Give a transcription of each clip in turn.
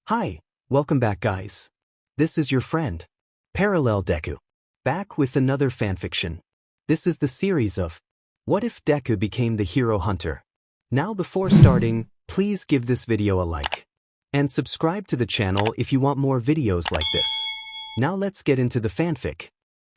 Hi, welcome back guys. This is your friend, Parallel Deku. Back with another fanfiction. This is the series of What If Deku Became the Hero Hunter? Now before starting, please give this video a like. And subscribe to the channel if you want more videos like this. Now let's get into the fanfic.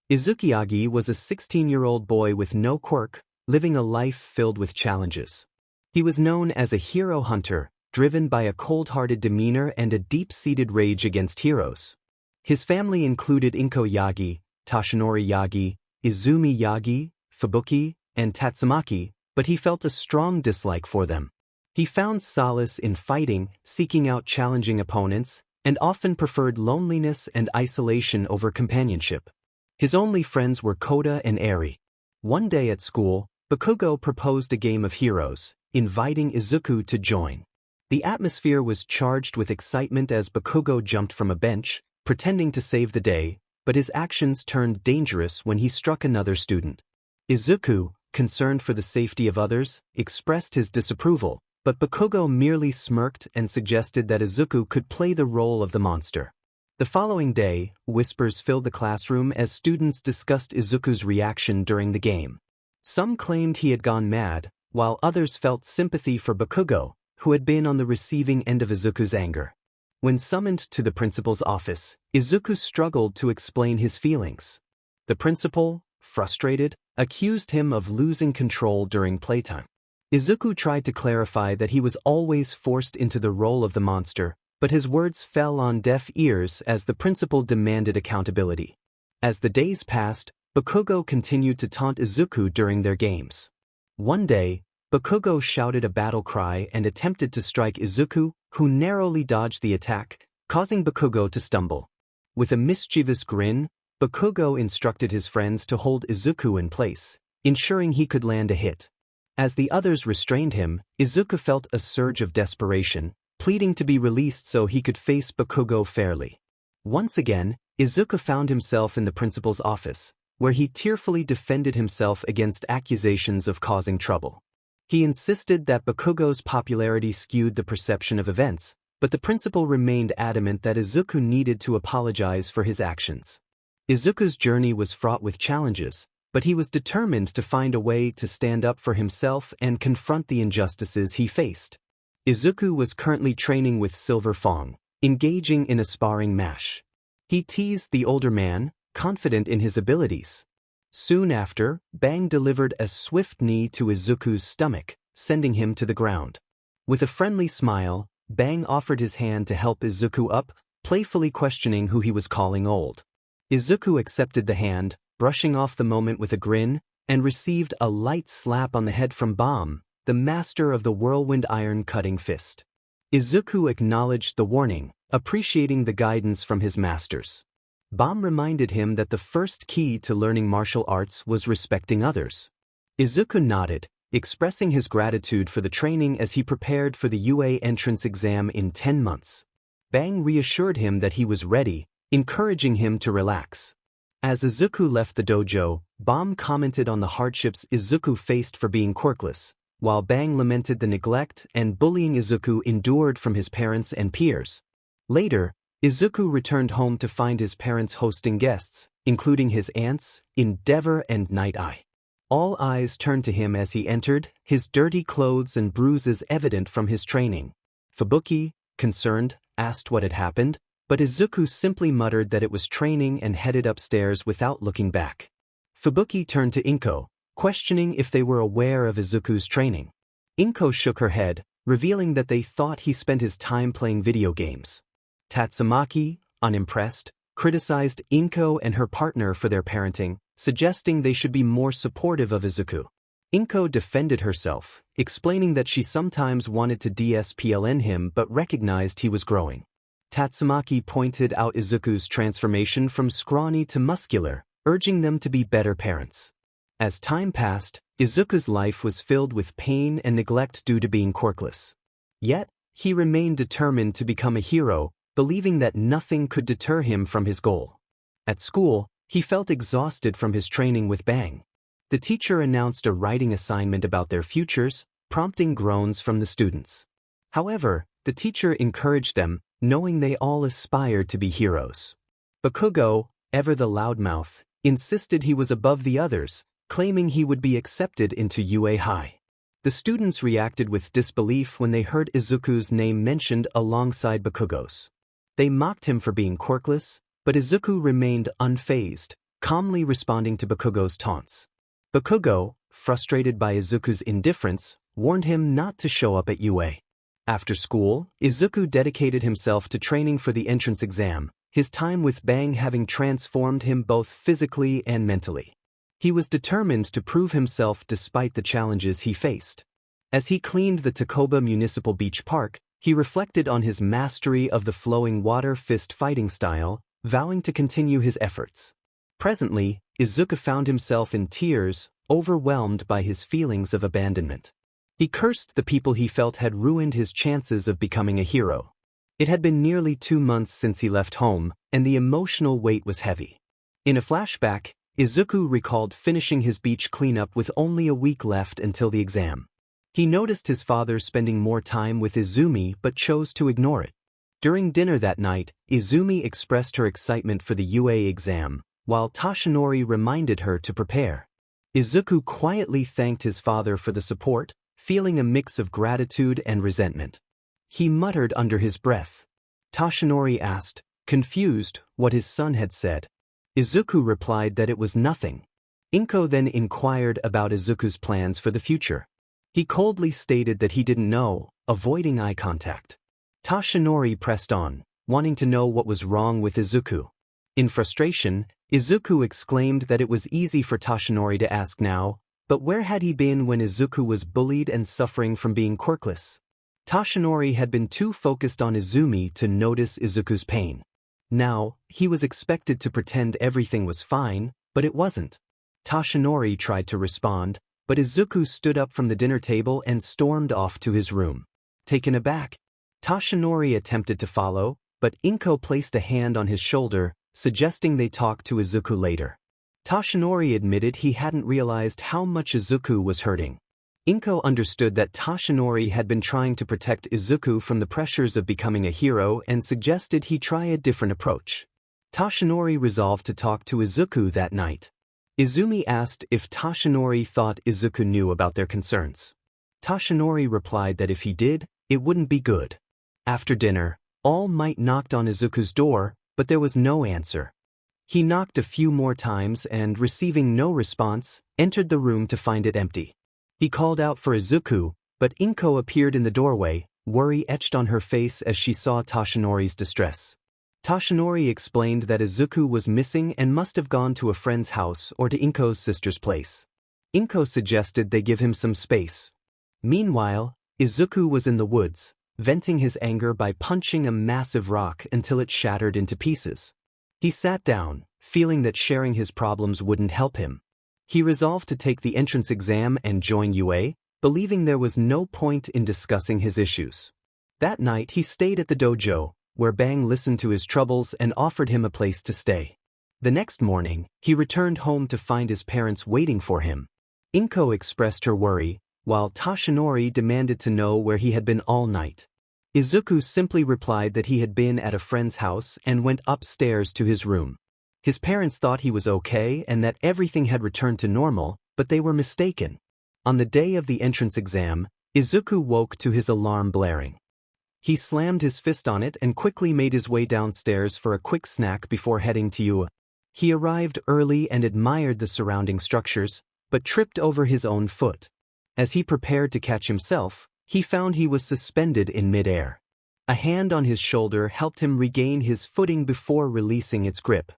Izuku Yagi was a 16-year-old boy with no quirk, living a life filled with challenges. He was known as a hero hunter, driven by a cold-hearted demeanor and a deep-seated rage against heroes. His family included Izuku Yagi, Toshinori Yagi, Izumi Yagi, Fubuki, and Tatsumaki, but he felt a strong dislike for them. He found solace in fighting, seeking out challenging opponents, and often preferred loneliness and isolation over companionship. His only friends were Kota and Eri. One day at school, Bakugo proposed a game of heroes, inviting Izuku to join. The atmosphere was charged with excitement as Bakugo jumped from a bench, pretending to save the day, but his actions turned dangerous when he struck another student. Izuku, concerned for the safety of others, expressed his disapproval, but Bakugo merely smirked and suggested that Izuku could play the role of the monster. The following day, whispers filled the classroom as students discussed Izuku's reaction during the game. Some claimed he had gone mad, while others felt sympathy for Bakugo, who had been on the receiving end of Izuku's anger. When summoned to the principal's office, Izuku struggled to explain his feelings. The principal, frustrated, accused him of losing control during playtime. Izuku tried to clarify that he was always forced into the role of the monster, but his words fell on deaf ears as the principal demanded accountability. As the days passed, Bakugo continued to taunt Izuku during their games. One day, Bakugo shouted a battle cry and attempted to strike Izuku, who narrowly dodged the attack, causing Bakugo to stumble. With a mischievous grin, Bakugo instructed his friends to hold Izuku in place, ensuring he could land a hit. As the others restrained him, Izuku felt a surge of desperation, pleading to be released so he could face Bakugo fairly. Once again, Izuku found himself in the principal's office, where he tearfully defended himself against accusations of causing trouble. He insisted that Bakugo's popularity skewed the perception of events, but the principal remained adamant that Izuku needed to apologize for his actions. Izuku's journey was fraught with challenges, but he was determined to find a way to stand up for himself and confront the injustices he faced. Izuku was currently training with Silverfang, engaging in a sparring match. He teased the older man, confident in his abilities. Soon after, Bang delivered a swift knee to Izuku's stomach, sending him to the ground. With a friendly smile, Bang offered his hand to help Izuku up, playfully questioning who he was calling old. Izuku accepted the hand, brushing off the moment with a grin, and received a light slap on the head from Bam, the master of the whirlwind iron cutting fist. Izuku acknowledged the warning, appreciating the guidance from his masters. Bam reminded him that the first key to learning martial arts was respecting others. Izuku nodded, expressing his gratitude for the training as he prepared for the UA entrance exam in 10 months. Bang reassured him that he was ready, encouraging him to relax. As Izuku left the dojo, Bam commented on the hardships Izuku faced for being quirkless, while Bang lamented the neglect and bullying Izuku endured from his parents and peers. Later, Izuku returned home to find his parents hosting guests, including his aunts, Endeavor and Night Eye. All eyes turned to him as he entered, his dirty clothes and bruises evident from his training. Fubuki, concerned, asked what had happened, but Izuku simply muttered that it was training and headed upstairs without looking back. Fubuki turned to Inko, questioning if they were aware of Izuku's training. Inko shook her head, revealing that they thought he spent his time playing video games. Tatsumaki, unimpressed, criticized Inko and her partner for their parenting, suggesting they should be more supportive of Izuku. Inko defended herself, explaining that she sometimes wanted to DSPLN him but recognized he was growing. Tatsumaki pointed out Izuku's transformation from scrawny to muscular, urging them to be better parents. As time passed, Izuku's life was filled with pain and neglect due to being quirkless. Yet, he remained determined to become a hero, believing that nothing could deter him from his goal. At school, he felt exhausted from his training with Bang. The teacher announced a writing assignment about their futures, prompting groans from the students. However, the teacher encouraged them, knowing they all aspired to be heroes. Bakugo, ever the loudmouth, insisted he was above the others, claiming he would be accepted into UA High. The students reacted with disbelief when they heard Izuku's name mentioned alongside Bakugo's. They mocked him for being quirkless, but Izuku remained unfazed, calmly responding to Bakugo's taunts. Bakugo, frustrated by Izuku's indifference, warned him not to show up at UA. After school, Izuku dedicated himself to training for the entrance exam, his time with Bang having transformed him both physically and mentally. He was determined to prove himself despite the challenges he faced. As he cleaned the Takoba Municipal Beach Park, he reflected on his mastery of the flowing water fist fighting style, vowing to continue his efforts. Presently, Izuku found himself in tears, overwhelmed by his feelings of abandonment. He cursed the people he felt had ruined his chances of becoming a hero. It had been nearly 2 months since he left home, and the emotional weight was heavy. In a flashback, Izuku recalled finishing his beach cleanup with only a week left until the exam. He noticed his father spending more time with Izumi but chose to ignore it. During dinner that night, Izumi expressed her excitement for the UA exam, while Toshinori reminded her to prepare. Izuku quietly thanked his father for the support, feeling a mix of gratitude and resentment. He muttered under his breath. Toshinori asked, confused, what his son had said. Izuku replied that it was nothing. Inko then inquired about Izuku's plans for the future. He coldly stated that he didn't know, avoiding eye contact. Toshinori pressed on, wanting to know what was wrong with Izuku. In frustration, Izuku exclaimed that it was easy for Toshinori to ask now, but where had he been when Izuku was bullied and suffering from being quirkless? Toshinori had been too focused on Izumi to notice Izuku's pain. Now, he was expected to pretend everything was fine, but it wasn't. Toshinori tried to respond, but Izuku stood up from the dinner table and stormed off to his room. Taken aback, Toshinori attempted to follow, but Inko placed a hand on his shoulder, suggesting they talk to Izuku later. Toshinori admitted he hadn't realized how much Izuku was hurting. Inko understood that Toshinori had been trying to protect Izuku from the pressures of becoming a hero and suggested he try a different approach. Toshinori resolved to talk to Izuku that night. Izumi asked if Toshinori thought Izuku knew about their concerns. Toshinori replied that if he did, it wouldn't be good. After dinner, All Might knocked on Izuku's door, but there was no answer. He knocked a few more times and, receiving no response, entered the room to find it empty. He called out for Izuku, but Inko appeared in the doorway, worry etched on her face as she saw Toshinori's distress. Toshinori explained that Izuku was missing and must have gone to a friend's house or to Inko's sister's place. Inko suggested they give him some space. Meanwhile, Izuku was in the woods, venting his anger by punching a massive rock until it shattered into pieces. He sat down, feeling that sharing his problems wouldn't help him. He resolved to take the entrance exam and join UA, believing there was no point in discussing his issues. That night he stayed at the dojo, where Bang listened to his troubles and offered him a place to stay. The next morning, he returned home to find his parents waiting for him. Inko expressed her worry, while Toshinori demanded to know where he had been all night. Izuku simply replied that he had been at a friend's house and went upstairs to his room. His parents thought he was okay and that everything had returned to normal, but they were mistaken. On the day of the entrance exam, Izuku woke to his alarm blaring. He slammed his fist on it and quickly made his way downstairs for a quick snack before heading to UA. He arrived early and admired the surrounding structures, but tripped over his own foot. As he prepared to catch himself, he found he was suspended in midair. A hand on his shoulder helped him regain his footing before releasing its grip.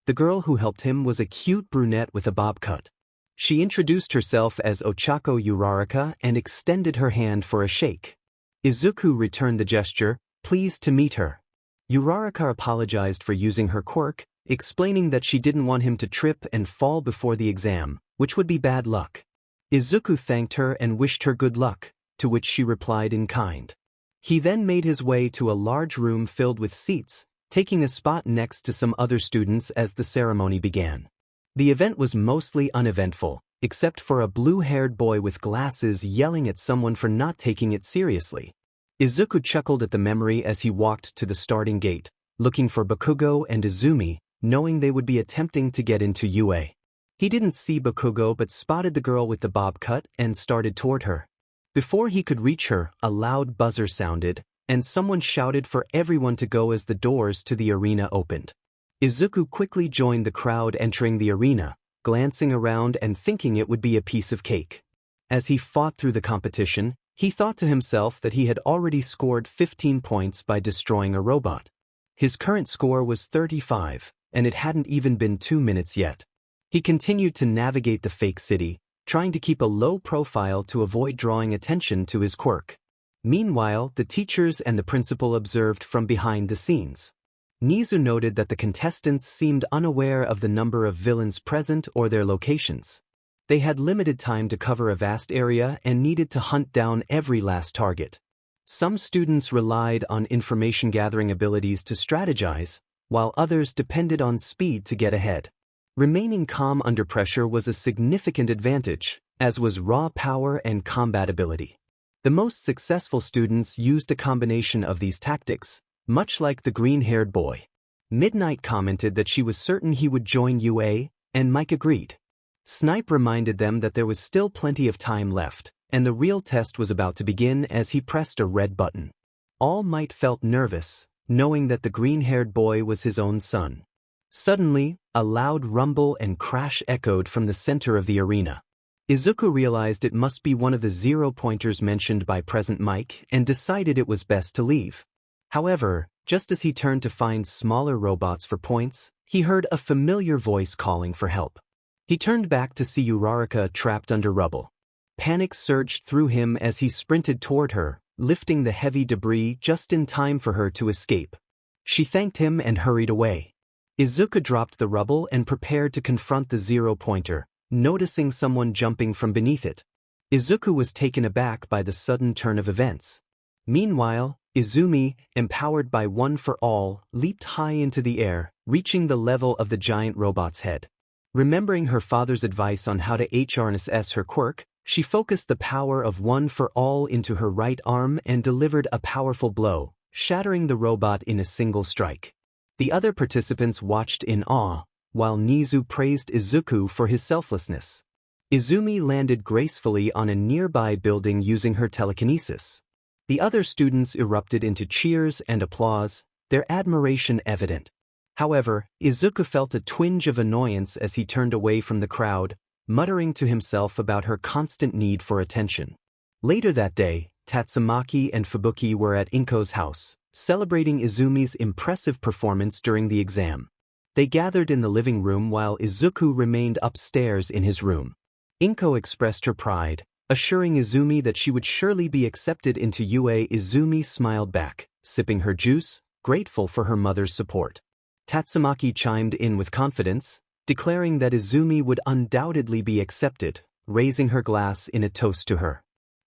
The girl who helped him was a cute brunette with a bob cut. She introduced herself as Ochako Uraraka and extended her hand for a shake. Izuku returned the gesture, pleased to meet her. Uraraka apologized for using her quirk, explaining that she didn't want him to trip and fall before the exam, which would be bad luck. Izuku thanked her and wished her good luck, to which she replied in kind. He then made his way to a large room filled with seats, taking a spot next to some other students as the ceremony began. The event was mostly uneventful, except for a blue-haired boy with glasses yelling at someone for not taking it seriously. Izuku chuckled at the memory as he walked to the starting gate, looking for Bakugo and Izumi, knowing they would be attempting to get into UA. He didn't see Bakugo but spotted the girl with the bob cut and started toward her. Before he could reach her, a loud buzzer sounded, and someone shouted for everyone to go as the doors to the arena opened. Izuku quickly joined the crowd entering the arena, glancing around and thinking it would be a piece of cake. As he fought through the competition, he thought to himself that he had already scored 15 points by destroying a robot. His current score was 35, and it hadn't even been 2 minutes yet. He continued to navigate the fake city, trying to keep a low profile to avoid drawing attention to his quirk. Meanwhile, the teachers and the principal observed from behind the scenes. Nizu noted that the contestants seemed unaware of the number of villains present or their locations. They had limited time to cover a vast area and needed to hunt down every last target. Some students relied on information-gathering abilities to strategize, while others depended on speed to get ahead. Remaining calm under pressure was a significant advantage, as was raw power and combat ability. The most successful students used a combination of these tactics, much like the green-haired boy. Midnight commented that she was certain he would join UA, and Mike agreed. Snipe reminded them that there was still plenty of time left, and the real test was about to begin as he pressed a red button. All Might felt nervous, knowing that the green-haired boy was his own son. Suddenly, a loud rumble and crash echoed from the center of the arena. Izuku realized it must be one of the 0-pointers mentioned by Present Mike and decided it was best to leave. However, just as he turned to find smaller robots for points, he heard a familiar voice calling for help. He turned back to see Uraraka trapped under rubble. Panic surged through him as he sprinted toward her, lifting the heavy debris just in time for her to escape. She thanked him and hurried away. Izuku dropped the rubble and prepared to confront the 0-pointer, noticing someone jumping from beneath it. Izuku was taken aback by the sudden turn of events. Meanwhile, Izumi, empowered by One for All, leaped high into the air, reaching the level of the giant robot's head. Remembering her father's advice on how to harness her quirk, she focused the power of One for All into her right arm and delivered a powerful blow, shattering the robot in a single strike. The other participants watched in awe, while Nizu praised Izuku for his selflessness. Izumi landed gracefully on a nearby building using her telekinesis. The other students erupted into cheers and applause, their admiration evident. However, Izuku felt a twinge of annoyance as he turned away from the crowd, muttering to himself about her constant need for attention. Later that day, Tatsumaki and Fubuki were at Inko's house, celebrating Izumi's impressive performance during the exam. They gathered in the living room while Izuku remained upstairs in his room. Inko expressed her pride, assuring Izumi that she would surely be accepted into UA. Izumi smiled back, sipping her juice, grateful for her mother's support. Tatsumaki chimed in with confidence, declaring that Izumi would undoubtedly be accepted, raising her glass in a toast to her.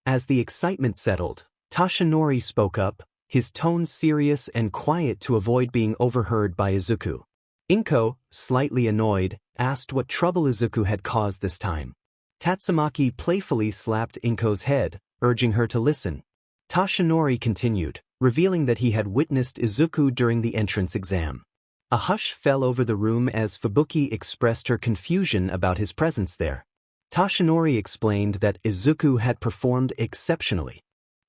As the excitement settled, Toshinori spoke up, his tone serious and quiet to avoid being overheard by Izuku. Inko, slightly annoyed, asked what trouble Izuku had caused this time. Tatsumaki playfully slapped Inko's head, urging her to listen. Toshinori continued, revealing that he had witnessed Izuku during the entrance exam. A hush fell over the room as Fubuki expressed her confusion about his presence there. Toshinori explained that Izuku had performed exceptionally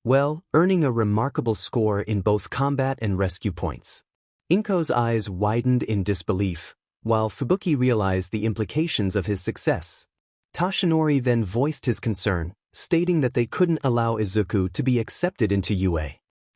well, earning a remarkable score in both combat and rescue points. Inko's eyes widened in disbelief, while Fubuki realized the implications of his success. Toshinori then voiced his concern, stating that they couldn't allow Izuku to be accepted into UA.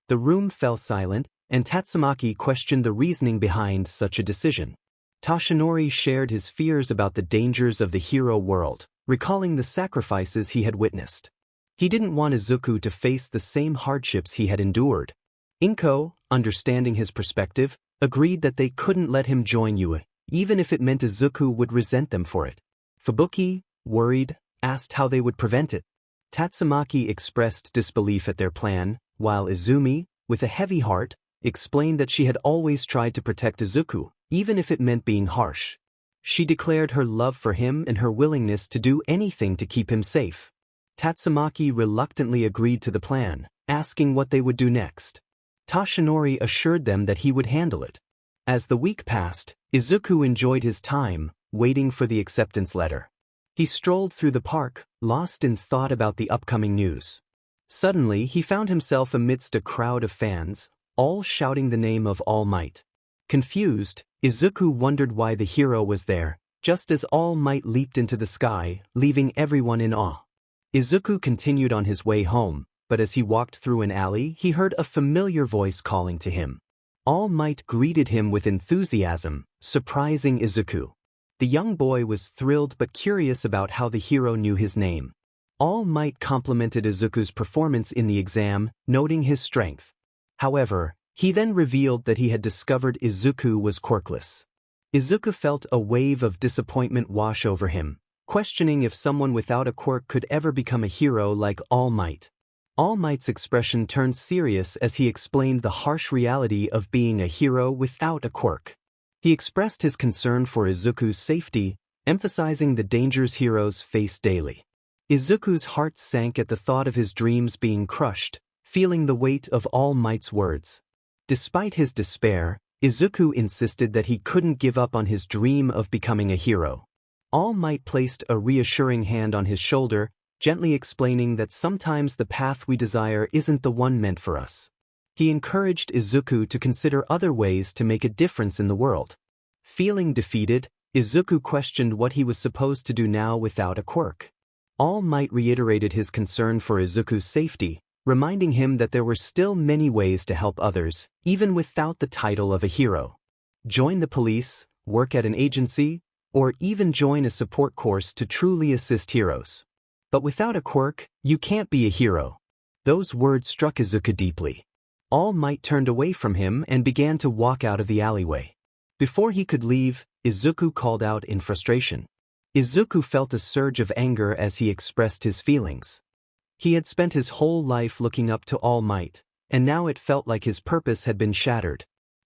The room fell silent, and Tatsumaki questioned the reasoning behind such a decision. Toshinori shared his fears about the dangers of the hero world, recalling the sacrifices he had witnessed. He didn't want Izuku to face the same hardships he had endured. Inko, understanding his perspective, agreed that they couldn't let him join UA, even if it meant Izuku would resent them for it. Fubuki, worried, asked how they would prevent it. Tatsumaki expressed disbelief at their plan, while Izumi, with a heavy heart, explained that she had always tried to protect Izuku, even if it meant being harsh. She declared her love for him and her willingness to do anything to keep him safe. Tatsumaki reluctantly agreed to the plan, asking what they would do next. Toshinori assured them that he would handle it. As the week passed, Izuku enjoyed his time, waiting for the acceptance letter. He strolled through the park, lost in thought about the upcoming news. Suddenly, he found himself amidst a crowd of fans, all shouting the name of All Might. Confused, Izuku wondered why the hero was there, just as All Might leaped into the sky, leaving everyone in awe. Izuku continued on his way home, but as he walked through an alley, he heard a familiar voice calling to him. All Might greeted him with enthusiasm, surprising Izuku. The young boy was thrilled but curious about how the hero knew his name. All Might complimented Izuku's performance in the exam, noting his strength. However, he then revealed that he had discovered Izuku was quirkless. Izuku felt a wave of disappointment wash over him, questioning if someone without a quirk could ever become a hero like All Might. All Might's expression turned serious as he explained the harsh reality of being a hero without a quirk. He expressed his concern for Izuku's safety, emphasizing the dangers heroes face daily. Izuku's heart sank at the thought of his dreams being crushed, feeling the weight of All Might's words. Despite his despair, Izuku insisted that he couldn't give up on his dream of becoming a hero. All Might placed a reassuring hand on his shoulder, gently explaining that sometimes the path we desire isn't the one meant for us. He encouraged Izuku to consider other ways to make a difference in the world. Feeling defeated, Izuku questioned what he was supposed to do now without a quirk. All Might reiterated his concern for Izuku's safety, reminding him that there were still many ways to help others, even without the title of a hero. Join the police, work at an agency, or even join a support course to truly assist heroes. But without a quirk, you can't be a hero. Those words struck Izuku deeply. All Might turned away from him and began to walk out of the alleyway. Before he could leave, Izuku called out in frustration. Izuku felt a surge of anger as he expressed his feelings. He had spent his whole life looking up to All Might, and now it felt like his purpose had been shattered.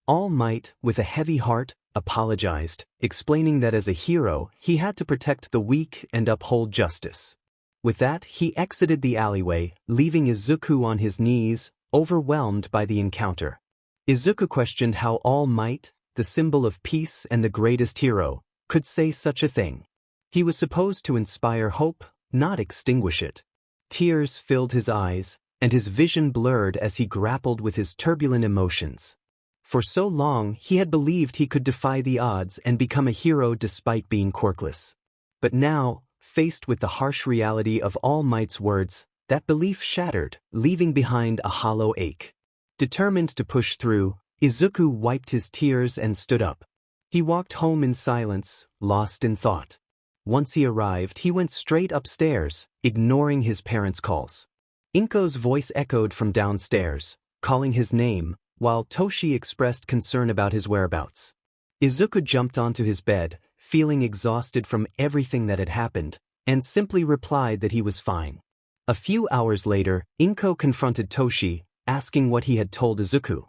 All Might, with a heavy heart, apologized, explaining that as a hero, he had to protect the weak and uphold justice. With that, he exited the alleyway, leaving Izuku on his knees, overwhelmed by the encounter. Izuku questioned how All Might, the symbol of peace and the greatest hero, could say such a thing. He was supposed to inspire hope, not extinguish it. Tears filled his eyes, and his vision blurred as he grappled with his turbulent emotions. For so long, he had believed he could defy the odds and become a hero despite being quirkless. But now, faced with the harsh reality of All Might's words, that belief shattered, leaving behind a hollow ache. Determined to push through, Izuku wiped his tears and stood up. He walked home in silence, lost in thought. Once he arrived, he went straight upstairs, ignoring his parents' calls. Inko's voice echoed from downstairs, calling his name, while Toshi expressed concern about his whereabouts. Izuku jumped onto his bed, feeling exhausted from everything that had happened, and simply replied that he was fine. A few hours later, Inko confronted Toshi, asking what he had told Izuku.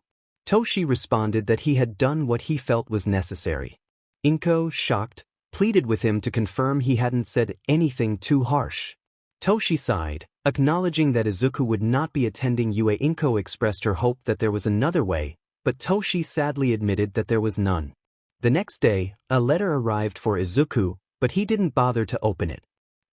Toshi responded that he had done what he felt was necessary. Inko, shocked, pleaded with him to confirm he hadn't said anything too harsh. Toshi sighed, acknowledging that Izuku would not be attending UA. Inko expressed her hope that there was another way, but Toshi sadly admitted that there was none. The next day, a letter arrived for Izuku, but he didn't bother to open it.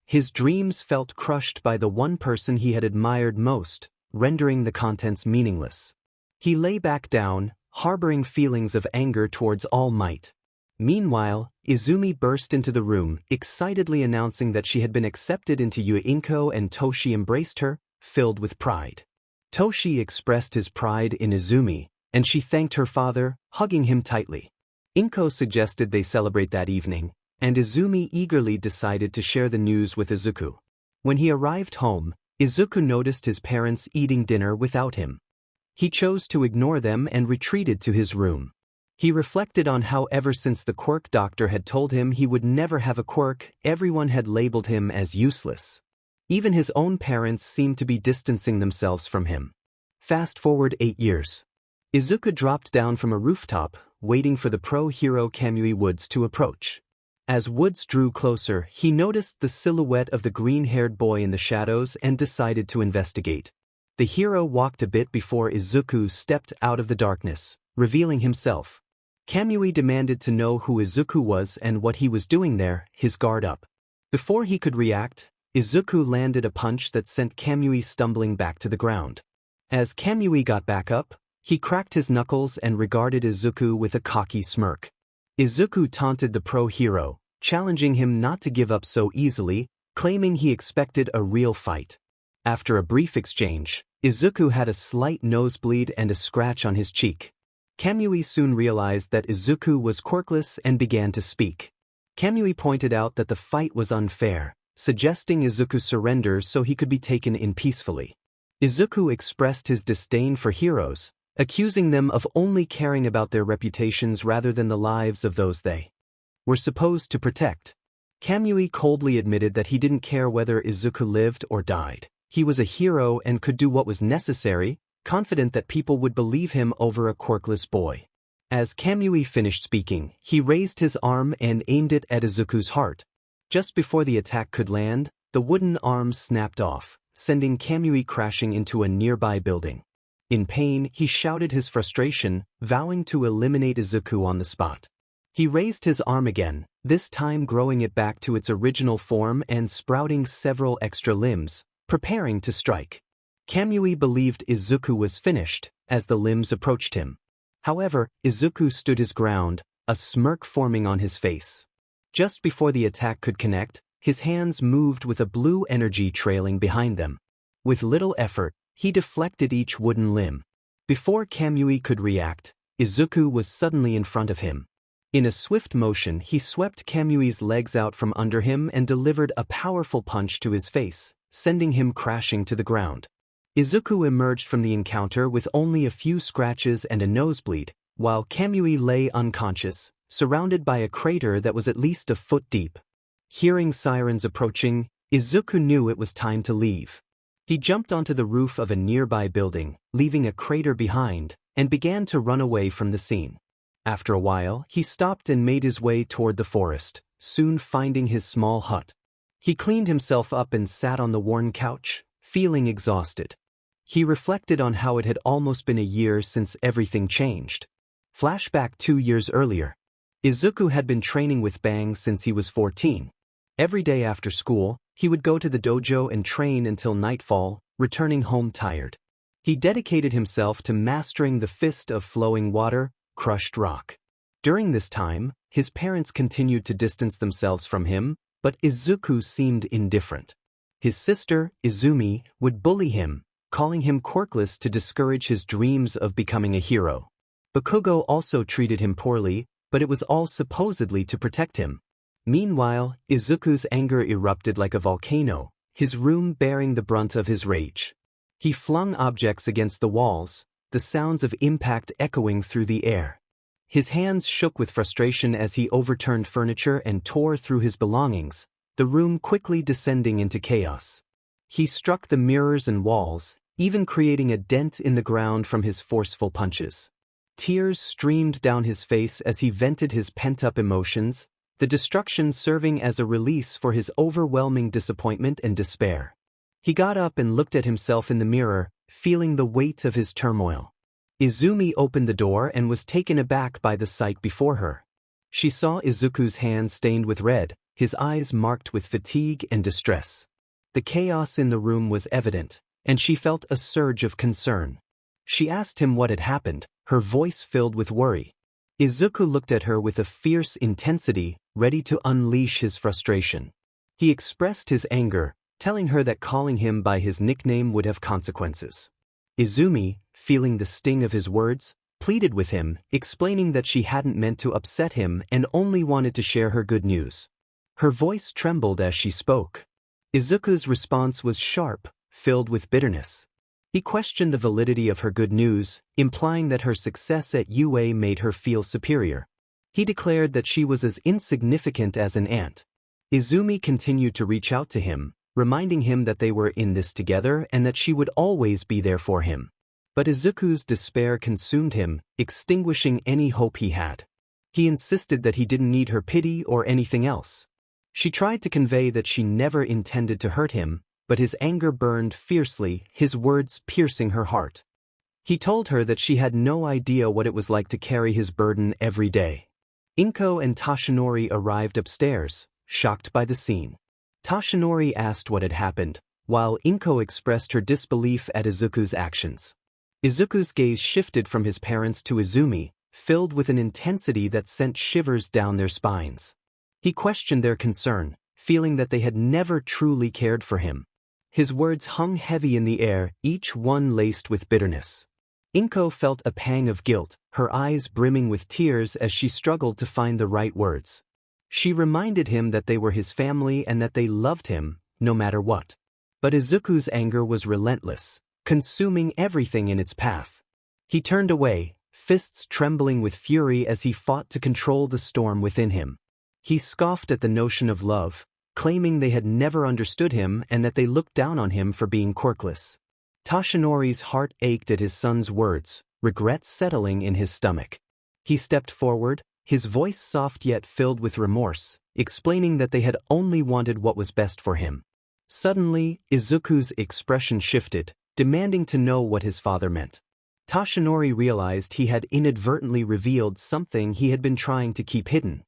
His dreams felt crushed by the one person he had admired most, rendering the contents meaningless. He lay back down, harboring feelings of anger towards All Might. Meanwhile, Izumi burst into the room, excitedly announcing that she had been accepted into UA. Inko and Toshi embraced her, filled with pride. Toshi expressed his pride in Izumi, and she thanked her father, hugging him tightly. Inko suggested they celebrate that evening, and Izumi eagerly decided to share the news with Izuku. When he arrived home, Izuku noticed his parents eating dinner without him. He chose to ignore them and retreated to his room. He reflected on how ever since the quirk doctor had told him he would never have a quirk, everyone had labeled him as useless. Even his own parents seemed to be distancing themselves from him. Fast forward 8 years. Izuku dropped down from a rooftop, waiting for the pro-hero Kamui Woods to approach. As Woods drew closer, he noticed the silhouette of the green-haired boy in the shadows and decided to investigate. The hero walked a bit before Izuku stepped out of the darkness, revealing himself. Kamui demanded to know who Izuku was and what he was doing there, his guard up. Before he could react, Izuku landed a punch that sent Kamui stumbling back to the ground. As Kamui got back up, he cracked his knuckles and regarded Izuku with a cocky smirk. Izuku taunted the pro-hero, challenging him not to give up so easily, claiming he expected a real fight. After a brief exchange, Izuku had a slight nosebleed and a scratch on his cheek. Kamui soon realized that Izuku was quirkless and began to speak. Kamui pointed out that the fight was unfair, suggesting Izuku surrender so he could be taken in peacefully. Izuku expressed his disdain for heroes, accusing them of only caring about their reputations rather than the lives of those they were supposed to protect. Kamui coldly admitted that he didn't care whether Izuku lived or died. He was a hero and could do what was necessary, confident that people would believe him over a quirkless boy. As Kamui finished speaking, he raised his arm and aimed it at Izuku's heart. Just before the attack could land, the wooden arm snapped off, sending Kamui crashing into a nearby building. In pain, he shouted his frustration, vowing to eliminate Izuku on the spot. He raised his arm again, this time growing it back to its original form and sprouting several extra limbs, preparing to strike. Kamui believed Izuku was finished, as the limbs approached him. However, Izuku stood his ground, a smirk forming on his face. Just before the attack could connect, his hands moved with a blue energy trailing behind them. With little effort, he deflected each wooden limb. Before Kamui could react, Izuku was suddenly in front of him. In a swift motion, he swept Kamui's legs out from under him and delivered a powerful punch to his face, sending him crashing to the ground. Izuku emerged from the encounter with only a few scratches and a nosebleed, while Kamui lay unconscious, surrounded by a crater that was at least a foot deep. Hearing sirens approaching, Izuku knew it was time to leave. He jumped onto the roof of a nearby building, leaving a crater behind, and began to run away from the scene. After a while, he stopped and made his way toward the forest, soon finding his small hut. He cleaned himself up and sat on the worn couch, feeling exhausted. He reflected on how it had almost been a year since everything changed. Flashback 2 years earlier. Izuku had been training with Bang since he was 14. Every day after school, he would go to the dojo and train until nightfall, returning home tired. He dedicated himself to mastering the fist of flowing water, crushed rock. During this time, his parents continued to distance themselves from him, but Izuku seemed indifferent. His sister, Izumi, would bully him, calling him quirkless to discourage his dreams of becoming a hero. Bakugo also treated him poorly, but it was all supposedly to protect him. Meanwhile, Izuku's anger erupted like a volcano, his room bearing the brunt of his rage. He flung objects against the walls, the sounds of impact echoing through the air. His hands shook with frustration as he overturned furniture and tore through his belongings, the room quickly descending into chaos. He struck the mirrors and walls, even creating a dent in the ground from his forceful punches. Tears streamed down his face as he vented his pent-up emotions, the destruction serving as a release for his overwhelming disappointment and despair. He got up and looked at himself in the mirror, feeling the weight of his turmoil. Izumi opened the door and was taken aback by the sight before her. She saw Izuku's hands stained with red, his eyes marked with fatigue and distress. The chaos in the room was evident, and she felt a surge of concern. She asked him what had happened, her voice filled with worry. Izuku looked at her with a fierce intensity, ready to unleash his frustration. He expressed his anger, telling her that calling him by his nickname would have consequences. Izumi, feeling the sting of his words, pleaded with him, explaining that she hadn't meant to upset him and only wanted to share her good news. Her voice trembled as she spoke. Izuku's response was sharp, filled with bitterness. He questioned the validity of her good news, implying that her success at UA made her feel superior. He declared that she was as insignificant as an ant. Izumi continued to reach out to him, reminding him that they were in this together and that she would always be there for him. But Izuku's despair consumed him, extinguishing any hope he had. He insisted that he didn't need her pity or anything else. She tried to convey that she never intended to hurt him, but his anger burned fiercely, his words piercing her heart. He told her that she had no idea what it was like to carry his burden every day. Inko and Toshinori arrived upstairs, shocked by the scene. Toshinori asked what had happened, while Inko expressed her disbelief at Izuku's actions. Izuku's gaze shifted from his parents to Izumi, filled with an intensity that sent shivers down their spines. He questioned their concern, feeling that they had never truly cared for him. His words hung heavy in the air, each one laced with bitterness. Inko felt a pang of guilt, her eyes brimming with tears as she struggled to find the right words. She reminded him that they were his family and that they loved him, no matter what. But Izuku's anger was relentless, consuming everything in its path. He turned away, fists trembling with fury as he fought to control the storm within him. He scoffed at the notion of love, claiming they had never understood him and that they looked down on him for being quirkless. Toshinori's heart ached at his son's words, regret settling in his stomach. He stepped forward, his voice soft yet filled with remorse, explaining that they had only wanted what was best for him. Suddenly, Izuku's expression shifted, demanding to know what his father meant. Toshinori realized he had inadvertently revealed something he had been trying to keep hidden.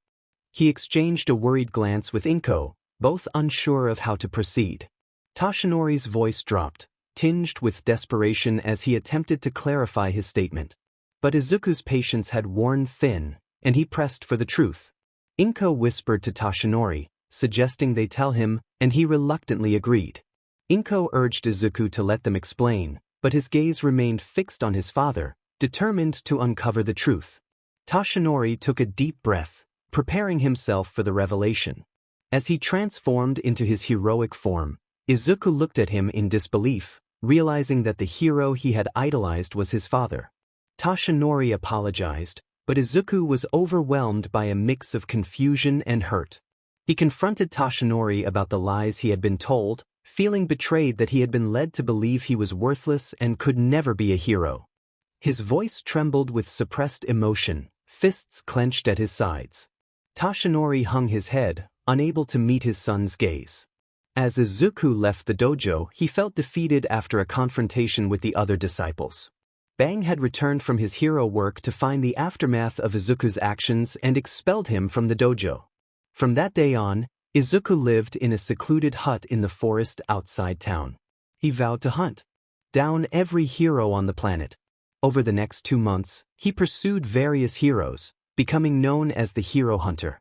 He exchanged a worried glance with Inko, both unsure of how to proceed. Toshinori's voice dropped, tinged with desperation as he attempted to clarify his statement. But Izuku's patience had worn thin, and he pressed for the truth. Inko whispered to Toshinori, suggesting they tell him, and he reluctantly agreed. Inko urged Izuku to let them explain, but his gaze remained fixed on his father, determined to uncover the truth. Toshinori took a deep breath, preparing himself for the revelation. As he transformed into his heroic form, Izuku looked at him in disbelief, realizing that the hero he had idolized was his father. Toshinori apologized, but Izuku was overwhelmed by a mix of confusion and hurt. He confronted Toshinori about the lies he had been told, feeling betrayed that he had been led to believe he was worthless and could never be a hero. His voice trembled with suppressed emotion, fists clenched at his sides. Toshinori hung his head, unable to meet his son's gaze. As Izuku left the dojo, he felt defeated after a confrontation with the other disciples. Bang had returned from his hero work to find the aftermath of Izuku's actions and expelled him from the dojo. From that day on, Izuku lived in a secluded hut in the forest outside town. He vowed to hunt down every hero on the planet. Over the next 2 months, he pursued various heroes, becoming known as the Hero Hunter.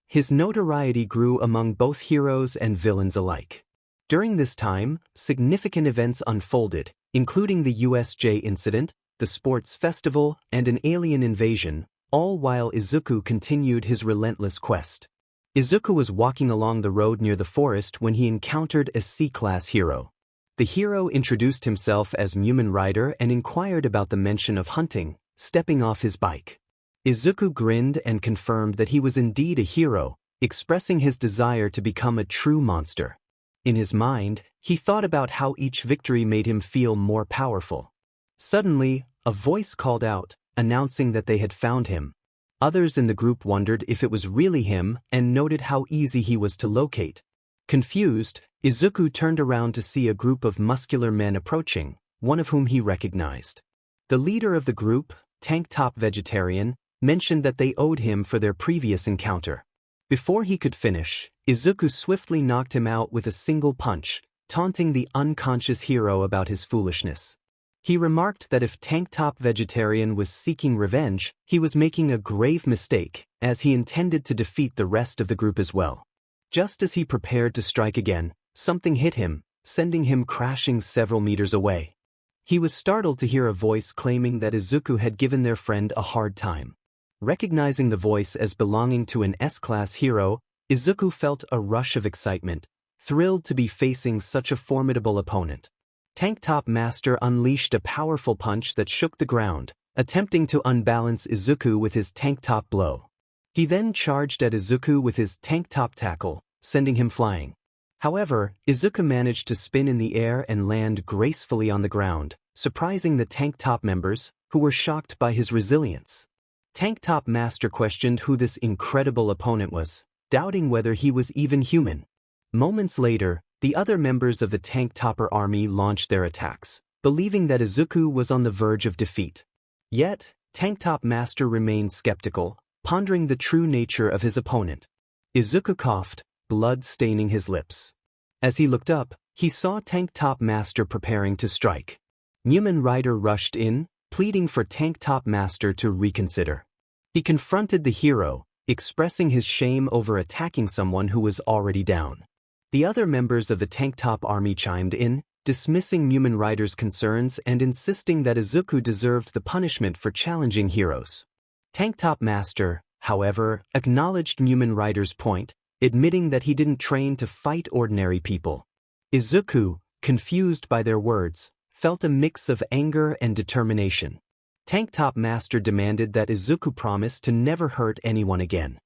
His notoriety grew among both heroes and villains alike. During this time, significant events unfolded, including the USJ incident, the sports festival, and an alien invasion, all while Izuku continued his relentless quest. Izuku was walking along the road near the forest when he encountered a C-class hero. The hero introduced himself as Mumen Rider and inquired about the mention of hunting, stepping off his bike. Izuku grinned and confirmed that he was indeed a hero, expressing his desire to become a true monster. In his mind, he thought about how each victory made him feel more powerful. Suddenly, a voice called out, announcing that they had found him. Others in the group wondered if it was really him and noted how easy he was to locate. Confused, Izuku turned around to see a group of muscular men approaching, one of whom he recognized. The leader of the group, Tank Top Vegetarian, mentioned that they owed him for their previous encounter. Before he could finish, Izuku swiftly knocked him out with a single punch, taunting the unconscious hero about his foolishness. He remarked that if Tank Top Vegetarian was seeking revenge, he was making a grave mistake, as he intended to defeat the rest of the group as well. Just as he prepared to strike again, something hit him, sending him crashing several meters away. He was startled to hear a voice claiming that Izuku had given their friend a hard time. Recognizing the voice as belonging to an S-class hero, Izuku felt a rush of excitement, thrilled to be facing such a formidable opponent. Tank Top Master unleashed a powerful punch that shook the ground, attempting to unbalance Izuku with his tank top blow. He then charged at Izuku with his tank top tackle, sending him flying. However, Izuku managed to spin in the air and land gracefully on the ground, surprising the tank top members, who were shocked by his resilience. Tank Top Master questioned who this incredible opponent was, doubting whether he was even human. Moments later, the other members of the Tank Topper army launched their attacks, believing that Izuku was on the verge of defeat. Yet, Tank Top Master remained skeptical, pondering the true nature of his opponent. Izuku coughed, blood staining his lips. As he looked up, he saw Tank Top Master preparing to strike. Mumen Rider rushed in, pleading for Tank Top Master to reconsider. He confronted the hero, expressing his shame over attacking someone who was already down. The other members of the Tank Top army chimed in, dismissing Mumen Rider's concerns and insisting that Izuku deserved the punishment for challenging heroes. Tank Top Master, however, acknowledged Mumen Rider's point, admitting that he didn't train to fight ordinary people. Izuku, confused by their words, felt a mix of anger and determination. Tank Top Master demanded that Izuku promise to never hurt anyone again.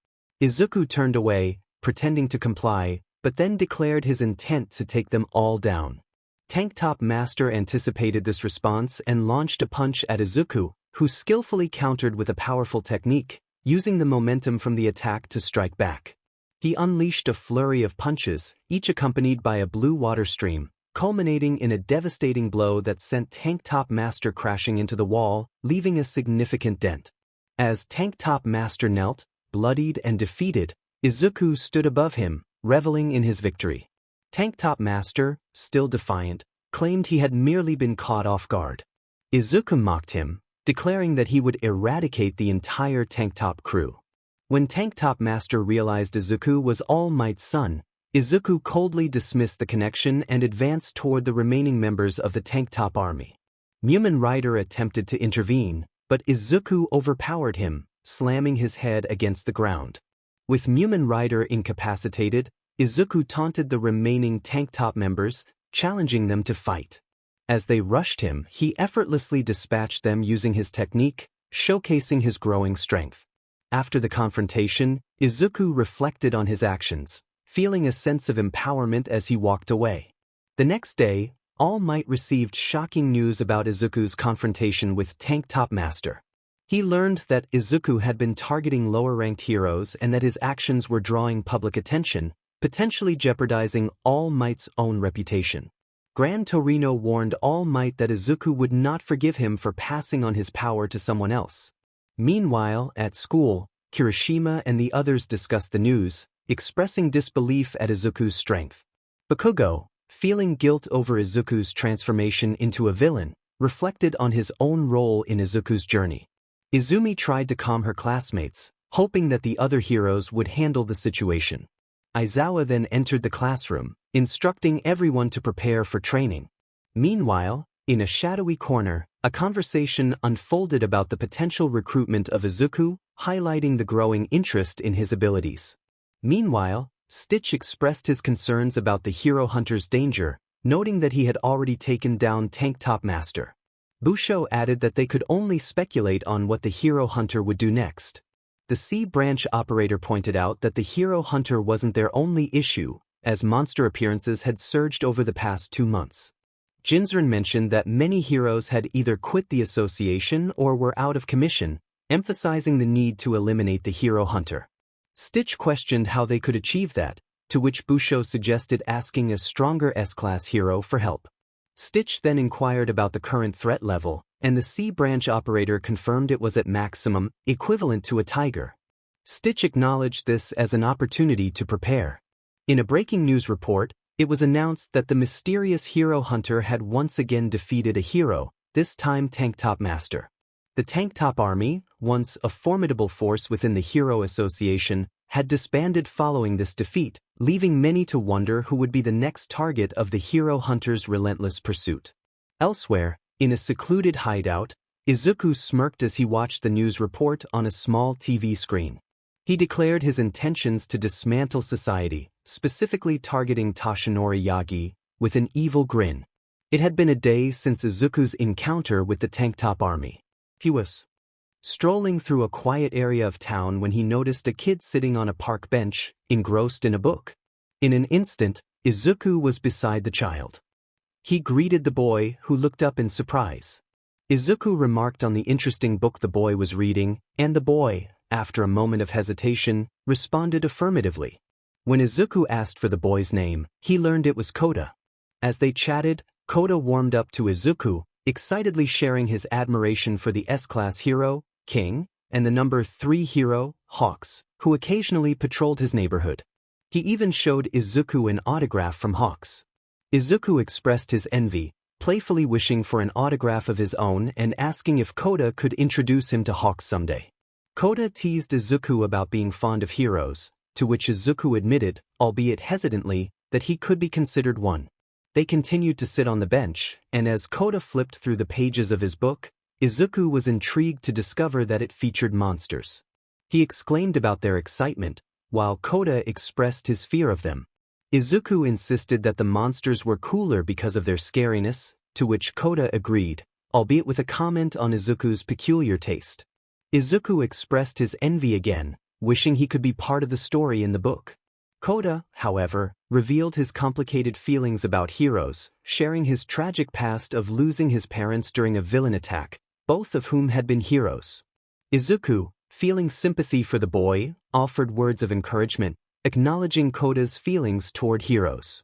Izuku turned away, pretending to comply, but then declared his intent to take them all down. Tank Top Master anticipated this response and launched a punch at Izuku, who skillfully countered with a powerful technique, using the momentum from the attack to strike back. He unleashed a flurry of punches, each accompanied by a blue water stream, culminating in a devastating blow that sent Tank Top Master crashing into the wall, leaving a significant dent. As Tank Top Master knelt, bloodied and defeated, Izuku stood above him, reveling in his victory. Tank Top Master, still defiant, claimed he had merely been caught off guard. Izuku mocked him, declaring that he would eradicate the entire Tank Top crew. When Tank Top Master realized Izuku was All Might's son, Izuku coldly dismissed the connection and advanced toward the remaining members of the Tank Top army. Mumen Rider attempted to intervene, but Izuku overpowered him, slamming his head against the ground. With Mumen Rider incapacitated, Izuku taunted the remaining Tank Top members, challenging them to fight. As they rushed him, he effortlessly dispatched them using his technique, showcasing his growing strength. After the confrontation, Izuku reflected on his actions, feeling a sense of empowerment as he walked away. The next day, All Might received shocking news about Izuku's confrontation with Tank Top Master. He learned that Izuku had been targeting lower-ranked heroes and that his actions were drawing public attention, potentially jeopardizing All Might's own reputation. Gran Torino warned All Might that Izuku would not forgive him for passing on his power to someone else. Meanwhile, at school, Kirishima and the others discussed the news, expressing disbelief at Izuku's strength. Bakugo, feeling guilt over Izuku's transformation into a villain, reflected on his own role in Izuku's journey. Izumi tried to calm her classmates, hoping that the other heroes would handle the situation. Aizawa then entered the classroom, instructing everyone to prepare for training. Meanwhile, in a shadowy corner, a conversation unfolded about the potential recruitment of Izuku, highlighting the growing interest in his abilities. Meanwhile, Stitch expressed his concerns about the hero hunter's danger, noting that he had already taken down Tank Top Master. Busho added that they could only speculate on what the hero hunter would do next. The C branch operator pointed out that the hero hunter wasn't their only issue, as monster appearances had surged over the past 2 months. Jinzurn mentioned that many heroes had either quit the association or were out of commission, emphasizing the need to eliminate the hero hunter. Stitch questioned how they could achieve that, to which Busho suggested asking a stronger S-class hero for help. Stitch then inquired about the current threat level, and the C branch operator confirmed it was at maximum, equivalent to a tiger. Stitch acknowledged this as an opportunity to prepare. In a breaking news report, it was announced that the mysterious hero hunter had once again defeated a hero, this time Tank Top Master. The Tank Top army, once a formidable force within the Hero Association, had disbanded following this defeat, leaving many to wonder who would be the next target of the hero hunter's relentless pursuit. Elsewhere, in a secluded hideout, Izuku smirked as he watched the news report on a small TV screen. He declared his intentions to dismantle society, specifically targeting Toshinori Yagi, with an evil grin. It had been a day since Izuku's encounter with the Tank Top army. He was strolling through a quiet area of town when he noticed a kid sitting on a park bench, engrossed in a book. In an instant, Izuku was beside the child. He greeted the boy, who looked up in surprise. Izuku remarked on the interesting book the boy was reading, and the boy, after a moment of hesitation, responded affirmatively. When Izuku asked for the boy's name, he learned it was Kota. As they chatted, Kota warmed up to Izuku, excitedly sharing his admiration for the S-class hero, King, and the number 3 hero, Hawks, who occasionally patrolled his neighborhood. He even showed Izuku an autograph from Hawks. Izuku expressed his envy, playfully wishing for an autograph of his own and asking if Kota could introduce him to Hawks someday. Kota teased Izuku about being fond of heroes, to which Izuku admitted, albeit hesitantly, that he could be considered one. They continued to sit on the bench, and as Kota flipped through the pages of his book, Izuku was intrigued to discover that it featured monsters. He exclaimed about their excitement, while Kota expressed his fear of them. Izuku insisted that the monsters were cooler because of their scariness, to which Kota agreed, albeit with a comment on Izuku's peculiar taste. Izuku expressed his envy again, wishing he could be part of the story in the book. Kota, however, revealed his complicated feelings about heroes, sharing his tragic past of losing his parents during a villain attack, both of whom had been heroes. Izuku, feeling sympathy for the boy, offered words of encouragement, acknowledging Kota's feelings toward heroes.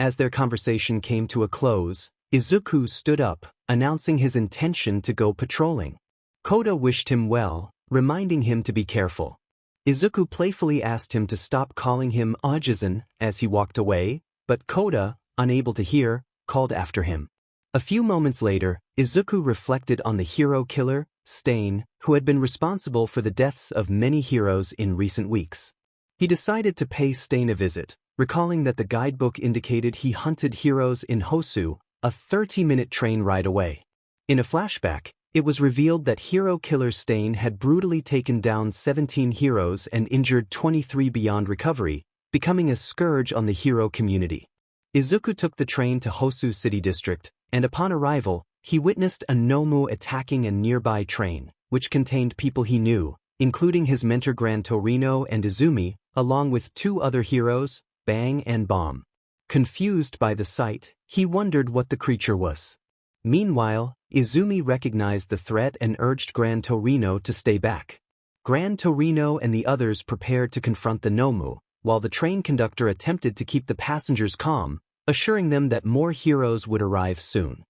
As their conversation came to a close, Izuku stood up, announcing his intention to go patrolling. Kota wished him well, reminding him to be careful. Izuku playfully asked him to stop calling him Ajizan as he walked away, but Kota, unable to hear, called after him. A few moments later, Izuku reflected on the hero killer, Stain, who had been responsible for the deaths of many heroes in recent weeks. He decided to pay Stain a visit, recalling that the guidebook indicated he hunted heroes in Hosu, a 30-minute train ride away. In a flashback, it was revealed that hero killer Stain had brutally taken down 17 heroes and injured 23 beyond recovery, becoming a scourge on the hero community. Izuku took the train to Hosu City District, and upon arrival, he witnessed a Nomu attacking a nearby train, which contained people he knew, including his mentor Gran Torino and Izumi, along with 2 other heroes, Bang and Bomb. Confused by the sight, he wondered what the creature was. Meanwhile, Izumi recognized the threat and urged Gran Torino to stay back. Gran Torino and the others prepared to confront the Nomu, while the train conductor attempted to keep the passengers calm, assuring them that more heroes would arrive soon.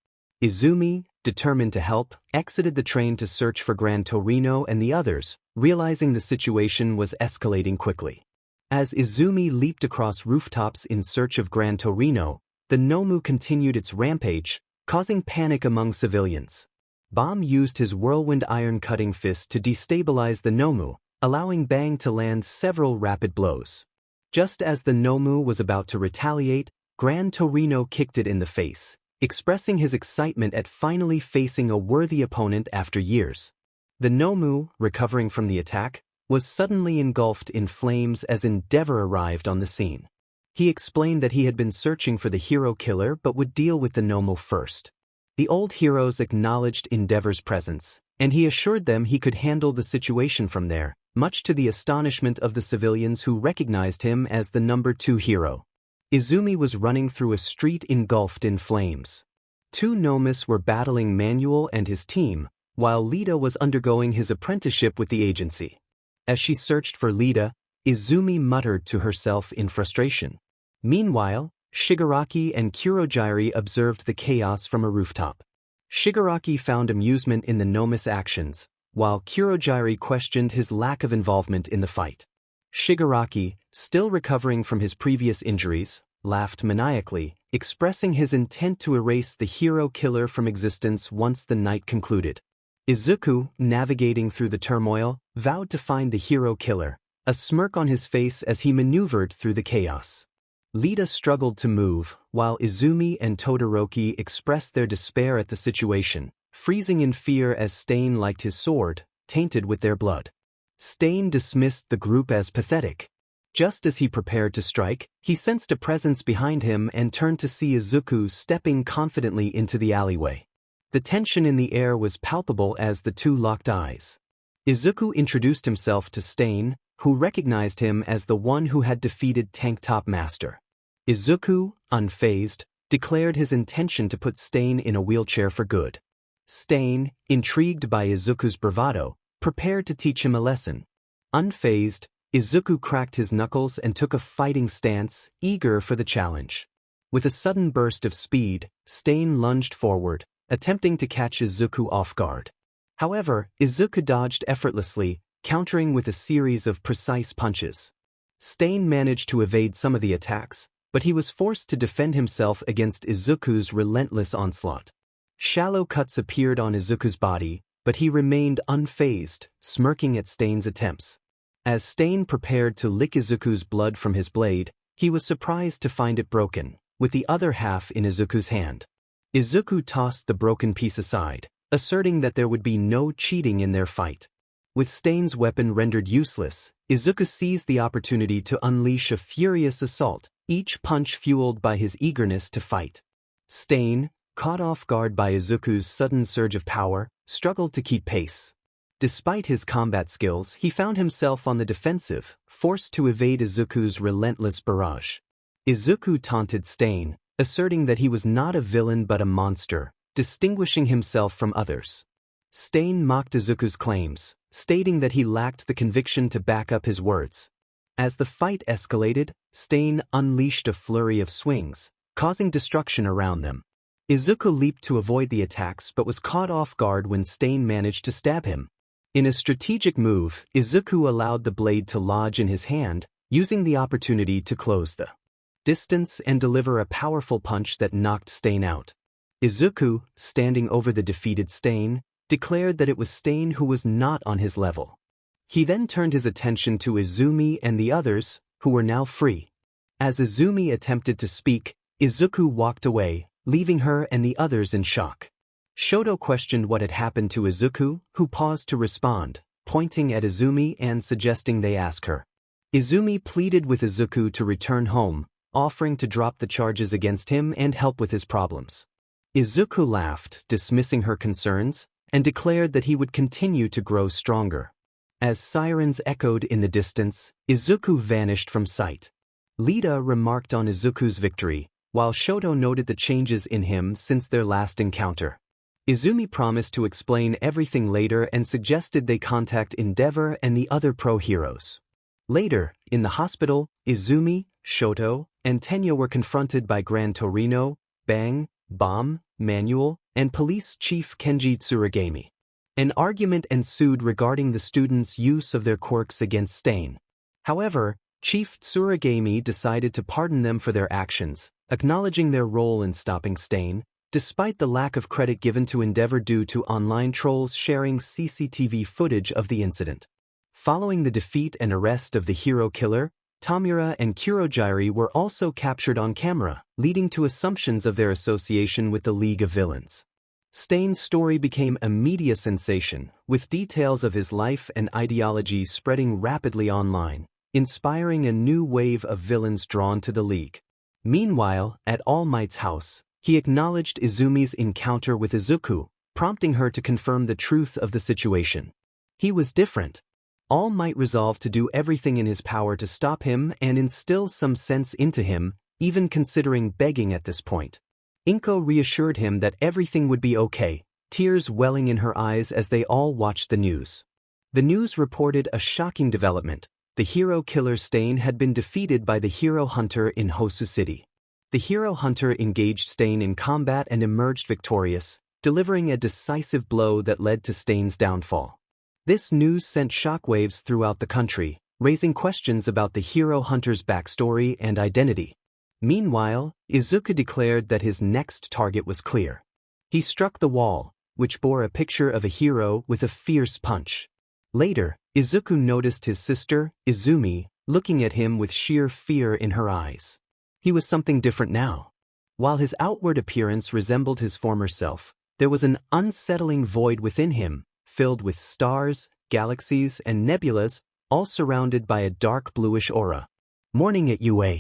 Izumi, determined to help, exited the train to search for Gran Torino and the others, realizing the situation was escalating quickly. As Izumi leaped across rooftops in search of Gran Torino, the Nomu continued its rampage, causing panic among civilians. Bomb used his whirlwind iron-cutting fist to destabilize the Nomu, allowing Bang to land several rapid blows. Just as the Nomu was about to retaliate, Gran Torino kicked it in the face, expressing his excitement at finally facing a worthy opponent after years. The Nomu, recovering from the attack, was suddenly engulfed in flames as Endeavor arrived on the scene. He explained that he had been searching for the hero killer but would deal with the Nomu first. The old heroes acknowledged Endeavor's presence, and he assured them he could handle the situation from there, much to the astonishment of the civilians who recognized him as the number 2 hero. Izumi was running through a street engulfed in flames. 2 Nomus were battling Manuel and his team, while Lita was undergoing his apprenticeship with the agency. As she searched for Lita, Izumi muttered to herself in frustration. Meanwhile, Shigaraki and Kurogiri observed the chaos from a rooftop. Shigaraki found amusement in the Nomus actions, while Kurogiri questioned his lack of involvement in the fight. Shigaraki, still recovering from his previous injuries, laughed maniacally, expressing his intent to erase the hero killer from existence once the night concluded. Izuku, navigating through the turmoil, vowed to find the hero killer, a smirk on his face as he maneuvered through the chaos. Lita struggled to move, while Izumi and Todoroki expressed their despair at the situation, freezing in fear as Stain liked his sword, tainted with their blood. Stain dismissed the group as pathetic. Just as he prepared to strike, he sensed a presence behind him and turned to see Izuku stepping confidently into the alleyway. The tension in the air was palpable as the two locked eyes. Izuku introduced himself to Stain, who recognized him as the one who had defeated Tank Top Master. Izuku, unfazed, declared his intention to put Stain in a wheelchair for good. Stain, intrigued by Izuku's bravado, prepared to teach him a lesson. Unfazed, Izuku cracked his knuckles and took a fighting stance, eager for the challenge. With a sudden burst of speed, Stain lunged forward, attempting to catch Izuku off guard. However, Izuku dodged effortlessly, countering with a series of precise punches. Stain managed to evade some of the attacks, but he was forced to defend himself against Izuku's relentless onslaught. Shallow cuts appeared on Izuku's body, but he remained unfazed, smirking at Stain's attempts. As Stain prepared to lick Izuku's blood from his blade, he was surprised to find it broken, with the other half in Izuku's hand. Izuku tossed the broken piece aside, asserting that there would be no cheating in their fight. With Stain's weapon rendered useless, Izuku seized the opportunity to unleash a furious assault, each punch fueled by his eagerness to fight. Stain, caught off guard by Izuku's sudden surge of power, struggled to keep pace. Despite his combat skills, he found himself on the defensive, forced to evade Izuku's relentless barrage. Izuku taunted Stain, asserting that he was not a villain but a monster, distinguishing himself from others. Stain mocked Izuku's claims, stating that he lacked the conviction to back up his words. As the fight escalated, Stain unleashed a flurry of swings, causing destruction around them. Izuku leaped to avoid the attacks but was caught off guard when Stain managed to stab him. In a strategic move, Izuku allowed the blade to lodge in his hand, using the opportunity to close the distance and deliver a powerful punch that knocked Stain out. Izuku, standing over the defeated Stain, declared that it was Stain who was not on his level. He then turned his attention to Izumi and the others, who were now free. As Izumi attempted to speak, Izuku walked away, leaving her and the others in shock. Shoto questioned what had happened to Izuku, who paused to respond, pointing at Izumi and suggesting they ask her. Izumi pleaded with Izuku to return home, offering to drop the charges against him and help with his problems. Izuku laughed, dismissing her concerns, and declared that he would continue to grow stronger. As sirens echoed in the distance, Izuku vanished from sight. Lita remarked on Izuku's victory, while Shoto noted the changes in him since their last encounter. Izumi promised to explain everything later and suggested they contact Endeavor and the other pro-heroes. Later, in the hospital, Izumi, Shoto, and Tenya were confronted by Gran Torino, Bang, Bomb, Manuel, and Police Chief Kenji Tsuragami. An argument ensued regarding the students' use of their quirks against Stain. However, Chief Tsuragami decided to pardon them for their actions, acknowledging their role in stopping Stain, despite the lack of credit given to Endeavor due to online trolls sharing CCTV footage of the incident. Following the defeat and arrest of the hero killer, Tamura and Kurogiri were also captured on camera, leading to assumptions of their association with the League of Villains. Stain's story became a media sensation, with details of his life and ideology spreading rapidly online, inspiring a new wave of villains drawn to the League. Meanwhile, at All Might's house, he acknowledged Izumi's encounter with Izuku, prompting her to confirm the truth of the situation. He was different. All Might resolved to do everything in his power to stop him and instill some sense into him, even considering begging at this point. Inko reassured him that everything would be okay, tears welling in her eyes as they all watched the news. The news reported a shocking development. The hero killer Stain had been defeated by the hero hunter in Hosu City. The hero hunter engaged Stain in combat and emerged victorious, delivering a decisive blow that led to Stain's downfall. This news sent shockwaves throughout the country, raising questions about the hero hunter's backstory and identity. Meanwhile, Izuku declared that his next target was clear. He struck the wall, which bore a picture of a hero with a fierce punch. Later, Izuku noticed his sister, Izumi, looking at him with sheer fear in her eyes. He was something different now. While his outward appearance resembled his former self, there was an unsettling void within him, filled with stars, galaxies, and nebulas, all surrounded by a dark bluish aura. Morning at UA.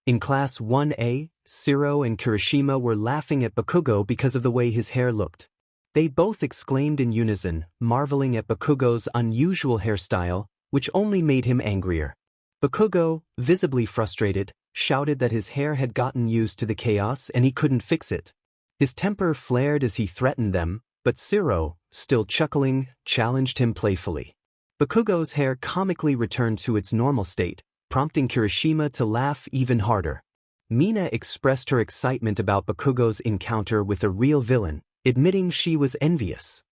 In Class 1A, Shiro and Kirishima were laughing at Bakugo because of the way his hair looked. They both exclaimed in unison, marveling at Bakugo's unusual hairstyle, which only made him angrier. Bakugo, visibly frustrated, shouted that his hair had gotten used to the chaos and he couldn't fix it. His temper flared as he threatened them, but Shiro, still chuckling, challenged him playfully. Bakugo's hair comically returned to its normal state, prompting Kirishima to laugh even harder. Mina expressed her excitement about Bakugo's encounter with a real villain, admitting she was envious.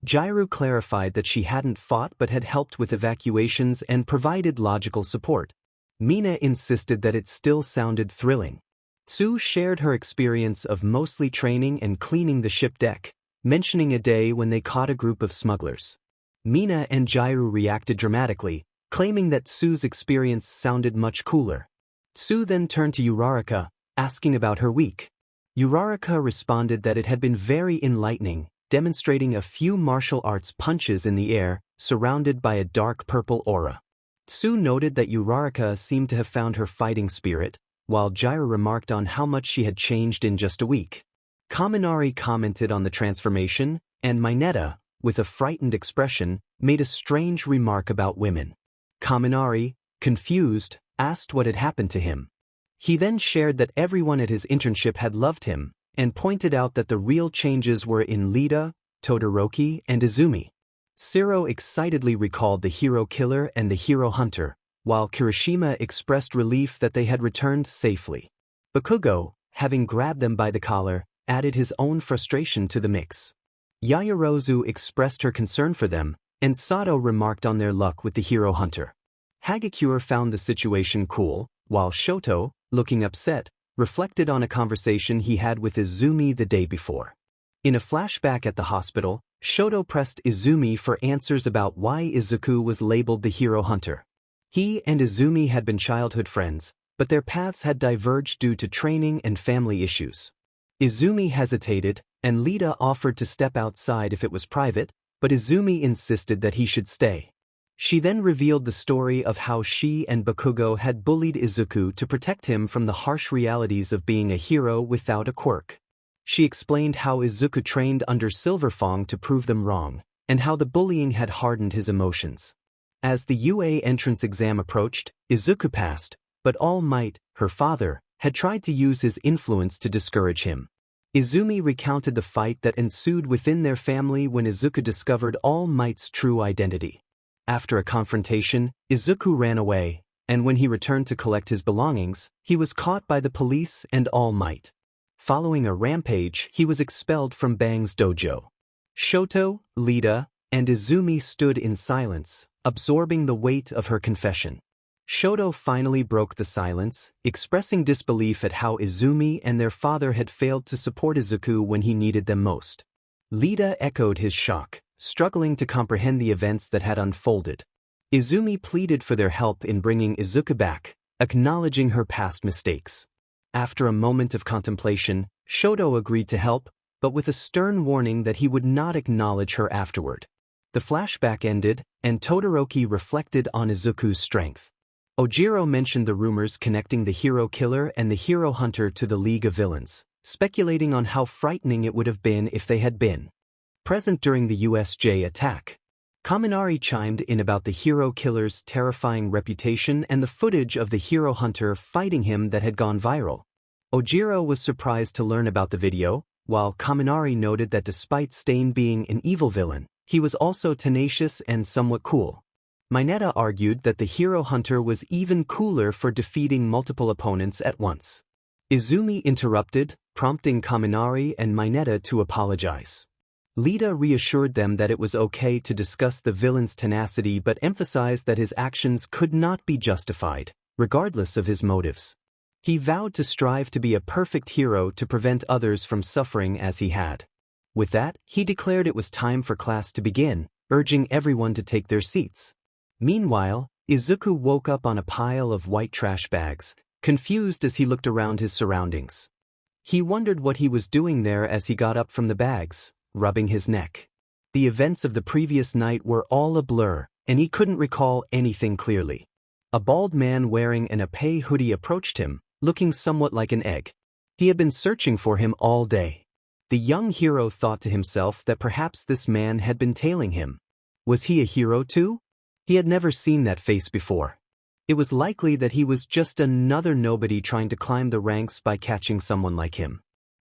Jiru clarified that she hadn't fought but had helped with evacuations and provided logical support. Mina insisted that it still sounded thrilling. Tsu shared her experience of mostly training and cleaning the ship deck, mentioning a day when they caught a group of smugglers. Mina and Jiru reacted dramatically, claiming that Tsu's experience sounded much cooler. Tsu then turned to Uraraka, asking about her week. Uraraka responded that it had been very enlightening, demonstrating a few martial arts punches in the air, surrounded by a dark purple aura. Tsu noted that Uraraka seemed to have found her fighting spirit, while Jiru remarked on how much she had changed in just a week. Kaminari commented on the transformation, and Mineta, with a frightened expression, made a strange remark about women. Kaminari, confused, asked what had happened to him. He then shared that everyone at his internship had loved him, and pointed out that the real changes were in Lita, Todoroki, and Izumi. Shiro excitedly recalled the hero killer and the hero hunter, while Kirishima expressed relief that they had returned safely. Bakugo, having grabbed them by the collar, added his own frustration to the mix. Yaoyorozu expressed her concern for them, and Sato remarked on their luck with the hero hunter. Hagakure found the situation cool, while Shoto, looking upset, reflected on a conversation he had with Izumi the day before. In a flashback at the hospital, Shoto pressed Izumi for answers about why Izuku was labeled the hero hunter. He and Izumi had been childhood friends, but their paths had diverged due to training and family issues. Izumi hesitated, and Lita offered to step outside if it was private, but Izumi insisted that he should stay. She then revealed the story of how she and Bakugo had bullied Izuku to protect him from the harsh realities of being a hero without a quirk. She explained how Izuku trained under Silverfang to prove them wrong, and how the bullying had hardened his emotions. As the UA entrance exam approached, Izuku passed, but All Might, her father, had tried to use his influence to discourage him. Izumi recounted the fight that ensued within their family when Izuku discovered All Might's true identity. After a confrontation, Izuku ran away, and when he returned to collect his belongings, he was caught by the police and All Might. Following a rampage, he was expelled from Bang's dojo. Shoto, Lita, and Izumi stood in silence, absorbing the weight of her confession. Shoto finally broke the silence, expressing disbelief at how Izumi and their father had failed to support Izuku when he needed them most. Lita echoed his shock, struggling to comprehend the events that had unfolded. Izumi pleaded for their help in bringing Izuku back, acknowledging her past mistakes. After a moment of contemplation, Shoto agreed to help, but with a stern warning that he would not acknowledge her afterward. The flashback ended, and Todoroki reflected on Izuku's strength. Ojiro mentioned the rumors connecting the hero killer and the hero hunter to the League of Villains, speculating on how frightening it would have been if they had been present during the USJ attack. Kaminari chimed in about the hero killer's terrifying reputation and the footage of the hero hunter fighting him that had gone viral. Ojiro was surprised to learn about the video, while Kaminari noted that despite Stain being an evil villain, he was also tenacious and somewhat cool. Mineta argued that the hero hunter was even cooler for defeating multiple opponents at once. Izumi interrupted, prompting Kaminari and Mineta to apologize. Lita reassured them that it was okay to discuss the villain's tenacity but emphasized that his actions could not be justified, regardless of his motives. He vowed to strive to be a perfect hero to prevent others from suffering as he had. With that, he declared it was time for class to begin, urging everyone to take their seats. Meanwhile, Izuku woke up on a pile of white trash bags, confused as he looked around his surroundings. He wondered what he was doing there as he got up from the bags, rubbing his neck. The events of the previous night were all a blur, and he couldn't recall anything clearly. A bald man wearing an épée hoodie approached him, looking somewhat like an egg. He had been searching for him all day. The young hero thought to himself that perhaps this man had been tailing him. Was he a hero too? He had never seen that face before. It was likely that he was just another nobody trying to climb the ranks by catching someone like him.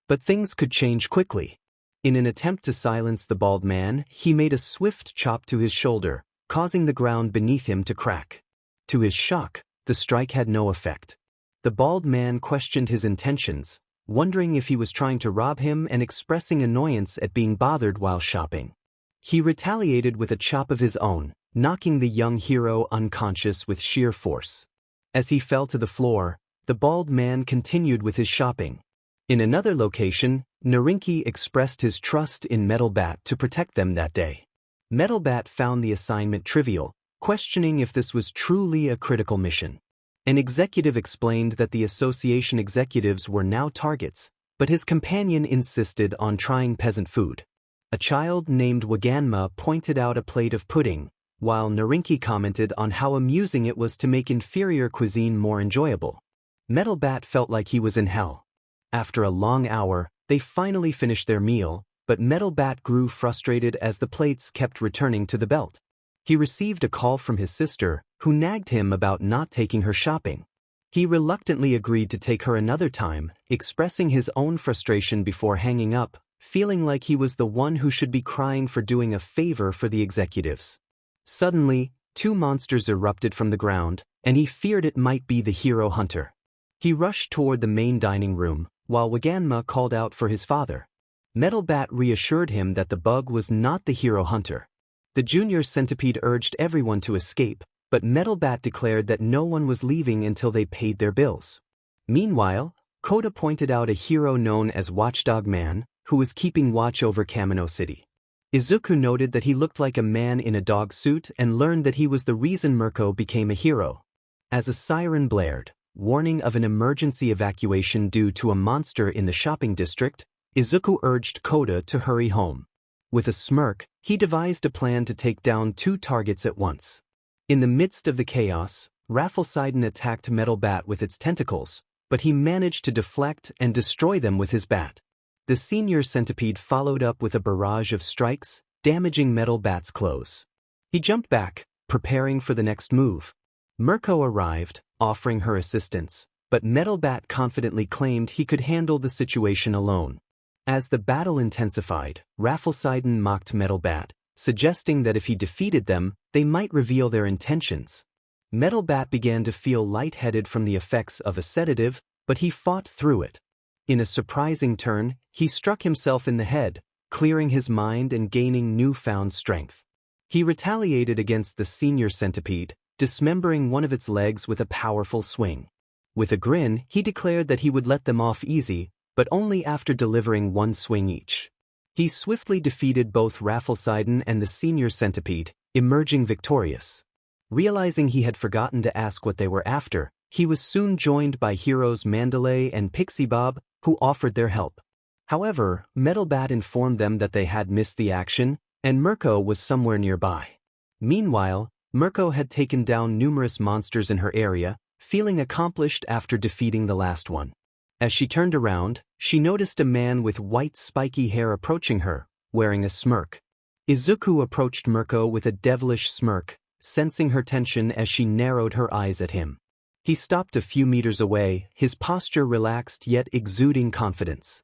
But things could change quickly. In an attempt to silence the bald man, he made a swift chop to his shoulder, causing the ground beneath him to crack. To his shock, the strike had no effect. The bald man questioned his intentions, wondering if he was trying to rob him and expressing annoyance at being bothered while shopping. He retaliated with a chop of his own, knocking the young hero unconscious with sheer force. As he fell to the floor, the bald man continued with his shopping. In another location, Narinki expressed his trust in Metalbat to protect them that day. Metalbat found the assignment trivial, questioning if this was truly a critical mission. An executive explained that the association executives were now targets, but his companion insisted on trying peasant food. A child named Waganma pointed out a plate of pudding, while Narinki commented on how amusing it was to make inferior cuisine more enjoyable. Metalbat felt like he was in hell. After a long hour, they finally finished their meal, but Metalbat grew frustrated as the plates kept returning to the belt. He received a call from his sister, who nagged him about not taking her shopping. He reluctantly agreed to take her another time, expressing his own frustration before hanging up, feeling like he was the one who should be crying for doing a favor for the executives. Suddenly, two monsters erupted from the ground, and he feared it might be the hero hunter. He rushed toward the main dining room, while Waganma called out for his father. Metalbat reassured him that the bug was not the hero hunter. The junior centipede urged everyone to escape, but Metalbat declared that no one was leaving until they paid their bills. Meanwhile, Kota pointed out a hero known as Watchdog Man, who was keeping watch over Kamino City. Izuku noted that he looked like a man in a dog suit and learned that he was the reason Murko became a hero. As a siren blared, warning of an emergency evacuation due to a monster in the shopping district, Izuku urged Kota to hurry home. With a smirk, he devised a plan to take down two targets at once. In the midst of the chaos, Rafflesidon attacked Metalbat with its tentacles, but he managed to deflect and destroy them with his bat. The senior centipede followed up with a barrage of strikes, damaging Metalbat's clothes. He jumped back, preparing for the next move. Murko arrived, offering her assistance, but Metalbat confidently claimed he could handle the situation alone. As the battle intensified, Rafflesidon mocked Metalbat, suggesting that if he defeated them, they might reveal their intentions. Metalbat began to feel lightheaded from the effects of a sedative, but he fought through it. In a surprising turn, he struck himself in the head, clearing his mind and gaining newfound strength. He retaliated against the senior centipede, dismembering one of its legs with a powerful swing. With a grin, he declared that he would let them off easy, but only after delivering one swing each. He swiftly defeated both Rafflesidon and the senior centipede, emerging victorious. Realizing he had forgotten to ask what they were after, he was soon joined by heroes Mandalay and Pixie Bob, who offered their help. However, Metalbat informed them that they had missed the action, and Murko was somewhere nearby. Meanwhile, Murko had taken down numerous monsters in her area, feeling accomplished after defeating the last one. As she turned around, she noticed a man with white spiky hair approaching her, wearing a smirk. Izuku approached Murko with a devilish smirk, sensing her tension as she narrowed her eyes at him. He stopped a few meters away, his posture relaxed yet exuding confidence.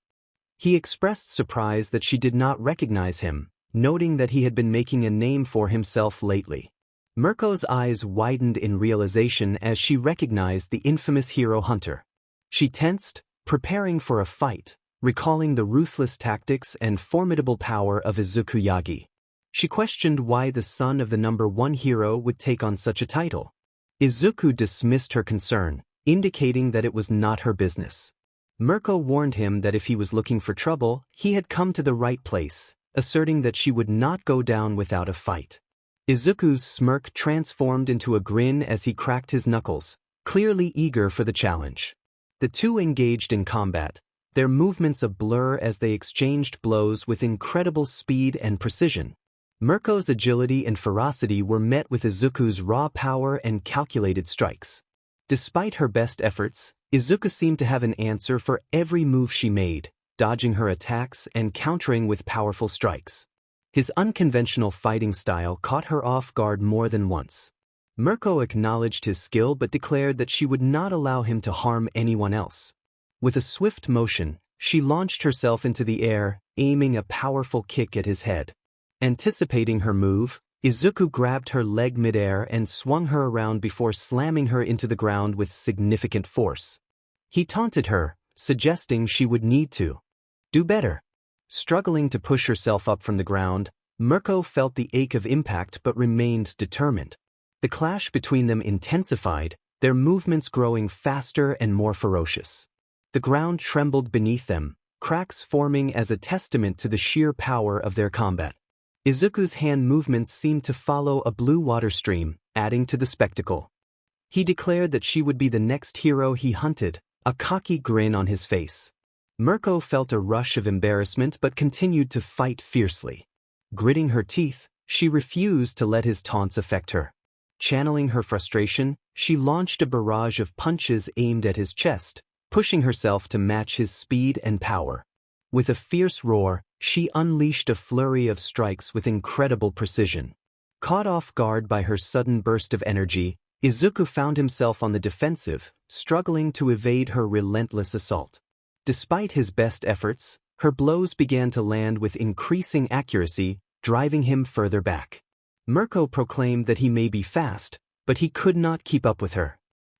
He expressed surprise that she did not recognize him, noting that he had been making a name for himself lately. Murko's eyes widened in realization as she recognized the infamous hero hunter. She tensed, preparing for a fight, recalling the ruthless tactics and formidable power of Izuku Yagi. She questioned why the son of the #1 hero would take on such a title. Izuku dismissed her concern, indicating that it was not her business. Murko warned him that if he was looking for trouble, he had come to the right place, asserting that she would not go down without a fight. Izuku's smirk transformed into a grin as he cracked his knuckles, clearly eager for the challenge. The two engaged in combat, their movements a blur as they exchanged blows with incredible speed and precision. Murko's agility and ferocity were met with Izuku's raw power and calculated strikes. Despite her best efforts, Izuku seemed to have an answer for every move she made, dodging her attacks and countering with powerful strikes. His unconventional fighting style caught her off guard more than once. Murko acknowledged his skill but declared that she would not allow him to harm anyone else. With a swift motion, she launched herself into the air, aiming a powerful kick at his head. Anticipating her move, Izuku grabbed her leg midair and swung her around before slamming her into the ground with significant force. He taunted her, suggesting she would need to do better. Struggling to push herself up from the ground, Murko felt the ache of impact but remained determined. The clash between them intensified, their movements growing faster and more ferocious. The ground trembled beneath them, cracks forming as a testament to the sheer power of their combat. Izuku's hand movements seemed to follow a blue water stream, adding to the spectacle. He declared that she would be the next hero he hunted, a cocky grin on his face. Murko felt a rush of embarrassment but continued to fight fiercely. Gritting her teeth, she refused to let his taunts affect her. Channeling her frustration, she launched a barrage of punches aimed at his chest, pushing herself to match his speed and power. With a fierce roar, she unleashed a flurry of strikes with incredible precision. Caught off guard by her sudden burst of energy, Izuku found himself on the defensive, struggling to evade her relentless assault. Despite his best efforts, her blows began to land with increasing accuracy, driving him further back. Murko proclaimed that he may be fast, but he could not keep up with her.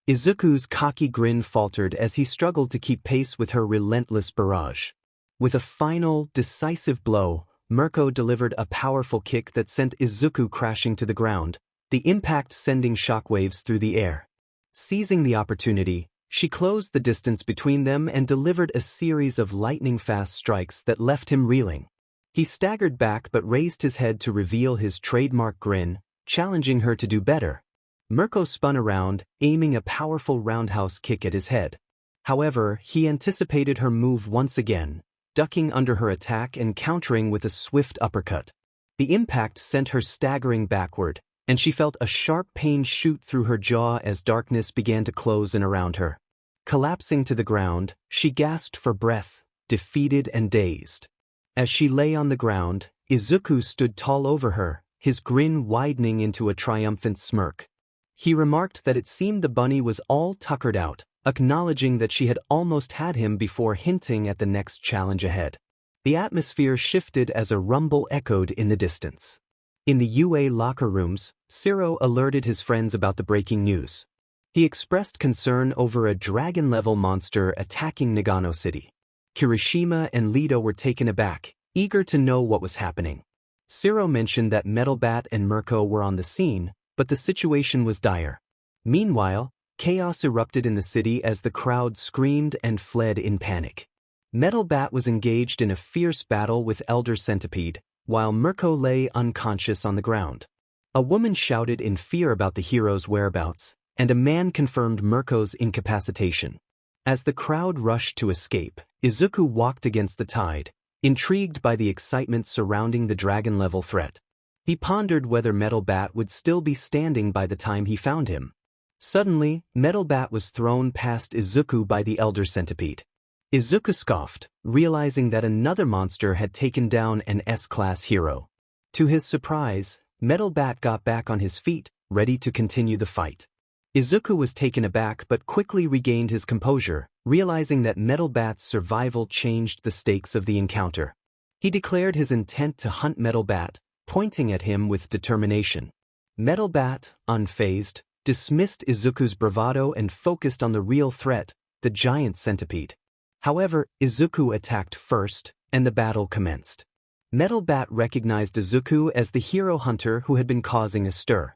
Izuku's cocky grin faltered as he struggled to keep pace with her relentless barrage. With a final, decisive blow, Murko delivered a powerful kick that sent Izuku crashing to the ground, the impact sending shockwaves through the air. Seizing the opportunity, she closed the distance between them and delivered a series of lightning-fast strikes that left him reeling. He staggered back but raised his head to reveal his trademark grin, challenging her to do better. Murko spun around, aiming a powerful roundhouse kick at his head. However, he anticipated her move once again, ducking under her attack and countering with a swift uppercut. The impact sent her staggering backward, and she felt a sharp pain shoot through her jaw as darkness began to close in around her. Collapsing to the ground, she gasped for breath, defeated and dazed. As she lay on the ground, Izuku stood tall over her, his grin widening into a triumphant smirk. He remarked that it seemed the bunny was all tuckered out, acknowledging that she had almost had him before hinting at the next challenge ahead. The atmosphere shifted as a rumble echoed in the distance. In the UA locker rooms, Siro alerted his friends about the breaking news. He expressed concern over a dragon-level monster attacking Nagano City. Kirishima and Lido were taken aback, eager to know what was happening. Siro mentioned that Metalbat and Murko were on the scene, but the situation was dire. Meanwhile, chaos erupted in the city as the crowd screamed and fled in panic. Metalbat was engaged in a fierce battle with Elder Centipede, while Murko lay unconscious on the ground. A woman shouted in fear about the hero's whereabouts, and a man confirmed Murko's incapacitation. As the crowd rushed to escape, Izuku walked against the tide, intrigued by the excitement surrounding the dragon-level threat. He pondered whether Metalbat would still be standing by the time he found him. Suddenly, Metalbat was thrown past Izuku by the Elder Centipede. Izuku scoffed, realizing that another monster had taken down an S-class hero. To his surprise, Metalbat got back on his feet, ready to continue the fight. Izuku was taken aback but quickly regained his composure, realizing that Metalbat's survival changed the stakes of the encounter. He declared his intent to hunt Metalbat, pointing at him with determination. Metalbat, unfazed, dismissed Izuku's bravado and focused on the real threat, the giant centipede. However, Izuku attacked first, and the battle commenced. Metalbat recognized Izuku as the hero hunter who had been causing a stir.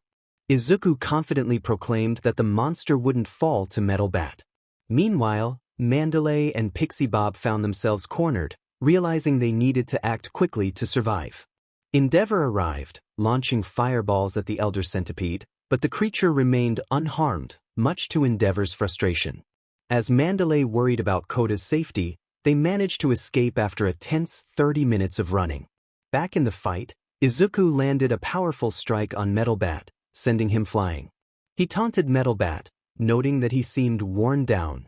Izuku confidently proclaimed that the monster wouldn't fall to Metalbat. Meanwhile, Mandalay and Pixie Bob found themselves cornered, realizing they needed to act quickly to survive. Endeavor arrived, launching fireballs at the Elder Centipede, but the creature remained unharmed, much to Endeavor's frustration. As Mandalay worried about Kota's safety, they managed to escape after a tense 30 minutes of running. Back in the fight, Izuku landed a powerful strike on Metalbat, sending him flying. He taunted Metalbat, noting that he seemed worn down.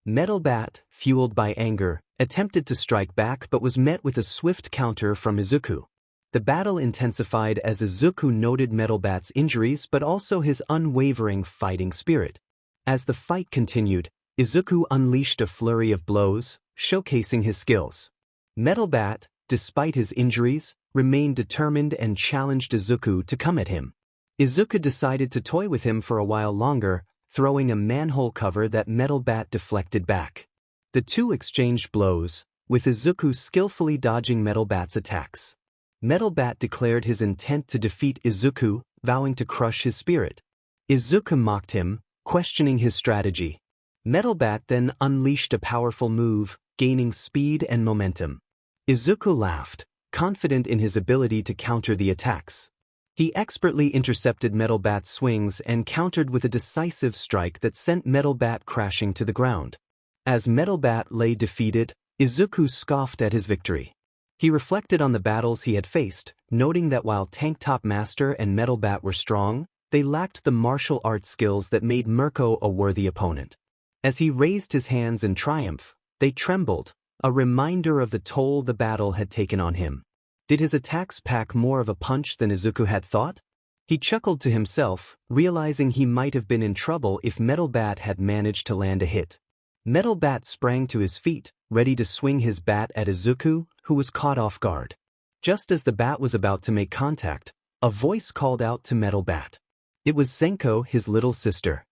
Metalbat, fueled by anger, attempted to strike back but was met with a swift counter from Izuku. The battle intensified as Izuku noted Metalbat's injuries but also his unwavering fighting spirit. As the fight continued, Izuku unleashed a flurry of blows, showcasing his skills. Metalbat, despite his injuries, remained determined and challenged Izuku to come at him. Izuku decided to toy with him for a while longer, throwing a manhole cover that Metalbat deflected back. The two exchanged blows, with Izuku skillfully dodging Metalbat's attacks. Metalbat declared his intent to defeat Izuku, vowing to crush his spirit. Izuku mocked him, questioning his strategy. Metalbat then unleashed a powerful move, gaining speed and momentum. Izuku laughed, confident in his ability to counter the attacks. He expertly intercepted Metalbat's swings and countered with a decisive strike that sent Metalbat crashing to the ground. As Metalbat lay defeated, Izuku scoffed at his victory. He reflected on the battles he had faced, noting that while Tank Top Master and Metalbat were strong, they lacked the martial arts skills that made Murko a worthy opponent. As he raised his hands in triumph, they trembled, a reminder of the toll the battle had taken on him. Did his attacks pack more of a punch than Izuku had thought? He chuckled to himself, realizing he might have been in trouble if Metalbat had managed to land a hit. Metalbat sprang to his feet, ready to swing his bat at Izuku, who was caught off guard. Just as the bat was about to make contact, a voice called out to Metalbat. It was Zenko, his little sister.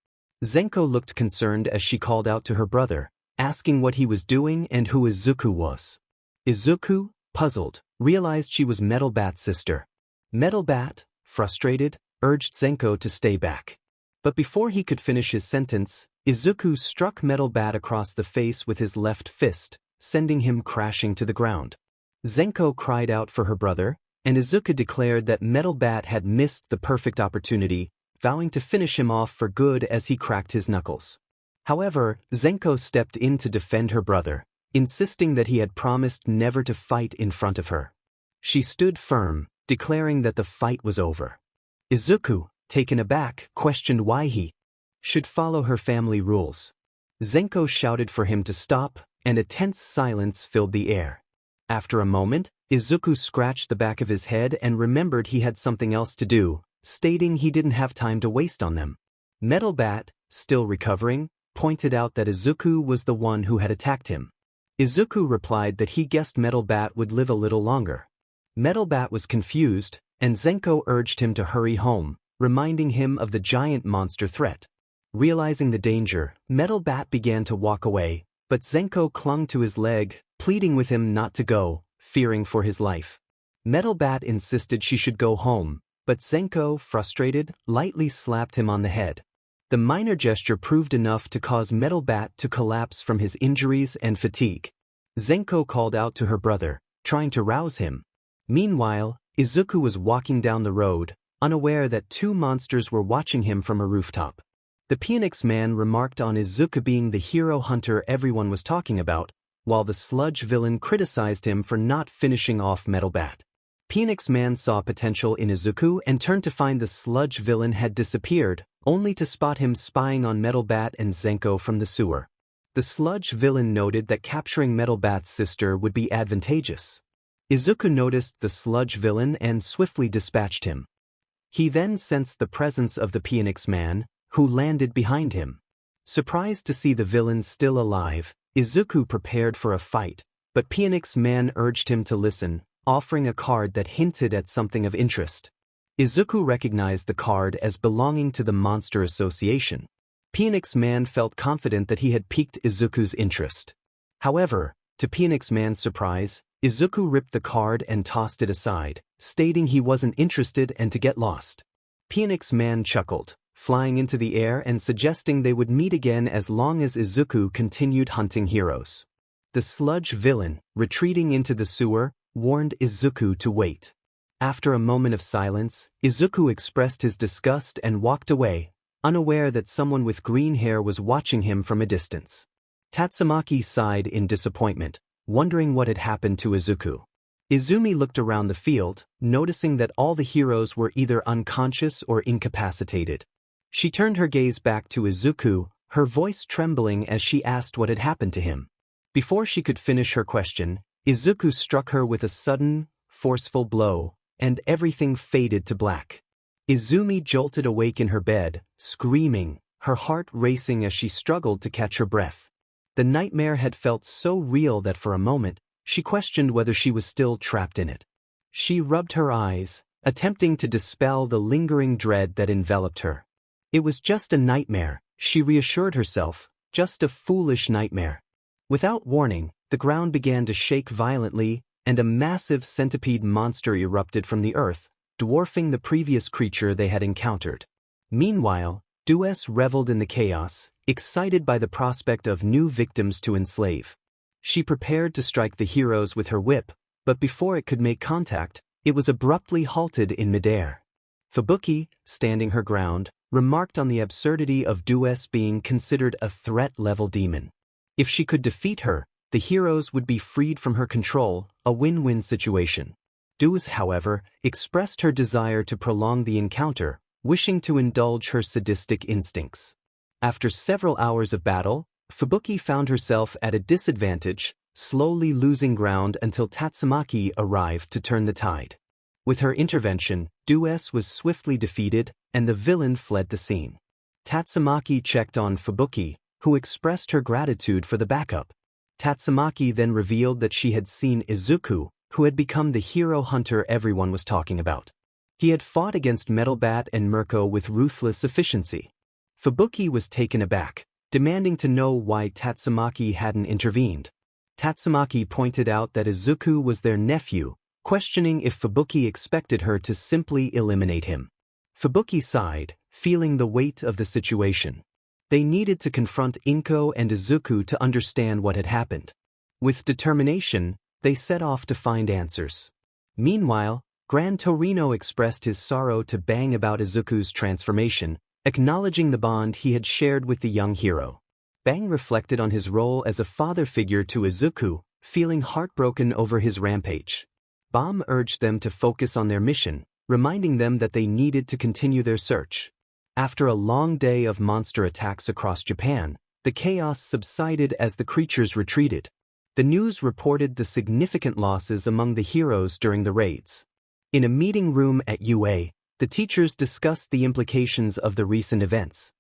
Zenko looked concerned as she called out to her brother, asking what he was doing and who Izuku was. Izuku, puzzled, realized she was Metalbat's sister. Metalbat, frustrated, urged Zenko to stay back. But before he could finish his sentence, Izuku struck Metalbat across the face with his left fist, sending him crashing to the ground. Zenko cried out for her brother, and Izuku declared that Metalbat had missed the perfect opportunity, vowing to finish him off for good as he cracked his knuckles. However, Zenko stepped in to defend her brother, insisting that he had promised never to fight in front of her. She stood firm, declaring that the fight was over. Izuku, taken aback, questioned why he should follow her family rules. Zenko shouted for him to stop, and a tense silence filled the air. After a moment, Izuku scratched the back of his head and remembered he had something else to do, stating he didn't have time to waste on them. Metalbat, still recovering, pointed out that Izuku was the one who had attacked him. Izuku replied that he guessed Metalbat would live a little longer. Metalbat was confused, and Zenko urged him to hurry home, reminding him of the giant monster threat. Realizing the danger, Metalbat began to walk away, but Zenko clung to his leg, pleading with him not to go, fearing for his life. Metalbat insisted she should go home, but Zenko, frustrated, lightly slapped him on the head. The minor gesture proved enough to cause Metalbat to collapse from his injuries and fatigue. Zenko called out to her brother, trying to rouse him. Meanwhile, Izuku was walking down the road, unaware that two monsters were watching him from a rooftop. The Phoenix Man remarked on Izuku being the hero hunter everyone was talking about, while the sludge villain criticized him for not finishing off Metalbat. Phoenix Man saw potential in Izuku and turned to find the sludge villain had disappeared, only to spot him spying on Metalbat and Zenko from the sewer. The sludge villain noted that capturing Metalbat's sister would be advantageous. Izuku noticed the sludge villain and swiftly dispatched him. He then sensed the presence of the Phoenix Man, who landed behind him. Surprised to see the villain still alive, Izuku prepared for a fight, but Phoenix Man urged him to listen, offering a card that hinted at something of interest. Izuku recognized the card as belonging to the Monster Association. Phoenix Man felt confident that he had piqued Izuku's interest. However, to Phoenix Man's surprise, Izuku ripped the card and tossed it aside, stating he wasn't interested and to get lost. Phoenix Man chuckled, flying into the air and suggesting they would meet again as long as Izuku continued hunting heroes. The sludge villain, retreating into the sewer, warned Izuku to wait. After a moment of silence, Izuku expressed his disgust and walked away, unaware that someone with green hair was watching him from a distance. Tatsumaki sighed in disappointment, wondering what had happened to Izuku. Izumi looked around the field, noticing that all the heroes were either unconscious or incapacitated. She turned her gaze back to Izuku, her voice trembling as she asked what had happened to him. Before she could finish her question, Izuku struck her with a sudden, forceful blow, and everything faded to black. Izumi jolted awake in her bed, screaming, her heart racing as she struggled to catch her breath. The nightmare had felt so real that for a moment, she questioned whether she was still trapped in it. She rubbed her eyes, attempting to dispel the lingering dread that enveloped her. It was just a nightmare, she reassured herself, just a foolish nightmare. Without warning, the ground began to shake violently, and a massive centipede monster erupted from the earth, dwarfing the previous creature they had encountered. Meanwhile, Dues reveled in the chaos, excited by the prospect of new victims to enslave. She prepared to strike the heroes with her whip, but before it could make contact, it was abruptly halted in midair. Fubuki, standing her ground, remarked on the absurdity of Dues being considered a threat-level demon. If she could defeat her, the heroes would be freed from her control, a win-win situation. Dues, however, expressed her desire to prolong the encounter, wishing to indulge her sadistic instincts. After several hours of battle, Fubuki found herself at a disadvantage, slowly losing ground until Tatsumaki arrived to turn the tide. With her intervention, Dues was swiftly defeated, and the villain fled the scene. Tatsumaki checked on Fubuki, who expressed her gratitude for the backup. Tatsumaki then revealed that she had seen Izuku, who had become the hero hunter everyone was talking about. He had fought against Metalbat and Murko with ruthless efficiency. Fubuki was taken aback, demanding to know why Tatsumaki hadn't intervened. Tatsumaki pointed out that Izuku was their nephew, questioning if Fubuki expected her to simply eliminate him. Fubuki sighed, feeling the weight of the situation. They needed to confront Inko and Izuku to understand what had happened. With determination, they set off to find answers. Meanwhile, Gran Torino expressed his sorrow to Bang about Izuku's transformation, acknowledging the bond he had shared with the young hero. Bang reflected on his role as a father figure to Izuku, feeling heartbroken over his rampage. Bam urged them to focus on their mission, reminding them that they needed to continue their search. After a long day of monster attacks across Japan, the chaos subsided as the creatures retreated. The news reported the significant losses among the heroes during the raids. In a meeting room at UA, the teachers discussed the implications of the recent events.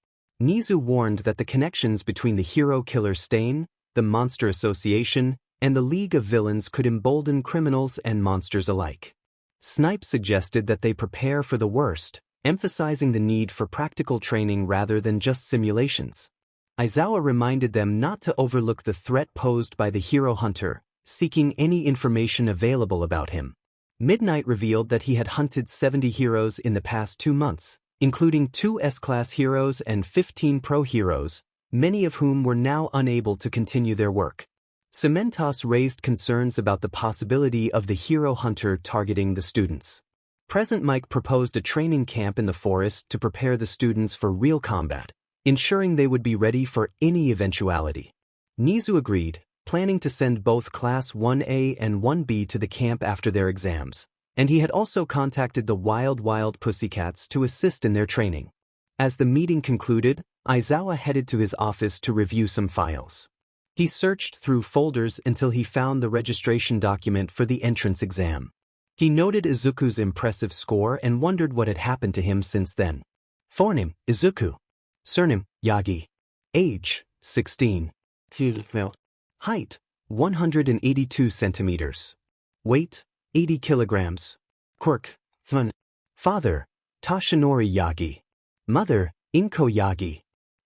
Nizu warned that the connections between the hero-killer stain, the Monster Association, and the League of Villains could embolden criminals and monsters alike. Snipe suggested that they prepare for the worst, emphasizing the need for practical training rather than just simulations. Aizawa reminded them not to overlook the threat posed by the hero hunter, seeking any information available about him. Midnight revealed that he had hunted 70 heroes in the past 2 months, including 2 S-class heroes and 15 pro heroes, many of whom were now unable to continue their work. Cementos raised concerns about the possibility of the hero hunter targeting the students. Present Mike proposed a training camp in the forest to prepare the students for real combat, ensuring they would be ready for any eventuality. Nizu agreed, planning to send both Class 1A and 1B to the camp after their exams, and he had also contacted the Wild Pussycats to assist in their training. As the meeting concluded, Aizawa headed to his office to review some files. He searched through folders until he found the registration document for the entrance exam. He noted Izuku's impressive score and wondered what had happened to him since then. Forename, Izuku. Surname, Yagi. Age, 16. Height, 182 centimeters. Weight, 80 kilograms. Quirk, Thun. Father, Toshinori Yagi. Mother, Inko Yagi.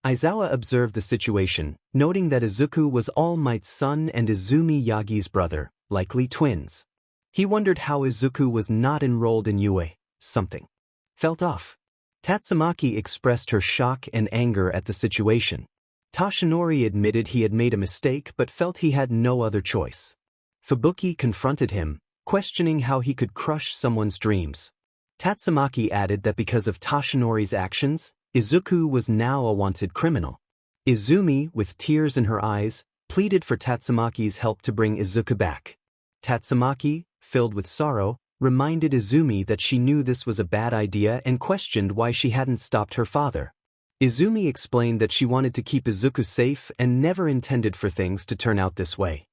Aizawa observed the situation, noting that Izuku was All Might's son and Izumi Yagi's brother, likely twins. He wondered how Izuku was not enrolled in UA. Something felt off. Tatsumaki expressed her shock and anger at the situation. Toshinori admitted he had made a mistake but felt he had no other choice. Fubuki confronted him, questioning how he could crush someone's dreams. Tatsumaki added that because of Toshinori's actions, Izuku was now a wanted criminal. Izumi, with tears in her eyes, pleaded for Tatsumaki's help to bring Izuku back. Tatsumaki, filled with sorrow, reminded Izumi that she knew this was a bad idea and questioned why she hadn't stopped her father. Izumi explained that she wanted to keep Izuku safe and never intended for things to turn out this way.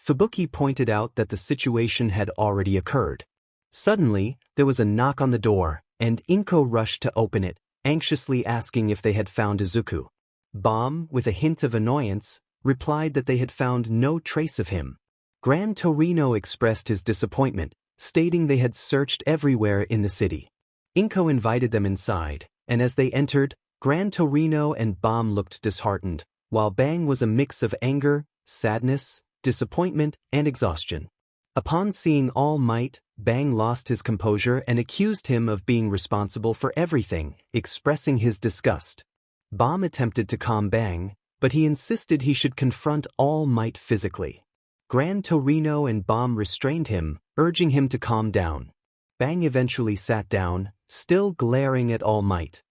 Fubuki pointed out that the situation had already occurred. Suddenly, there was a knock on the door, and Inko rushed to open it, anxiously asking if they had found Izuku. Bam, with a hint of annoyance, replied that they had found no trace of him. Gran Torino expressed his disappointment, stating they had searched everywhere in the city. Inko invited them inside, and as they entered, Gran Torino and Bomb looked disheartened, while Bang was a mix of anger, sadness, disappointment, and exhaustion. Upon seeing All Might, Bang lost his composure and accused him of being responsible for everything, expressing his disgust. Bomb attempted to calm Bang, but he insisted he should confront All Might physically. Gran Torino and Bomb restrained him, urging him to calm down. Bang eventually sat down, still glaring at All Might.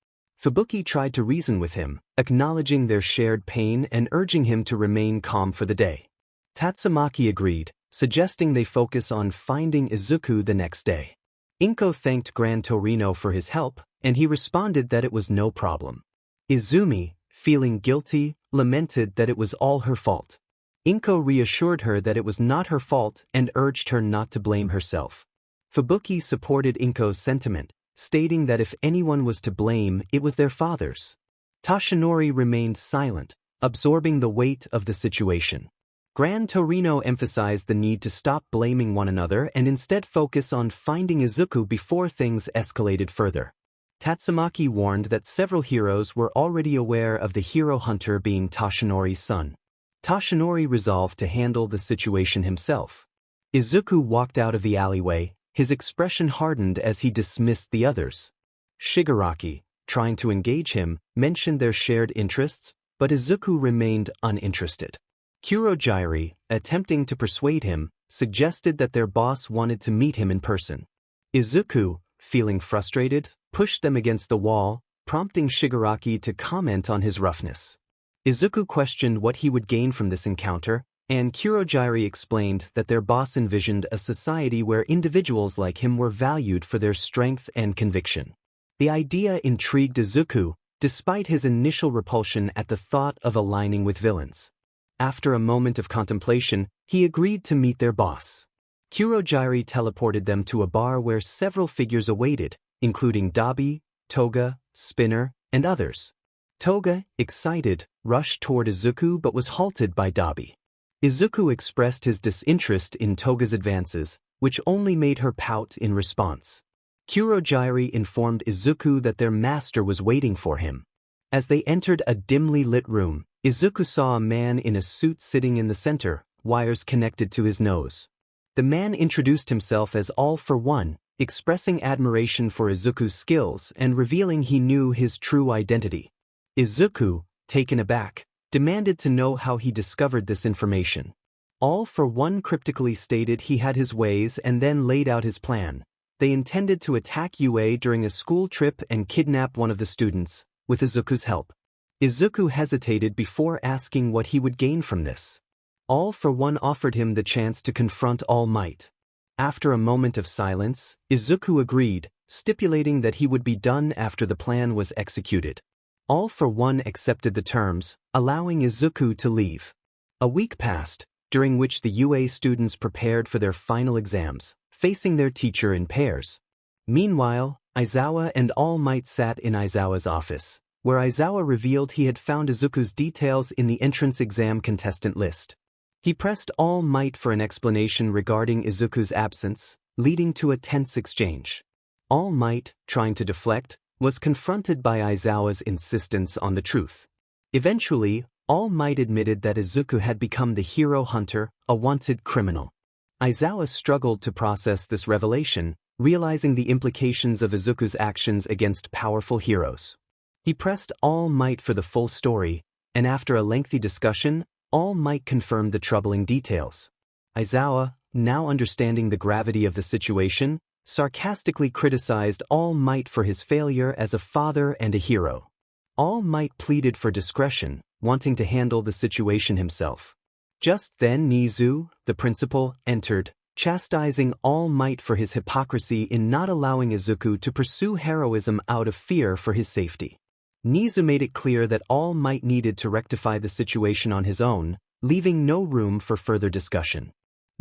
Fubuki tried to reason with him, acknowledging their shared pain and urging him to remain calm for the day. Tatsumaki agreed, suggesting they focus on finding Izuku the next day. Inko thanked Gran Torino for his help, and he responded that it was no problem. Izumi, feeling guilty, lamented that it was all her fault. Inko reassured her that it was not her fault and urged her not to blame herself. Fubuki supported Inko's sentiment, stating that if anyone was to blame, it was their fathers. Toshinori remained silent, absorbing the weight of the situation. Gran Torino emphasized the need to stop blaming one another and instead focus on finding Izuku before things escalated further. Tatsumaki warned that several heroes were already aware of the hero hunter being Toshinori's son. Toshinori resolved to handle the situation himself. Izuku walked out of the alleyway, his expression hardened as he dismissed the others. Shigaraki, trying to engage him, mentioned their shared interests, but Izuku remained uninterested. Kurojairi, attempting to persuade him, suggested that their boss wanted to meet him in person. Izuku, feeling frustrated, pushed them against the wall, prompting Shigaraki to comment on his roughness. Izuku questioned what he would gain from this encounter, and Kurojairi explained that their boss envisioned a society where individuals like him were valued for their strength and conviction. The idea intrigued Izuku, despite his initial repulsion at the thought of aligning with villains. After a moment of contemplation, he agreed to meet their boss. Kurojairi teleported them to a bar where several figures awaited, including Dabi, Toga, Spinner, and others. Toga, excited, rushed toward Izuku but was halted by Dabi. Izuku expressed his disinterest in Toga's advances, which only made her pout in response. Kurojairi informed Izuku that their master was waiting for him. As they entered a dimly lit room, Izuku saw a man in a suit sitting in the center, wires connected to his nose. The man introduced himself as All for One, expressing admiration for Izuku's skills and revealing he knew his true identity. Izuku, taken aback, demanded to know how he discovered this information. All for One cryptically stated he had his ways and then laid out his plan. They intended to attack UA during a school trip and kidnap one of the students, with Izuku's help. Izuku hesitated before asking what he would gain from this. All for One offered him the chance to confront All Might. After a moment of silence, Izuku agreed, stipulating that he would be done after the plan was executed. All for One accepted the terms, allowing Izuku to leave. A week passed, during which the UA students prepared for their final exams, facing their teacher in pairs. Meanwhile, Aizawa and All Might sat in Aizawa's office, where Aizawa revealed he had found Izuku's details in the entrance exam contestant list. He pressed All Might for an explanation regarding Izuku's absence, leading to a tense exchange. All Might, trying to deflect, was confronted by Aizawa's insistence on the truth. Eventually, All Might admitted that Izuku had become the hero hunter, a wanted criminal. Aizawa struggled to process this revelation, realizing the implications of Izuku's actions against powerful heroes. He pressed All Might for the full story, and after a lengthy discussion, All Might confirmed the troubling details. Aizawa, now understanding the gravity of the situation, sarcastically criticized All Might for his failure as a father and a hero. All Might pleaded for discretion, wanting to handle the situation himself. Just then Nizu, the principal, entered, chastising All Might for his hypocrisy in not allowing Izuku to pursue heroism out of fear for his safety. Nizu made it clear that All Might needed to rectify the situation on his own, leaving no room for further discussion.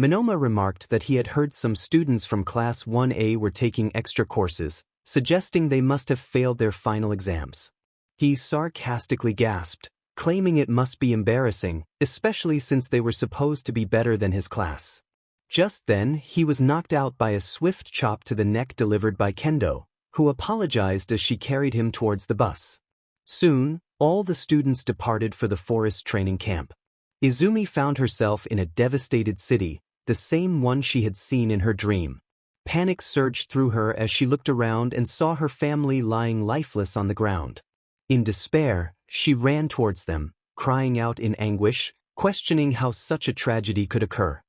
Monoma remarked that he had heard some students from Class 1A were taking extra courses, suggesting they must have failed their final exams. He sarcastically gasped, claiming it must be embarrassing, especially since they were supposed to be better than his class. Just then, he was knocked out by a swift chop to the neck delivered by Kendo, who apologized as she carried him towards the bus. Soon, all the students departed for the forest training camp. Izumi found herself in a devastated city, the same one she had seen in her dream. Panic surged through her as she looked around and saw her family lying lifeless on the ground. In despair, she ran towards them, crying out in anguish, questioning how such a tragedy could occur.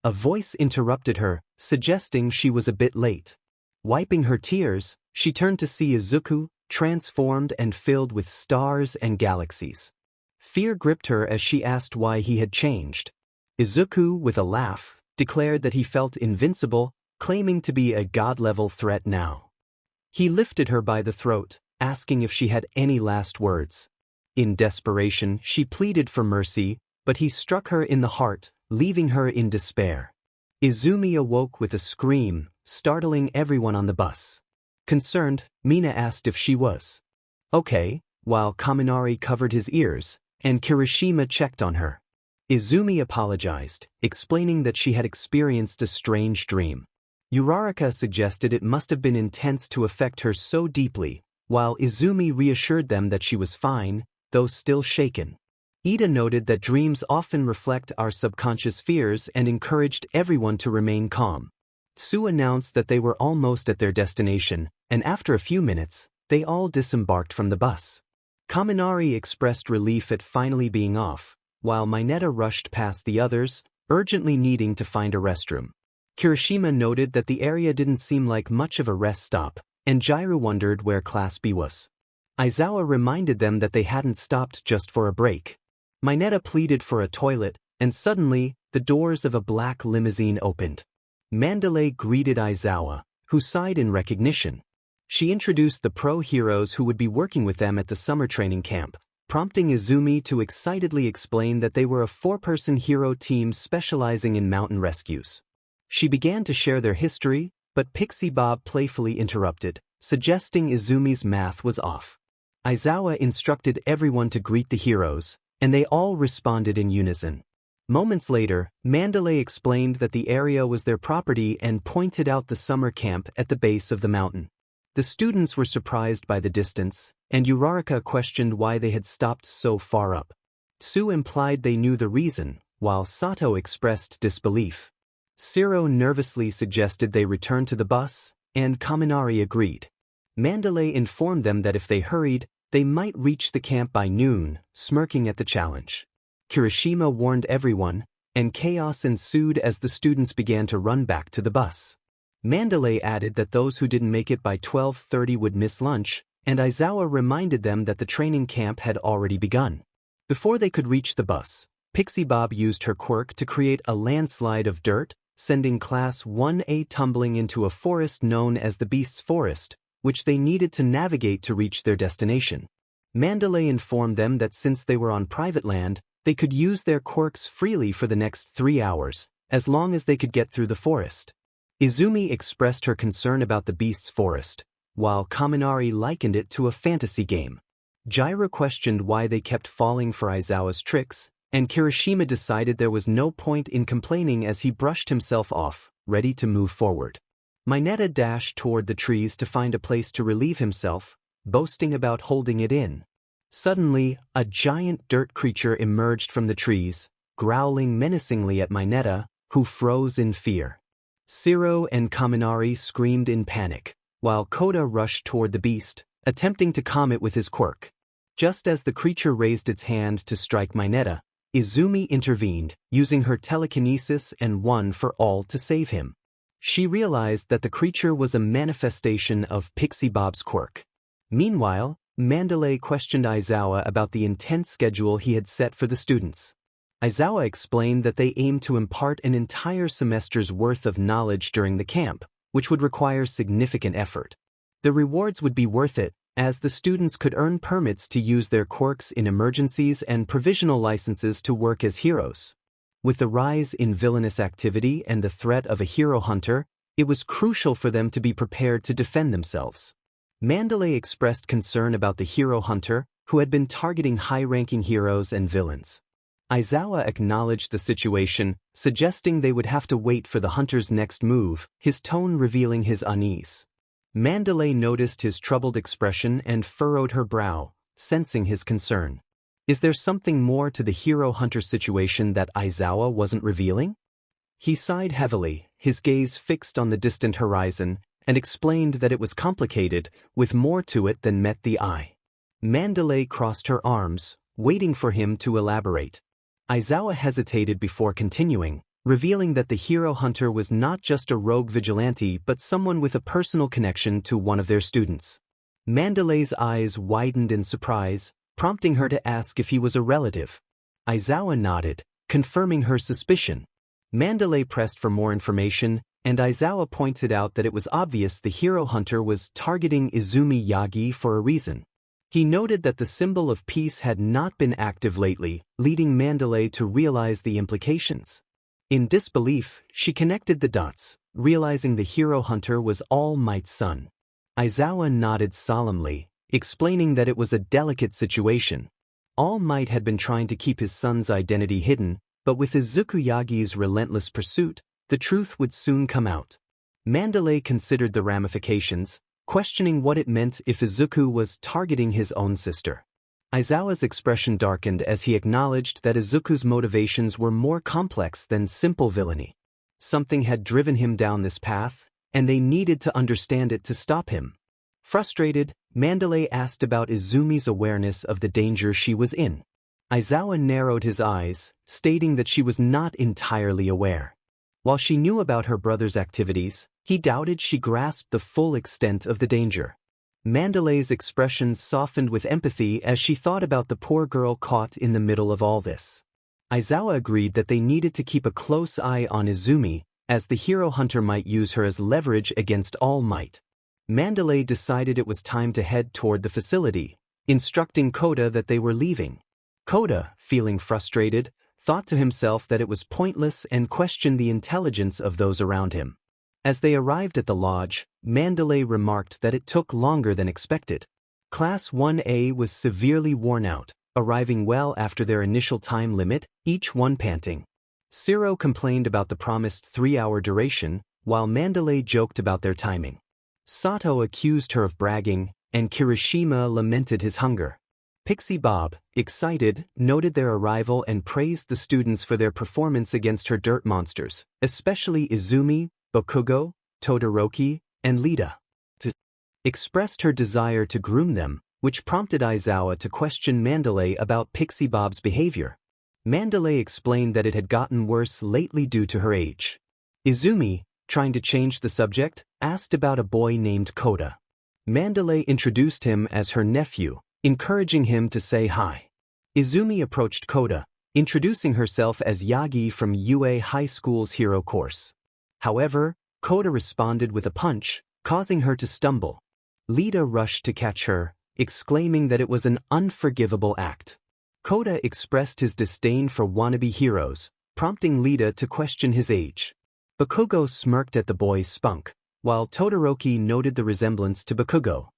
A voice interrupted her, suggesting she was a bit late. Wiping her tears, she turned to see Izuku, transformed and filled with stars and galaxies. Fear gripped her as she asked why he had changed. Izuku, with a laugh, declared that he felt invincible, claiming to be a god-level threat now. He lifted her by the throat, asking if she had any last words. In desperation, she pleaded for mercy, but he struck her in the heart, leaving her in despair. Izumi awoke with a scream, startling everyone on the bus. Concerned, Mina asked if she was okay, while Kaminari covered his ears, and Kirishima checked on her. Izumi apologized, explaining that she had experienced a strange dream. Uraraka suggested it must have been intense to affect her so deeply, while Izumi reassured them that she was fine, though still shaken. Ida noted that dreams often reflect our subconscious fears and encouraged everyone to remain calm. Tsu announced that they were almost at their destination, and after a few minutes, they all disembarked from the bus. Kaminari expressed relief at finally being off, while Mineta rushed past the others, urgently needing to find a restroom. Kirishima noted that the area didn't seem like much of a rest stop, and Jairu wondered where Class B was. Aizawa reminded them that they hadn't stopped just for a break. Mineta pleaded for a toilet, and suddenly, the doors of a black limousine opened. Mandalay greeted Aizawa, who sighed in recognition. She introduced the pro-heroes who would be working with them at the summer training camp, prompting Izumi to excitedly explain that they were a 4-person hero team specializing in mountain rescues. She began to share their history, but Pixie Bob playfully interrupted, suggesting Izumi's math was off. Aizawa instructed everyone to greet the heroes, and they all responded in unison. Moments later, Mandalay explained that the area was their property and pointed out the summer camp at the base of the mountain. The students were surprised by the distance, and Uraraka questioned why they had stopped so far up. Tsu implied they knew the reason, while Sato expressed disbelief. Siro nervously suggested they return to the bus, and Kaminari agreed. Mandalay informed them that if they hurried, they might reach the camp by noon, smirking at the challenge. Kirishima warned everyone, and chaos ensued as the students began to run back to the bus. Mandalay added that those who didn't make it by 12:30 would miss lunch, and Aizawa reminded them that the training camp had already begun. Before they could reach the bus, Pixie Bob used her quirk to create a landslide of dirt, sending Class 1A tumbling into a forest known as the Beast's Forest, which they needed to navigate to reach their destination. Mandalay informed them that since they were on private land, they could use their quirks freely for the next 3 hours, as long as they could get through the forest. Izumi expressed her concern about the Beast's Forest, while Kaminari likened it to a fantasy game. Jaira questioned why they kept falling for Aizawa's tricks, and Kirishima decided there was no point in complaining as he brushed himself off, ready to move forward. Mineta dashed toward the trees to find a place to relieve himself, boasting about holding it in. Suddenly, a giant dirt creature emerged from the trees, growling menacingly at Mineta, who froze in fear. Siro and Kaminari screamed in panic, while Kota rushed toward the beast, attempting to calm it with his quirk. Just as the creature raised its hand to strike Mineta, Izumi intervened, using her telekinesis and One for All to save him. She realized that the creature was a manifestation of Pixie Bob's quirk. Meanwhile, Mandalay questioned Aizawa about the intense schedule he had set for the students. Aizawa explained that they aimed to impart an entire semester's worth of knowledge during the camp, which would require significant effort. The rewards would be worth it, as the students could earn permits to use their quirks in emergencies and provisional licenses to work as heroes. With the rise in villainous activity and the threat of a hero hunter, it was crucial for them to be prepared to defend themselves. Mandalay expressed concern about the hero hunter, who had been targeting high-ranking heroes and villains. Aizawa acknowledged the situation, suggesting they would have to wait for the hunter's next move, his tone revealing his unease. Mandalay noticed his troubled expression and furrowed her brow, sensing his concern. Is there something more to the hero-hunter situation that Aizawa wasn't revealing? He sighed heavily, his gaze fixed on the distant horizon, and explained that it was complicated, with more to it than met the eye. Mandalay crossed her arms, waiting for him to elaborate. Aizawa hesitated before continuing, revealing that the hero hunter was not just a rogue vigilante but someone with a personal connection to one of their students. Mandalay's eyes widened in surprise, prompting her to ask if he was a relative. Aizawa nodded, confirming her suspicion. Mandalay pressed for more information, and Aizawa pointed out that it was obvious the hero hunter was targeting Izumi Yagi for a reason. He noted that the symbol of peace had not been active lately, leading Mandalay to realize the implications. In disbelief, she connected the dots, realizing the hero hunter was All Might's son. Aizawa nodded solemnly, explaining that it was a delicate situation. All Might had been trying to keep his son's identity hidden, but with Izuku Yagi's relentless pursuit, the truth would soon come out. Mandalay considered the ramifications, questioning what it meant if Izuku was targeting his own sister. Aizawa's expression darkened as he acknowledged that Izuku's motivations were more complex than simple villainy. Something had driven him down this path, and they needed to understand it to stop him. Frustrated, Mandalay asked about Izumi's awareness of the danger she was in. Aizawa narrowed his eyes, stating that she was not entirely aware. While she knew about her brother's activities, he doubted she grasped the full extent of the danger. Mandalay's expression softened with empathy as she thought about the poor girl caught in the middle of all this. Aizawa agreed that they needed to keep a close eye on Izumi, as the hero hunter might use her as leverage against All Might. Mandalay decided it was time to head toward the facility, instructing Kota that they were leaving. Kota, feeling frustrated, thought to himself that it was pointless and questioned the intelligence of those around him. As they arrived at the lodge, Mandalay remarked that it took longer than expected. Class 1A was severely worn out, arriving well after their initial time limit, each one panting. Siro complained about the promised 3-hour duration, while Mandalay joked about their timing. Sato accused her of bragging, and Kirishima lamented his hunger. Pixie Bob, excited, noted their arrival and praised the students for their performance against her dirt monsters, especially Izumi, Bakugo, Todoroki, and Lita. Expressed her desire to groom them, which prompted Aizawa to question Mandalay about Pixie Bob's behavior. Mandalay explained that it had gotten worse lately due to her age. Izumi, trying to change the subject, asked about a boy named Kota. Mandalay introduced him as her nephew, encouraging him to say hi. Izumi approached Kota, introducing herself as Yagi from UA High School's hero course. However, Kota responded with a punch, causing her to stumble. Lita rushed to catch her, exclaiming that it was an unforgivable act. Kota expressed his disdain for wannabe heroes, prompting Lita to question his age. Bakugo smirked at the boy's spunk, while Todoroki noted the resemblance to Bakugo.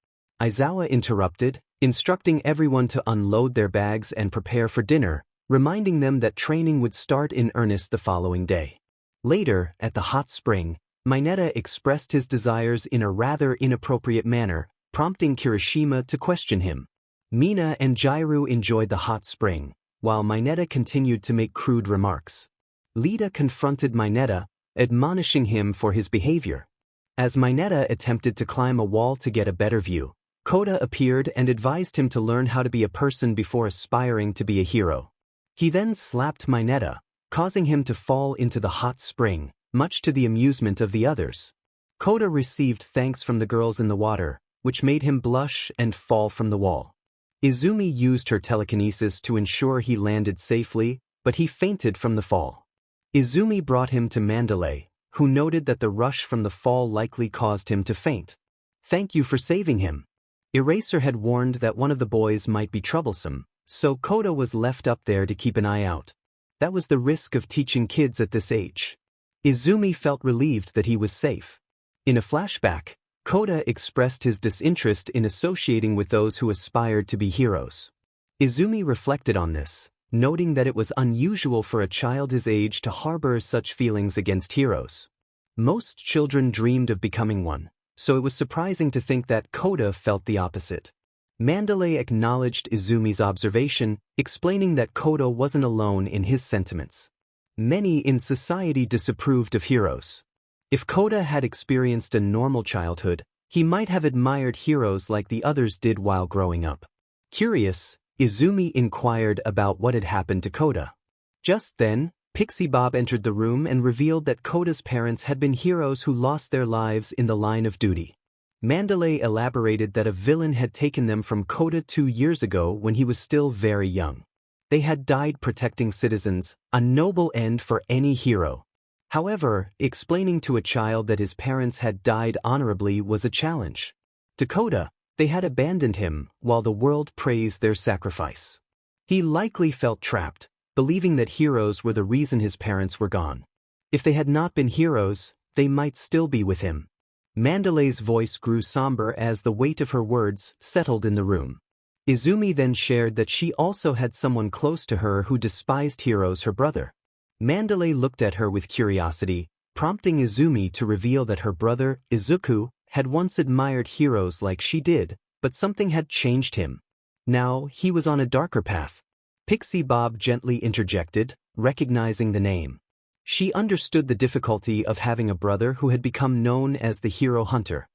Aizawa interrupted, instructing everyone to unload their bags and prepare for dinner, reminding them that training would start in earnest the following day. Later, at the hot spring, Mineta expressed his desires in a rather inappropriate manner, prompting Kirishima to question him. Mina and Jairu enjoyed the hot spring, while Mineta continued to make crude remarks. Lita confronted Mineta, admonishing him for his behavior. As Mineta attempted to climb a wall to get a better view, Kota appeared and advised him to learn how to be a person before aspiring to be a hero. He then slapped Mineta, causing him to fall into the hot spring, much to the amusement of the others. Kota received thanks from the girls in the water, which made him blush and fall from the wall. Izumi used her telekinesis to ensure he landed safely, but he fainted from the fall. Izumi brought him to Mandalay, who noted that the rush from the fall likely caused him to faint. "Thank you for saving him." Eraser had warned that one of the boys might be troublesome, so Kota was left up there to keep an eye out. That was the risk of teaching kids at this age. Izumi felt relieved that he was safe. In a flashback, Kota expressed his disinterest in associating with those who aspired to be heroes. Izumi reflected on this, noting that it was unusual for a child his age to harbor such feelings against heroes. Most children dreamed of becoming one, so it was surprising to think that Kota felt the opposite. Mandalay acknowledged Izumi's observation, explaining that Kota wasn't alone in his sentiments. Many in society disapproved of heroes. If Kota had experienced a normal childhood, he might have admired heroes like the others did while growing up. Curious, Izumi inquired about what had happened to Kota. Just then, Pixie Bob entered the room and revealed that Kota's parents had been heroes who lost their lives in the line of duty. Mandalay elaborated that a villain had taken them from Kota 2 years ago when he was still very young. They had died protecting citizens, a noble end for any hero. However, explaining to a child that his parents had died honorably was a challenge. To Kota, they had abandoned him while the world praised their sacrifice. He likely felt trapped, believing that heroes were the reason his parents were gone. If they had not been heroes, they might still be with him. Mandalay's voice grew somber as the weight of her words settled in the room. Izumi then shared that she also had someone close to her who despised heroes, her brother. Mandalay looked at her with curiosity, prompting Izumi to reveal that her brother, Izuku, had once admired heroes like she did, but something had changed him. Now, he was on a darker path. Pixie Bob gently interjected, recognizing the name. She understood the difficulty of having a brother who had become known as the hero hunter.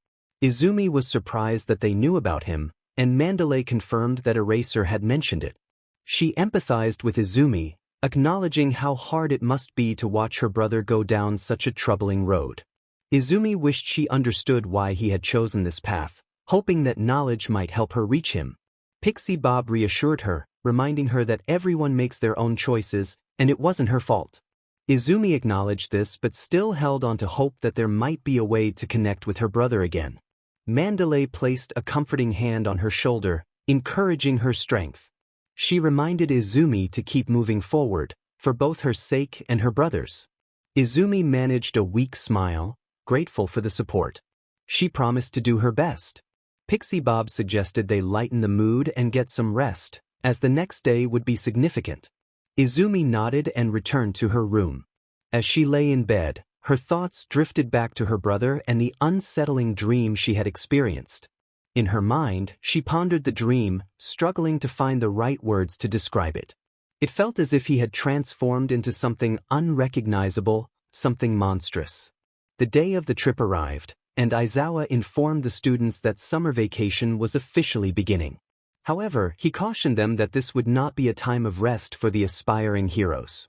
Izumi was surprised that they knew about him, and Mandalay confirmed that Eraser had mentioned it. She empathized with Izumi, acknowledging how hard it must be to watch her brother go down such a troubling road. Izumi wished she understood why he had chosen this path, hoping that knowledge might help her reach him. Pixie Bob reassured her, reminding her that everyone makes their own choices, and it wasn't her fault. Izumi acknowledged this but still held on to hope that there might be a way to connect with her brother again. Mandalay placed a comforting hand on her shoulder, encouraging her strength. She reminded Izumi to keep moving forward, for both her sake and her brother's. Izumi managed a weak smile, grateful for the support. She promised to do her best. Pixie Bob suggested they lighten the mood and get some rest, as the next day would be significant. Izumi nodded and returned to her room. As she lay in bed, her thoughts drifted back to her brother and the unsettling dream she had experienced. In her mind, she pondered the dream, struggling to find the right words to describe it. It felt as if he had transformed into something unrecognizable, something monstrous. The day of the trip arrived, and Aizawa informed the students that summer vacation was officially beginning. However, he cautioned them that this would not be a time of rest for the aspiring heroes.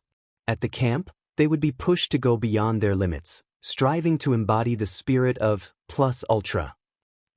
At the camp, they would be pushed to go beyond their limits, striving to embody the spirit of plus ultra.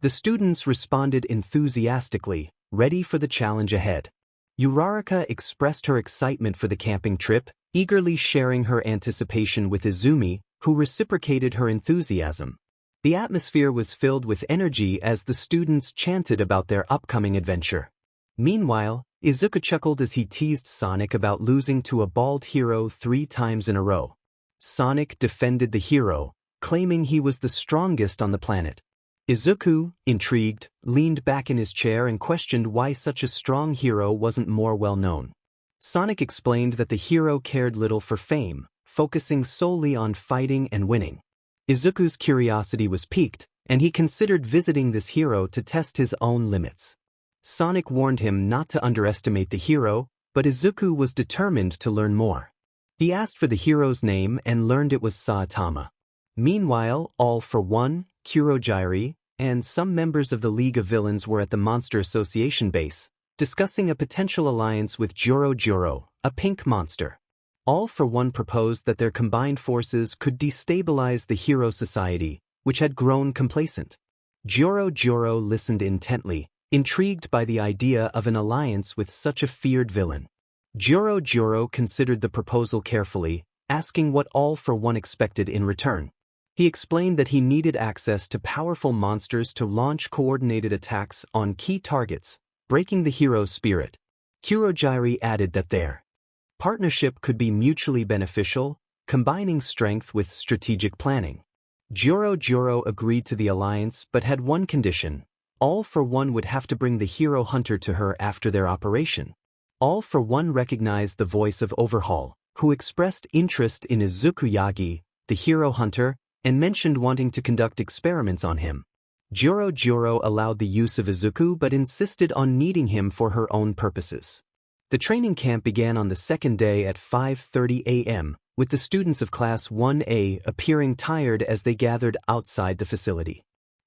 The students responded enthusiastically, ready for the challenge ahead. Uraraka expressed her excitement for the camping trip, eagerly sharing her anticipation with Izumi, who reciprocated her enthusiasm. The atmosphere was filled with energy as the students chanted about their upcoming adventure. Meanwhile, Izuku chuckled as he teased Sonic about losing to a bald hero 3 times in a row. Sonic defended the hero, claiming he was the strongest on the planet. Izuku, intrigued, leaned back in his chair and questioned why such a strong hero wasn't more well known. Sonic explained that the hero cared little for fame, focusing solely on fighting and winning. Izuku's curiosity was piqued, and he considered visiting this hero to test his own limits. Sonic warned him not to underestimate the hero, but Izuku was determined to learn more. He asked for the hero's name and learned it was Saitama. Meanwhile, All for One, Kurogiri, and some members of the League of Villains were at the Monster Association base, discussing a potential alliance with Joro, a pink monster. All for One proposed that their combined forces could destabilize the hero society, which had grown complacent. Joro listened intently, intrigued by the idea of an alliance with such a feared villain. Joro considered the proposal carefully, asking what All for One expected in return. He explained that he needed access to powerful monsters to launch coordinated attacks on key targets, breaking the hero's spirit. Kurogiri added that their partnership could be mutually beneficial, combining strength with strategic planning. Joro agreed to the alliance but had one condition: All for One would have to bring the hero hunter to her after their operation. All for one recognized the voice of Overhaul, who expressed interest in Izuku Yagi, the hero hunter, and mentioned wanting to conduct experiments on him. Juro allowed the use of Izuku but insisted on needing him for her own purposes. The training camp began on the second day at 5:30 a.m., with the students of Class 1A appearing tired as they gathered outside the facility.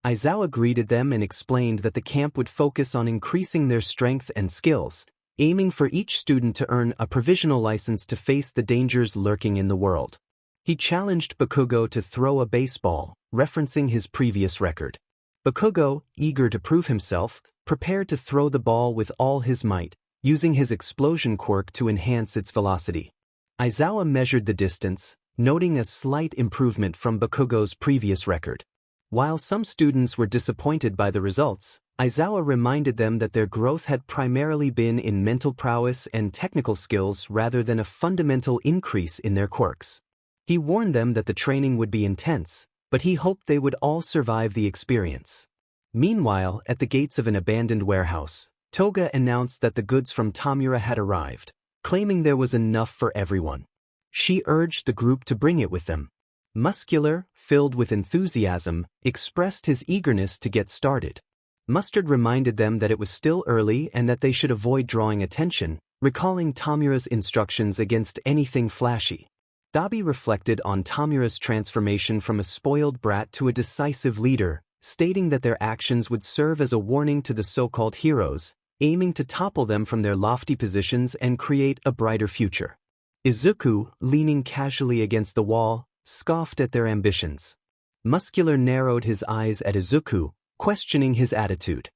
Aizawa greeted them and explained that the camp would focus on increasing their strength and skills, aiming for each student to earn a provisional license to face the dangers lurking in the world. He challenged Bakugo to throw a baseball, referencing his previous record. Bakugo, eager to prove himself, prepared to throw the ball with all his might, using his explosion quirk to enhance its velocity. Aizawa measured the distance, noting a slight improvement from Bakugo's previous record. While some students were disappointed by the results, Aizawa reminded them that their growth had primarily been in mental prowess and technical skills rather than a fundamental increase in their quirks. He warned them that the training would be intense, but he hoped they would all survive the experience. Meanwhile, at the gates of an abandoned warehouse, Toga announced that the goods from Tamura had arrived, claiming there was enough for everyone. She urged the group to bring it with them. Muscular, filled with enthusiasm, expressed his eagerness to get started. Mustard reminded them that it was still early and that they should avoid drawing attention, recalling Tamura's instructions against anything flashy. Dabi reflected on Tamura's transformation from a spoiled brat to a decisive leader, stating that their actions would serve as a warning to the so-called heroes, aiming to topple them from their lofty positions and create a brighter future. Izuku, leaning casually against the wall, scoffed at their ambitions. Muscular narrowed his eyes at Izuku, questioning his attitude.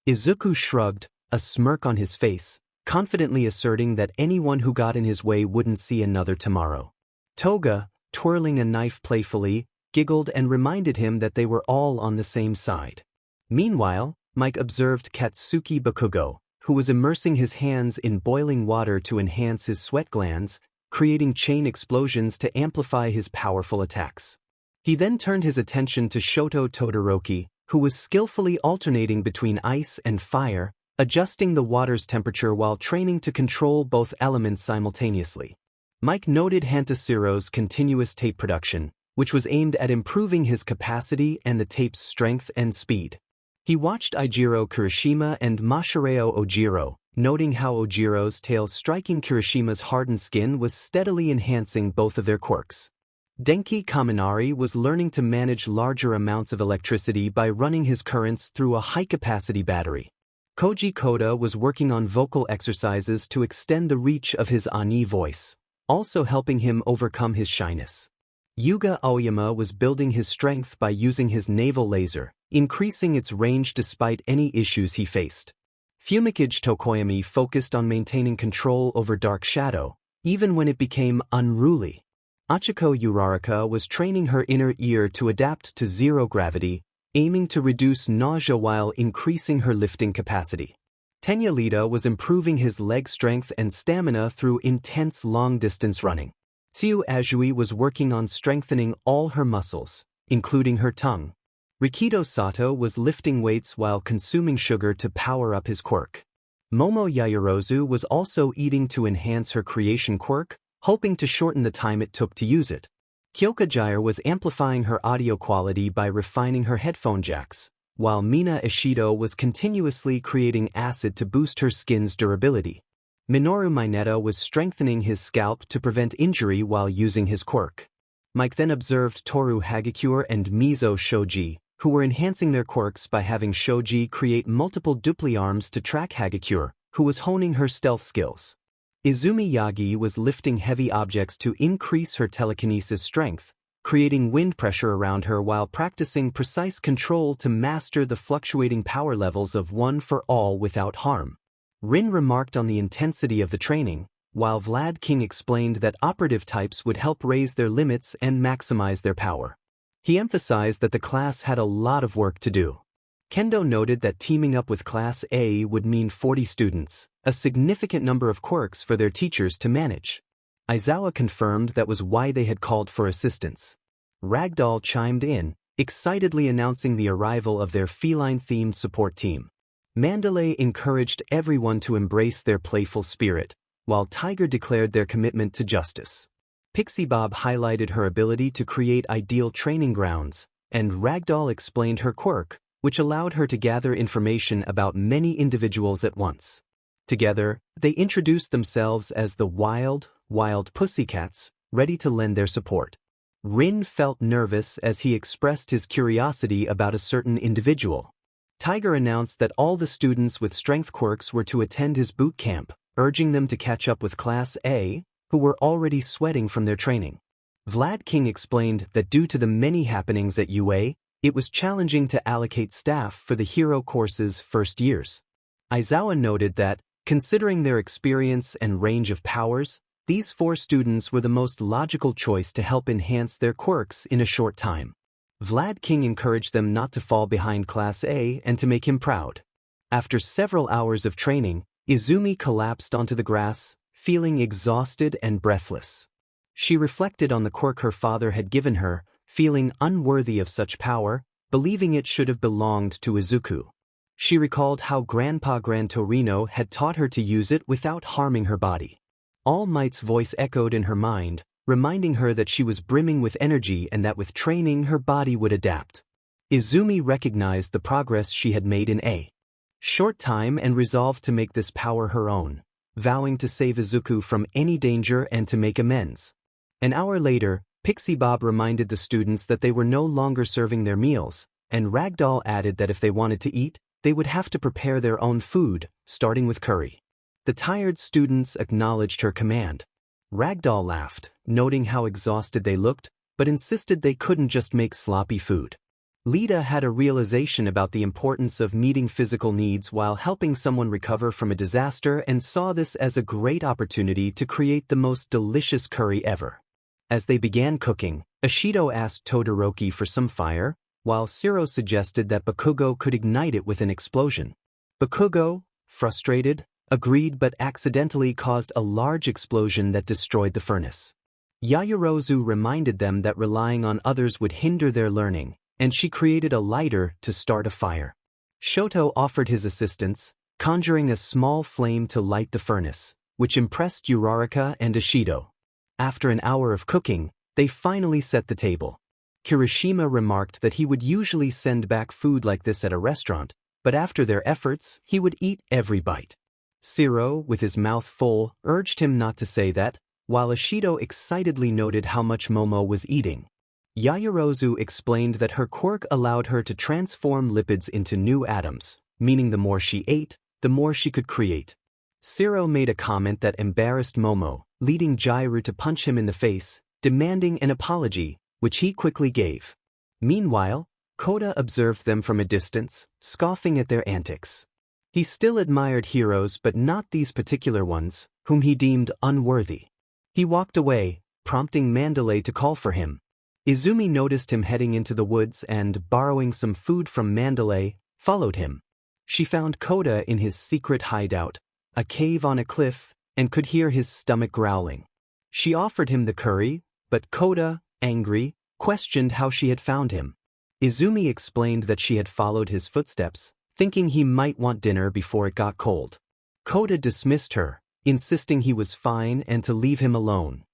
Izuku shrugged, a smirk on his face, confidently asserting that anyone who got in his way wouldn't see another tomorrow. Toga, twirling a knife playfully, giggled and reminded him that they were all on the same side. Meanwhile, Mike observed Katsuki Bakugo, who was immersing his hands in boiling water to enhance his sweat glands, creating chain explosions to amplify his powerful attacks. He then turned his attention to Shoto Todoroki, who was skillfully alternating between ice and fire, adjusting the water's temperature while training to control both elements simultaneously. Mike noted Hantasuro's continuous tape production, which was aimed at improving his capacity and the tape's strength and speed. He watched Eijiro Kirishima and Mashireo Ojiro, noting how Ojiro's tail striking Kirishima's hardened skin was steadily enhancing both of their quirks. Denki Kaminari was learning to manage larger amounts of electricity by running his currents through a high-capacity battery. Koji Kota was working on vocal exercises to extend the reach of his Ani voice, also helping him overcome his shyness. Yuga Aoyama was building his strength by using his naval laser, increasing its range despite any issues he faced. Fumikage Tokoyami focused on maintaining control over Dark Shadow, even when it became unruly. Achiko Uraraka was training her inner ear to adapt to zero gravity, aiming to reduce nausea while increasing her lifting capacity. Tenya Lida was improving his leg strength and stamina through intense long-distance running. Tsu Azui was working on strengthening all her muscles, including her tongue. Rikido Sato was lifting weights while consuming sugar to power up his quirk. Momo Yaoyorozu was also eating to enhance her creation quirk, hoping to shorten the time it took to use it. Kyoka Jair was amplifying her audio quality by refining her headphone jacks, while Mina Ishido was continuously creating acid to boost her skin's durability. Minoru Mineta was strengthening his scalp to prevent injury while using his quirk. Mike then observed Toru Hagakure and Mizo Shoji, who were enhancing their quirks by having Shoji create multiple dupli arms to track Hagakure, who was honing her stealth skills. Izumi Yagi was lifting heavy objects to increase her telekinesis strength, creating wind pressure around her while practicing precise control to master the fluctuating power levels of One for All without harm. Rin remarked on the intensity of the training, while Vlad King explained that operative types would help raise their limits and maximize their power. He emphasized that the class had a lot of work to do. Kendo noted that teaming up with Class A would mean 40 students, a significant number of quirks for their teachers to manage. Aizawa confirmed that was why they had called for assistance. Ragdoll chimed in, excitedly announcing the arrival of their feline-themed support team. Mandalay encouraged everyone to embrace their playful spirit, while Tiger declared their commitment to justice. Pixie Bob highlighted her ability to create ideal training grounds, and Ragdoll explained her quirk, which allowed her to gather information about many individuals at once. Together, they introduced themselves as the Wild Pussycats, ready to lend their support. Rin felt nervous as he expressed his curiosity about a certain individual. Tiger announced that all the students with strength quirks were to attend his boot camp, urging them to catch up with Class A, who were already sweating from their training. Vlad King explained that due to the many happenings at UA, it was challenging to allocate staff for the hero course's first years. Aizawa noted that, considering their experience and range of powers, these 4 students were the most logical choice to help enhance their quirks in a short time. Vlad King encouraged them not to fall behind Class A and to make him proud. After several hours of training, Izumi collapsed onto the grass, feeling exhausted and breathless. She reflected on the quirk her father had given her, feeling unworthy of such power, believing it should have belonged to Izuku. She recalled how Grandpa Gran Torino had taught her to use it without harming her body. All Might's voice echoed in her mind, reminding her that she was brimming with energy and that with training her body would adapt. Izumi recognized the progress she had made in a short time and resolved to make this power her own, vowing to save Izuku from any danger and to make amends. An hour later, Pixie Bob reminded the students that they were no longer serving their meals, and Ragdoll added that if they wanted to eat, they would have to prepare their own food, starting with curry. The tired students acknowledged her command. Ragdoll laughed, noting how exhausted they looked, but insisted they couldn't just make sloppy food. Lita had a realization about the importance of meeting physical needs while helping someone recover from a disaster and saw this as a great opportunity to create the most delicious curry ever. As they began cooking, Ashido asked Todoroki for some fire, while Siro suggested that Bakugo could ignite it with an explosion. Bakugo, frustrated, agreed but accidentally caused a large explosion that destroyed the furnace. Yaoyorozu reminded them that relying on others would hinder their learning, and she created a lighter to start a fire. Shoto offered his assistance, conjuring a small flame to light the furnace, which impressed Uraraka and Ashido. After an hour of cooking, they finally set the table. Kirishima remarked that he would usually send back food like this at a restaurant, but after their efforts, he would eat every bite. Siro, with his mouth full, urged him not to say that, while Ashido excitedly noted how much Momo was eating. Yaoyorozu explained that her quirk allowed her to transform lipids into new atoms, meaning the more she ate, the more she could create. Siro made a comment that embarrassed Momo, leading Jairu to punch him in the face, demanding an apology, which he quickly gave. Meanwhile, Kota observed them from a distance, scoffing at their antics. He still admired heroes but not these particular ones, whom he deemed unworthy. He walked away, prompting Mandalay to call for him. Izumi noticed him heading into the woods and, borrowing some food from Mandalay, followed him. She found Kota in his secret hideout, a cave on a cliff, and could hear his stomach growling. She offered him the curry, but Kota, angry, questioned how she had found him. Izumi explained that she had followed his footsteps, thinking he might want dinner before it got cold. Kota dismissed her, insisting he was fine and to leave him alone.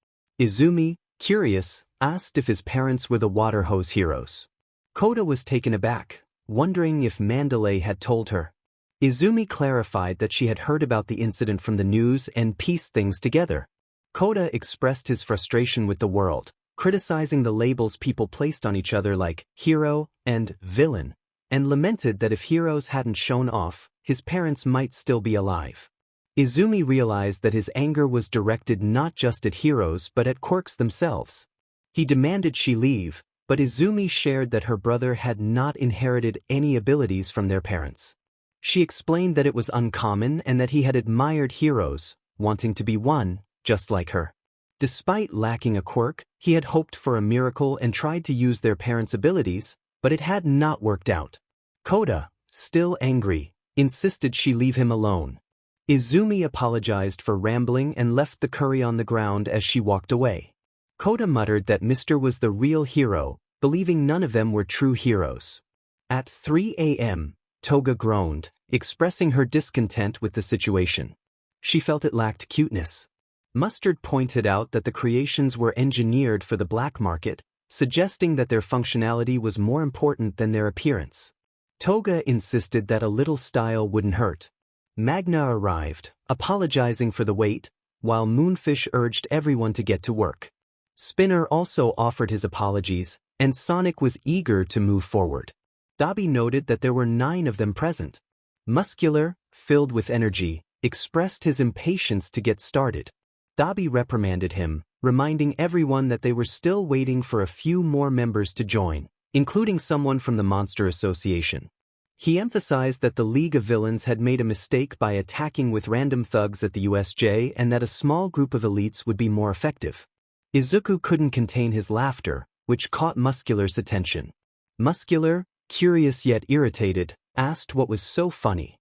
Izumi, curious, asked if his parents were the water hose heroes. Kota was taken aback, wondering if Mandalay had told her. Izumi clarified that she had heard about the incident from the news and pieced things together. Kota expressed his frustration with the world, criticizing the labels people placed on each other like hero and villain, and lamented that if heroes hadn't shown off, his parents might still be alive. Izumi realized that his anger was directed not just at heroes but at quirks themselves. He demanded she leave, but Izumi shared that her brother had not inherited any abilities from their parents. She explained that it was uncommon and that he had admired heroes, wanting to be one, just like her. Despite lacking a quirk, he had hoped for a miracle and tried to use their parents' abilities, but it had not worked out. Kota, still angry, insisted she leave him alone. Izumi apologized for rambling and left the curry on the ground as she walked away. Kota muttered that Mr. was the real hero, believing none of them were true heroes. At 3 a.m., Toga groaned, expressing her discontent with the situation. She felt it lacked cuteness. Mustard pointed out that the creations were engineered for the black market, suggesting that their functionality was more important than their appearance. Toga insisted that a little style wouldn't hurt. Magna arrived, apologizing for the wait, while Moonfish urged everyone to get to work. Spinner also offered his apologies, and Sonic was eager to move forward. Dabi noted that there were 9 of them present. Muscular, filled with energy, expressed his impatience to get started. Dabi reprimanded him, reminding everyone that they were still waiting for a few more members to join, including someone from the Monster Association. He emphasized that the League of Villains had made a mistake by attacking with random thugs at the USJ and that a small group of elites would be more effective. Izuku couldn't contain his laughter, which caught Muscular's attention. Muscular, curious yet irritated, asked what was so funny.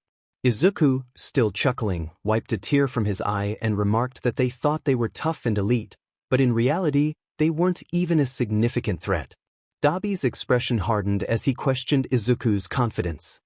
Izuku, still chuckling, wiped a tear from his eye and remarked that they thought they were tough and elite, but in reality, they weren't even a significant threat. Dabi's expression hardened as he questioned Izuku's confidence.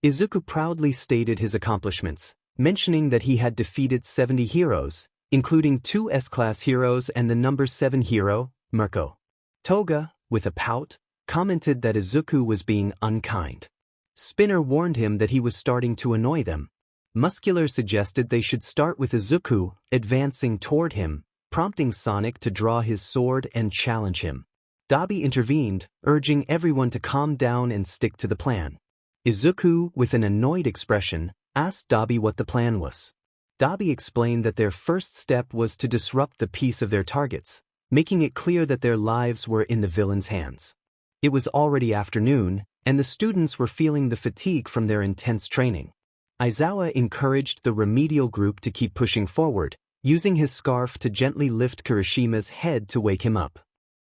Izuku proudly stated his accomplishments, mentioning that he had defeated 70 heroes, including 2 S-class heroes and the number 7 hero, Murko. Toga, with a pout, commented that Izuku was being unkind. Spinner warned him that he was starting to annoy them. Muscular suggested they should start with Izuku, advancing toward him, prompting Sonic to draw his sword and challenge him. Dabi intervened, urging everyone to calm down and stick to the plan. Izuku, with an annoyed expression, asked Dabi what the plan was. Dabi explained that their first step was to disrupt the peace of their targets, making it clear that their lives were in the villain's hands. It was already afternoon, and the students were feeling the fatigue from their intense training. Aizawa encouraged the remedial group to keep pushing forward, using his scarf to gently lift Kirishima's head to wake him up.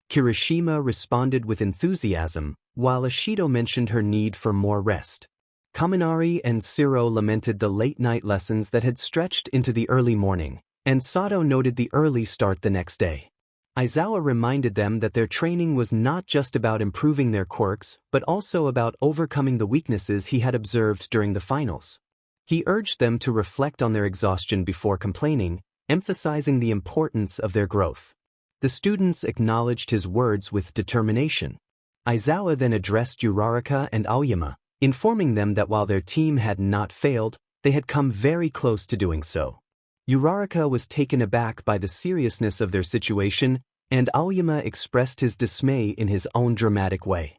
Kirishima responded with enthusiasm, while Ashido mentioned her need for more rest. Kaminari and Siro lamented the late-night lessons that had stretched into the early morning, and Sato noted the early start the next day. Aizawa reminded them that their training was not just about improving their quirks, but also about overcoming the weaknesses he had observed during the finals. He urged them to reflect on their exhaustion before complaining, emphasizing the importance of their growth. The students acknowledged his words with determination. Aizawa then addressed Uraraka and Aoyama, informing them that while their team had not failed, they had come very close to doing so. Uraraka was taken aback by the seriousness of their situation, and Aoyama expressed his dismay in his own dramatic way.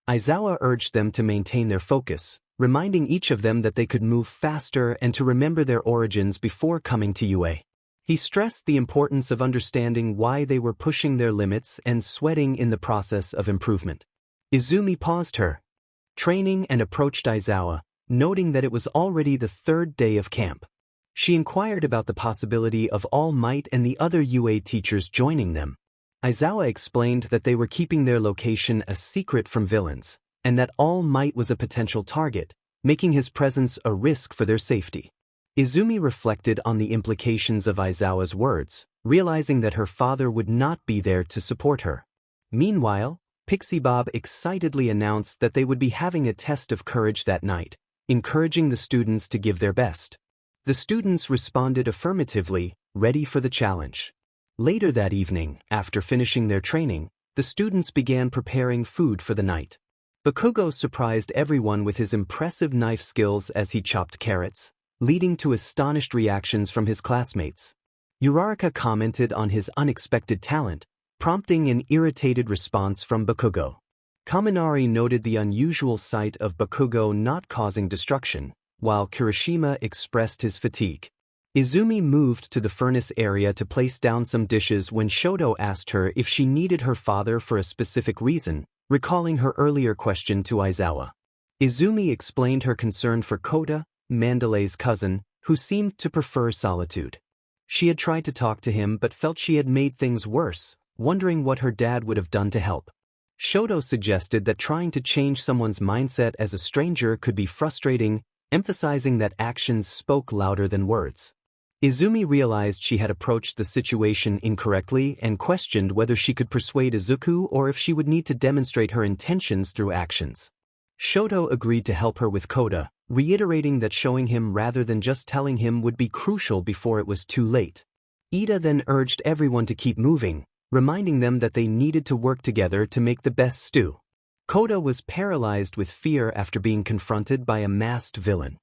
Aizawa urged them to maintain their focus, reminding each of them that they could move faster and to remember their origins before coming to UA. He stressed the importance of understanding why they were pushing their limits and sweating in the process of improvement. Izumi paused her training and approached Aizawa, noting that it was already the 3rd day of camp. She inquired about the possibility of All Might and the other UA teachers joining them. Aizawa explained that they were keeping their location a secret from villains, and that All Might was a potential target, making his presence a risk for their safety. Izumi reflected on the implications of Aizawa's words, realizing that her father would not be there to support her. Meanwhile, Pixie Bob excitedly announced that they would be having a test of courage that night, encouraging the students to give their best. The students responded affirmatively, ready for the challenge. Later that evening, after finishing their training, the students began preparing food for the night. Bakugo surprised everyone with his impressive knife skills as he chopped carrots, leading to astonished reactions from his classmates. Uraraka commented on his unexpected talent, prompting an irritated response from Bakugo. Kaminari noted the unusual sight of Bakugo not causing destruction, while Kirishima expressed his fatigue. Izumi moved to the furnace area to place down some dishes when Shoto asked her if she needed her father for a specific reason, recalling her earlier question to Aizawa. Izumi explained her concern for Kota, Mandalay's cousin, who seemed to prefer solitude. She had tried to talk to him but felt she had made things worse, wondering what her dad would have done to help. Shoto suggested that trying to change someone's mindset as a stranger could be frustrating, emphasizing that actions spoke louder than words. Izumi realized she had approached the situation incorrectly and questioned whether she could persuade Izuku or if she would need to demonstrate her intentions through actions. Shoto agreed to help her with Kota, reiterating that showing him rather than just telling him would be crucial before it was too late. Ida then urged everyone to keep moving, reminding them that they needed to work together to make the best stew. Kota was paralyzed with fear after being confronted by a masked villain.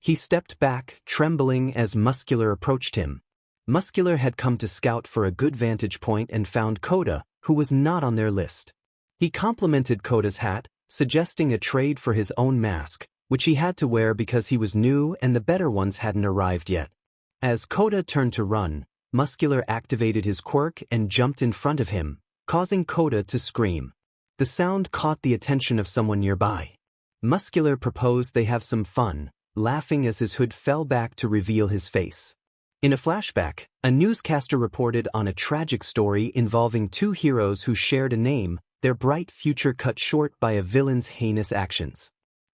He stepped back, trembling as Muscular approached him. Muscular had come to scout for a good vantage point and found Kota, who was not on their list. He complimented Kota's hat, suggesting a trade for his own mask, which he had to wear because he was new and the better ones hadn't arrived yet. As Kota turned to run, Muscular activated his quirk and jumped in front of him, causing Kota to scream. The sound caught the attention of someone nearby. Muscular proposed they have some fun, laughing as his hood fell back to reveal his face. In a flashback, a newscaster reported on a tragic story involving two heroes who shared a name, their bright future cut short by a villain's heinous actions.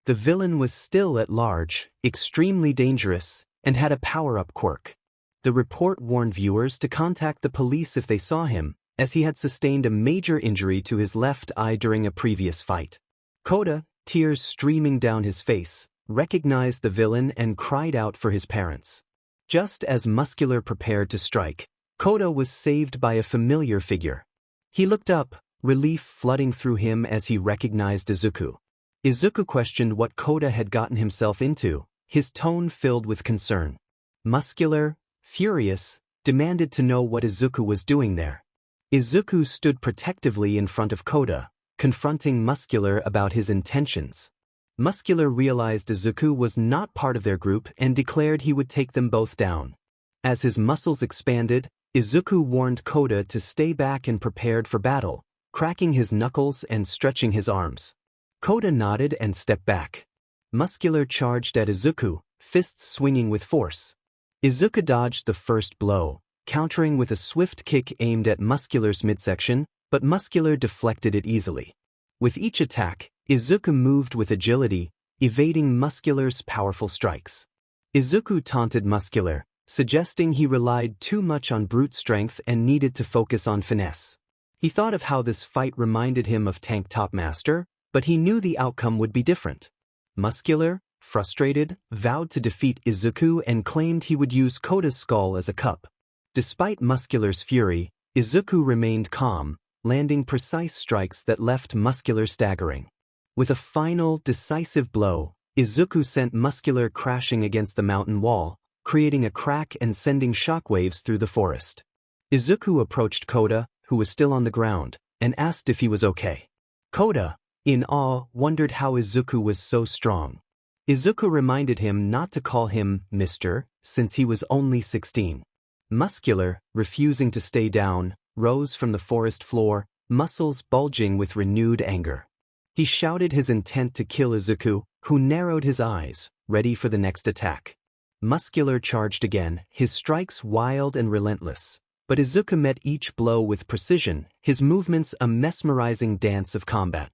The villain was still at large, extremely dangerous, and had a power-up quirk. The report warned viewers to contact the police if they saw him, as he had sustained a major injury to his left eye during a previous fight. Kota, tears streaming down his face, recognized the villain and cried out for his parents. Just as Muscular prepared to strike, Kota was saved by a familiar figure. He looked up, relief flooding through him as he recognized Izuku. Izuku questioned what Kota had gotten himself into, his tone filled with concern. Muscular, furious, demanded to know what Izuku was doing there. Izuku stood protectively in front of Kota, confronting Muscular about his intentions. Muscular realized Izuku was not part of their group and declared he would take them both down. As his muscles expanded, Izuku warned Kota to stay back and prepared for battle, cracking his knuckles and stretching his arms. Kota nodded and stepped back. Muscular charged at Izuku, fists swinging with force. Izuku dodged the first blow, countering with a swift kick aimed at Muscular's midsection, but Muscular deflected it easily. With each attack, Izuku moved with agility, evading Muscular's powerful strikes. Izuku taunted Muscular, suggesting he relied too much on brute strength and needed to focus on finesse. He thought of how this fight reminded him of Tank Top Master, but he knew the outcome would be different. Muscular, frustrated, vowed to defeat Izuku and claimed he would use Kota's skull as a cup. Despite Muscular's fury, Izuku remained calm, landing precise strikes that left Muscular staggering. With a final, decisive blow, Izuku sent Muscular crashing against the mountain wall, creating a crack and sending shockwaves through the forest. Izuku approached Kota, who was still on the ground, and asked if he was okay. Kota, in awe, wondered how Izuku was so strong. Izuku reminded him not to call him Mr., since he was only 16. Muscular, refusing to stay down, rose from the forest floor, muscles bulging with renewed anger. He shouted his intent to kill Izuku, who narrowed his eyes, ready for the next attack. Muscular charged again, his strikes wild and relentless. But Izuku met each blow with precision, his movements a mesmerizing dance of combat.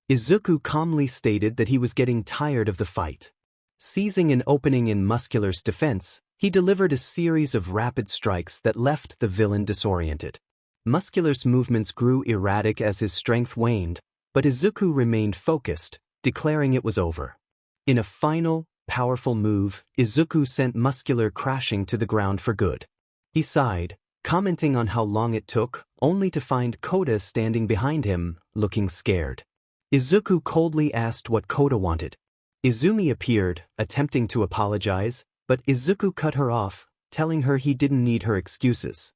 Izuku calmly stated that he was getting tired of the fight. Seizing an opening in Muscular's defense, he delivered a series of rapid strikes that left the villain disoriented. Muscular's movements grew erratic as his strength waned, but Izuku remained focused, declaring it was over. In a final, powerful move, Izuku sent Muscular crashing to the ground for good. He sighed, commenting on how long it took, only to find Kota standing behind him, looking scared. Izuku coldly asked what Kota wanted. Izumi appeared, attempting to apologize, but Izuku cut her off, telling her he didn't need her excuses.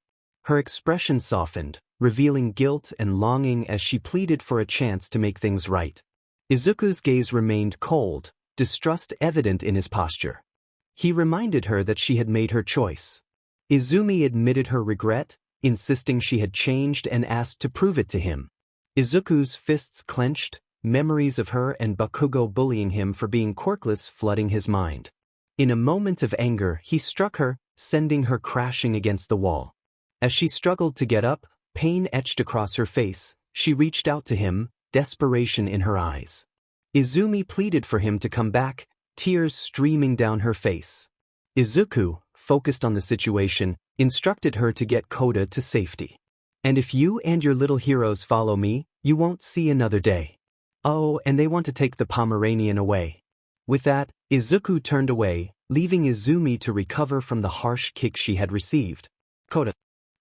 Her expression softened, revealing guilt and longing as she pleaded for a chance to make things right. Izuku's gaze remained cold, distrust evident in his posture. He reminded her that she had made her choice. Izumi admitted her regret, insisting she had changed and asked to prove it to him. Izuku's fists clenched, memories of her and Bakugo bullying him for being quirkless flooding his mind. In a moment of anger, he struck her, sending her crashing against the wall. As she struggled to get up, pain etched across her face, she reached out to him, desperation in her eyes. Izumi pleaded for him to come back, tears streaming down her face. Izuku, focused on the situation, instructed her to get Kota to safety. And if you and your little heroes follow me, you won't see another day. Oh, and they want to take the Pomeranian away. With that, Izuku turned away, leaving Izumi to recover from the harsh kick she had received. Kota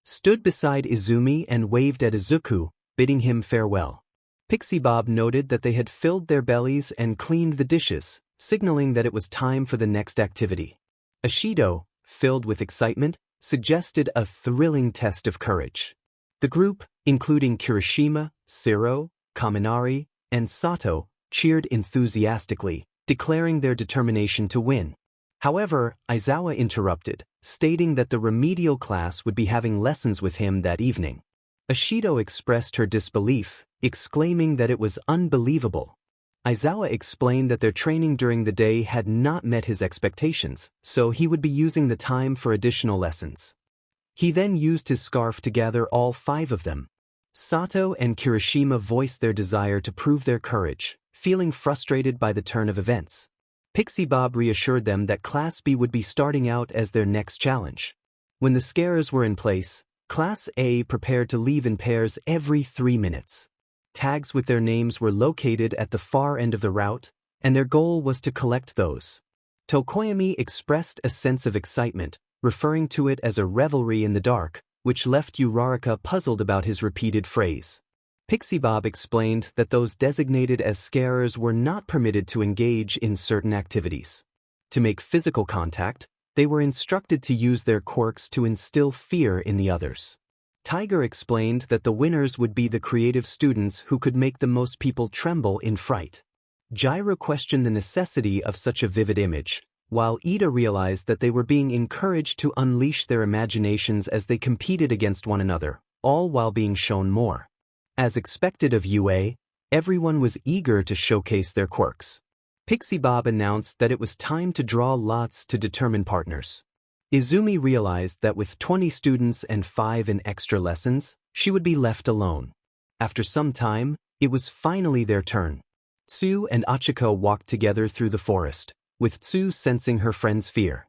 stood beside Izumi and waved at Izuku, bidding him farewell. Pixie Bob noted that they had filled their bellies and cleaned the dishes, signaling that it was time for the next activity. Ashido, filled with excitement, suggested a thrilling test of courage. The group, including Kirishima, Siro, Kaminari, and Sato, cheered enthusiastically, declaring their determination to win. However, Aizawa interrupted, stating that the remedial class would be having lessons with him that evening. Ashido expressed her disbelief, exclaiming that it was unbelievable. Aizawa explained that their training during the day had not met his expectations, so he would be using the time for additional lessons. He then used his scarf to gather all 5 of them. Sato and Kirishima voiced their desire to prove their courage, feeling frustrated by the turn of events. Pixie Bob reassured them that Class B would be starting out as their next challenge. When the scares were in place, Class A prepared to leave in pairs every 3 minutes. Tags with their names were located at the far end of the route, and their goal was to collect those. Tokoyami expressed a sense of excitement, referring to it as a revelry in the dark, which left Uraraka puzzled about his repeated phrase. Pixie Bob explained that those designated as scarers were not permitted to engage in certain activities. To make physical contact, they were instructed to use their quirks to instill fear in the others. Tiger explained that the winners would be the creative students who could make the most people tremble in fright. Jairo questioned the necessity of such a vivid image, while Ida realized that they were being encouraged to unleash their imaginations as they competed against one another, all while being shown more. As expected of UA, everyone was eager to showcase their quirks. Pixie Bob announced that it was time to draw lots to determine partners. Izumi realized that with 20 students and 5 in extra lessons, she would be left alone. After some time, it was finally their turn. Tsu and Achiko walked together through the forest, with Tsu sensing her friend's fear.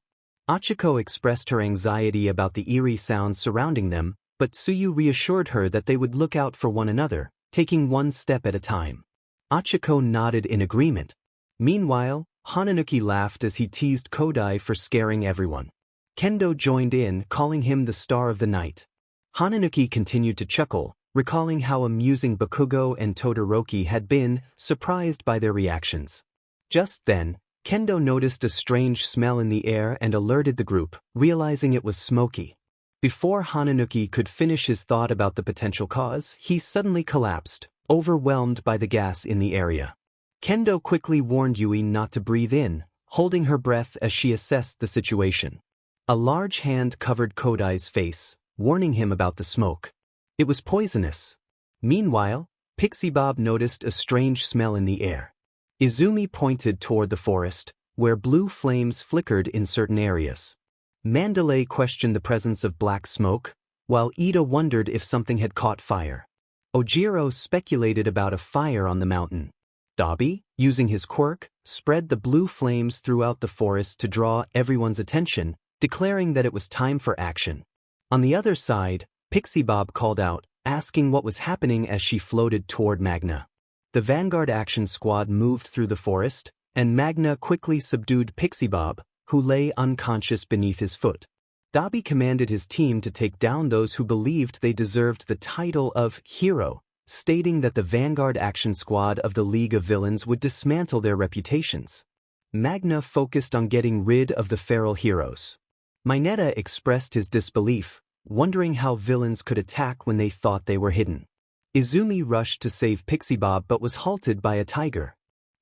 Achiko expressed her anxiety about the eerie sounds surrounding them, but Tsuyu reassured her that they would look out for one another, taking one step at a time. Achiko nodded in agreement. Meanwhile, Hananuki laughed as he teased Kodai for scaring everyone. Kendo joined in, calling him the star of the night. Hananuki continued to chuckle, recalling how amusing Bakugo and Todoroki had been, surprised by their reactions. Just then, Kendo noticed a strange smell in the air and alerted the group, realizing it was smoky. Before Hananuki could finish his thought about the potential cause, he suddenly collapsed, overwhelmed by the gas in the area. Kendo quickly warned Yui not to breathe in, holding her breath as she assessed the situation. A large hand covered Kodai's face, warning him about the smoke. It was poisonous. Meanwhile, Pixie Bob noticed a strange smell in the air. Izumi pointed toward the forest, where blue flames flickered in certain areas. Mandalay questioned the presence of black smoke, while Ida wondered if something had caught fire. Ojiro speculated about a fire on the mountain. Dabi, using his quirk, spread the blue flames throughout the forest to draw everyone's attention, declaring that it was time for action. On the other side, Pixie Bob called out, asking what was happening as she floated toward Magna. The Vanguard Action Squad moved through the forest, and Magna quickly subdued Pixie Bob, who lay unconscious beneath his foot. Dabi commanded his team to take down those who believed they deserved the title of hero, stating that the Vanguard Action Squad of the League of Villains would dismantle their reputations. Magna focused on getting rid of the feral heroes. Mineta expressed his disbelief, wondering how villains could attack when they thought they were hidden. Izumi rushed to save Pixie Bob but was halted by a tiger.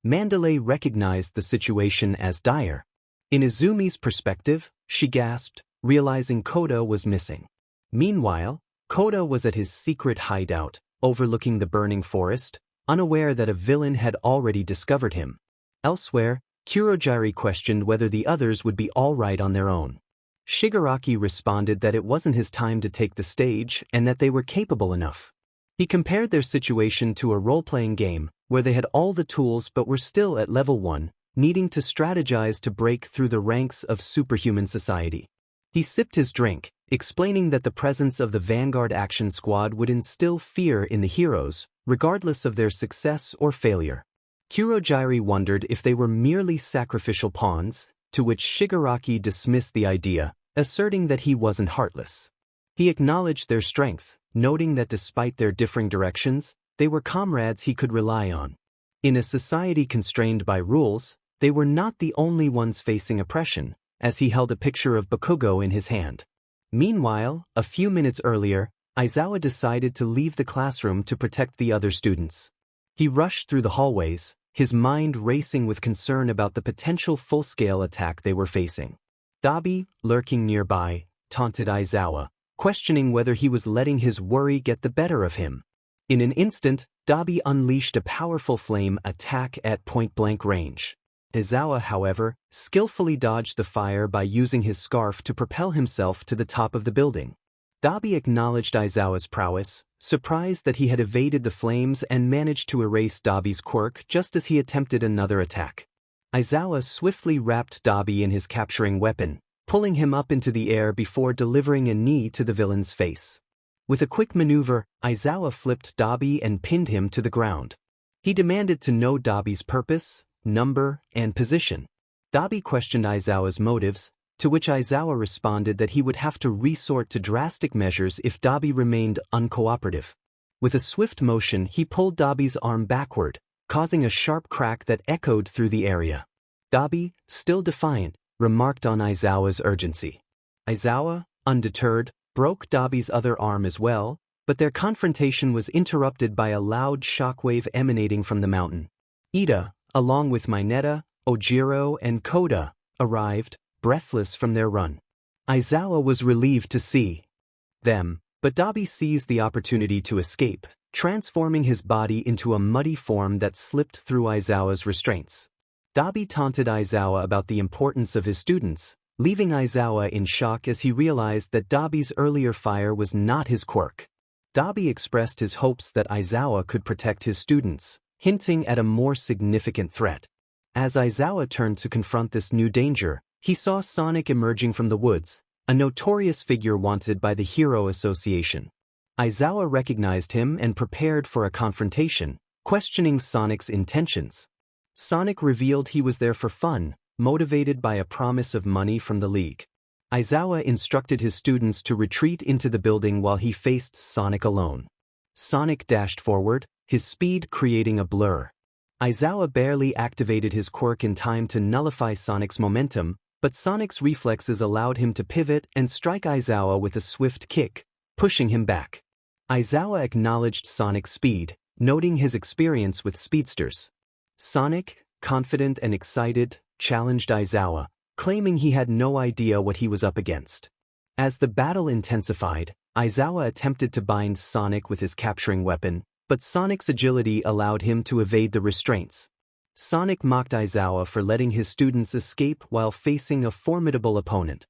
Mandalay recognized the situation as dire. In Izumi's perspective, she gasped, realizing Kota was missing. Meanwhile, Kota was at his secret hideout, overlooking the burning forest, unaware that a villain had already discovered him. Elsewhere, Kurogiri questioned whether the others would be all right on their own. Shigaraki responded that it wasn't his time to take the stage and that they were capable enough. He compared their situation to a role-playing game, where they had all the tools but were still at level 1, needing to strategize to break through the ranks of superhuman society. He sipped his drink, explaining that the presence of the Vanguard Action Squad would instill fear in the heroes, regardless of their success or failure. Kurogiri wondered if they were merely sacrificial pawns, to which Shigaraki dismissed the idea, asserting that he wasn't heartless. He acknowledged their strength, noting that despite their differing directions, they were comrades he could rely on. In a society constrained by rules, they were not the only ones facing oppression, as he held a picture of Bakugo in his hand. Meanwhile, a few minutes earlier, Aizawa decided to leave the classroom to protect the other students. He rushed through the hallways, his mind racing with concern about the potential full-scale attack they were facing. Dabi, lurking nearby, taunted Aizawa, questioning whether he was letting his worry get the better of him. In an instant, Dabi unleashed a powerful flame attack at point-blank range. Aizawa, however, skillfully dodged the fire by using his scarf to propel himself to the top of the building. Dabi acknowledged Aizawa's prowess, surprised that he had evaded the flames and managed to erase Dabi's quirk just as he attempted another attack. Aizawa swiftly wrapped Dabi in his capturing weapon, pulling him up into the air before delivering a knee to the villain's face. With a quick maneuver, Aizawa flipped Dabi and pinned him to the ground. He demanded to know Dabi's purpose, number, and position. Dabi questioned Aizawa's motives, to which Aizawa responded that he would have to resort to drastic measures if Dabi remained uncooperative. With a swift motion, he pulled Dabi's arm backward, causing a sharp crack that echoed through the area. Dabi, still defiant, remarked on Aizawa's urgency. Aizawa, undeterred, broke Dabi's other arm as well, but their confrontation was interrupted by a loud shockwave emanating from the mountain. Ida, along with Mineta, Ojiro, and Kota, arrived, breathless from their run. Aizawa was relieved to see them, but Dabi seized the opportunity to escape, transforming his body into a muddy form that slipped through Aizawa's restraints. Dabi taunted Aizawa about the importance of his students, leaving Aizawa in shock as he realized that Dabi's earlier fire was not his quirk. Dabi expressed his hopes that Aizawa could protect his students, hinting at a more significant threat. As Aizawa turned to confront this new danger, he saw Sonic emerging from the woods, a notorious figure wanted by the Hero Association. Aizawa recognized him and prepared for a confrontation, questioning Sonic's intentions. Sonic revealed he was there for fun, motivated by a promise of money from the League. Aizawa instructed his students to retreat into the building while he faced Sonic alone. Sonic dashed forward, his speed creating a blur. Aizawa barely activated his quirk in time to nullify Sonic's momentum, but Sonic's reflexes allowed him to pivot and strike Aizawa with a swift kick, pushing him back. Aizawa acknowledged Sonic's speed, noting his experience with speedsters. Sonic, confident and excited, challenged Aizawa, claiming he had no idea what he was up against. As the battle intensified, Aizawa attempted to bind Sonic with his capturing weapon, but Sonic's agility allowed him to evade the restraints. Sonic mocked Aizawa for letting his students escape while facing a formidable opponent.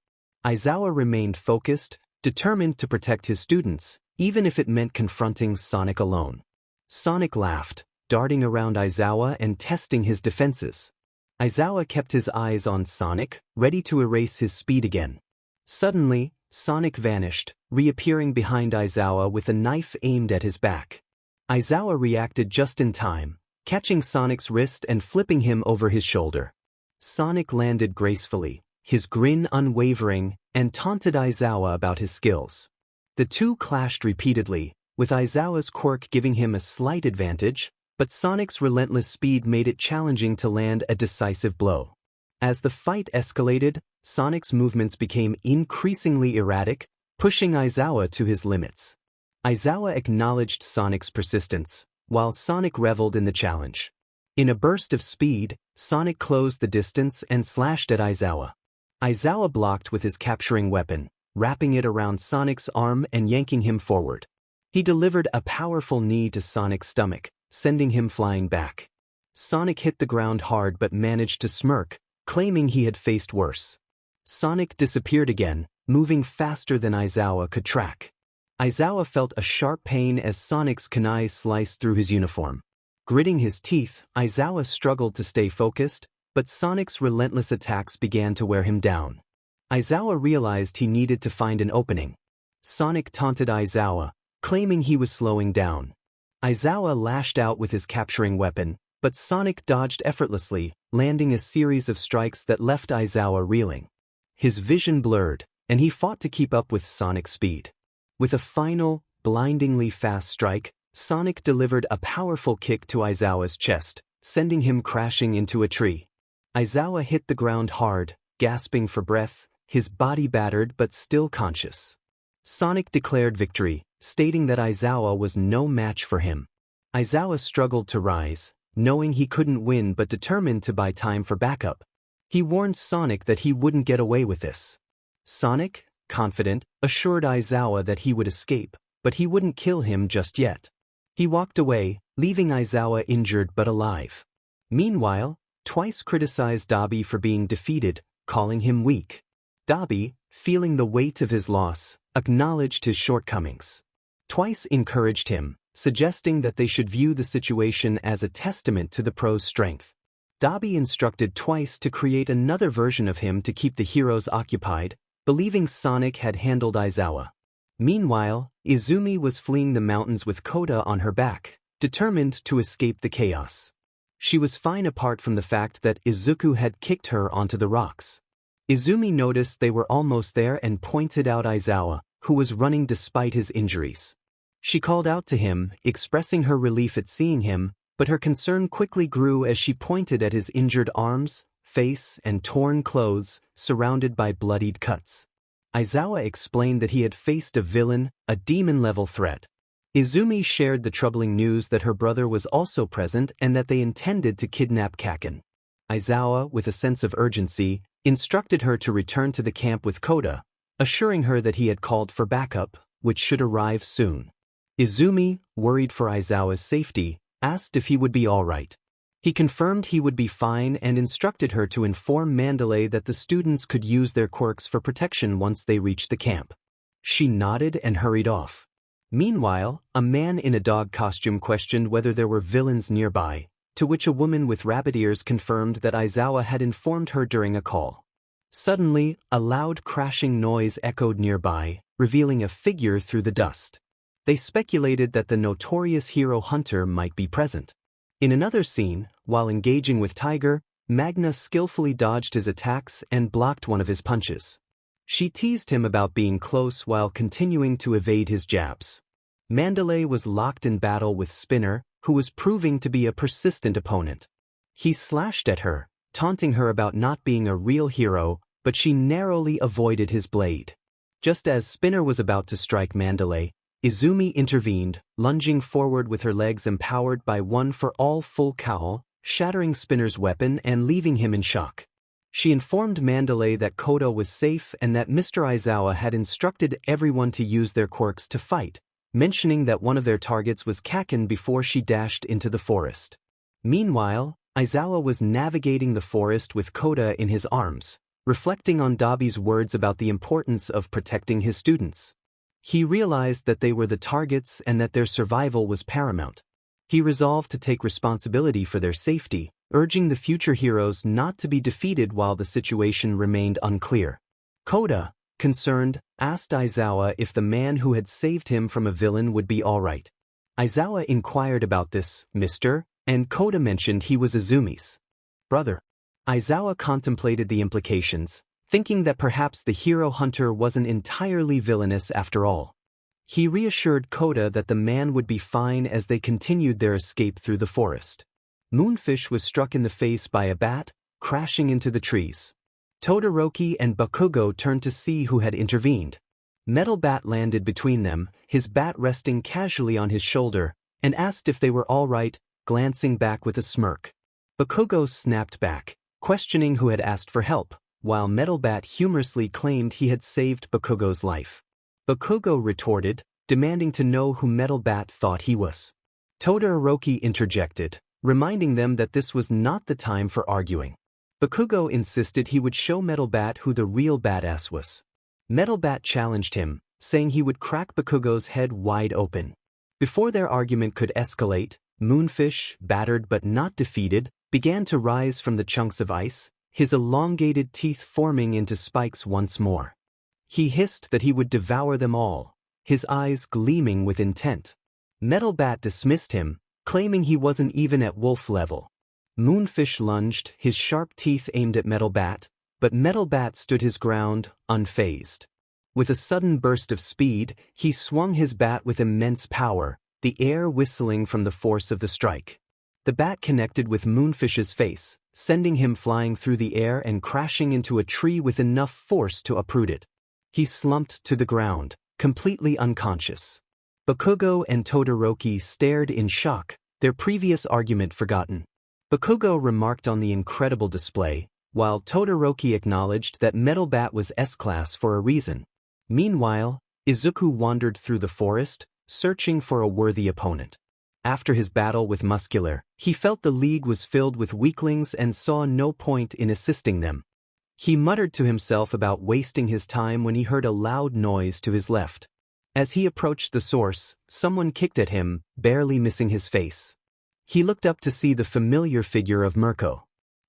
Aizawa remained focused, determined to protect his students, even if it meant confronting Sonic alone. Sonic laughed, darting around Aizawa and testing his defenses. Aizawa kept his eyes on Sonic, ready to erase his speed again. Suddenly, Sonic vanished, reappearing behind Aizawa with a knife aimed at his back. Aizawa reacted just in time, catching Sonic's wrist and flipping him over his shoulder. Sonic landed gracefully, his grin unwavering, and taunted Aizawa about his skills. The two clashed repeatedly, with Aizawa's quirk giving him a slight advantage, but Sonic's relentless speed made it challenging to land a decisive blow. As the fight escalated, Sonic's movements became increasingly erratic, pushing Aizawa to his limits. Aizawa acknowledged Sonic's persistence, while Sonic reveled in the challenge. In a burst of speed, Sonic closed the distance and slashed at Aizawa. Aizawa blocked with his capturing weapon, wrapping it around Sonic's arm and yanking him forward. He delivered a powerful knee to Sonic's stomach, sending him flying back. Sonic hit the ground hard but managed to smirk, claiming he had faced worse. Sonic disappeared again, moving faster than Aizawa could track. Aizawa felt a sharp pain as Sonic's kunai sliced through his uniform. Gritting his teeth, Aizawa struggled to stay focused, but Sonic's relentless attacks began to wear him down. Aizawa realized he needed to find an opening. Sonic taunted Aizawa, claiming he was slowing down. Aizawa lashed out with his capturing weapon, but Sonic dodged effortlessly, landing a series of strikes that left Aizawa reeling. His vision blurred, and he fought to keep up with Sonic's speed. With a final, blindingly fast strike, Sonic delivered a powerful kick to Aizawa's chest, sending him crashing into a tree. Aizawa hit the ground hard, gasping for breath, his body battered but still conscious. Sonic declared victory, stating that Aizawa was no match for him. Aizawa struggled to rise, knowing he couldn't win but determined to buy time for backup. He warned Sonic that he wouldn't get away with this. Sonic, confident, assured Aizawa that he would escape, but he wouldn't kill him just yet. He walked away, leaving Aizawa injured but alive. Meanwhile, Twice criticized Dabi for being defeated, calling him weak. Dabi, feeling the weight of his loss, acknowledged his shortcomings. Twice encouraged him, suggesting that they should view the situation as a testament to the pro's strength. Dabi instructed Twice to create another version of him to keep the heroes occupied, believing Sonic had handled Aizawa. Meanwhile, Izumi was fleeing the mountains with Kota on her back, determined to escape the chaos. She was fine apart from the fact that Izuku had kicked her onto the rocks. Izumi noticed they were almost there and pointed out Aizawa, who was running despite his injuries. She called out to him, expressing her relief at seeing him, but her concern quickly grew as she pointed at his injured arms, face, and torn clothes, surrounded by bloodied cuts. Aizawa explained that he had faced a villain, a demon-level threat. Izumi shared the troubling news that her brother was also present and that they intended to kidnap Kaken. Aizawa, with a sense of urgency, instructed her to return to the camp with Kota, assuring her that he had called for backup, which should arrive soon. Izumi, worried for Aizawa's safety, asked if he would be all right. He confirmed he would be fine and instructed her to inform Mandalay that the students could use their quirks for protection once they reached the camp. She nodded and hurried off. Meanwhile, a man in a dog costume questioned whether there were villains nearby, to which a woman with rabbit ears confirmed that Aizawa had informed her during a call. Suddenly, a loud crashing noise echoed nearby, revealing a figure through the dust. They speculated that the notorious hero Hunter might be present. In another scene, while engaging with Tiger, Magna skillfully dodged his attacks and blocked one of his punches. She teased him about being close while continuing to evade his jabs. Mandalay was locked in battle with Spinner, who was proving to be a persistent opponent. He slashed at her, taunting her about not being a real hero, but she narrowly avoided his blade. Just as Spinner was about to strike Mandalay, Izumi intervened, lunging forward with her legs empowered by one for all full cowl, shattering Spinner's weapon and leaving him in shock. She informed Mandalay that Kota was safe and that Mr. Aizawa had instructed everyone to use their quirks to fight, mentioning that one of their targets was Kaken before she dashed into the forest. Meanwhile, Aizawa was navigating the forest with Kota in his arms, reflecting on Dabi's words about the importance of protecting his students. He realized that they were the targets and that their survival was paramount. He resolved to take responsibility for their safety, urging the future heroes not to be defeated while the situation remained unclear. Kota, concerned, asked Aizawa if the man who had saved him from a villain would be all right. Aizawa inquired about this, Mr., and Kota mentioned he was Izumi's brother. Aizawa contemplated the implications, thinking that perhaps the hero Hunter wasn't entirely villainous after all. He reassured Kota that the man would be fine as they continued their escape through the forest. Moonfish was struck in the face by a bat, crashing into the trees. Todoroki and Bakugo turned to see who had intervened. Metalbat landed between them, his bat resting casually on his shoulder, and asked if they were all right, glancing back with a smirk. Bakugo snapped back, questioning who had asked for help, while Metalbat humorously claimed he had saved Bakugo's life. Bakugo retorted, demanding to know who Metalbat thought he was. Todoroki interjected, reminding them that this was not the time for arguing. Bakugo insisted he would show Metalbat who the real badass was. Metalbat challenged him, saying he would crack Bakugo's head wide open. Before their argument could escalate, Moonfish, battered but not defeated, began to rise from the chunks of ice, his elongated teeth forming into spikes once more. He hissed that he would devour them all, his eyes gleaming with intent. Metalbat dismissed him, claiming he wasn't even at wolf level. Moonfish lunged, his sharp teeth aimed at Metalbat, but Metalbat stood his ground, unfazed. With a sudden burst of speed, he swung his bat with immense power, the air whistling from the force of the strike. The bat connected with Moonfish's face, sending him flying through the air and crashing into a tree with enough force to uproot it. He slumped to the ground, completely unconscious. Bakugo and Todoroki stared in shock, their previous argument forgotten. Bakugo remarked on the incredible display, while Todoroki acknowledged that Metalbat was S-class for a reason. Meanwhile, Izuku wandered through the forest, searching for a worthy opponent. After his battle with Muscular, he felt the league was filled with weaklings and saw no point in assisting them. He muttered to himself about wasting his time when he heard a loud noise to his left. As he approached the source, someone kicked at him, barely missing his face. He looked up to see the familiar figure of Murko.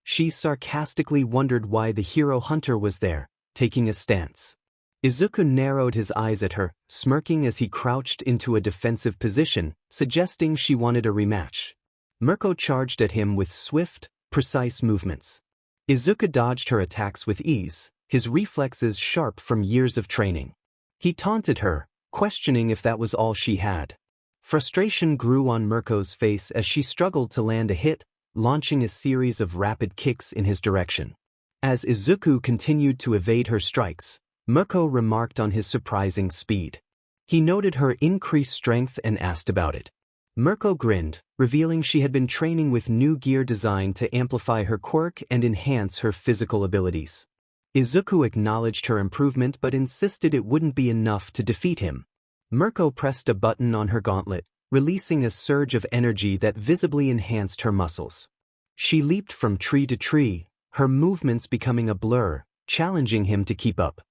She sarcastically wondered why the hero hunter was there, taking a stance. Izuku narrowed his eyes at her, smirking as he crouched into a defensive position, suggesting she wanted a rematch. Murko charged at him with swift, precise movements. Izuku dodged her attacks with ease, his reflexes sharp from years of training. He taunted her, questioning if that was all she had. Frustration grew on Murko's face as she struggled to land a hit, launching a series of rapid kicks in his direction. As Izuku continued to evade her strikes, Murko remarked on his surprising speed. He noted her increased strength and asked about it. Murko grinned, revealing she had been training with new gear designed to amplify her quirk and enhance her physical abilities. Izuku acknowledged her improvement but insisted it wouldn't be enough to defeat him. Murko pressed a button on her gauntlet, releasing a surge of energy that visibly enhanced her muscles. She leaped from tree to tree, her movements becoming a blur, challenging him to keep up.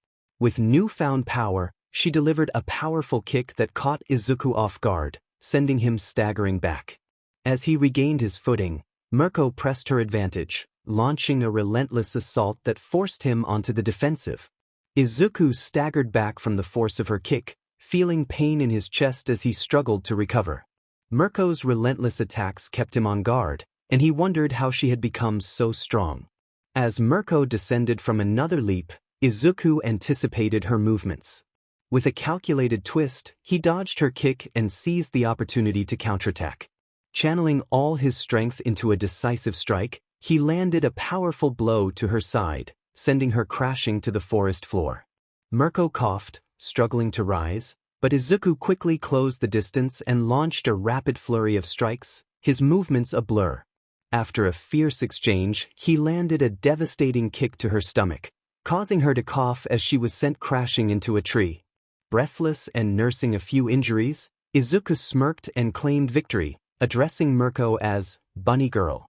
With newfound power, she delivered a powerful kick that caught Izuku off guard, sending him staggering back. As he regained his footing, Murko pressed her advantage, launching a relentless assault that forced him onto the defensive. Izuku staggered back from the force of her kick, feeling pain in his chest as he struggled to recover. Murko's relentless attacks kept him on guard, and he wondered how she had become so strong. As Murko descended from another leap, Izuku anticipated her movements. With a calculated twist, he dodged her kick and seized the opportunity to counterattack. Channeling all his strength into a decisive strike, he landed a powerful blow to her side, sending her crashing to the forest floor. Murko coughed, struggling to rise, but Izuku quickly closed the distance and launched a rapid flurry of strikes, his movements a blur. After a fierce exchange, he landed a devastating kick to her stomach, causing her to cough as she was sent crashing into a tree. Breathless and nursing a few injuries, Izuku smirked and claimed victory, addressing Murko as Bunny Girl.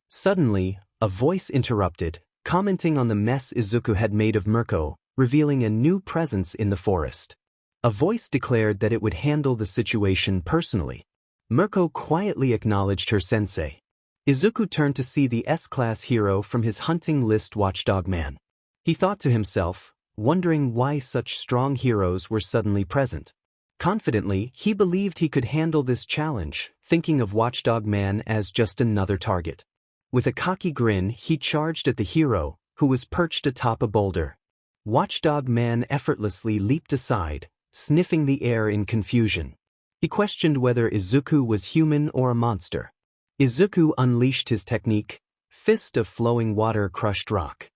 Suddenly, a voice interrupted, commenting on the mess Izuku had made of Murko, revealing a new presence in the forest. A voice declared that it would handle the situation personally. Murko quietly acknowledged her sensei. Izuku turned to see the S-class hero from his hunting list Watchdog Man. He thought to himself, wondering why such strong heroes were suddenly present. Confidently, he believed he could handle this challenge, thinking of Watchdog Man as just another target. With a cocky grin, he charged at the hero, who was perched atop a boulder. Watchdog Man effortlessly leaped aside, sniffing the air in confusion. He questioned whether Izuku was human or a monster. Izuku unleashed his technique, Fist of Flowing Water Crushed Rock.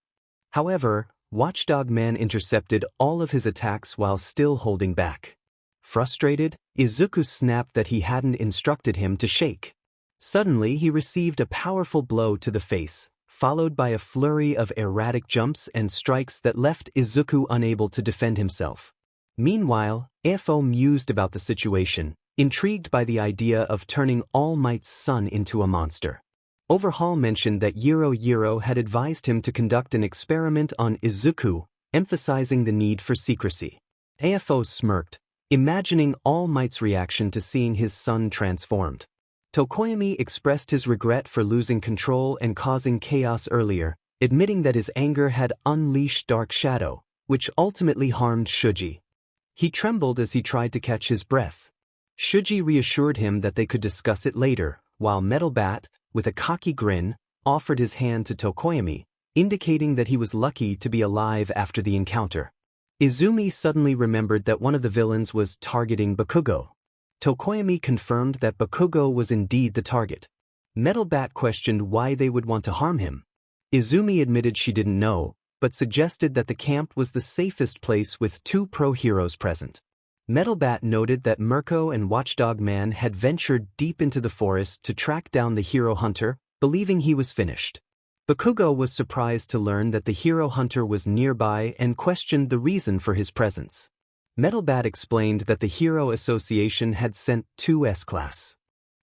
However, Watchdog Man intercepted all of his attacks while still holding back. Frustrated, Izuku snapped that he hadn't instructed him to shake. Suddenly he received a powerful blow to the face, followed by a flurry of erratic jumps and strikes that left Izuku unable to defend himself. Meanwhile, Afo mused about the situation, intrigued by the idea of turning All Might's son into a monster. Overhaul mentioned that Yiro had advised him to conduct an experiment on Izuku, emphasizing the need for secrecy. Afo smirked, imagining All Might's reaction to seeing his son transformed. Tokoyami expressed his regret for losing control and causing chaos earlier, admitting that his anger had unleashed Dark Shadow, which ultimately harmed Shuji. He trembled as he tried to catch his breath. Shuji reassured him that they could discuss it later, while Metalbat, with a cocky grin, offered his hand to Tokoyami, indicating that he was lucky to be alive after the encounter. Izumi suddenly remembered that one of the villains was targeting Bakugo. Tokoyami confirmed that Bakugo was indeed the target. Metalbat questioned why they would want to harm him. Izumi admitted she didn't know, but suggested that the camp was the safest place with 2 pro-heroes present. Metalbat noted that Murko and Watchdog Man had ventured deep into the forest to track down the hero hunter, believing he was finished. Bakugo was surprised to learn that the hero hunter was nearby and questioned the reason for his presence. Metalbat explained that the Hero Association had sent 2 S-Class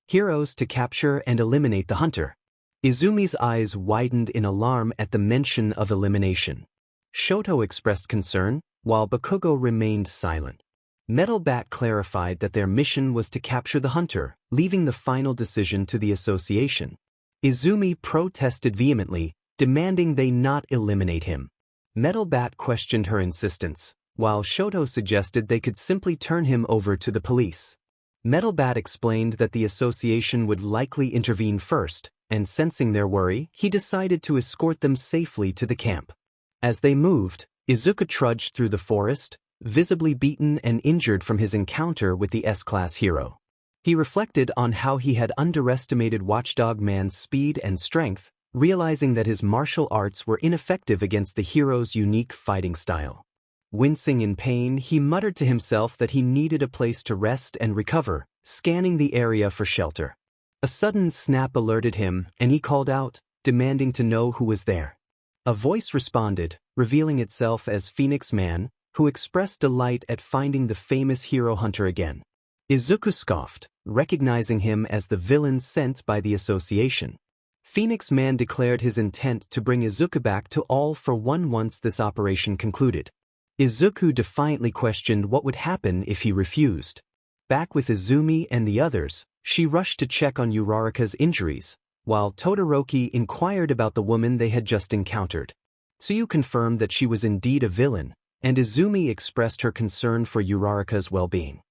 heroes to capture and eliminate the hunter. Izumi's eyes widened in alarm at the mention of elimination. Shoto expressed concern, while Bakugo remained silent. Metalbat clarified that their mission was to capture the hunter, leaving the final decision to the association. Izumi protested vehemently, demanding they not eliminate him. Metalbat questioned her insistence, while Shoto suggested they could simply turn him over to the police. Metalbat explained that the association would likely intervene first, and sensing their worry, he decided to escort them safely to the camp. As they moved, Izuku trudged through the forest, visibly beaten and injured from his encounter with the S-Class hero. He reflected on how he had underestimated Watchdog Man's speed and strength, realizing that his martial arts were ineffective against the hero's unique fighting style. Wincing in pain, he muttered to himself that he needed a place to rest and recover, scanning the area for shelter. A sudden snap alerted him, and he called out, demanding to know who was there. A voice responded, revealing itself as Phoenix Man, who expressed delight at finding the famous hero hunter again. Izuku scoffed, recognizing him as the villain sent by the association. Phoenix Man declared his intent to bring Izuku back to All for One once this operation concluded. Izuku defiantly questioned what would happen if he refused. Back with Izumi and the others, she rushed to check on Uraraka's injuries, while Todoroki inquired about the woman they had just encountered. Tsuyu confirmed that she was indeed a villain, and Izumi expressed her concern for Uraraka's well-being.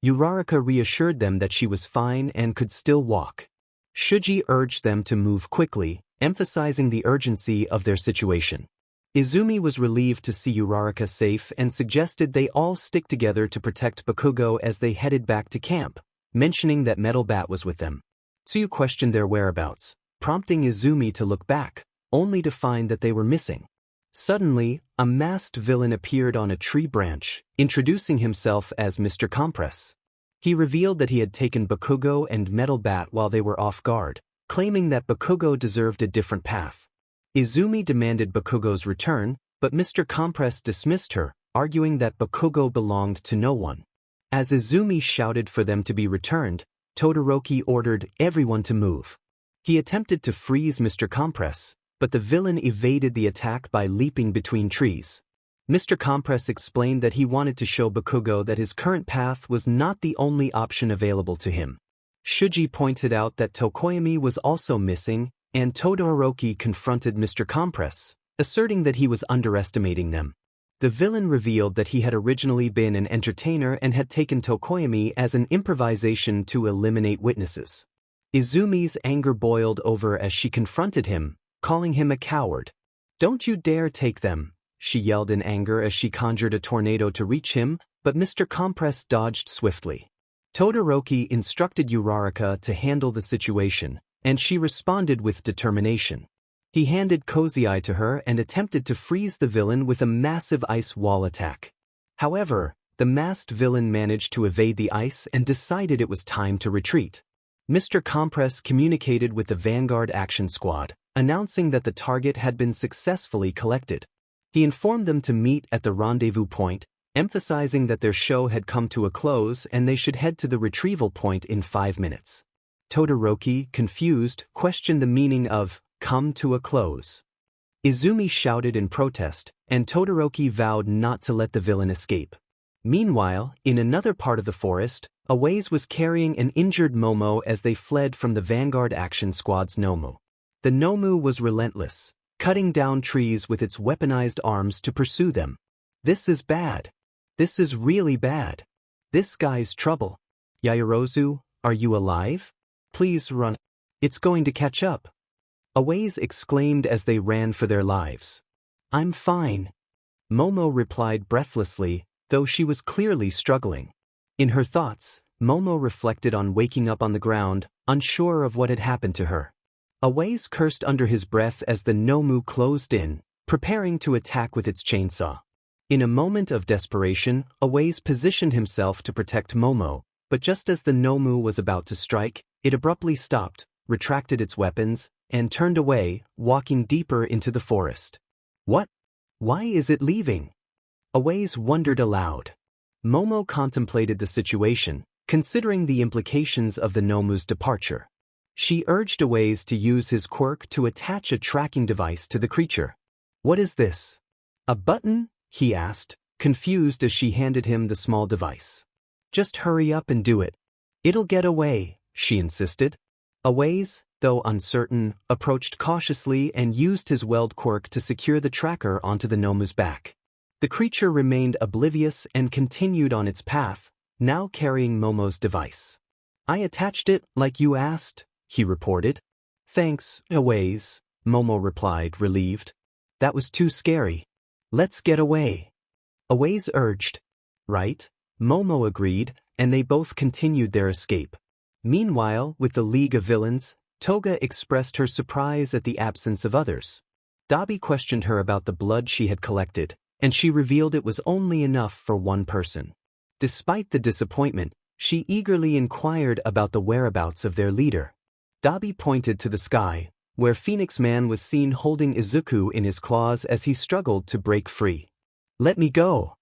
Uraraka reassured them that she was fine and could still walk. Shuji urged them to move quickly, emphasizing the urgency of their situation. Izumi was relieved to see Uraraka safe and suggested they all stick together to protect Bakugo as they headed back to camp, mentioning that Metalbat was with them. Tsuyu questioned their whereabouts, prompting Izumi to look back, only to find that they were missing. Suddenly, a masked villain appeared on a tree branch, introducing himself as Mr. Compress. He revealed that he had taken Bakugo and Metalbat while they were off guard, claiming that Bakugo deserved a different path. Izumi demanded Bakugo's return, but Mr. Compress dismissed her, arguing that Bakugo belonged to no one. As Izumi shouted for them to be returned, Todoroki ordered everyone to move. He attempted to freeze Mr. Compress, but the villain evaded the attack by leaping between trees. Mr. Compress explained that he wanted to show Bakugo that his current path was not the only option available to him. Shuji pointed out that Tokoyami was also missing, and Todoroki confronted Mr. Compress, asserting that he was underestimating them. The villain revealed that he had originally been an entertainer and had taken Tokoyami as an improvisation to eliminate witnesses. Izumi's anger boiled over as she confronted him, calling him a coward. "Don't you dare take them," she yelled in anger as she conjured a tornado to reach him, but Mr. Compress dodged swiftly. Todoroki instructed Uraraka to handle the situation, and she responded with determination. He handed Cozy Eye to her and attempted to freeze the villain with a massive ice wall attack. However, the masked villain managed to evade the ice and decided it was time to retreat. Mr. Compress communicated with the Vanguard Action Squad, announcing that the target had been successfully collected. He informed them to meet at the rendezvous point, emphasizing that their show had come to a close and they should head to the retrieval point in 5 minutes. Todoroki, confused, questioned the meaning of "come to a close." Izumi shouted in protest, and Todoroki vowed not to let the villain escape. Meanwhile, in another part of the forest, Awaze was carrying an injured Momo as they fled from the Vanguard Action Squad's Nomu. The Nomu was relentless, cutting down trees with its weaponized arms to pursue them. "This is bad. This is really bad. This guy's trouble. Yaoyorozu, are you alive? Please run. It's going to catch up." Aways exclaimed as they ran for their lives. I'm fine. Momo replied breathlessly, though she was clearly struggling. In her thoughts, Momo reflected on waking up on the ground, unsure of what had happened to her. Aways cursed under his breath as the Nomu closed in, preparing to attack with its chainsaw. In a moment of desperation, Aways positioned himself to protect Momo, but just as the Nomu was about to strike, it abruptly stopped, retracted its weapons, and turned away, walking deeper into the forest. What? Why is it leaving? Aways wondered aloud. Momo contemplated the situation, considering the implications of the Nomu's departure. She urged Aways to use his quirk to attach a tracking device to the creature. What is this? A button? He asked, confused as she handed him the small device. Just hurry up and do it. It'll get away, she insisted. Aways, though uncertain, approached cautiously and used his weld quirk to secure the tracker onto the Nomu's back. The creature remained oblivious and continued on its path, now carrying Momo's device. I attached it like you asked, he reported. Thanks, Aways, Momo replied, relieved. That was too scary. Let's get away. Aways urged. Right? Momo agreed, and they both continued their escape. Meanwhile, with the League of Villains, Toga expressed her surprise at the absence of others. Dabi questioned her about the blood she had collected, and she revealed it was only enough for one person. Despite the disappointment, she eagerly inquired about the whereabouts of their leader. Dabi pointed to the sky, where Phoenix Man was seen holding Izuku in his claws as he struggled to break free. Let me go!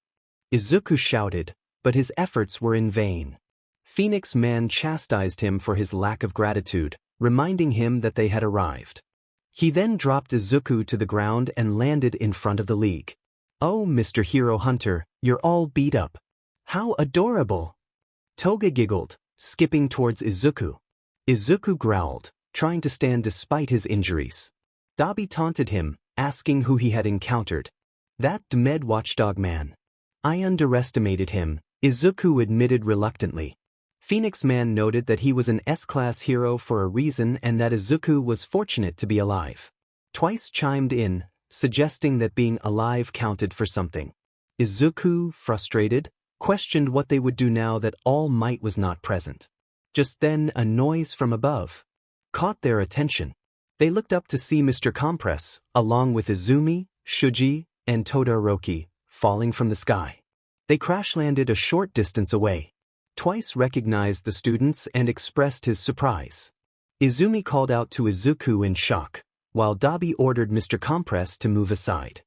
Izuku shouted, but his efforts were in vain. Phoenix Man chastised him for his lack of gratitude, reminding him that they had arrived. He then dropped Izuku to the ground and landed in front of the League. Oh, Mr. Hero Hunter, you're all beat up. How adorable! Toga giggled, skipping towards Izuku. Izuku growled, trying to stand despite his injuries. Dabi taunted him, asking who he had encountered. That Dmed Watchdog Man. I underestimated him, Izuku admitted reluctantly. Phoenix Man noted that he was an S-class hero for a reason and that Izuku was fortunate to be alive. Twice chimed in, suggesting that being alive counted for something. Izuku, frustrated, questioned what they would do now that All Might was not present. Just then, a noise from above caught their attention. They looked up to see Mr. Compress, along with Izumi, Shuji, and Todoroki, falling from the sky. They crash-landed a short distance away. Twice recognized the students and expressed his surprise. Izumi called out to Izuku in shock, while Dabi ordered Mr. Compress to move aside.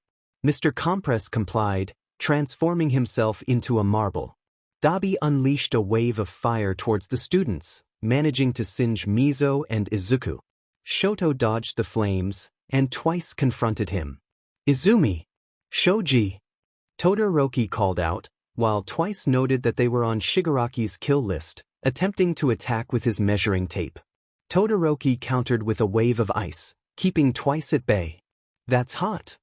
Mr. Compress complied, transforming himself into a marble. Dabi unleashed a wave of fire towards the students, managing to singe Mizo and Izuku. Shoto dodged the flames, and twice confronted him. Izumi! Shoji! Todoroki called out, while twice noted that they were on Shigaraki's kill list, attempting to attack with his measuring tape. Todoroki countered with a wave of ice, keeping Twice at bay. That's hot!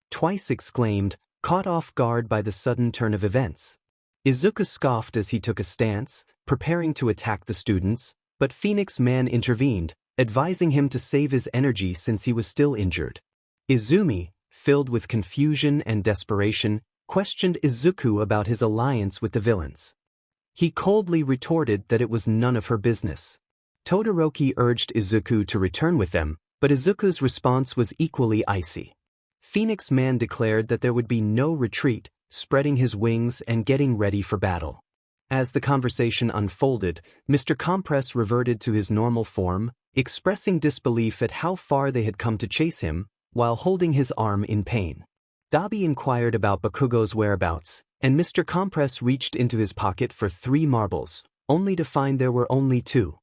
Twice exclaimed, caught off guard by the sudden turn of events. Izuku scoffed as he took a stance, preparing to attack the students, but Phoenix Man intervened, advising him to save his energy since he was still injured. Izumi, filled with confusion and desperation, questioned Izuku about his alliance with the villains. He coldly retorted that it was none of her business. Todoroki urged Izuku to return with them, but Izuku's response was equally icy. Phoenix Man declared that there would be no retreat, spreading his wings and getting ready for battle. As the conversation unfolded, Mr. Compress reverted to his normal form, expressing disbelief at how far they had come to chase him, while holding his arm in pain. Dabi inquired about Bakugo's whereabouts, and Mr. Compress reached into his pocket for 3 marbles, only to find there were only 2.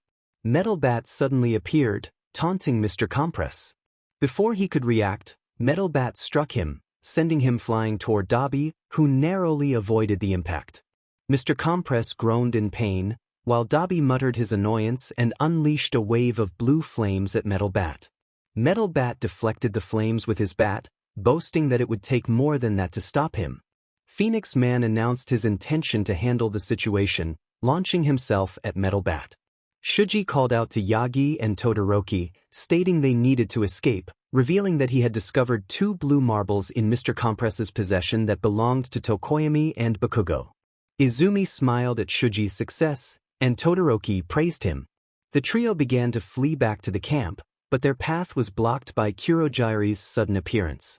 Metalbat suddenly appeared, taunting Mr. Compress. Before he could react, Metalbat struck him, sending him flying toward Dabi, who narrowly avoided the impact. Mr. Compress groaned in pain, while Dabi muttered his annoyance and unleashed a wave of blue flames at Metalbat. Metalbat deflected the flames with his bat, boasting that it would take more than that to stop him. Phoenix Man announced his intention to handle the situation, launching himself at Metalbat. Shuji called out to Yagi and Todoroki, stating they needed to escape, revealing that he had discovered 2 blue marbles in Mr. Compress's possession that belonged to Tokoyami and Bakugo. Izumi smiled at Shuji's success, and Todoroki praised him. The trio began to flee back to the camp, but their path was blocked by Kurojire's sudden appearance.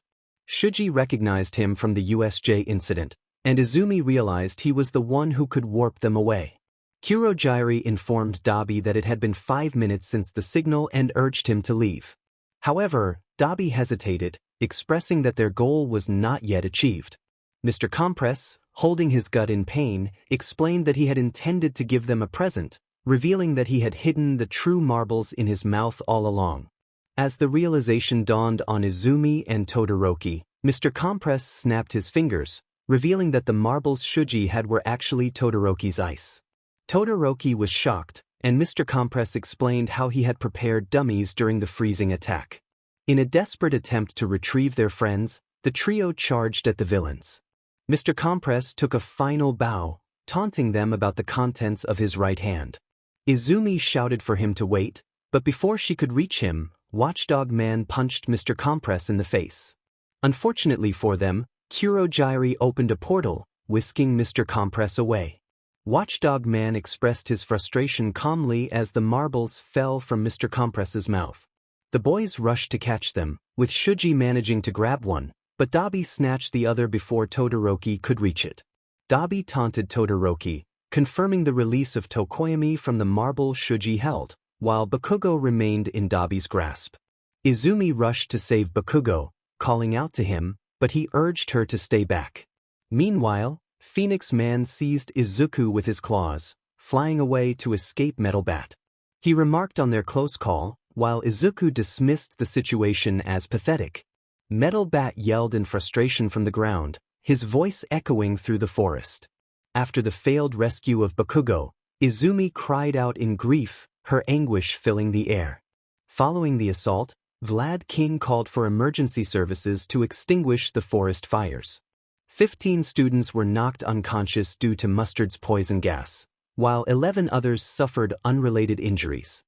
Shuji recognized him from the USJ incident, and Izumi realized he was the one who could warp them away. Kurojire informed Dabi that it had been 5 minutes since the signal and urged him to leave. However, Dabi hesitated, expressing that their goal was not yet achieved. Mr. Compress, holding his gut in pain, explained that he had intended to give them a present, revealing that he had hidden the true marbles in his mouth all along. As the realization dawned on Izumi and Todoroki, Mr. Compress snapped his fingers, revealing that the marbles Shuji had were actually Todoroki's ice. Todoroki was shocked, and Mr. Compress explained how he had prepared dummies during the freezing attack. In a desperate attempt to retrieve their friends, the trio charged at the villains. Mr. Compress took a final bow, taunting them about the contents of his right hand. Izumi shouted for him to wait, but before she could reach him, Watchdog Man punched Mr. Compress in the face. Unfortunately for them, Kurojire opened a portal, whisking Mr. Compress away. Watchdog Man expressed his frustration calmly as the marbles fell from Mr. Compress's mouth. The boys rushed to catch them, with Shuji managing to grab one, but Dabi snatched the other before Todoroki could reach it. Dabi taunted Todoroki, confirming the release of Tokoyami from the marble Shuji held, while Bakugo remained in Dabi's grasp. Izumi rushed to save Bakugo, calling out to him, but he urged her to stay back. Meanwhile, Phoenix Man seized Izuku with his claws, flying away to escape Metalbat. He remarked on their close call, while Izuku dismissed the situation as pathetic. Metalbat yelled in frustration from the ground, his voice echoing through the forest. After the failed rescue of Bakugo, Izumi cried out in grief, her anguish filling the air. Following the assault, Vlad King called for emergency services to extinguish the forest fires. 15 students were knocked unconscious due to Mustard's poison gas, while 11 others suffered unrelated injuries.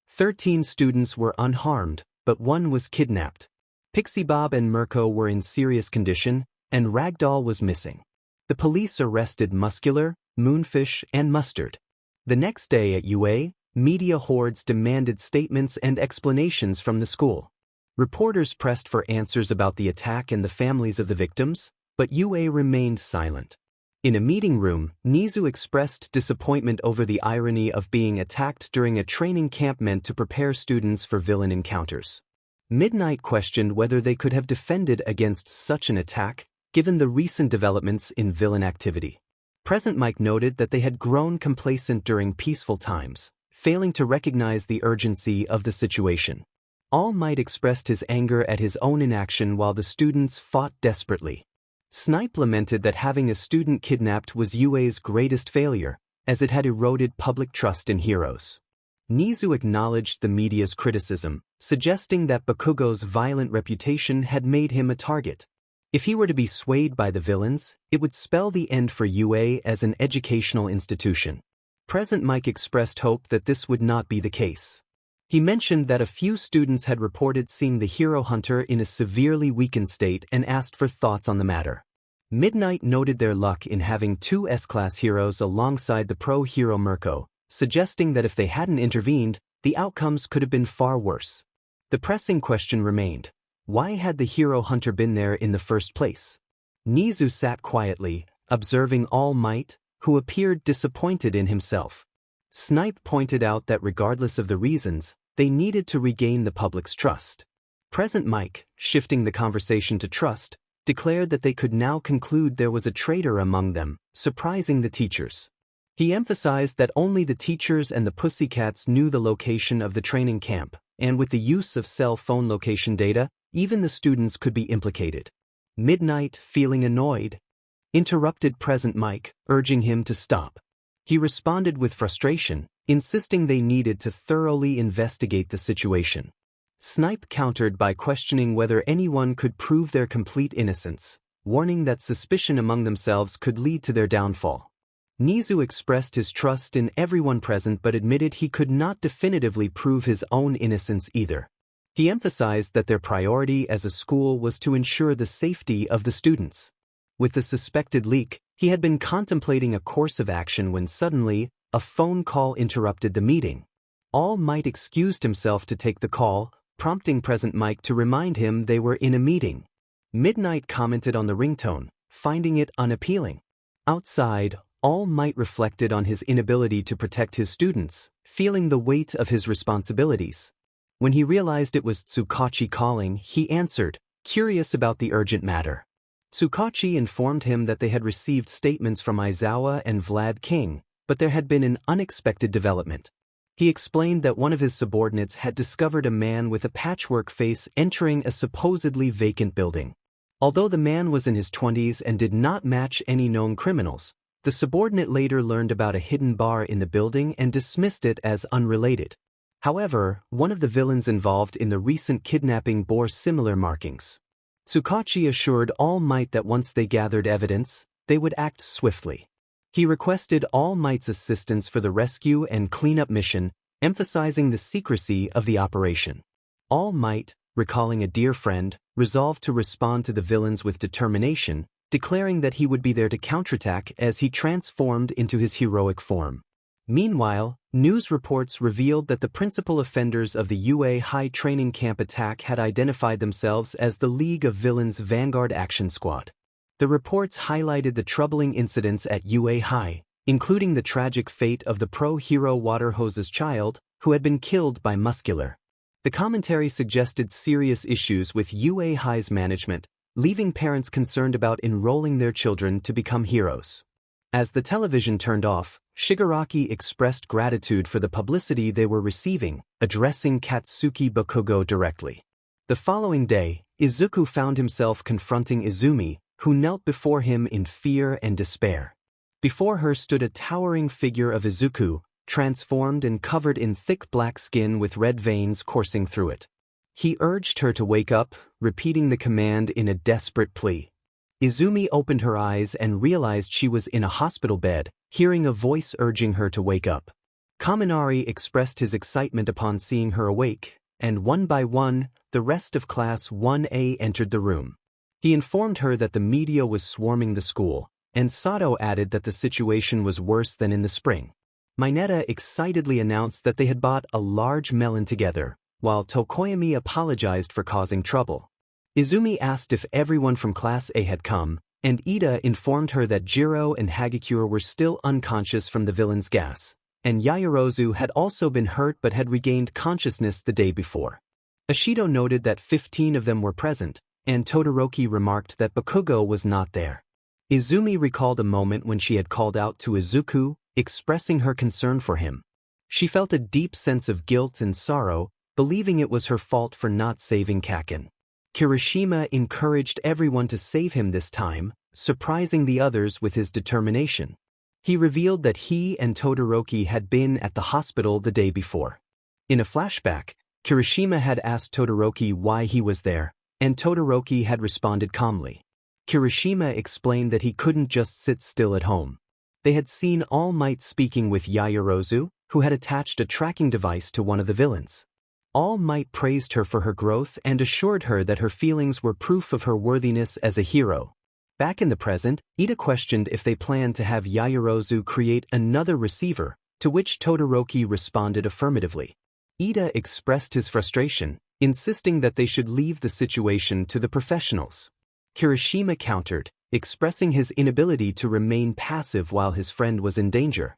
13 students were unharmed, but 1 was kidnapped. Pixie Bob and Murko were in serious condition, and Ragdoll was missing. The police arrested Muscular, Moonfish, and Mustard. The next day at UA, media hordes demanded statements and explanations from the school. Reporters pressed for answers about the attack and the families of the victims, but UA remained silent. In a meeting room, Nizu expressed disappointment over the irony of being attacked during a training camp meant to prepare students for villain encounters. Midnight questioned whether they could have defended against such an attack, given the recent developments in villain activity. Present Mike noted that they had grown complacent during peaceful times, failing to recognize the urgency of the situation. All Might expressed his anger at his own inaction while the students fought desperately. Snipe lamented that having a student kidnapped was UA's greatest failure, as it had eroded public trust in heroes. Nizu acknowledged the media's criticism, suggesting that Bakugo's violent reputation had made him a target. If he were to be swayed by the villains, it would spell the end for UA as an educational institution. Present Mike expressed hope that this would not be the case. He mentioned that a few students had reported seeing the hero hunter in a severely weakened state and asked for thoughts on the matter. Midnight noted their luck in having 2 S-class heroes alongside the pro-hero Murko, suggesting that if they hadn't intervened, the outcomes could have been far worse. The pressing question remained, why had the hero hunter been there in the first place? Nizu sat quietly, observing All Might, who appeared disappointed in himself. Snipe pointed out that regardless of the reasons, they needed to regain the public's trust. Present Mike, shifting the conversation to trust, declared that they could now conclude there was a traitor among them, surprising the teachers. He emphasized that only the teachers and the Pussycats knew the location of the training camp, and with the use of cell phone location data, even the students could be implicated. Midnight, feeling annoyed, interrupted Present Mike, urging him to stop. He responded with frustration, insisting they needed to thoroughly investigate the situation. Snipe countered by questioning whether anyone could prove their complete innocence, warning that suspicion among themselves could lead to their downfall. Nizu expressed his trust in everyone present but admitted he could not definitively prove his own innocence either. He emphasized that their priority as a school was to ensure the safety of the students. With the suspected leak, he had been contemplating a course of action when suddenly, a phone call interrupted the meeting. All Might excused himself to take the call, prompting present Mike to remind him they were in a meeting. Midnight commented on the ringtone, finding it unappealing. Outside, All Might reflected on his inability to protect his students, feeling the weight of his responsibilities. When he realized it was Tsukachi calling, he answered, curious about the urgent matter. Tsukachi informed him that they had received statements from Aizawa and Vlad King, but there had been an unexpected development. He explained that one of his subordinates had discovered a man with a patchwork face entering a supposedly vacant building. Although the man was in his 20s and did not match any known criminals, the subordinate later learned about a hidden bar in the building and dismissed it as unrelated. However, one of the villains involved in the recent kidnapping bore similar markings. Tsukachi assured All Might that once they gathered evidence, they would act swiftly. He requested All Might's assistance for the rescue and cleanup mission, emphasizing the secrecy of the operation. All Might, recalling a dear friend, resolved to respond to the villains with determination, declaring that he would be there to counterattack as he transformed into his heroic form. Meanwhile, news reports revealed that the principal offenders of the UA High training camp attack had identified themselves as the League of Villains Vanguard Action Squad. The reports highlighted the troubling incidents at UA High, including the tragic fate of the pro-hero Waterhose's child, who had been killed by Muscular. The commentary suggested serious issues with UA High's management, leaving parents concerned about enrolling their children to become heroes. As the television turned off, Shigaraki expressed gratitude for the publicity they were receiving, addressing Katsuki Bakugo directly. The following day, Izuku found himself confronting Izumi, who knelt before him in fear and despair. Before her stood a towering figure of Izuku, transformed and covered in thick black skin with red veins coursing through it. He urged her to wake up, repeating the command in a desperate plea. Izumi opened her eyes and realized she was in a hospital bed, hearing a voice urging her to wake up. Kaminari expressed his excitement upon seeing her awake, and one by one, the rest of Class 1A entered the room. He informed her that the media was swarming the school, and Sato added that the situation was worse than in the spring. Mineta excitedly announced that they had bought a large melon together, while Tokoyami apologized for causing trouble. Izumi asked if everyone from Class A had come, and Ida informed her that Jiro and Hagakure were still unconscious from the villain's gas, and Yaoyorozu had also been hurt but had regained consciousness the day before. Ashido noted that 15 of them were present, and Todoroki remarked that Bakugo was not there. Izumi recalled a moment when she had called out to Izuku, expressing her concern for him. She felt a deep sense of guilt and sorrow, believing it was her fault for not saving Kaken. Kirishima encouraged everyone to save him this time, surprising the others with his determination. He revealed that he and Todoroki had been at the hospital the day before. In a flashback, Kirishima had asked Todoroki why he was there, and Todoroki had responded calmly. Kirishima explained that he couldn't just sit still at home. They had seen All Might speaking with Yaoyorozu, who had attached a tracking device to one of the villains. All Might praised her for her growth and assured her that her feelings were proof of her worthiness as a hero. Back in the present, Ida questioned if they planned to have Yaoyorozu create another receiver, to which Todoroki responded affirmatively. Ida expressed his frustration, insisting that they should leave the situation to the professionals. Kirishima countered, expressing his inability to remain passive while his friend was in danger.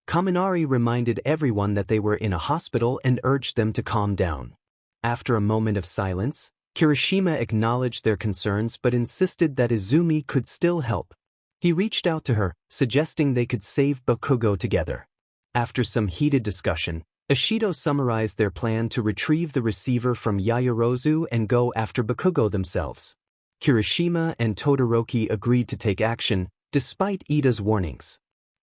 Kaminari reminded everyone that they were in a hospital and urged them to calm down. After a moment of silence, Kirishima acknowledged their concerns but insisted that Izumi could still help. He reached out to her, suggesting they could save Bakugo together. After some heated discussion, Ashido summarized their plan to retrieve the receiver from Yaoyorozu and go after Bakugo themselves. Kirishima and Todoroki agreed to take action, despite Ida's warnings.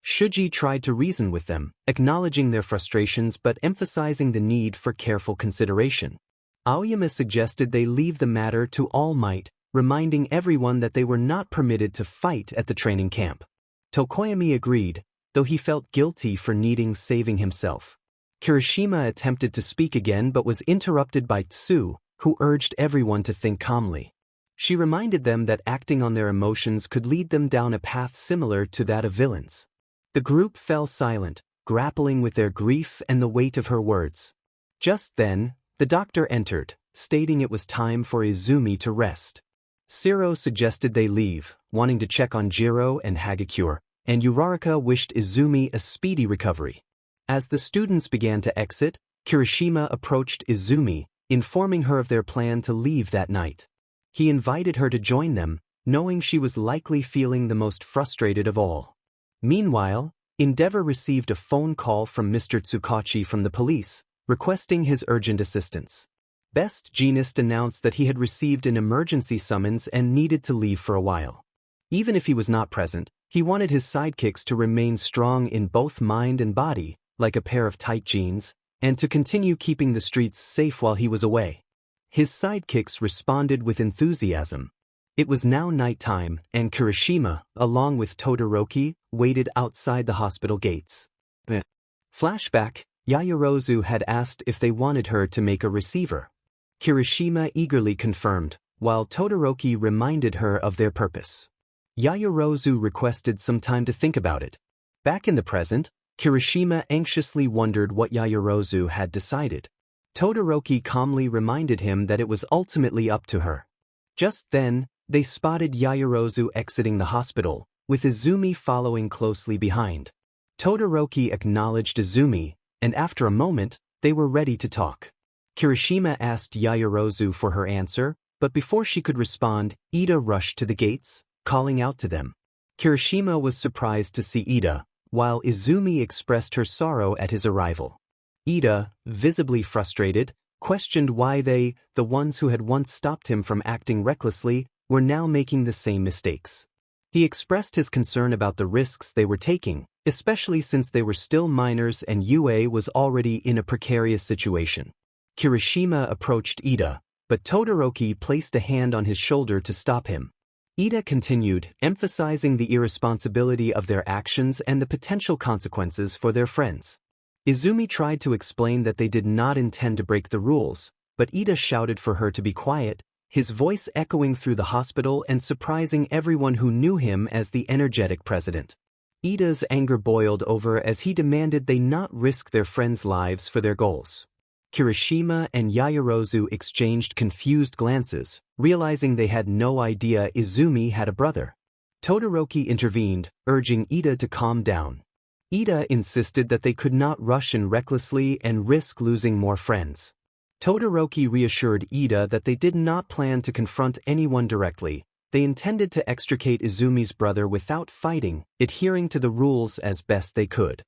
Shuji tried to reason with them, acknowledging their frustrations but emphasizing the need for careful consideration. Aoyama suggested they leave the matter to All Might, reminding everyone that they were not permitted to fight at the training camp. Tokoyami agreed, though he felt guilty for needing saving himself. Kirishima attempted to speak again but was interrupted by Tsu, who urged everyone to think calmly. She reminded them that acting on their emotions could lead them down a path similar to that of villains. The group fell silent, grappling with their grief and the weight of her words. Just then, the doctor entered, stating it was time for Izumi to rest. Shiro suggested they leave, wanting to check on Jiro and Hagakure, and Uraraka wished Izumi a speedy recovery. As the students began to exit, Kirishima approached Izumi, informing her of their plan to leave that night. He invited her to join them, knowing she was likely feeling the most frustrated of all. Meanwhile, Endeavor received a phone call from Mr. Tsukachi from the police, requesting his urgent assistance. Best Jeanist announced that he had received an emergency summons and needed to leave for a while. Even if he was not present, he wanted his sidekicks to remain strong in both mind and body, like a pair of tight jeans, and to continue keeping the streets safe while he was away. His sidekicks responded with enthusiasm. It was now nighttime, and Kirishima, along with Todoroki, waited outside the hospital gates. Flashback, Yaoyorozu had asked if they wanted her to make a receiver. Kirishima eagerly confirmed, while Todoroki reminded her of their purpose. Yaoyorozu requested some time to think about it. Back in the present, Kirishima anxiously wondered what Yaoyorozu had decided. Todoroki calmly reminded him that it was ultimately up to her. Just then, they spotted Yaoyorozu exiting the hospital, with Izumi following closely behind. Todoroki acknowledged Izumi, and after a moment, they were ready to talk. Kirishima asked Yaoyorozu for her answer, but before she could respond, Ida rushed to the gates, calling out to them. Kirishima was surprised to see Ida, while Izumi expressed her sorrow at his arrival. Ida, visibly frustrated, questioned why they, the ones who had once stopped him from acting recklessly, were now making the same mistakes. He expressed his concern about the risks they were taking, especially since they were still minors and UA was already in a precarious situation. Kirishima approached Ida, but Todoroki placed a hand on his shoulder to stop him. Ida continued, emphasizing the irresponsibility of their actions and the potential consequences for their friends. Izumi tried to explain that they did not intend to break the rules, but Ida shouted for her to be quiet, his voice echoing through the hospital and surprising everyone who knew him as the energetic president. Ida's anger boiled over as he demanded they not risk their friends' lives for their goals. Kirishima and Yaoyorozu exchanged confused glances, realizing they had no idea Izumi had a brother. Todoroki intervened, urging Ida to calm down. Ida insisted that they could not rush in recklessly and risk losing more friends. Todoroki reassured Ida that they did not plan to confront anyone directly. They intended to extricate Izumi's brother without fighting, adhering to the rules as best they could.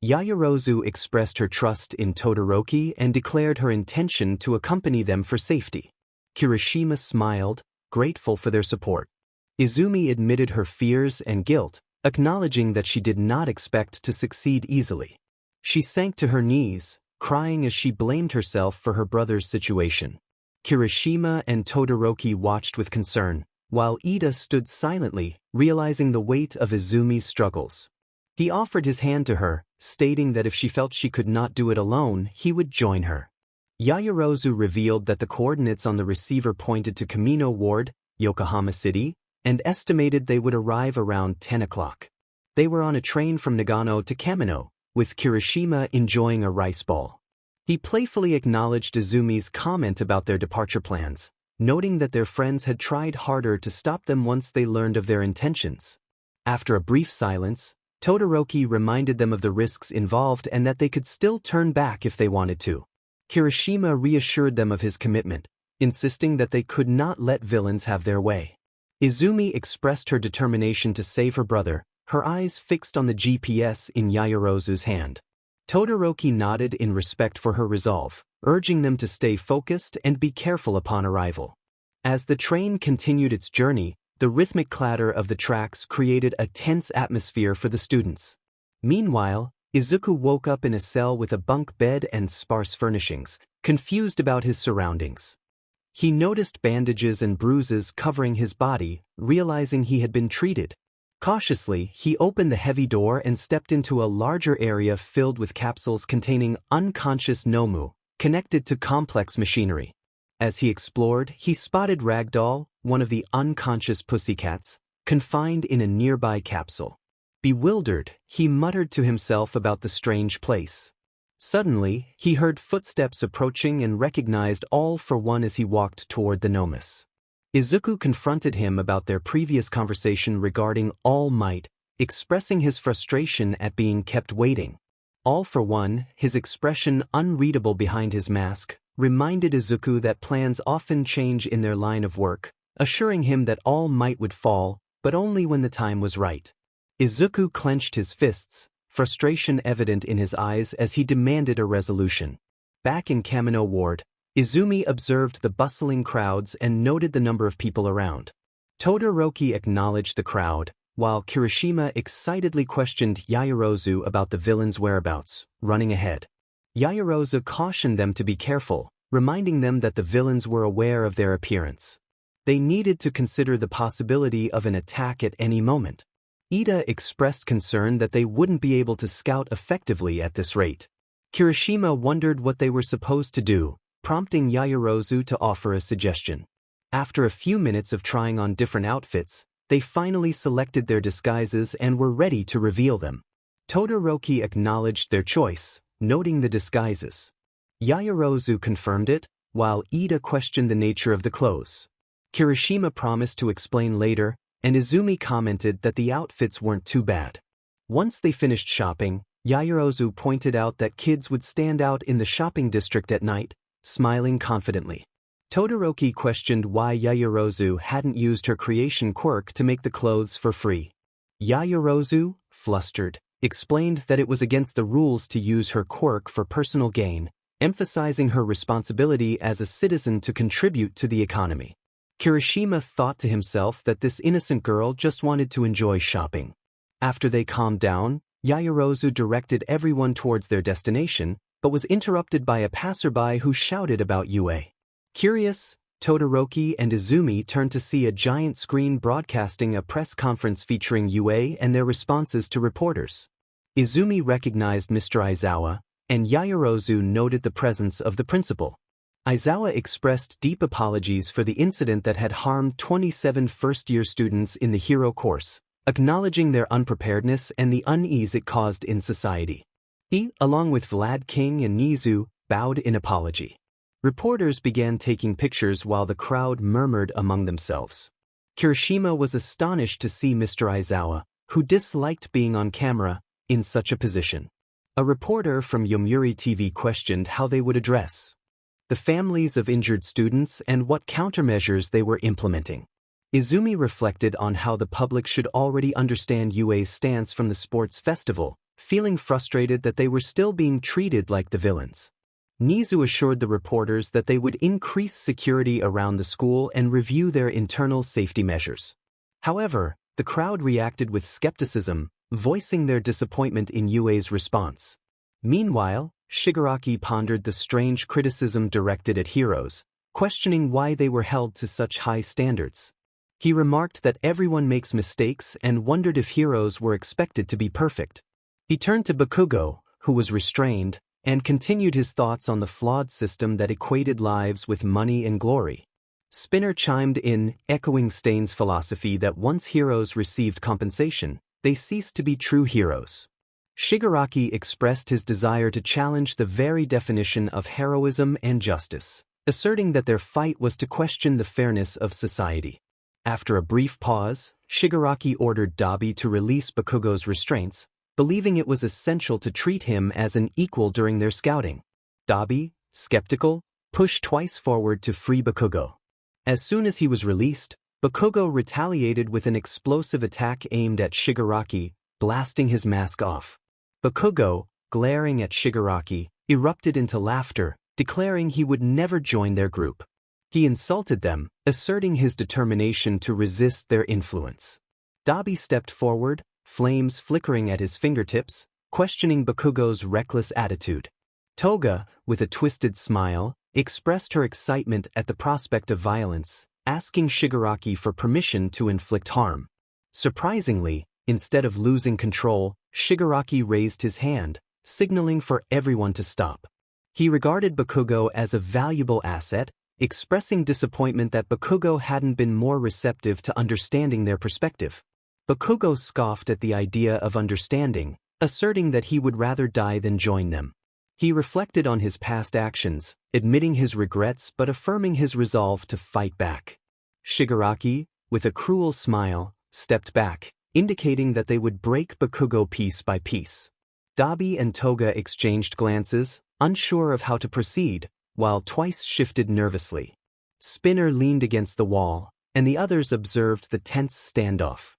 Yaoyorozu expressed her trust in Todoroki and declared her intention to accompany them for safety. Kirishima smiled, grateful for their support. Izumi admitted her fears and guilt, acknowledging that she did not expect to succeed easily. She sank to her knees, crying as she blamed herself for her brother's situation. Kirishima and Todoroki watched with concern, while Ida stood silently, realizing the weight of Izumi's struggles. He offered his hand to her, stating that if she felt she could not do it alone, he would join her. Yaoyorozu revealed that the coordinates on the receiver pointed to Kamino Ward, Yokohama City, and estimated they would arrive around 10 o'clock. They were on a train from Nagano to Kamino, with Kirishima enjoying a rice ball. He playfully acknowledged Izumi's comment about their departure plans, noting that their friends had tried harder to stop them once they learned of their intentions. After a brief silence, Todoroki reminded them of the risks involved and that they could still turn back if they wanted to. Kirishima reassured them of his commitment, insisting that they could not let villains have their way. Izumi expressed her determination to save her brother, her eyes fixed on the GPS in Yaoyorozu's hand. Todoroki nodded in respect for her resolve, urging them to stay focused and be careful upon arrival. As the train continued its journey, the rhythmic clatter of the tracks created a tense atmosphere for the students. Meanwhile, Izuku woke up in a cell with a bunk bed and sparse furnishings, confused about his surroundings. He noticed bandages and bruises covering his body, realizing he had been treated. Cautiously, he opened the heavy door and stepped into a larger area filled with capsules containing unconscious Nomu, connected to complex machinery. As he explored, he spotted Ragdoll, one of the unconscious pussycats, confined in a nearby capsule. Bewildered, he muttered to himself about the strange place. Suddenly, he heard footsteps approaching and recognized All for One as he walked toward the Nomus. Izuku confronted him about their previous conversation regarding All Might, expressing his frustration at being kept waiting. All for One, his expression unreadable behind his mask, reminded Izuku that plans often change in their line of work, assuring him that All Might would fall, but only when the time was right. Izuku clenched his fists, frustration evident in his eyes as he demanded a resolution. Back in Kamino Ward, Izumi observed the bustling crowds and noted the number of people around. Todoroki acknowledged the crowd, while Kirishima excitedly questioned Yaoyorozu about the villain's whereabouts, running ahead. Yaoyorozu cautioned them to be careful, reminding them that the villains were aware of their appearance. They needed to consider the possibility of an attack at any moment. Ida expressed concern that they wouldn't be able to scout effectively at this rate. Kirishima wondered what they were supposed to do, prompting Yaoyorozu to offer a suggestion. After a few minutes of trying on different outfits, they finally selected their disguises and were ready to reveal them. Todoroki acknowledged their choice, noting the disguises. Yaoyorozu confirmed it, while Ida questioned the nature of the clothes. Kirishima promised to explain later, and Izumi commented that the outfits weren't too bad. Once they finished shopping, Yaoyorozu pointed out that kids would stand out in the shopping district at night, smiling confidently. Todoroki questioned why Yaoyorozu hadn't used her creation quirk to make the clothes for free. Yaoyorozu, flustered, explained that it was against the rules to use her quirk for personal gain, emphasizing her responsibility as a citizen to contribute to the economy. Kirishima thought to himself that this innocent girl just wanted to enjoy shopping. After they calmed down, Yaoyorozu directed everyone towards their destination, but was interrupted by a passerby who shouted about UA. Curious, Todoroki and Izumi turned to see a giant screen broadcasting a press conference featuring UA and their responses to reporters. Izumi recognized Mr. Aizawa, and Yaoyorozu noted the presence of the principal. Aizawa expressed deep apologies for the incident that had harmed 27 first-year students in the hero course, acknowledging their unpreparedness and the unease it caused in society. He, along with Vlad King and Nizu, bowed in apology. Reporters began taking pictures while the crowd murmured among themselves. Kirishima was astonished to see Mr. Aizawa, who disliked being on camera, in such a position. A reporter from Yomiuri TV questioned how they would address the families of injured students and what countermeasures they were implementing. Izumi reflected on how the public should already understand UA's stance from the sports festival, feeling frustrated that they were still being treated like the villains. Nizu assured the reporters that they would increase security around the school and review their internal safety measures. However, the crowd reacted with skepticism, voicing their disappointment in UA's response. Meanwhile, Shigaraki pondered the strange criticism directed at heroes, questioning why they were held to such high standards. He remarked that everyone makes mistakes and wondered if heroes were expected to be perfect. He turned to Bakugo, who was restrained, and continued his thoughts on the flawed system that equated lives with money and glory. Spinner chimed in, echoing Stain's philosophy that once heroes received compensation, they ceased to be true heroes. Shigaraki expressed his desire to challenge the very definition of heroism and justice, asserting that their fight was to question the fairness of society. After a brief pause, Shigaraki ordered Dabi to release Bakugo's restraints, believing it was essential to treat him as an equal during their scouting. Dabi, skeptical, pushed twice forward to free Bakugo. As soon as he was released, Bakugo retaliated with an explosive attack aimed at Shigaraki, blasting his mask off. Bakugo, glaring at Shigaraki, erupted into laughter, declaring he would never join their group. He insulted them, asserting his determination to resist their influence. Dabi stepped forward, flames flickering at his fingertips, questioning Bakugo's reckless attitude. Toga, with a twisted smile, expressed her excitement at the prospect of violence, asking Shigaraki for permission to inflict harm. Surprisingly, Instead of losing control, Shigaraki raised his hand, signaling for everyone to stop. He regarded Bakugo as a valuable asset, expressing disappointment that Bakugo hadn't been more receptive to understanding their perspective. Bakugo scoffed at the idea of understanding, asserting that he would rather die than join them. He reflected on his past actions, admitting his regrets but affirming his resolve to fight back. Shigaraki, with a cruel smile, stepped back, indicating that they would break Bakugo piece by piece. Dabi and Toga exchanged glances, unsure of how to proceed, while Twice shifted nervously. Spinner leaned against the wall, and the others observed the tense standoff.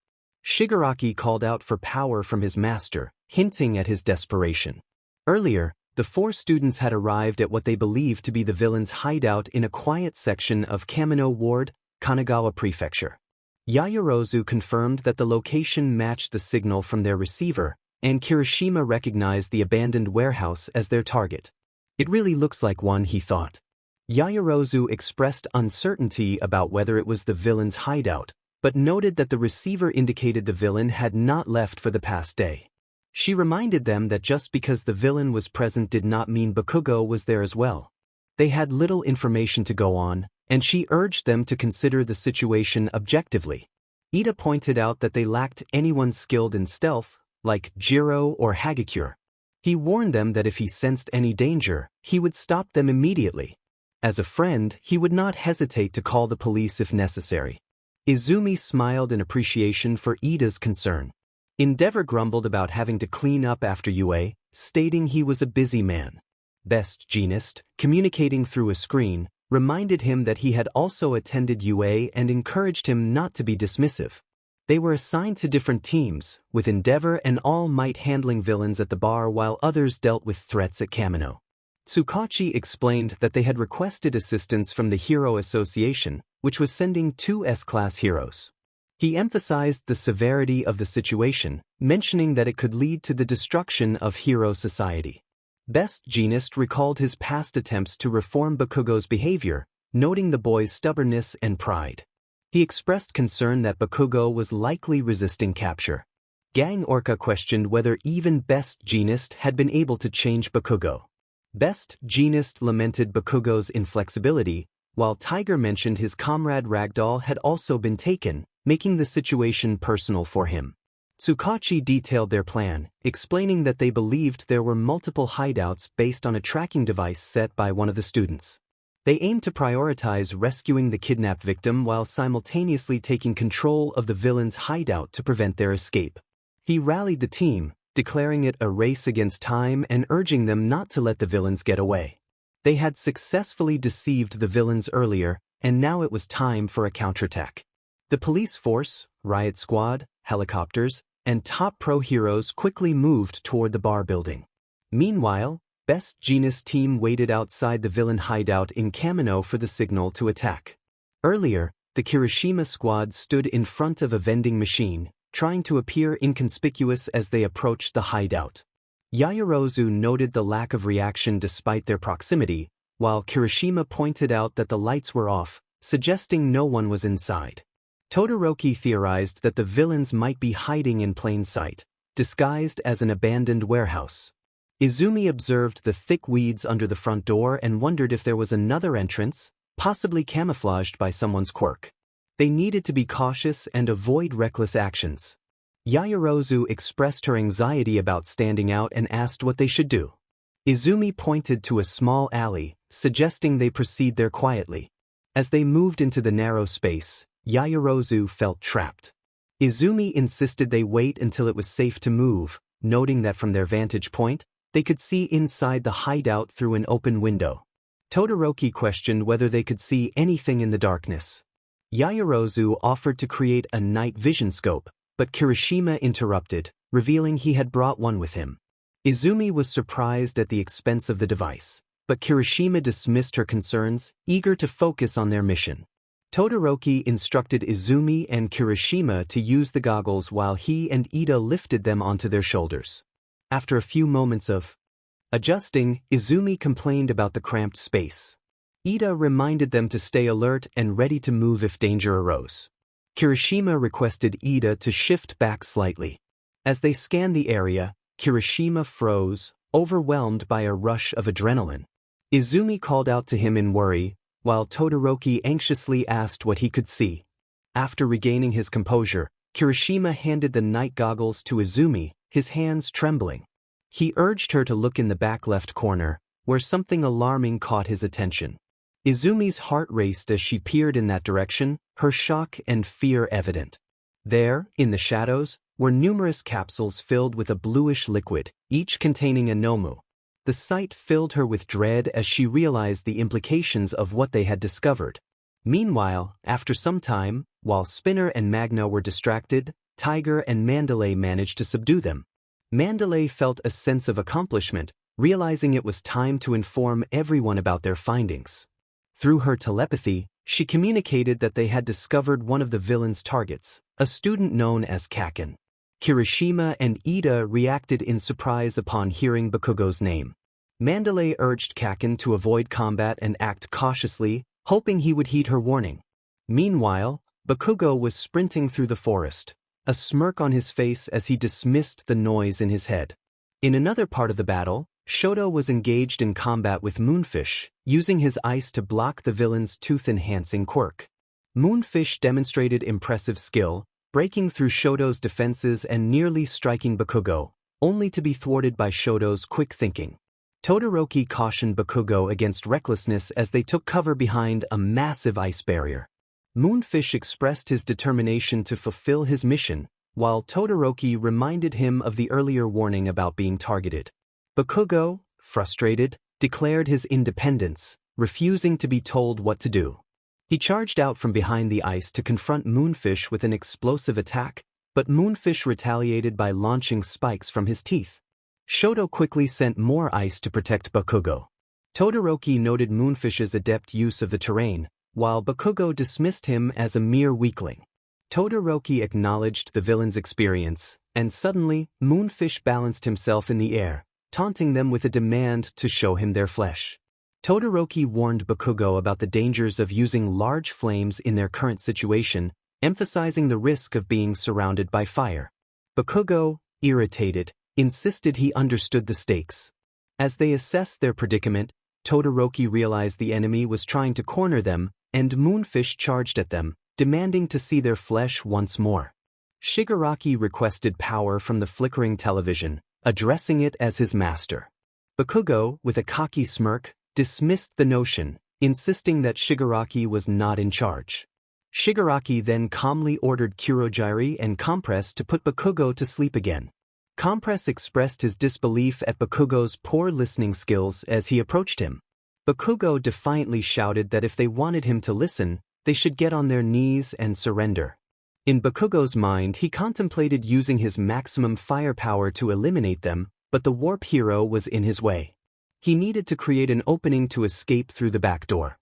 Shigaraki called out for power from his master, hinting at his desperation. Earlier, the four students had arrived at what they believed to be the villain's hideout in a quiet section of Kamino Ward, Kanagawa Prefecture. Yaoyorozu confirmed that the location matched the signal from their receiver, and Kirishima recognized the abandoned warehouse as their target. It really looks like one, he thought. Yaoyorozu expressed uncertainty about whether it was the villain's hideout, but noted that the receiver indicated the villain had not left for the past day. She reminded them that just because the villain was present did not mean Bakugo was there as well. They had little information to go on, and she urged them to consider the situation objectively. Ida pointed out that they lacked anyone skilled in stealth, like Jiro or Hagakure. He warned them that if he sensed any danger, he would stop them immediately. As a friend, he would not hesitate to call the police if necessary. Izumi smiled in appreciation for Ida's concern. Endeavor grumbled about having to clean up after UA, stating he was a busy man. Best Jeanist, communicating through a screen, reminded him that he had also attended UA and encouraged him not to be dismissive. They were assigned to different teams, with Endeavor and All Might handling villains at the bar while others dealt with threats at Kamino. Tsukachi explained that they had requested assistance from the Hero Association, which was sending 2 S-Class heroes. He emphasized the severity of the situation, mentioning that it could lead to the destruction of Hero Society. Best Jeanist recalled his past attempts to reform Bakugo's behavior, noting the boy's stubbornness and pride. He expressed concern that Bakugo was likely resisting capture. Gang Orca questioned whether even Best Jeanist had been able to change Bakugo. Best Jeanist lamented Bakugo's inflexibility, while Tiger mentioned his comrade Ragdoll had also been taken, making the situation personal for him. Tsukachi detailed their plan, explaining that they believed there were multiple hideouts based on a tracking device set by one of the students. They aimed to prioritize rescuing the kidnapped victim while simultaneously taking control of the villain's hideout to prevent their escape. He rallied the team, declaring it a race against time and urging them not to let the villains get away. They had successfully deceived the villains earlier, and now it was time for a counterattack. The police force, riot squad, helicopters, and top pro heroes quickly moved toward the bar building. Meanwhile, Best Jeanist team waited outside the villain hideout in Kamino for the signal to attack. Earlier, the Kirishima squad stood in front of a vending machine, trying to appear inconspicuous as they approached the hideout. Yaoyorozu noted the lack of reaction despite their proximity, while Kirishima pointed out that the lights were off, suggesting no one was inside. Todoroki theorized that the villains might be hiding in plain sight, disguised as an abandoned warehouse. Izumi observed the thick weeds under the front door and wondered if there was another entrance, possibly camouflaged by someone's quirk. They needed to be cautious and avoid reckless actions. Yaoyorozu expressed her anxiety about standing out and asked what they should do. Izumi pointed to a small alley, suggesting they proceed there quietly. As they moved into the narrow space, Yaoyorozu felt trapped. Izumi insisted they wait until it was safe to move, noting that from their vantage point, they could see inside the hideout through an open window. Todoroki questioned whether they could see anything in the darkness. Yaoyorozu offered to create a night vision scope, but Kirishima interrupted, revealing he had brought one with him. Izumi was surprised at the expense of the device, but Kirishima dismissed her concerns, eager to focus on their mission. Todoroki instructed Izumi and Kirishima to use the goggles while he and Ida lifted them onto their shoulders. After a few moments of adjusting, Izumi complained about the cramped space. Ida reminded them to stay alert and ready to move if danger arose. Kirishima requested Ida to shift back slightly. As they scanned the area, Kirishima froze, overwhelmed by a rush of adrenaline. Izumi called out to him in worry, while Todoroki anxiously asked what he could see. After regaining his composure, Kirishima handed the night goggles to Izumi, his hands trembling. He urged her to look in the back left corner, where something alarming caught his attention. Izumi's heart raced as she peered in that direction, her shock and fear evident. There, in the shadows, were numerous capsules filled with a bluish liquid, each containing a nomu. The sight filled her with dread as she realized the implications of what they had discovered. Meanwhile, after some time, while Spinner and Magna were distracted, Tiger and Mandalay managed to subdue them. Mandalay felt a sense of accomplishment, realizing it was time to inform everyone about their findings. Through her telepathy, she communicated that they had discovered one of the villain's targets, a student known as Kaken. Kirishima and Ida reacted in surprise upon hearing Bakugo's name. Mandalay urged Kaken to avoid combat and act cautiously, hoping he would heed her warning. Meanwhile, Bakugo was sprinting through the forest, a smirk on his face as he dismissed the noise in his head. In another part of the battle, Shoto was engaged in combat with Moonfish, using his ice to block the villain's tooth-enhancing quirk. Moonfish demonstrated impressive skill, breaking through Shoto's defenses and nearly striking Bakugo, only to be thwarted by Shoto's quick thinking. Todoroki cautioned Bakugo against recklessness as they took cover behind a massive ice barrier. Moonfish expressed his determination to fulfill his mission, while Todoroki reminded him of the earlier warning about being targeted. Bakugo, frustrated, declared his independence, refusing to be told what to do. He charged out from behind the ice to confront Moonfish with an explosive attack, but Moonfish retaliated by launching spikes from his teeth. Shoto quickly sent more ice to protect Bakugo. Todoroki noted Moonfish's adept use of the terrain, while Bakugo dismissed him as a mere weakling. Todoroki acknowledged the villain's experience, and suddenly, Moonfish balanced himself in the air, taunting them with a demand to show him their flesh. Todoroki warned Bakugo about the dangers of using large flames in their current situation, emphasizing the risk of being surrounded by fire. Bakugo, irritated, insisted he understood the stakes. As they assessed their predicament, Todoroki realized the enemy was trying to corner them, and Moonfish charged at them, demanding to see their flesh once more. Shigaraki requested power from the flickering television, addressing it as his master. Bakugo, with a cocky smirk, dismissed the notion, insisting that Shigaraki was not in charge. Shigaraki then calmly ordered Kurogiri and Compress to put Bakugo to sleep again. Compress expressed his disbelief at Bakugo's poor listening skills as he approached him. Bakugo defiantly shouted that if they wanted him to listen, they should get on their knees and surrender. In Bakugo's mind, he contemplated using his maximum firepower to eliminate them, but the warp hero was in his way. He needed to create an opening to escape through the back door.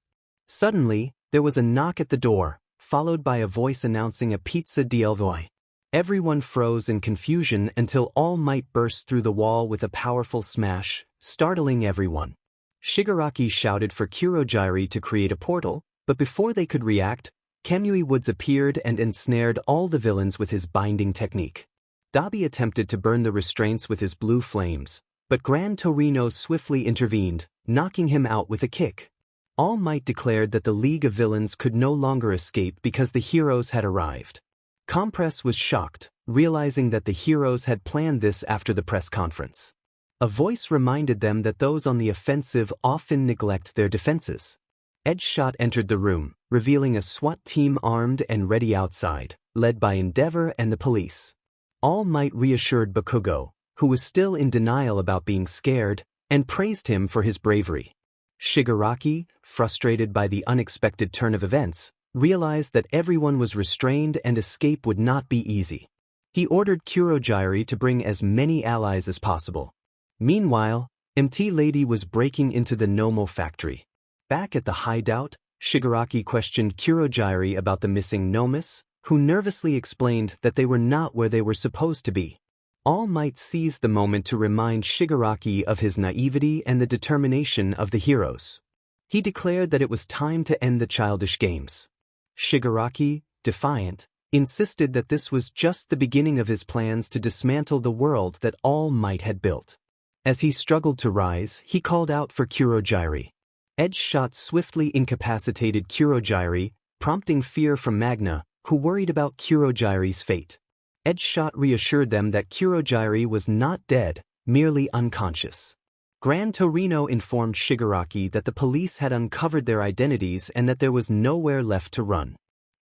Suddenly, there was a knock at the door, followed by a voice announcing a pizza d'Elvoy. Everyone froze in confusion until All Might burst through the wall with a powerful smash, startling everyone. Shigaraki shouted for Kurogiri to create a portal, but before they could react, Kamui Woods appeared and ensnared all the villains with his binding technique. Dabi attempted to burn the restraints with his blue flames, but Gran Torino swiftly intervened, knocking him out with a kick. All Might declared that the League of Villains could no longer escape because the heroes had arrived. Compress was shocked, realizing that the heroes had planned this after the press conference. A voice reminded them that those on the offensive often neglect their defenses. Edgeshot entered the room, revealing a SWAT team armed and ready outside, led by Endeavor and the police. All Might reassured Bakugo, who was still in denial about being scared, and praised him for his bravery. Shigaraki, frustrated by the unexpected turn of events, realized that everyone was restrained and escape would not be easy. He ordered Kurogiri to bring as many allies as possible. Meanwhile, MT Lady was breaking into the Nomo factory. Back at the hideout, Shigaraki questioned Kurogiri about the missing Nomus, who nervously explained that they were not where they were supposed to be. All Might seized the moment to remind Shigaraki of his naivety and the determination of the heroes. He declared that it was time to end the childish games. Shigaraki, defiant, insisted that this was just the beginning of his plans to dismantle the world that All Might had built. As he struggled to rise, he called out for Kurogiri. Edge shot swiftly incapacitated Kurogiri, prompting fear from Magna, who worried about Kurogiri's fate. Edge shot reassured them that Kurogiri was not dead, merely unconscious. Gran Torino informed Shigaraki that the police had uncovered their identities and that there was nowhere left to run.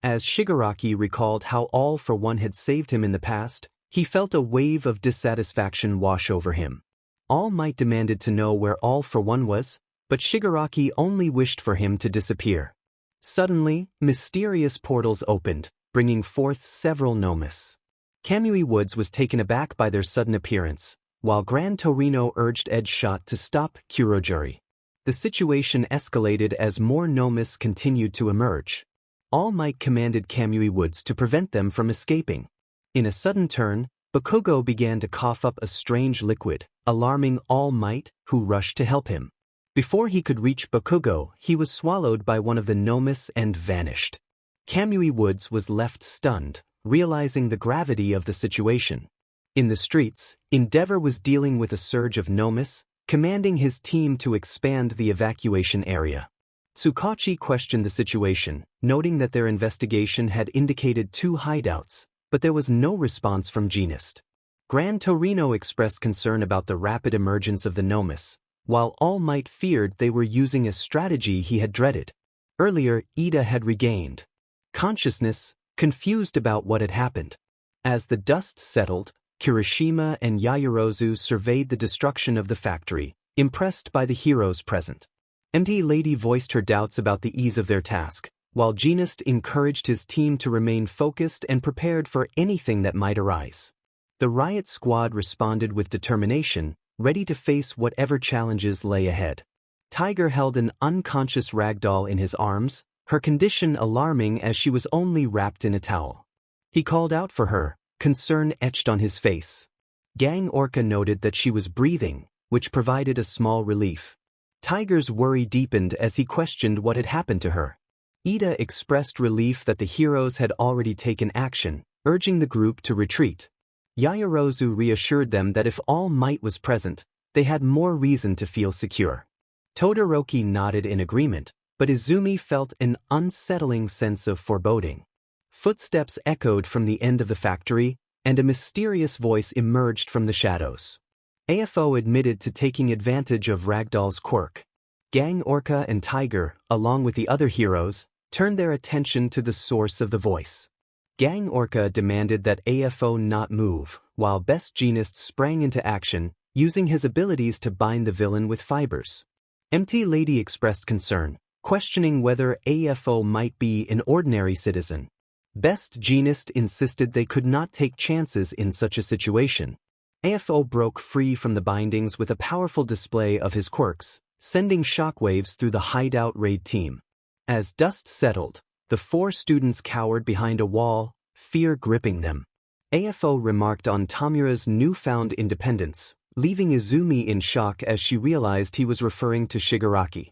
As Shigaraki recalled how All for One had saved him in the past, he felt a wave of dissatisfaction wash over him. All Might demanded to know where All for One was, but Shigaraki only wished for him to disappear. Suddenly, mysterious portals opened, bringing forth several Nomus. Kamui Woods was taken aback by their sudden appearance, while Gran Torino urged Edge Shot to stop Kurogiri. The situation escalated as more Nomus continued to emerge. All Might commanded Kamui Woods to prevent them from escaping. In a sudden turn, Bakugo began to cough up a strange liquid, alarming All Might, who rushed to help him. Before he could reach Bakugo, he was swallowed by one of the Nomus and vanished. Kamui Woods was left stunned, realizing the gravity of the situation. In the streets, Endeavor was dealing with a surge of Nomus, commanding his team to expand the evacuation area. Tsukachi questioned the situation, noting that their investigation had indicated 2 hideouts, but there was no response from Genist. Gran Torino expressed concern about the rapid emergence of the Nomus, while All Might feared they were using a strategy he had dreaded. Earlier, Ida had regained consciousness, confused about what had happened. As the dust settled, Kirishima and Yaoyorozu surveyed the destruction of the factory, impressed by the heroes present. MT Lady voiced her doubts about the ease of their task, while Genist encouraged his team to remain focused and prepared for anything that might arise. The riot squad responded with determination, ready to face whatever challenges lay ahead. Tiger held an unconscious ragdoll in his arms, her condition alarming as she was only wrapped in a towel. He called out for her, concern etched on his face. Gang Orca noted that she was breathing, which provided a small relief. Tiger's worry deepened as he questioned what had happened to her. Ida expressed relief that the heroes had already taken action, urging the group to retreat. Yaoyorozu reassured them that if All Might was present, they had more reason to feel secure. Todoroki nodded in agreement, but Izumi felt an unsettling sense of foreboding. Footsteps echoed from the end of the factory, and a mysterious voice emerged from the shadows. AFO admitted to taking advantage of Ragdoll's quirk. Gang Orca and Tiger, along with the other heroes, turned their attention to the source of the voice. Gang Orca demanded that AFO not move, while Best Genist sprang into action, using his abilities to bind the villain with fibers. MT Lady expressed concern, questioning whether AFO might be an ordinary citizen. Best Genist insisted they could not take chances in such a situation. AFO broke free from the bindings with a powerful display of his quirks, sending shockwaves through the hideout raid team. As dust settled, the 4 students cowered behind a wall, fear gripping them. AFO remarked on Tamura's newfound independence, leaving Izumi in shock as she realized he was referring to Shigaraki.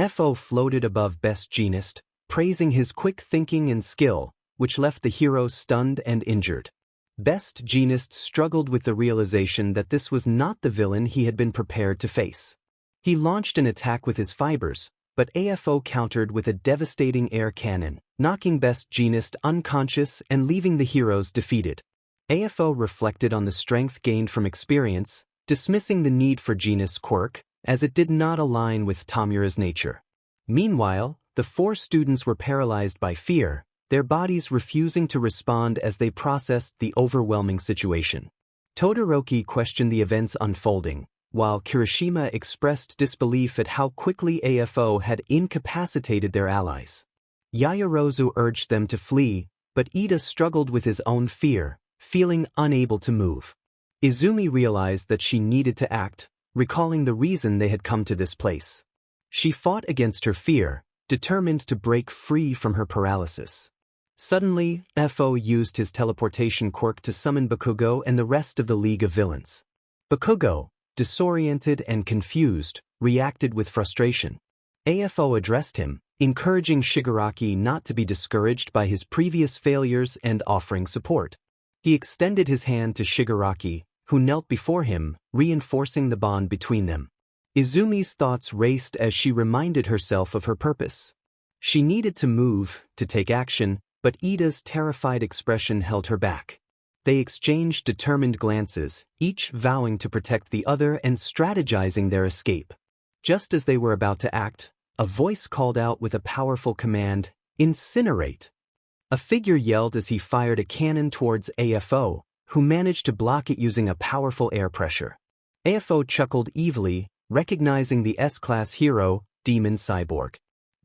FO floated above Best Genist, praising his quick thinking and skill, which left the hero stunned and injured. Best Genist struggled with the realization that this was not the villain he had been prepared to face. He launched an attack with his fibers, but AFO countered with a devastating air cannon, knocking Best Genist unconscious and leaving the heroes defeated. AFO reflected on the strength gained from experience, dismissing the need for Genist's quirk, as it did not align with Tamura's nature. Meanwhile, the 4 students were paralyzed by fear, their bodies refusing to respond as they processed the overwhelming situation. Todoroki questioned the events unfolding, while Kirishima expressed disbelief at how quickly AFO had incapacitated their allies. Yaoyorozu urged them to flee, but Ida struggled with his own fear, feeling unable to move. Izumi realized that she needed to act, recalling the reason they had come to this place. She fought against her fear, determined to break free from her paralysis. Suddenly, FO used his teleportation quirk to summon Bakugo and the rest of the League of Villains. Bakugo, disoriented and confused, reacted with frustration. AFO addressed him, encouraging Shigaraki not to be discouraged by his previous failures and offering support. He extended his hand to Shigaraki, who knelt before him, reinforcing the bond between them. Izumi's thoughts raced as she reminded herself of her purpose. She needed to move, to take action, but Ida's terrified expression held her back. They exchanged determined glances, each vowing to protect the other and strategizing their escape. Just as they were about to act, a voice called out with a powerful command, "Incinerate!" A figure yelled as he fired a cannon towards AFO, who managed to block it using a powerful air pressure. AFO chuckled evilly, recognizing the S-class hero, Demon Cyborg.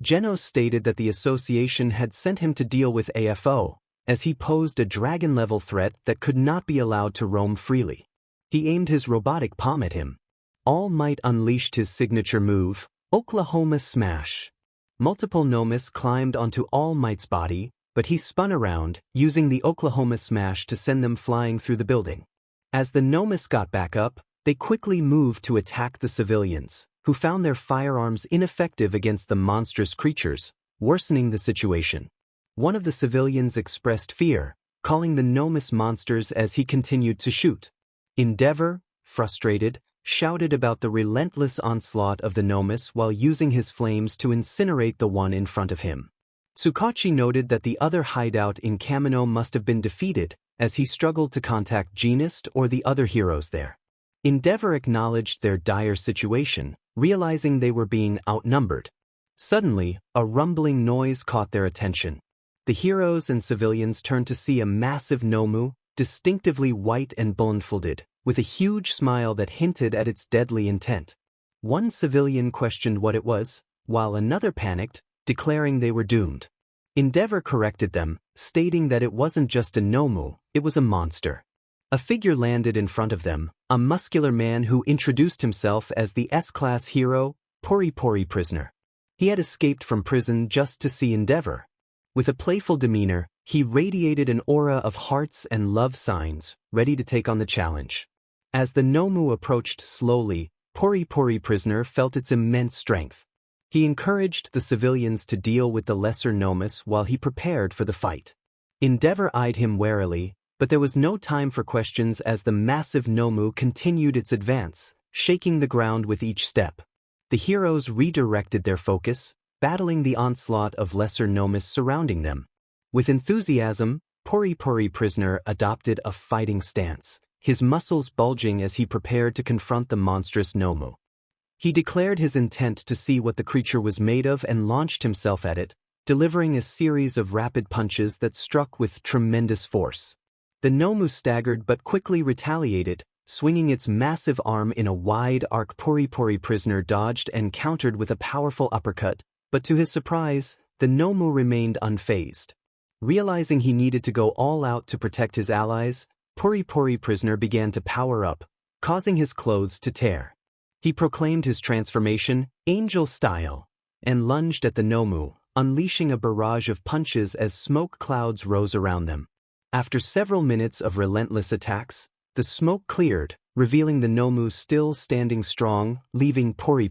Genos stated that the association had sent him to deal with AFO, as he posed a dragon-level threat that could not be allowed to roam freely. He aimed his robotic palm at him. All Might unleashed his signature move, Oklahoma Smash. Multiple Nomus climbed onto All Might's body, but he spun around, using the Oklahoma Smash to send them flying through the building. As the Nomus got back up, they quickly moved to attack the civilians, who found their firearms ineffective against the monstrous creatures, worsening the situation. One of the civilians expressed fear, calling the Nomus monsters as he continued to shoot. Endeavor, frustrated, shouted about the relentless onslaught of the Nomus while using his flames to incinerate the one in front of him. Tsukachi noted that the other hideout in Kamino must have been defeated, as he struggled to contact Genist or the other heroes there. Endeavor acknowledged their dire situation, realizing they were being outnumbered. Suddenly, a rumbling noise caught their attention. The heroes and civilians turned to see a massive Nomu, distinctively white and bone-folded, with a huge smile that hinted at its deadly intent. One civilian questioned what it was, while another panicked, declaring they were doomed. Endeavor corrected them, stating that it wasn't just a Nomu, it was a monster. A figure landed in front of them, a muscular man who introduced himself as the S-class hero, Pori Prisoner. He had escaped from prison just to see Endeavor. With a playful demeanor, he radiated an aura of hearts and love signs, ready to take on the challenge. As the Nomu approached slowly, Pori Prisoner felt its immense strength. He encouraged the civilians to deal with the lesser Nomus while he prepared for the fight. Endeavor eyed him warily, but there was no time for questions as the massive Nomu continued its advance, shaking the ground with each step. The heroes redirected their focus, battling the onslaught of lesser Nomus surrounding them. With enthusiasm, Pori Prisoner adopted a fighting stance, his muscles bulging as he prepared to confront the monstrous Nomu. He declared his intent to see what the creature was made of and launched himself at it, delivering a series of rapid punches that struck with tremendous force. The Nomu staggered but quickly retaliated, swinging its massive arm in a wide arc. Pori Prisoner dodged and countered with a powerful uppercut, but to his surprise, the Nomu remained unfazed. Realizing he needed to go all out to protect his allies, Pori Prisoner began to power up, causing his clothes to tear. He proclaimed his transformation, Angel Style, and lunged at the Nomu, unleashing a barrage of punches as smoke clouds rose around them. After several minutes of relentless attacks, the smoke cleared, revealing the Nomu still standing strong, leaving Pori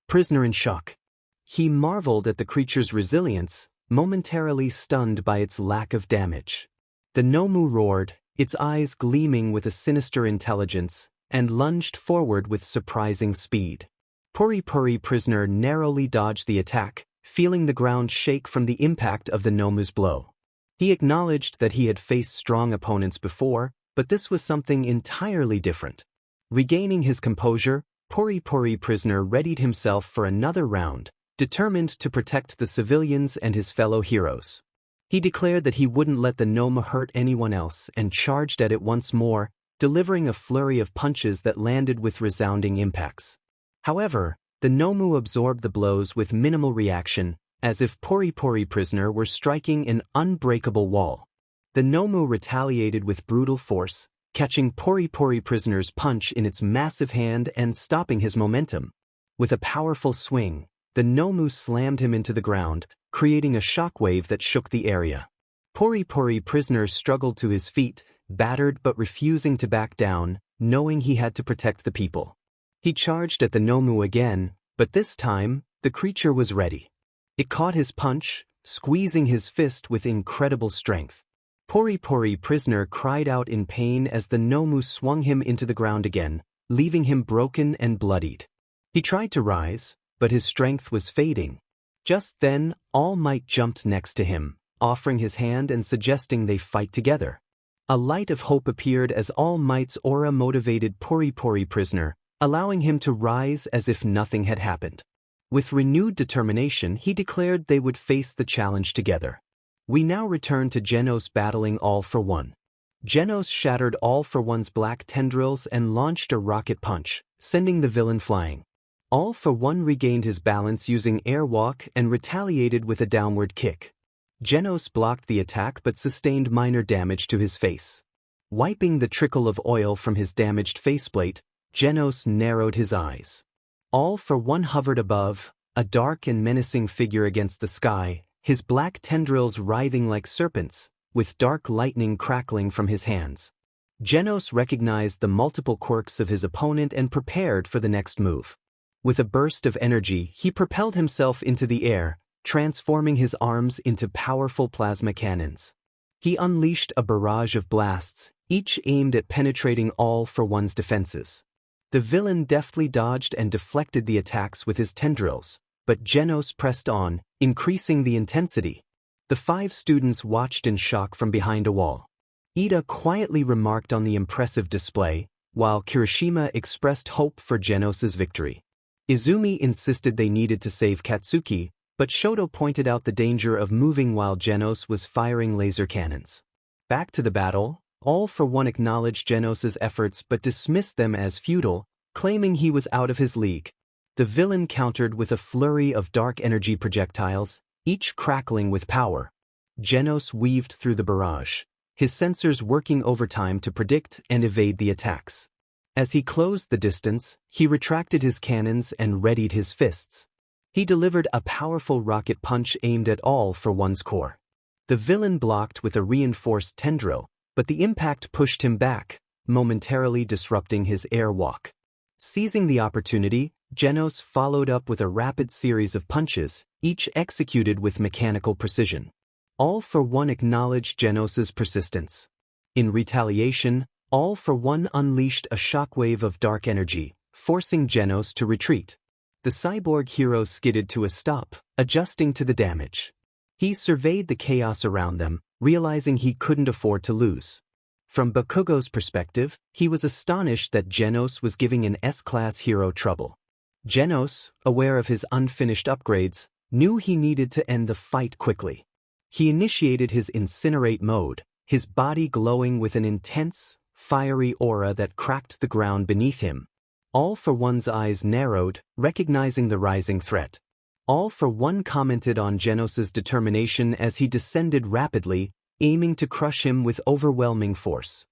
Prisoner in shock. He marveled at the creature's resilience, momentarily stunned by its lack of damage. The Nomu roared, its eyes gleaming with a sinister intelligence, and lunged forward with surprising speed. Pori Prisoner narrowly dodged the attack, feeling the ground shake from the impact of the Nomu's blow. He acknowledged that he had faced strong opponents before, but this was something entirely different. Regaining his composure, Pori Prisoner readied himself for another round, determined to protect the civilians and his fellow heroes. He declared that he wouldn't let the Nomu hurt anyone else and charged at it once more, delivering a flurry of punches that landed with resounding impacts. However, the Nomu absorbed the blows with minimal reaction, as if Pori Prisoner were striking an unbreakable wall. The Nomu retaliated with brutal force, catching Pori Prisoner's punch in its massive hand and stopping his momentum. With a powerful swing, the Nomu slammed him into the ground, creating a shockwave that shook the area. Pori Prisoner struggled to his feet, battered but refusing to back down, knowing he had to protect the people. He charged at the Nomu again, but this time, the creature was ready. It caught his punch, squeezing his fist with incredible strength. Pori prisoner cried out in pain as the Nomu swung him into the ground again, leaving him broken and bloodied. He tried to rise, but his strength was fading. Just then, All Might jumped next to him, offering his hand and suggesting they fight together. A light of hope appeared as All Might's aura motivated Pori prisoner, allowing him to rise as if nothing had happened. With renewed determination, he declared they would face the challenge together. We now return to Genos battling All for One. Genos shattered All for One's black tendrils and launched a rocket punch, sending the villain flying. All for One regained his balance using airwalk and retaliated with a downward kick. Genos blocked the attack but sustained minor damage to his face. Wiping the trickle of oil from his damaged faceplate, Genos narrowed his eyes. All for One hovered above, a dark and menacing figure against the sky, his black tendrils writhing like serpents, with dark lightning crackling from his hands. Genos recognized the multiple quirks of his opponent and prepared for the next move. With a burst of energy, he propelled himself into the air, transforming his arms into powerful plasma cannons. He unleashed a barrage of blasts, each aimed at penetrating All for One's defenses. The villain deftly dodged and deflected the attacks with his tendrils, but Genos pressed on, increasing the intensity. The 5 students watched in shock from behind a wall. Ida quietly remarked on the impressive display, while Kirishima expressed hope for Genos's victory. Izumi insisted they needed to save Katsuki, but Shoto pointed out the danger of moving while Genos was firing laser cannons. Back to the battle, All for One acknowledged Genos's efforts but dismissed them as futile, claiming he was out of his league. The villain countered with a flurry of dark energy projectiles, each crackling with power. Genos weaved through the barrage, his sensors working overtime to predict and evade the attacks. As he closed the distance, he retracted his cannons and readied his fists. He delivered a powerful rocket punch aimed at All for One's core. The villain blocked with a reinforced tendril, but the impact pushed him back, momentarily disrupting his airwalk. Seizing the opportunity, Genos followed up with a rapid series of punches, each executed with mechanical precision. All for One acknowledged Genos's persistence. In retaliation, All for One unleashed a shockwave of dark energy, forcing Genos to retreat. The cyborg hero skidded to a stop, adjusting to the damage. He surveyed the chaos around them, realizing he couldn't afford to lose. From Bakugo's perspective, he was astonished that Genos was giving an S-class hero trouble. Genos, aware of his unfinished upgrades, knew he needed to end the fight quickly. He initiated his incinerate mode, his body glowing with an intense, fiery aura that cracked the ground beneath him. All for One's eyes narrowed, recognizing the rising threat. All for One commented on Genos's determination as he descended rapidly, aiming to crush him with overwhelming force.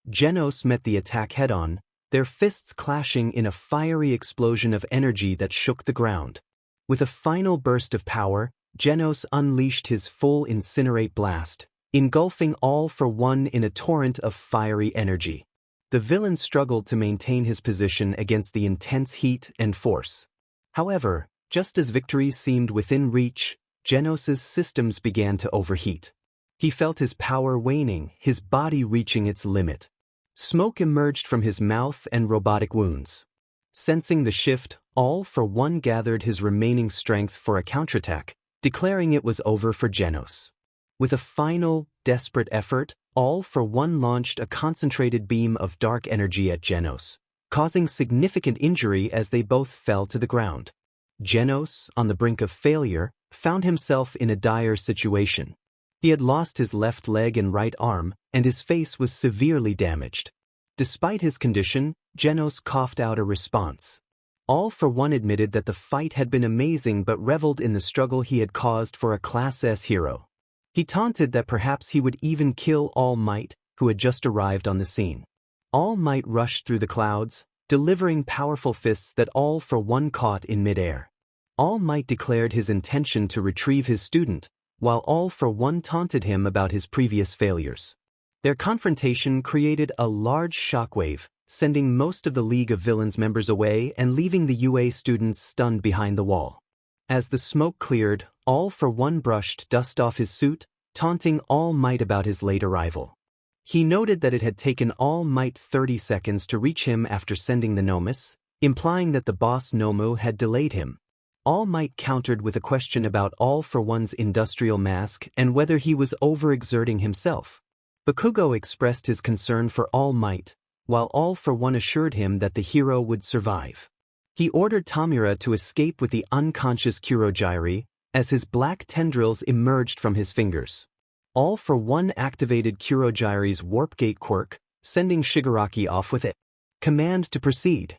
Genos met the attack head-on, their fists clashing in a fiery explosion of energy that shook the ground. With a final burst of power, Genos unleashed his full incinerate blast, engulfing All for One in a torrent of fiery energy. The villain struggled to maintain his position against the intense heat and force. However, just as victory seemed within reach, Genos's systems began to overheat. He felt his power waning, his body reaching its limit. Smoke emerged from his mouth and robotic wounds. Sensing the shift, All for One gathered his remaining strength for a counterattack, declaring it was over for Genos. With a final, desperate effort, All for One launched a concentrated beam of dark energy at Genos, causing significant injury as they both fell to the ground. Genos, on the brink of failure, found himself in a dire situation. He had lost his left leg and right arm, and his face was severely damaged. Despite his condition, Genos coughed out a response. All for One admitted that the fight had been amazing but reveled in the struggle he had caused for a Class S hero. He taunted that perhaps he would even kill All Might, who had just arrived on the scene. All Might rushed through the clouds, delivering powerful fists that All for One caught in midair. All Might declared his intention to retrieve his student, while All for One taunted him about his previous failures. Their confrontation created a large shockwave, sending most of the League of Villains members away and leaving the UA students stunned behind the wall. As the smoke cleared, All for One brushed dust off his suit, taunting All Might about his late arrival. He noted that it had taken All Might 30 seconds to reach him after sending the Nomus, implying that the boss Nomu had delayed him. All Might countered with a question about All for One's industrial mask and whether he was overexerting himself. Bakugo expressed his concern for All Might, while All for One assured him that the hero would survive. He ordered Tamura to escape with the unconscious Kurogyri, as his black tendrils emerged from his fingers. All for One activated Kurogyri's warp gate quirk, sending Shigaraki off with it. Command to proceed.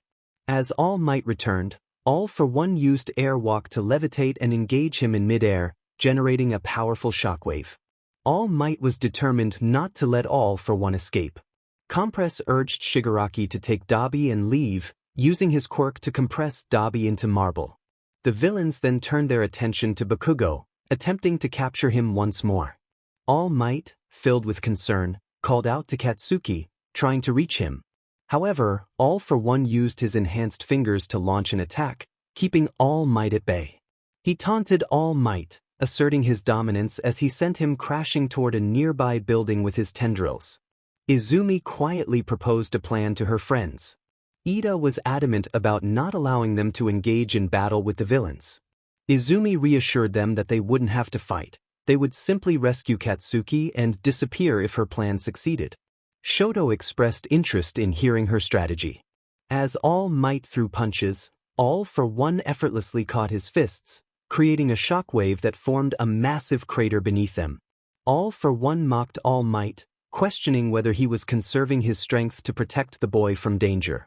As All Might returned, All for One used airwalk to levitate and engage him in midair, generating a powerful shockwave. All Might was determined not to let All for One escape. Compress urged Shigaraki to take Dabi and leave, using his quirk to compress Dabi into marble. The villains then turned their attention to Bakugo, attempting to capture him once more. All Might, filled with concern, called out to Katsuki, trying to reach him. However, All for One used his enhanced fingers to launch an attack, keeping All Might at bay. He taunted All Might, asserting his dominance as he sent him crashing toward a nearby building with his tendrils. Izumi quietly proposed a plan to her friends. Ida was adamant about not allowing them to engage in battle with the villains. Izumi reassured them that they wouldn't have to fight, they would simply rescue Katsuki and disappear if her plan succeeded. Shoto expressed interest in hearing her strategy. As All Might threw punches, All for One effortlessly caught his fists, creating a shockwave that formed a massive crater beneath them. All for One mocked All Might, questioning whether he was conserving his strength to protect the boy from danger.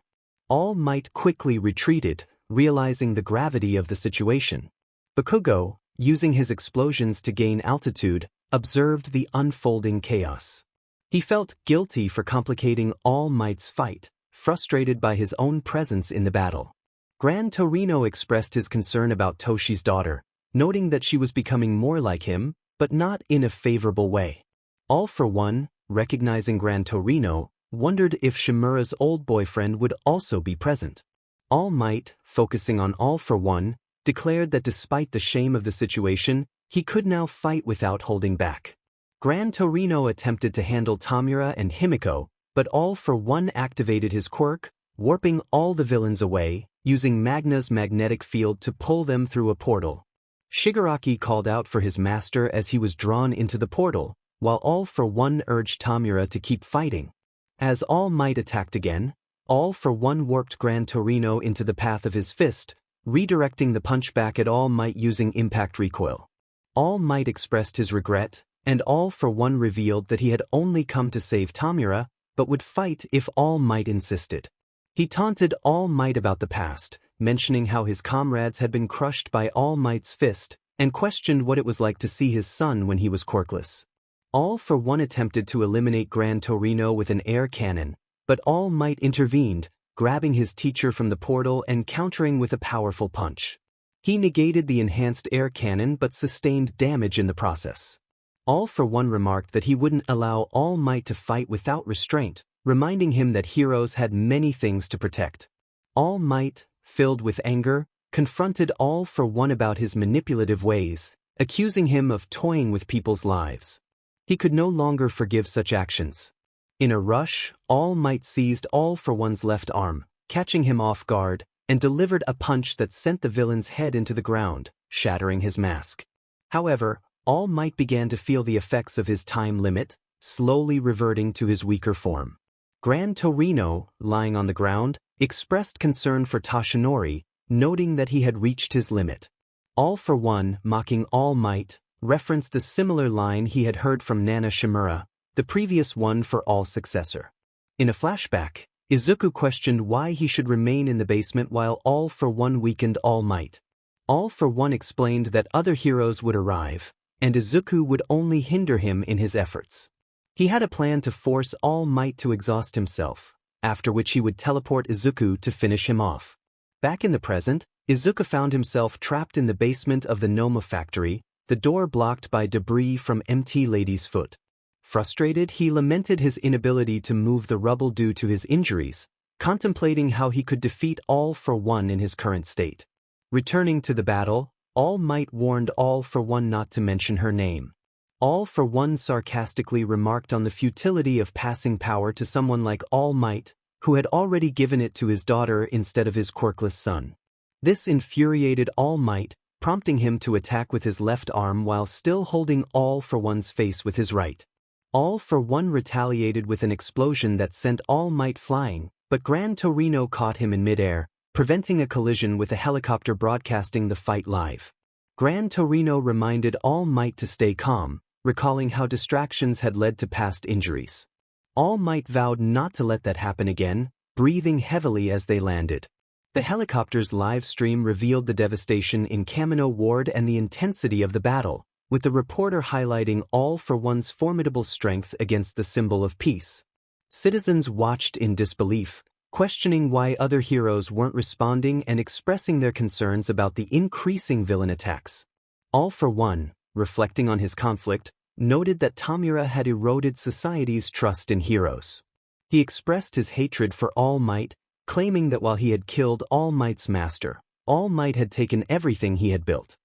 All Might quickly retreated, realizing the gravity of the situation. Bakugo, using his explosions to gain altitude, observed the unfolding chaos. He felt guilty for complicating All Might's fight, frustrated by his own presence in the battle. Gran Torino expressed his concern about Toshi's daughter, noting that she was becoming more like him, but not in a favorable way. All for One, recognizing Gran Torino, wondered if Shimura's old boyfriend would also be present. All Might, focusing on All for One, declared that despite the shame of the situation, he could now fight without holding back. Gran Torino attempted to handle Tamura and Himiko, but All for One activated his quirk, warping all the villains away, using Magna's magnetic field to pull them through a portal. Shigaraki called out for his master as he was drawn into the portal, while All for One urged Tamura to keep fighting. As All Might attacked again, All for One warped Gran Torino into the path of his fist, redirecting the punch back at All Might using impact recoil. All Might expressed his regret, and All for One revealed that he had only come to save Tamura, but would fight if All Might insisted. He taunted All Might about the past, mentioning how his comrades had been crushed by All Might's fist, and questioned what it was like to see his son when he was quirkless. All for One attempted to eliminate Gran Torino with an air cannon, but All Might intervened, grabbing his teacher from the portal and countering with a powerful punch. He negated the enhanced air cannon but sustained damage in the process. All for One remarked that he wouldn't allow All Might to fight without restraint, reminding him that heroes had many things to protect. All Might, filled with anger, confronted All for One about his manipulative ways, accusing him of toying with people's lives. He could no longer forgive such actions. In a rush, All Might seized All for One's left arm, catching him off guard, and delivered a punch that sent the villain's head into the ground, shattering his mask. However, All Might began to feel the effects of his time limit, slowly reverting to his weaker form. Gran Torino, lying on the ground, expressed concern for Tashinori, noting that he had reached his limit. All for One, mocking All Might, referenced a similar line he had heard from Nana Shimura, the previous one for All's successor. In a flashback, Izuku questioned why he should remain in the basement while All for One weakened All Might. All for One explained that other heroes would arrive, and Izuku would only hinder him in his efforts. He had a plan to force All Might to exhaust himself, after which he would teleport Izuku to finish him off. Back in the present, Izuku found himself trapped in the basement of the Noma factory, the door blocked by debris from MT Lady's foot. Frustrated, he lamented his inability to move the rubble due to his injuries, contemplating how he could defeat All for One in his current state. Returning to the battle, All Might warned All for One not to mention her name. All for One sarcastically remarked on the futility of passing power to someone like All Might, who had already given it to his daughter instead of his quirkless son. This infuriated All Might, prompting him to attack with his left arm while still holding All for One's face with his right. All for One retaliated with an explosion that sent All Might flying, but Gran Torino caught him in midair, preventing a collision with a helicopter broadcasting the fight live. Gran Torino reminded All Might to stay calm, recalling how distractions had led to past injuries. All Might vowed not to let that happen again, breathing heavily as they landed. The helicopter's live stream revealed the devastation in Kamino Ward and the intensity of the battle, with the reporter highlighting All for One's formidable strength against the symbol of peace. Citizens watched in disbelief, questioning why other heroes weren't responding and expressing their concerns about the increasing villain attacks. All for One, reflecting on his conflict, noted that Tamura had eroded society's trust in heroes. He expressed his hatred for All Might, claiming that while he had killed All Might's master, All Might had taken everything he had built.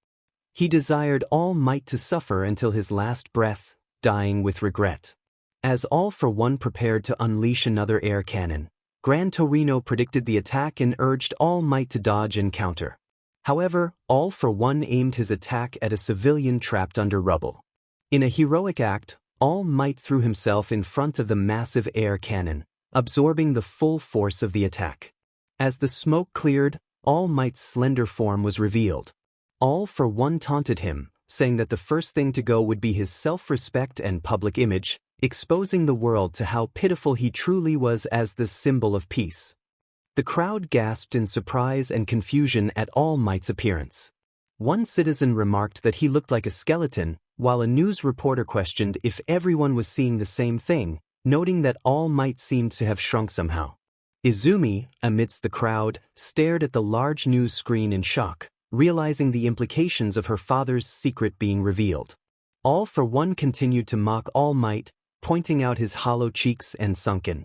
He desired All Might to suffer until his last breath, dying with regret. As All for One prepared to unleash another air cannon, Gran Torino predicted the attack and urged All Might to dodge and counter. However, All for One aimed his attack at a civilian trapped under rubble. In a heroic act, All Might threw himself in front of the massive air cannon, absorbing the full force of the attack. As the smoke cleared, All Might's slender form was revealed. All for One taunted him, saying that the first thing to go would be his self-respect and public image, exposing the world to how pitiful he truly was as the symbol of peace. The crowd gasped in surprise and confusion at All Might's appearance. One citizen remarked that he looked like a skeleton, while a news reporter questioned if everyone was seeing the same thing, noting that All Might seemed to have shrunk somehow. Izumi, amidst the crowd, stared at the large news screen in shock, realizing the implications of her father's secret being revealed. All for One continued to mock All Might, pointing out his hollow cheeks and sunken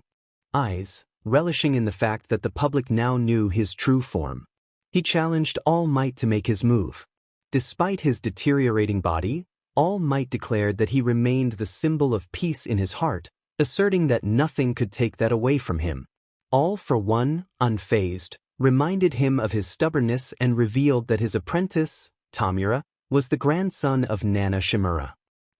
eyes, relishing in the fact that the public now knew his true form. He challenged All Might to make his move. Despite his deteriorating body, All Might declared that he remained the symbol of peace in his heart, asserting that nothing could take that away from him. All for One, unfazed, reminded him of his stubbornness and revealed that his apprentice, Tamura, was the grandson of Nana Shimura.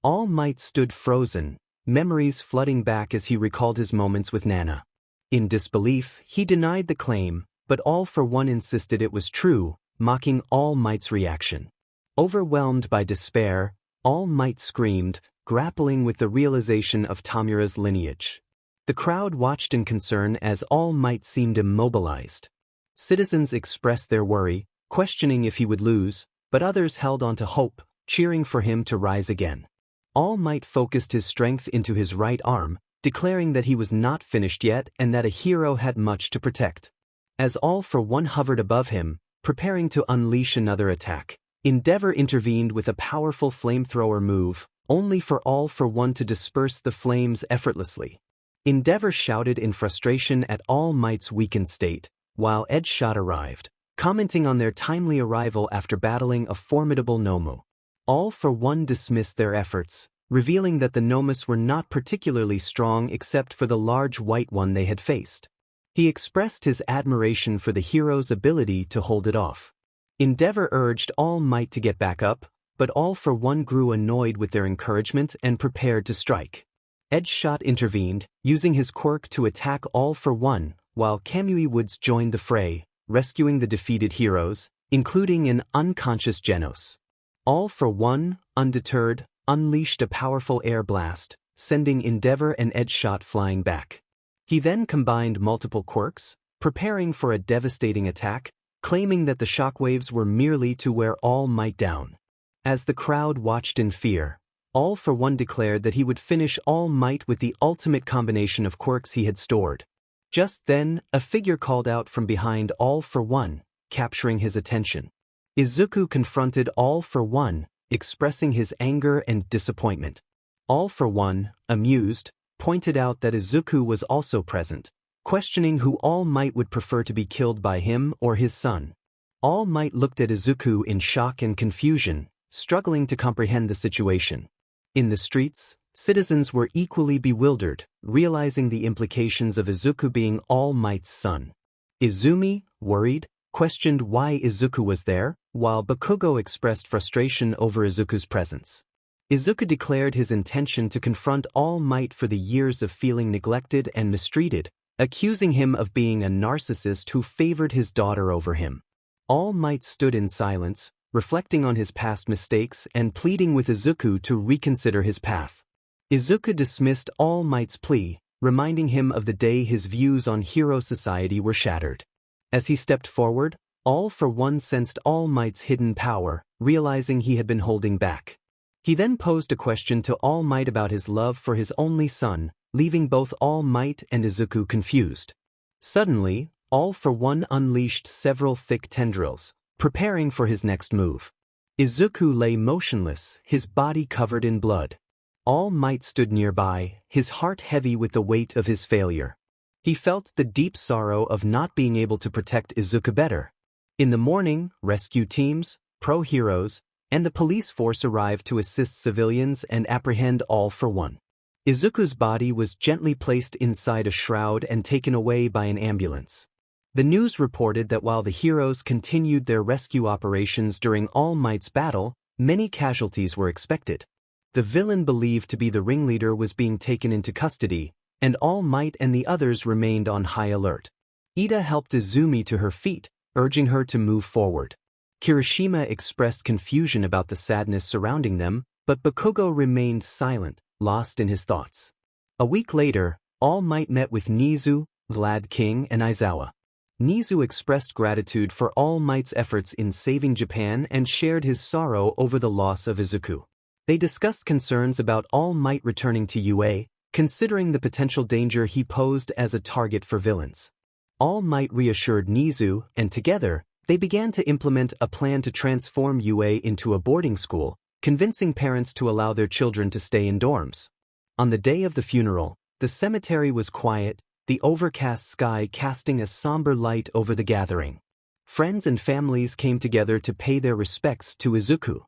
All Might stood frozen, memories flooding back as he recalled his moments with Nana. In disbelief, he denied the claim, but All for One insisted it was true, mocking All Might's reaction. Overwhelmed by despair, All Might screamed, grappling with the realization of Tamura's lineage. The crowd watched in concern as All Might seemed immobilized. Citizens expressed their worry, questioning if he would lose, but others held on to hope, cheering for him to rise again. All Might focused his strength into his right arm, declaring that he was not finished yet and that a hero had much to protect. As All for One hovered above him, preparing to unleash another attack, Endeavor intervened with a powerful flamethrower move, only for All for One to disperse the flames effortlessly. Endeavor shouted in frustration at All Might's weakened state, while Edgeshot arrived, commenting on their timely arrival after battling a formidable Nomu. All for One dismissed their efforts, revealing that the Nomus were not particularly strong except for the large white one they had faced. He expressed his admiration for the hero's ability to hold it off. Endeavor urged All Might to get back up, but All for One grew annoyed with their encouragement and prepared to strike. Edgeshot intervened, using his quirk to attack All for One, while Kamui Woods joined the fray, rescuing the defeated heroes, including an unconscious Genos. All for One, undeterred, unleashed a powerful air blast, sending Endeavor and Edgeshot flying back. He then combined multiple quirks, preparing for a devastating attack, claiming that the shockwaves were merely to wear All Might down. As the crowd watched in fear, All for One declared that he would finish All Might with the ultimate combination of quirks he had stored. Just then, a figure called out from behind All for One, capturing his attention. Izuku confronted All for One, expressing his anger and disappointment. All for One, amused, pointed out that Izuku was also present, questioning who All Might would prefer to be killed by him or his son. All Might looked at Izuku in shock and confusion, struggling to comprehend the situation. In the streets, citizens were equally bewildered, realizing the implications of Izuku being All Might's son. Izumi, worried, questioned why Izuku was there, while Bakugo expressed frustration over Izuku's presence. Izuku declared his intention to confront All Might for the years of feeling neglected and mistreated, accusing him of being a narcissist who favored his daughter over him. All Might stood in silence, reflecting on his past mistakes and pleading with Izuku to reconsider his path. Izuku dismissed All Might's plea, reminding him of the day his views on hero society were shattered. As he stepped forward, All for One sensed All Might's hidden power, realizing he had been holding back. He then posed a question to All Might about his love for his only son, leaving both All Might and Izuku confused. Suddenly, All for One unleashed several thick tendrils, preparing for his next move. Izuku lay motionless, his body covered in blood. All Might stood nearby, his heart heavy with the weight of his failure. He felt the deep sorrow of not being able to protect Izuku better. In the morning, rescue teams, pro-heroes, and the police force arrived to assist civilians and apprehend All for One. Izuku's body was gently placed inside a shroud and taken away by an ambulance. The news reported that while the heroes continued their rescue operations during All Might's battle, many casualties were expected. The villain believed to be the ringleader was being taken into custody, and All Might and the others remained on high alert. Ida helped Izumi to her feet, urging her to move forward. Kirishima expressed confusion about the sadness surrounding them, but Bakugo remained silent, lost in his thoughts. A week later, All Might met with Nizu, Vlad King, and Aizawa. Nizu expressed gratitude for All Might's efforts in saving Japan and shared his sorrow over the loss of Izuku. They discussed concerns about All Might returning to UA, considering the potential danger he posed as a target for villains. All Might reassured Nizu, and together, they began to implement a plan to transform UA into a boarding school, convincing parents to allow their children to stay in dorms. On the day of the funeral, the cemetery was quiet, the overcast sky casting a somber light over the gathering. Friends and families came together to pay their respects to Izuku.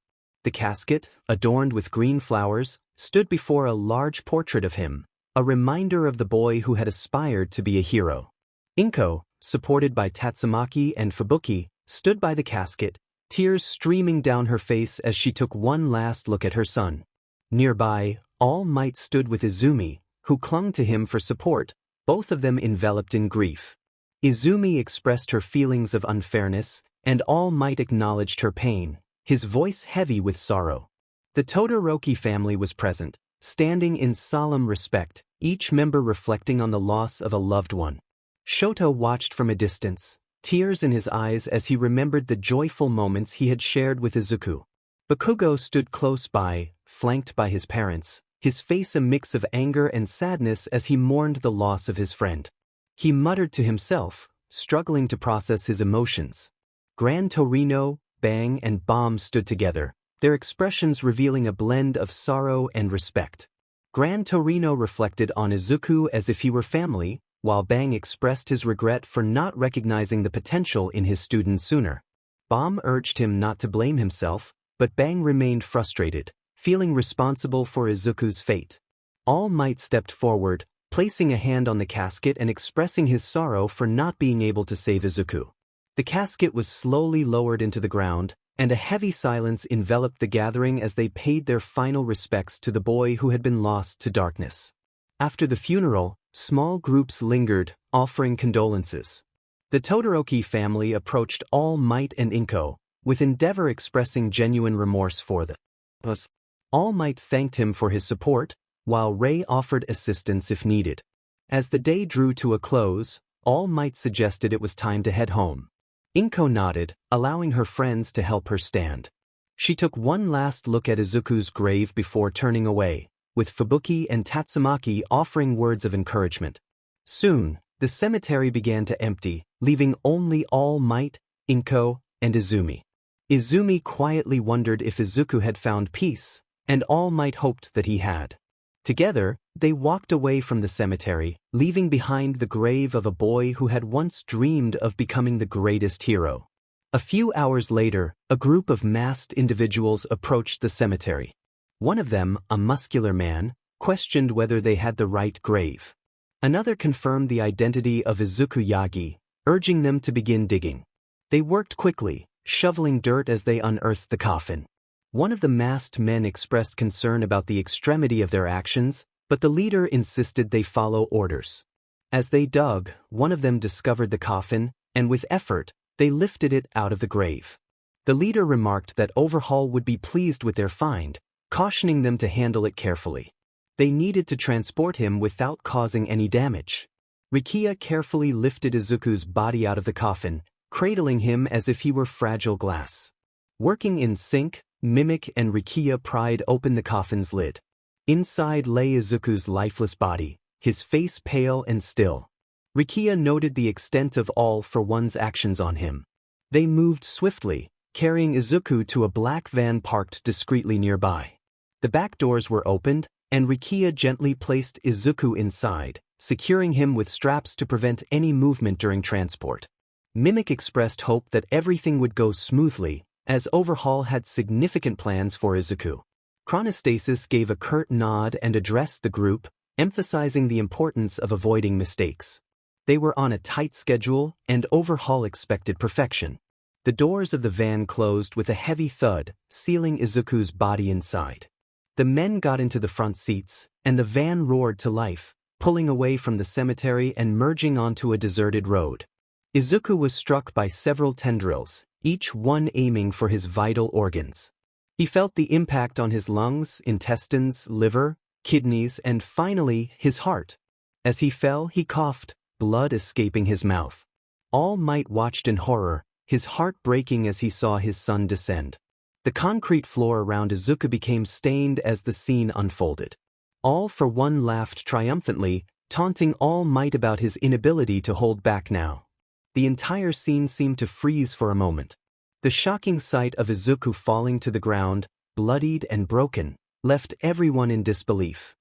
The casket, adorned with green flowers, stood before a large portrait of him, a reminder of the boy who had aspired to be a hero. Inko, supported by Tatsumaki and Fubuki, stood by the casket, tears streaming down her face as she took one last look at her son. Nearby, All Might stood with Izumi, who clung to him for support, both of them enveloped in grief. Izumi expressed her feelings of unfairness, and All Might acknowledged her pain, his voice heavy with sorrow. The Todoroki family was present, standing in solemn respect, each member reflecting on the loss of a loved one. Shoto watched from a distance, tears in his eyes as he remembered the joyful moments he had shared with Izuku. Bakugo stood close by, flanked by his parents, his face a mix of anger and sadness as he mourned the loss of his friend. He muttered to himself, struggling to process his emotions. Gran Torino, Bang, and Bomb stood together, their expressions revealing a blend of sorrow and respect. Gran Torino reflected on Izuku as if he were family, while Bang expressed his regret for not recognizing the potential in his student sooner. Bomb urged him not to blame himself, but Bang remained frustrated, feeling responsible for Izuku's fate. All Might stepped forward, placing a hand on the casket and expressing his sorrow for not being able to save Izuku. The casket was slowly lowered into the ground, and a heavy silence enveloped the gathering as they paid their final respects to the boy who had been lost to darkness. After the funeral, small groups lingered, offering condolences. The Todoroki family approached All Might and Inko, with Endeavor expressing genuine remorse for the loss. All Might thanked him for his support, while Ray offered assistance if needed. As the day drew to a close, All Might suggested it was time to head home. Inko nodded, allowing her friends to help her stand. She took one last look at Izuku's grave before turning away, with Fubuki and Tatsumaki offering words of encouragement. Soon, the cemetery began to empty, leaving only All Might, Inko, and Izumi. Izumi quietly wondered if Izuku had found peace, and All Might hoped that he had. Together, they walked away from the cemetery, leaving behind the grave of a boy who had once dreamed of becoming the greatest hero. A few hours later, a group of masked individuals approached the cemetery. One of them, a muscular man, questioned whether they had the right grave. Another confirmed the identity of Izuku Yagi, urging them to begin digging. They worked quickly, shoveling dirt as they unearthed the coffin. One of the masked men expressed concern about the extremity of their actions, but the leader insisted they follow orders. As they dug, one of them discovered the coffin, and with effort, they lifted it out of the grave. The leader remarked that Overhaul would be pleased with their find, cautioning them to handle it carefully. They needed to transport him without causing any damage. Rikiya carefully lifted Izuku's body out of the coffin, cradling him as if he were fragile glass. Working in sync, Mimic and Rikiya pried open the coffin's lid. Inside lay Izuku's lifeless body, his face pale and still. Rikiya noted the extent of all for one's actions on him. They moved swiftly, carrying Izuku to a black van parked discreetly nearby. The back doors were opened, and Rikiya gently placed Izuku inside, securing him with straps to prevent any movement during transport. Mimic expressed hope that everything would go smoothly, as Overhaul had significant plans for Izuku. Chronostasis gave a curt nod and addressed the group, emphasizing the importance of avoiding mistakes. They were on a tight schedule, and Overhaul expected perfection. The doors of the van closed with a heavy thud, sealing Izuku's body inside. The men got into the front seats, and the van roared to life, pulling away from the cemetery and merging onto a deserted road. Izuku was struck by several tendrils, each one aiming for his vital organs. He felt the impact on his lungs, intestines, liver, kidneys, and finally, his heart. As he fell, he coughed, blood escaping his mouth. All Might watched in horror, his heart breaking as he saw his son descend. The concrete floor around Izuku became stained as the scene unfolded. All for One laughed triumphantly, taunting All Might about his inability to hold back now. The entire scene seemed to freeze for a moment. The shocking sight of Izuku falling to the ground, bloodied and broken, left everyone in disbelief.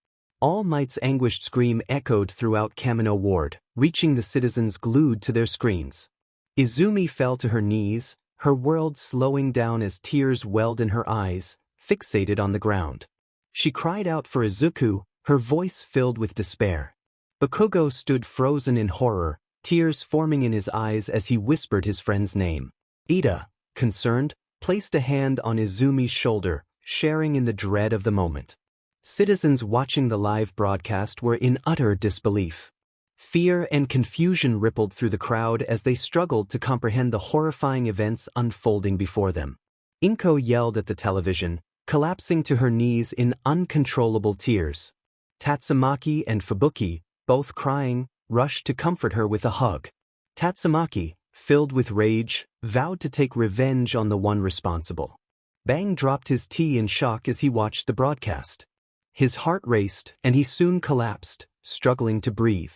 All Might's anguished scream echoed throughout Kamino Ward, reaching the citizens glued to their screens. Izumi fell to her knees, her world slowing down as tears welled in her eyes, fixated on the ground. She cried out for Izuku, her voice filled with despair. Bakugo stood frozen in horror, tears forming in his eyes as he whispered his friend's name. Ida, concerned, placed a hand on Izumi's shoulder, sharing in the dread of the moment. Citizens watching the live broadcast were in utter disbelief. Fear and confusion rippled through the crowd as they struggled to comprehend the horrifying events unfolding before them. Inko yelled at the television, collapsing to her knees in uncontrollable tears. Tatsumaki and Fubuki, both crying, rushed to comfort her with a hug. Tatsumaki, filled with rage, vowed to take revenge on the one responsible. Bang dropped his tea in shock as he watched the broadcast. His heart raced, and he soon collapsed, struggling to breathe.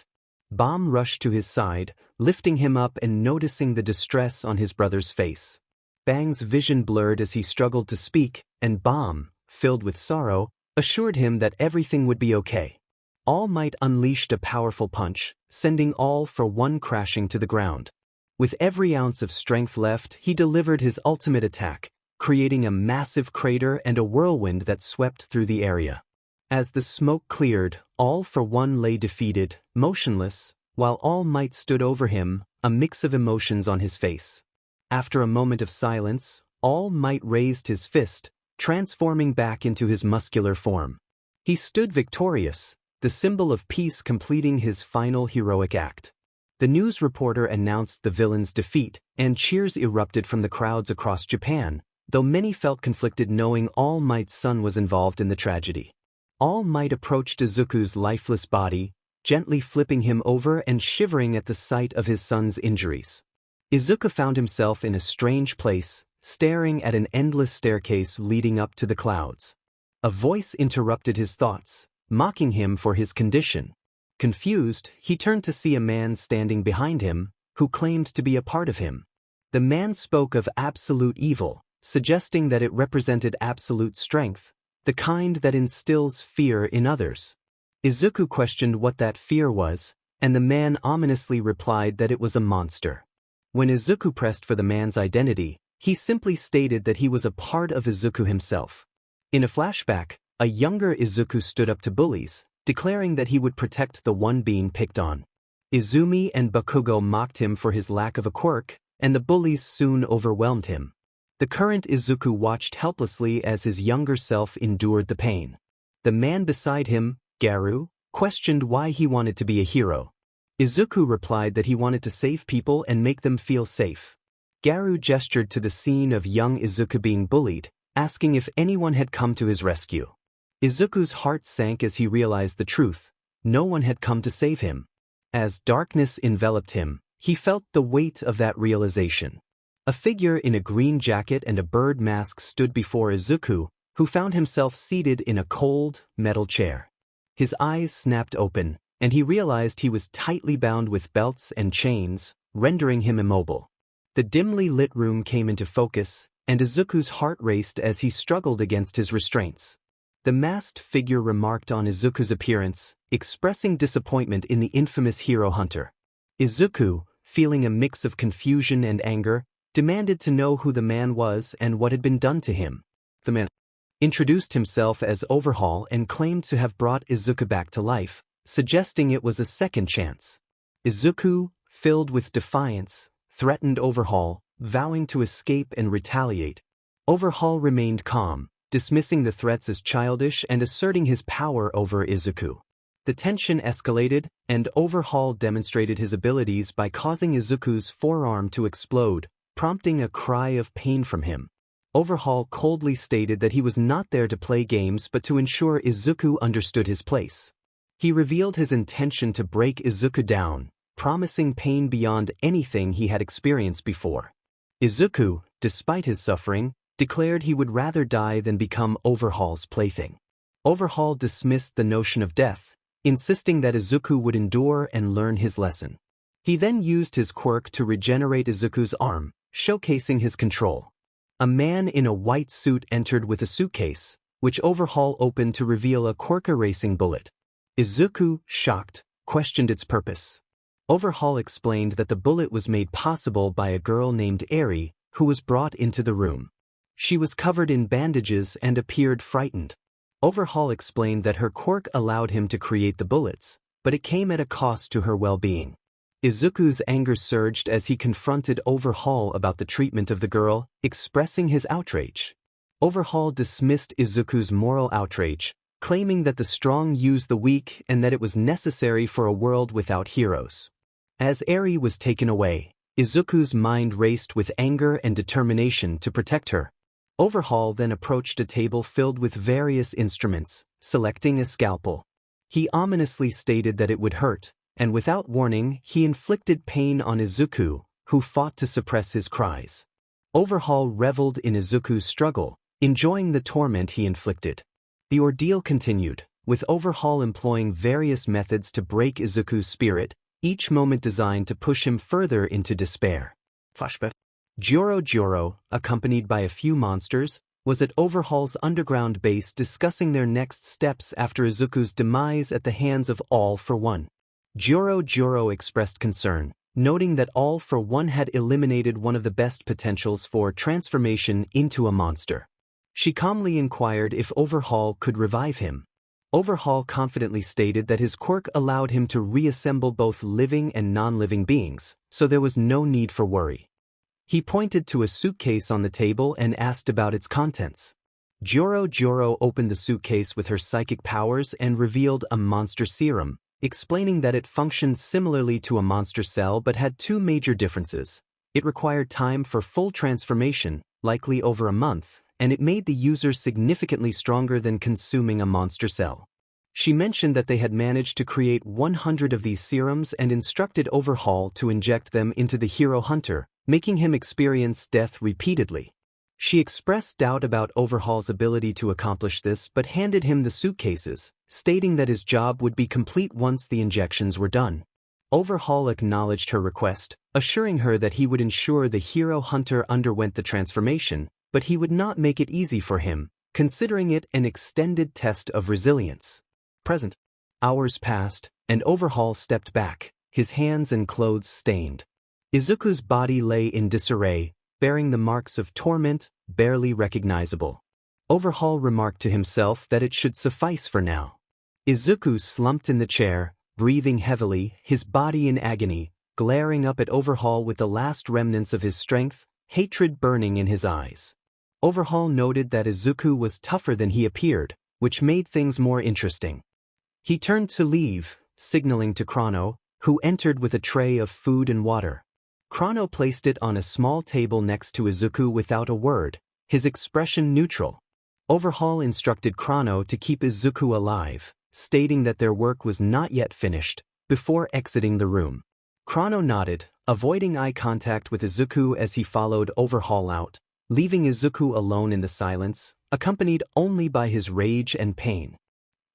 Bomb rushed to his side, lifting him up and noticing the distress on his brother's face. Bang's vision blurred as he struggled to speak, and Bomb, filled with sorrow, assured him that everything would be okay. All Might unleashed a powerful punch, sending All for One crashing to the ground. With every ounce of strength left, he delivered his ultimate attack, creating a massive crater and a whirlwind that swept through the area. As the smoke cleared, All for One lay defeated, motionless, while All Might stood over him, a mix of emotions on his face. After a moment of silence, All Might raised his fist, transforming back into his muscular form. He stood victorious, the symbol of peace completing his final heroic act. The news reporter announced the villain's defeat, and cheers erupted from the crowds across Japan, though many felt conflicted knowing All Might's son was involved in the tragedy. All Might approached Izuku's lifeless body, gently flipping him over and shivering at the sight of his son's injuries. Izuku found himself in a strange place, staring at an endless staircase leading up to the clouds. A voice interrupted his thoughts, mocking him for his condition. Confused, he turned to see a man standing behind him, who claimed to be a part of him. The man spoke of absolute evil, suggesting that it represented absolute strength, the kind that instills fear in others. Izuku questioned what that fear was, and the man ominously replied that it was a monster. When Izuku pressed for the man's identity, he simply stated that he was a part of Izuku himself. In a flashback, a younger Izuku stood up to bullies, declaring that he would protect the one being picked on. Izumi and Bakugo mocked him for his lack of a quirk, and the bullies soon overwhelmed him. The current Izuku watched helplessly as his younger self endured the pain. The man beside him, Garu, questioned why he wanted to be a hero. Izuku replied that he wanted to save people and make them feel safe. Garu gestured to the scene of young Izuku being bullied, asking if anyone had come to his rescue. Izuku's heart sank as he realized the truth. No one had come to save him. As darkness enveloped him, he felt the weight of that realization. A figure in a green jacket and a bird mask stood before Izuku, who found himself seated in a cold, metal chair. His eyes snapped open, and he realized he was tightly bound with belts and chains, rendering him immobile. The dimly lit room came into focus, and Izuku's heart raced as he struggled against his restraints. The masked figure remarked on Izuku's appearance, expressing disappointment in the infamous hero hunter. Izuku, feeling a mix of confusion and anger, demanded to know who the man was and what had been done to him. The man introduced himself as Overhaul and claimed to have brought Izuku back to life, suggesting it was a second chance. Izuku, filled with defiance, threatened Overhaul, vowing to escape and retaliate. Overhaul remained calm, dismissing the threats as childish and asserting his power over Izuku. The tension escalated, and Overhaul demonstrated his abilities by causing Izuku's forearm to explode, prompting a cry of pain from him. Overhaul coldly stated that he was not there to play games but to ensure Izuku understood his place. He revealed his intention to break Izuku down, promising pain beyond anything he had experienced before. Izuku, despite his suffering, declared he would rather die than become Overhaul's plaything. Overhaul dismissed the notion of death, insisting that Izuku would endure and learn his lesson. He then used his quirk to regenerate Izuku's arm, showcasing his control. A man in a white suit entered with a suitcase, which Overhaul opened to reveal a quirk-erasing bullet. Izuku, shocked, questioned its purpose. Overhaul explained that the bullet was made possible by a girl named Eri, who was brought into the room. She was covered in bandages and appeared frightened. Overhaul explained that her quirk allowed him to create the bullets, but it came at a cost to her well-being. Izuku's anger surged as he confronted Overhaul about the treatment of the girl, expressing his outrage. Overhaul dismissed Izuku's moral outrage, claiming that the strong use the weak and that it was necessary for a world without heroes. As Eri was taken away, Izuku's mind raced with anger and determination to protect her. Overhaul then approached a table filled with various instruments, selecting a scalpel. He ominously stated that it would hurt, and without warning he inflicted pain on Izuku, who fought to suppress his cries. Overhaul reveled in Izuku's struggle, enjoying the torment he inflicted. The ordeal continued, with Overhaul employing various methods to break Izuku's spirit, each moment designed to push him further into despair. Flashback. Joro, accompanied by a few monsters, was at Overhaul's underground base discussing their next steps after Izuku's demise at the hands of All for One. Joro expressed concern, noting that All for One had eliminated one of the best potentials for transformation into a monster. She calmly inquired if Overhaul could revive him. Overhaul confidently stated that his quirk allowed him to reassemble both living and non-living beings, so there was no need for worry. He pointed to a suitcase on the table and asked about its contents. Joro opened the suitcase with her psychic powers and revealed a monster serum, explaining that it functioned similarly to a monster cell but had two major differences. It required time for full transformation, likely over a month, and it made the user significantly stronger than consuming a monster cell. She mentioned that they had managed to create 100 of these serums and instructed Overhaul to inject them into the hero hunter, making him experience death repeatedly. She expressed doubt about Overhaul's ability to accomplish this but handed him the suitcases, stating that his job would be complete once the injections were done. Overhaul acknowledged her request, assuring her that he would ensure the hero hunter underwent the transformation, but he would not make it easy for him, considering it an extended test of resilience. Present. Hours passed, and Overhaul stepped back, his hands and clothes stained. Izuku's body lay in disarray, bearing the marks of torment, barely recognizable. Overhaul remarked to himself that it should suffice for now. Izuku slumped in the chair, breathing heavily, his body in agony, glaring up at Overhaul with the last remnants of his strength, hatred burning in his eyes. Overhaul noted that Izuku was tougher than he appeared, which made things more interesting. He turned to leave, signaling to Chrono, who entered with a tray of food and water. Chrono placed it on a small table next to Izuku without a word, his expression neutral. Overhaul instructed Chrono to keep Izuku alive, stating that their work was not yet finished, before exiting the room. Chrono nodded, avoiding eye contact with Izuku as he followed Overhaul out, leaving Izuku alone in the silence, accompanied only by his rage and pain.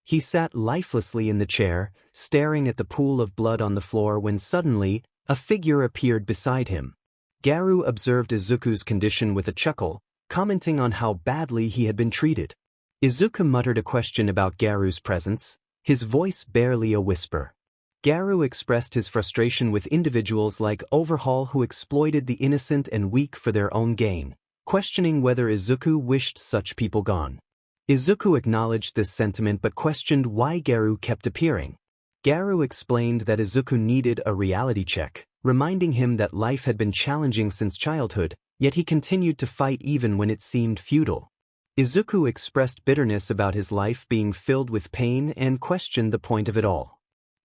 He sat lifelessly in the chair, staring at the pool of blood on the floor when suddenly, a figure appeared beside him. Garu observed Izuku's condition with a chuckle, commenting on how badly he had been treated. Izuku muttered a question about Garu's presence, his voice barely a whisper. Garu expressed his frustration with individuals like Overhaul who exploited the innocent and weak for their own gain, questioning whether Izuku wished such people gone. Izuku acknowledged this sentiment but questioned why Garu kept appearing. Garu explained that Izuku needed a reality check, reminding him that life had been challenging since childhood, yet he continued to fight even when it seemed futile. Izuku expressed bitterness about his life being filled with pain and questioned the point of it all.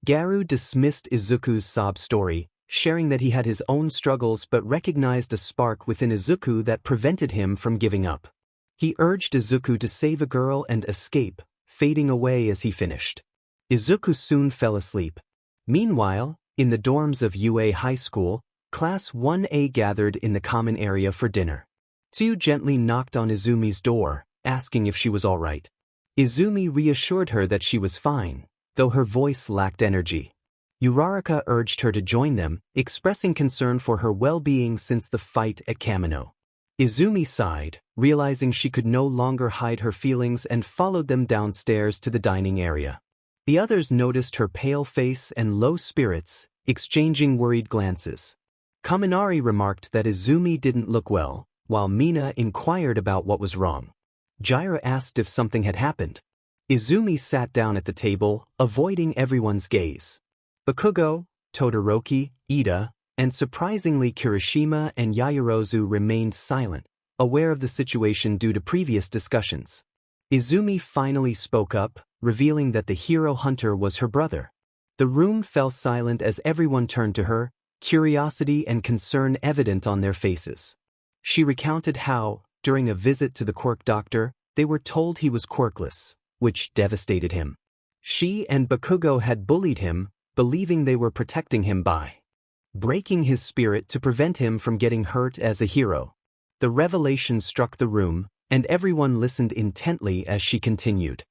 Garu dismissed Izuku's sob story, sharing that he had his own struggles but recognized a spark within Izuku that prevented him from giving up. He urged Izuku to save a girl and escape, fading away as he finished. Izuku soon fell asleep. Meanwhile, in the dorms of UA High School, Class 1A gathered in the common area for dinner. Tsuyu gently knocked on Izumi's door, asking if she was all right. Izumi reassured her that she was fine, though her voice lacked energy. Uraraka urged her to join them, expressing concern for her well-being since the fight at Kamino. Izumi sighed, realizing she could no longer hide her feelings and followed them downstairs to the dining area. The others noticed her pale face and low spirits, exchanging worried glances. Kaminari remarked that Izumi didn't look well, while Mina inquired about what was wrong. Jaira asked if something had happened. Izumi sat down at the table, avoiding everyone's gaze. Bakugo, Todoroki, Ida, and surprisingly Kirishima and Yaoyorozu remained silent, aware of the situation due to previous discussions. Izumi finally spoke up, revealing that the hero hunter was her brother. The room fell silent as everyone turned to her, curiosity and concern evident on their faces. She recounted how, during a visit to the quirk doctor, they were told he was quirkless, which devastated him. She and Bakugo had bullied him, believing they were protecting him by breaking his spirit to prevent him from getting hurt as a hero. The revelation struck the room, and everyone listened intently as she continued.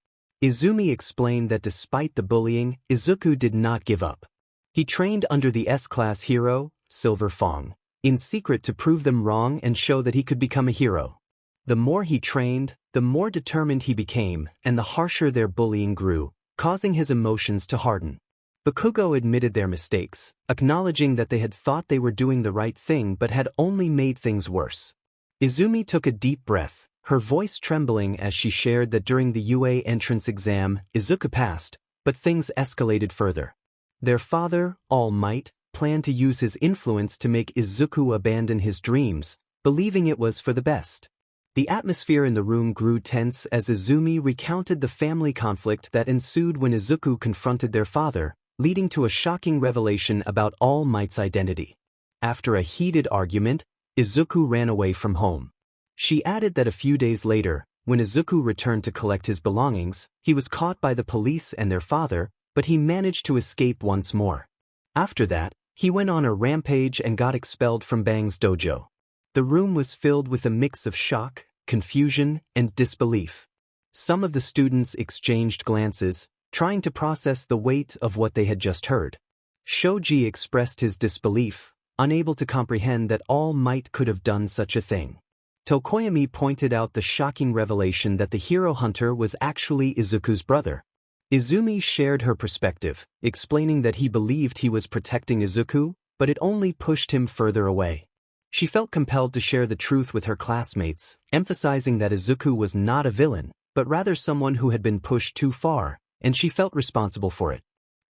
Izumi explained that despite the bullying, Izuku did not give up. He trained under the S-class hero, Silverfang, in secret to prove them wrong and show that he could become a hero. The more he trained, the more determined he became, and the harsher their bullying grew, causing his emotions to harden. Bakugo admitted their mistakes, acknowledging that they had thought they were doing the right thing but had only made things worse. Izumi took a deep breath, her voice trembling as she shared that during the UA entrance exam, Izuku passed, but things escalated further. Their father, All Might, planned to use his influence to make Izuku abandon his dreams, believing it was for the best. The atmosphere in the room grew tense as Izumi recounted the family conflict that ensued when Izuku confronted their father, leading to a shocking revelation about All Might's identity. After a heated argument, Izuku ran away from home. She added that a few days later, when Izuku returned to collect his belongings, he was caught by the police and their father, but he managed to escape once more. After that, he went on a rampage and got expelled from Bang's dojo. The room was filled with a mix of shock, confusion, and disbelief. Some of the students exchanged glances, trying to process the weight of what they had just heard. Shoji expressed his disbelief, unable to comprehend that All Might could have done such a thing. Tokoyami pointed out the shocking revelation that the hero hunter was actually Izuku's brother. Izumi shared her perspective, explaining that he believed he was protecting Izuku, but it only pushed him further away. She felt compelled to share the truth with her classmates, emphasizing that Izuku was not a villain, but rather someone who had been pushed too far, and she felt responsible for it.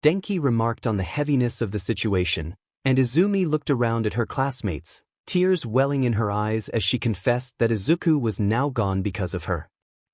Denki remarked on the heaviness of the situation, and Izumi looked around at her classmates, tears welling in her eyes as she confessed that Izuku was now gone because of her.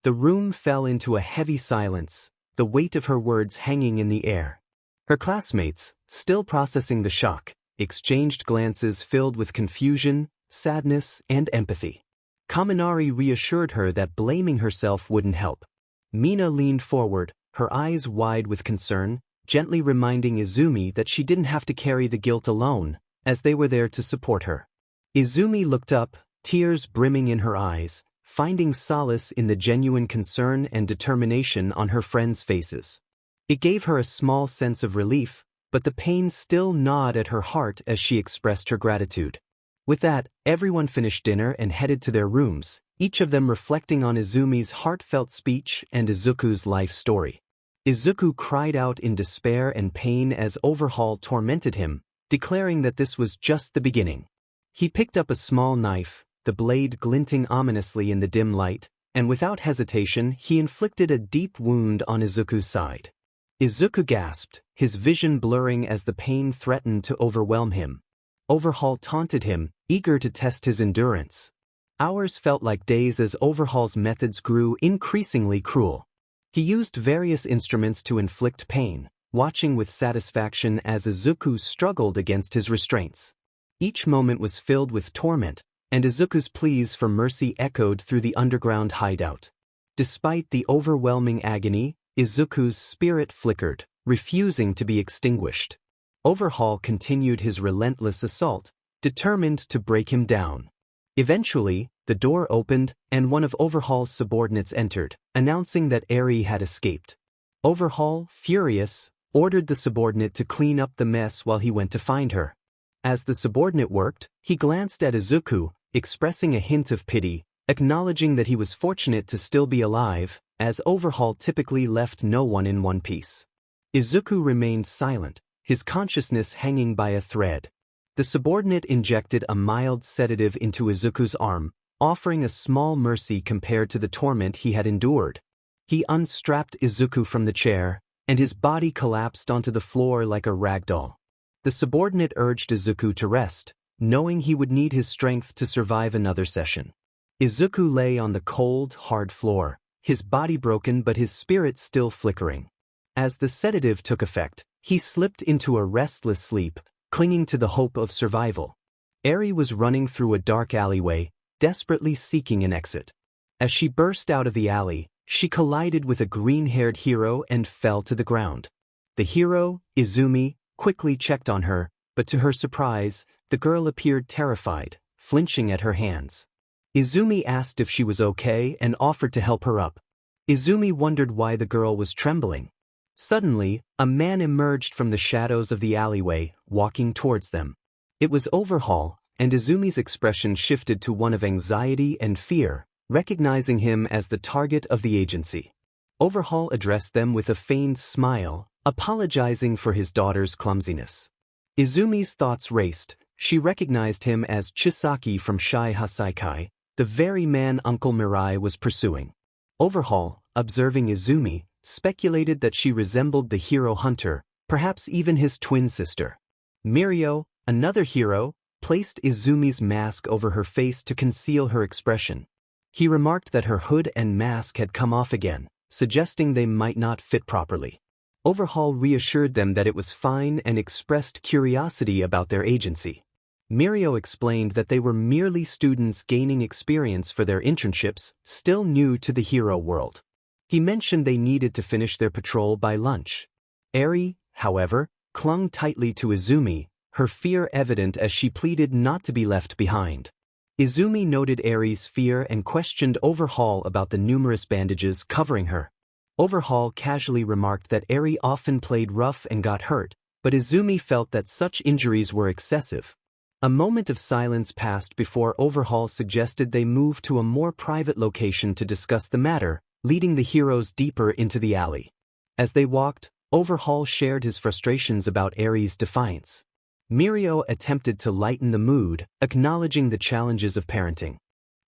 The room fell into a heavy silence, the weight of her words hanging in the air. Her classmates, still processing the shock, exchanged glances filled with confusion, sadness, and empathy. Kaminari reassured her that blaming herself wouldn't help. Mina leaned forward, her eyes wide with concern, gently reminding Izumi that she didn't have to carry the guilt alone, as they were there to support her. Izumi looked up, tears brimming in her eyes, finding solace in the genuine concern and determination on her friends' faces. It gave her a small sense of relief, but the pain still gnawed at her heart as she expressed her gratitude. With that, everyone finished dinner and headed to their rooms, each of them reflecting on Izumi's heartfelt speech and Izuku's life story. Izuku cried out in despair and pain as Overhaul tormented him, declaring that this was just the beginning. He picked up a small knife, the blade glinting ominously in the dim light, and without hesitation he inflicted a deep wound on Izuku's side. Izuku gasped, his vision blurring as the pain threatened to overwhelm him. Overhaul taunted him, eager to test his endurance. Hours felt like days as Overhaul's methods grew increasingly cruel. He used various instruments to inflict pain, watching with satisfaction as Izuku struggled against his restraints. Each moment was filled with torment, and Izuku's pleas for mercy echoed through the underground hideout. Despite the overwhelming agony, Izuku's spirit flickered, refusing to be extinguished. Overhaul continued his relentless assault, determined to break him down. Eventually, the door opened, and one of Overhaul's subordinates entered, announcing that Eri had escaped. Overhaul, furious, ordered the subordinate to clean up the mess while he went to find her. As the subordinate worked, he glanced at Izuku, expressing a hint of pity, acknowledging that he was fortunate to still be alive, as Overhaul typically left no one in one piece. Izuku remained silent, his consciousness hanging by a thread. The subordinate injected a mild sedative into Izuku's arm, offering a small mercy compared to the torment he had endured. He unstrapped Izuku from the chair, and his body collapsed onto the floor like a rag doll. The subordinate urged Izuku to rest, knowing he would need his strength to survive another session. Izuku lay on the cold, hard floor, his body broken but his spirit still flickering. As the sedative took effect, he slipped into a restless sleep, clinging to the hope of survival. Eri was running through a dark alleyway, desperately seeking an exit. As she burst out of the alley, she collided with a green-haired hero and fell to the ground. The hero, Izumi, quickly checked on her, but to her surprise, the girl appeared terrified, flinching at her hands. Izumi asked if she was okay and offered to help her up. Izumi wondered why the girl was trembling. Suddenly, a man emerged from the shadows of the alleyway, walking towards them. It was Overhaul, and Izumi's expression shifted to one of anxiety and fear, recognizing him as the target of the agency. Overhaul addressed them with a feigned smile, apologizing for his daughter's clumsiness. Izumi's thoughts raced. She recognized him as Chisaki from Shai Hasaikai, the very man Uncle Mirai was pursuing. Overhaul, observing Izumi, speculated that she resembled the hero hunter, perhaps even his twin sister. Mirio, another hero, placed Izumi's mask over her face to conceal her expression. He remarked that her hood and mask had come off again, suggesting they might not fit properly. Overhaul reassured them that it was fine and expressed curiosity about their agency. Mirio explained that they were merely students gaining experience for their internships, still new to the hero world. He mentioned they needed to finish their patrol by lunch. Eri, however, clung tightly to Izumi, her fear evident as she pleaded not to be left behind. Izumi noted Eri's fear and questioned Overhaul about the numerous bandages covering her. Overhaul casually remarked that Eri often played rough and got hurt, but Izumi felt that such injuries were excessive. A moment of silence passed before Overhaul suggested they move to a more private location to discuss the matter, leading the heroes deeper into the alley. As they walked, Overhaul shared his frustrations about Eri's defiance. Mirio attempted to lighten the mood, acknowledging the challenges of parenting.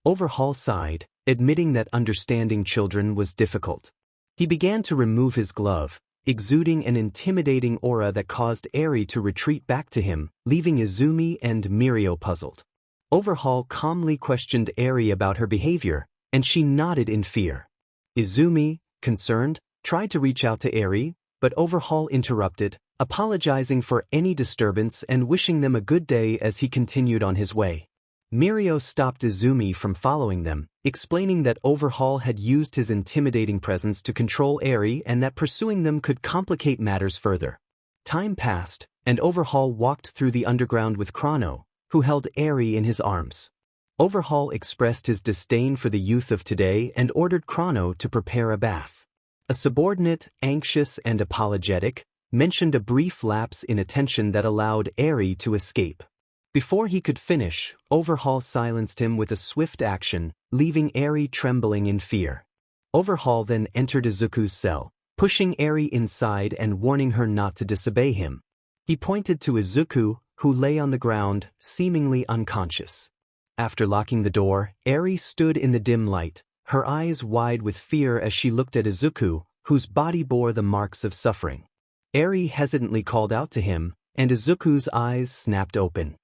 Overhaul sighed, admitting that understanding children was difficult. He began to remove his glove, exuding an intimidating aura that caused Eri to retreat back to him, leaving Izumi and Mirio puzzled. Overhaul calmly questioned Eri about her behavior, and she nodded in fear. Izumi, concerned, tried to reach out to Eri, but Overhaul interrupted, apologizing for any disturbance and wishing them a good day as he continued on his way. Mirio stopped Izumi from following them, explaining that Overhaul had used his intimidating presence to control Eri and that pursuing them could complicate matters further. Time passed, and Overhaul walked through the underground with Chrono, who held Eri in his arms. Overhaul expressed his disdain for the youth of today and ordered Chrono to prepare a bath. A subordinate, anxious and apologetic, mentioned a brief lapse in attention that allowed Eri to escape. Before he could finish, Overhaul silenced him with a swift action, leaving Eri trembling in fear. Overhaul then entered Izuku's cell, pushing Eri inside and warning her not to disobey him. He pointed to Izuku, who lay on the ground, seemingly unconscious. After locking the door, Eri stood in the dim light, her eyes wide with fear as she looked at Izuku, whose body bore the marks of suffering. Eri hesitantly called out to him, and Izuku's eyes snapped open.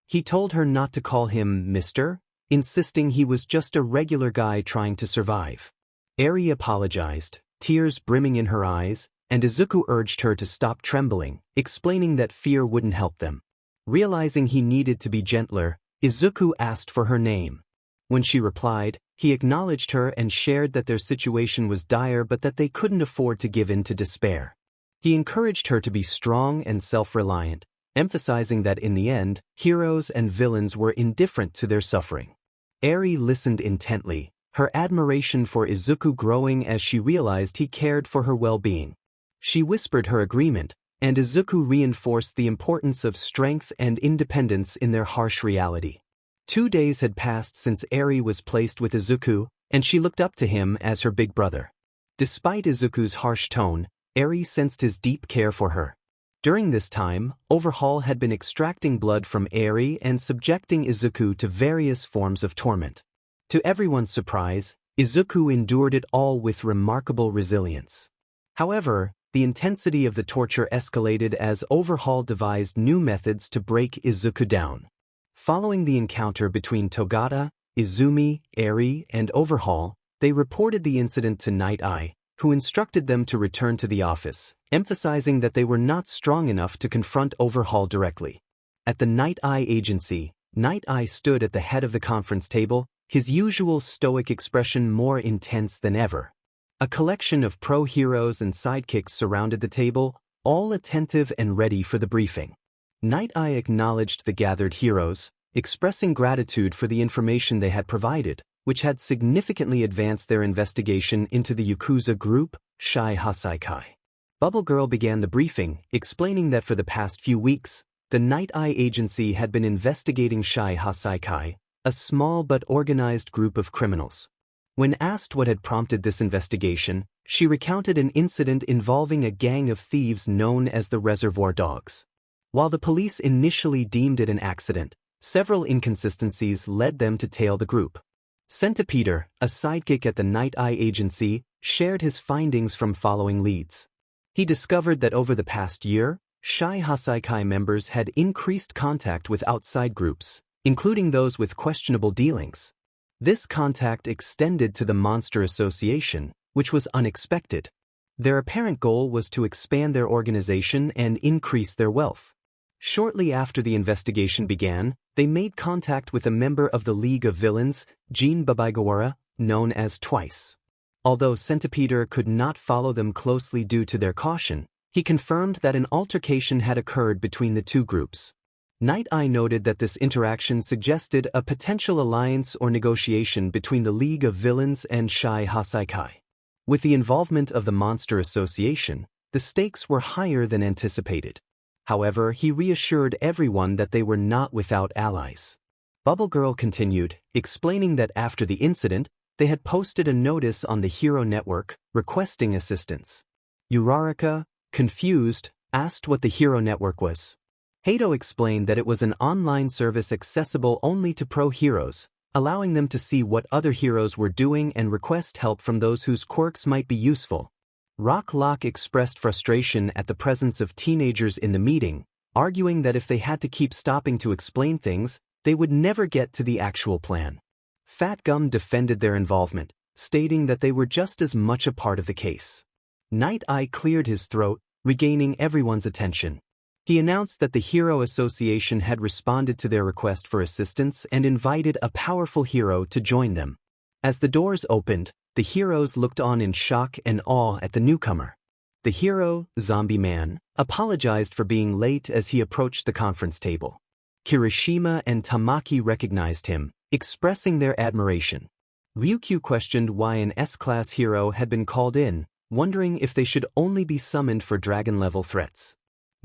He told her not to call him Mr., insisting he was just a regular guy trying to survive. Eri apologized, tears brimming in her eyes, and Izuku urged her to stop trembling, explaining that fear wouldn't help them. Realizing he needed to be gentler, Izuku asked for her name. When she replied, he acknowledged her and shared that their situation was dire but that they couldn't afford to give in to despair. He encouraged her to be strong and self-reliant, emphasizing that in the end, heroes and villains were indifferent to their suffering. Eri listened intently, her admiration for Izuku growing as she realized he cared for her well-being. She whispered her agreement, and Izuku reinforced the importance of strength and independence in their harsh reality. 2 days had passed since Eri was placed with Izuku, and she looked up to him as her big brother. Despite Izuku's harsh tone, Eri sensed his deep care for her. During this time, Overhaul had been extracting blood from Eri and subjecting Izuku to various forms of torment. To everyone's surprise, Izuku endured it all with remarkable resilience. However, the intensity of the torture escalated as Overhaul devised new methods to break Izuku down. Following the encounter between Togata, Izumi, Eri, and Overhaul, they reported the incident to Night Eye, who instructed them to return to the office, emphasizing that they were not strong enough to confront Overhaul directly. At the Night Eye agency, Night Eye stood at the head of the conference table, his usual stoic expression more intense than ever. A collection of pro-heroes and sidekicks surrounded the table, all attentive and ready for the briefing. Night Eye acknowledged the gathered heroes, expressing gratitude for the information they had provided, which had significantly advanced their investigation into the Yakuza group, Shai Hasaikai. Bubble Girl began the briefing, explaining that for the past few weeks, the Night Eye agency had been investigating Shai Hasaikai, a small but organized group of criminals. When asked what had prompted this investigation, she recounted an incident involving a gang of thieves known as the Reservoir Dogs. While the police initially deemed it an accident, several inconsistencies led them to tail the group. Centipeter, a sidekick at the Night Eye agency, shared his findings from following leads. He discovered that over the past year, Shai Hasaikai members had increased contact with outside groups, including those with questionable dealings. This contact extended to the Monster Association, which was unexpected. Their apparent goal was to expand their organization and increase their wealth. Shortly after the investigation began, they made contact with a member of the League of Villains, Jean Babaigawara, known as Twice. Although Centipeter could not follow them closely due to their caution, he confirmed that an altercation had occurred between the two groups. Night Eye noted that this interaction suggested a potential alliance or negotiation between the League of Villains and Shai Hasaikai. With the involvement of the Monster Association, the stakes were higher than anticipated. However, he reassured everyone that they were not without allies. Bubble Girl continued, explaining that after the incident, they had posted a notice on the Hero Network, requesting assistance. Uraraka, confused, asked what the Hero Network was. Hato explained that it was an online service accessible only to pro heroes, allowing them to see what other heroes were doing and request help from those whose quirks might be useful. Rock Lock expressed frustration at the presence of teenagers in the meeting, arguing that if they had to keep stopping to explain things, they would never get to the actual plan. Fat Gum defended their involvement, stating that they were just as much a part of the case. Night Eye cleared his throat, regaining everyone's attention. He announced that the Hero Association had responded to their request for assistance and invited a powerful hero to join them. As the doors opened, the heroes looked on in shock and awe at the newcomer. The hero, Zombie Man, apologized for being late as he approached the conference table. Kirishima and Tamaki recognized him, expressing their admiration. Ryukyu questioned why an S-class hero had been called in, wondering if they should only be summoned for dragon-level threats.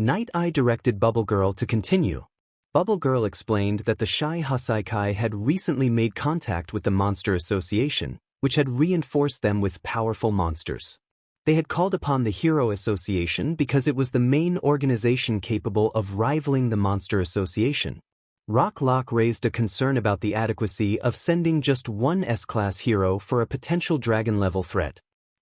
Night Eye directed Bubble Girl to continue. Bubble Girl explained that the Shai Hasaikai had recently made contact with the Monster Association, which had reinforced them with powerful monsters. They had called upon the Hero Association because it was the main organization capable of rivaling the Monster Association. Rock Lock raised a concern about the adequacy of sending just one S-class hero for a potential dragon-level threat.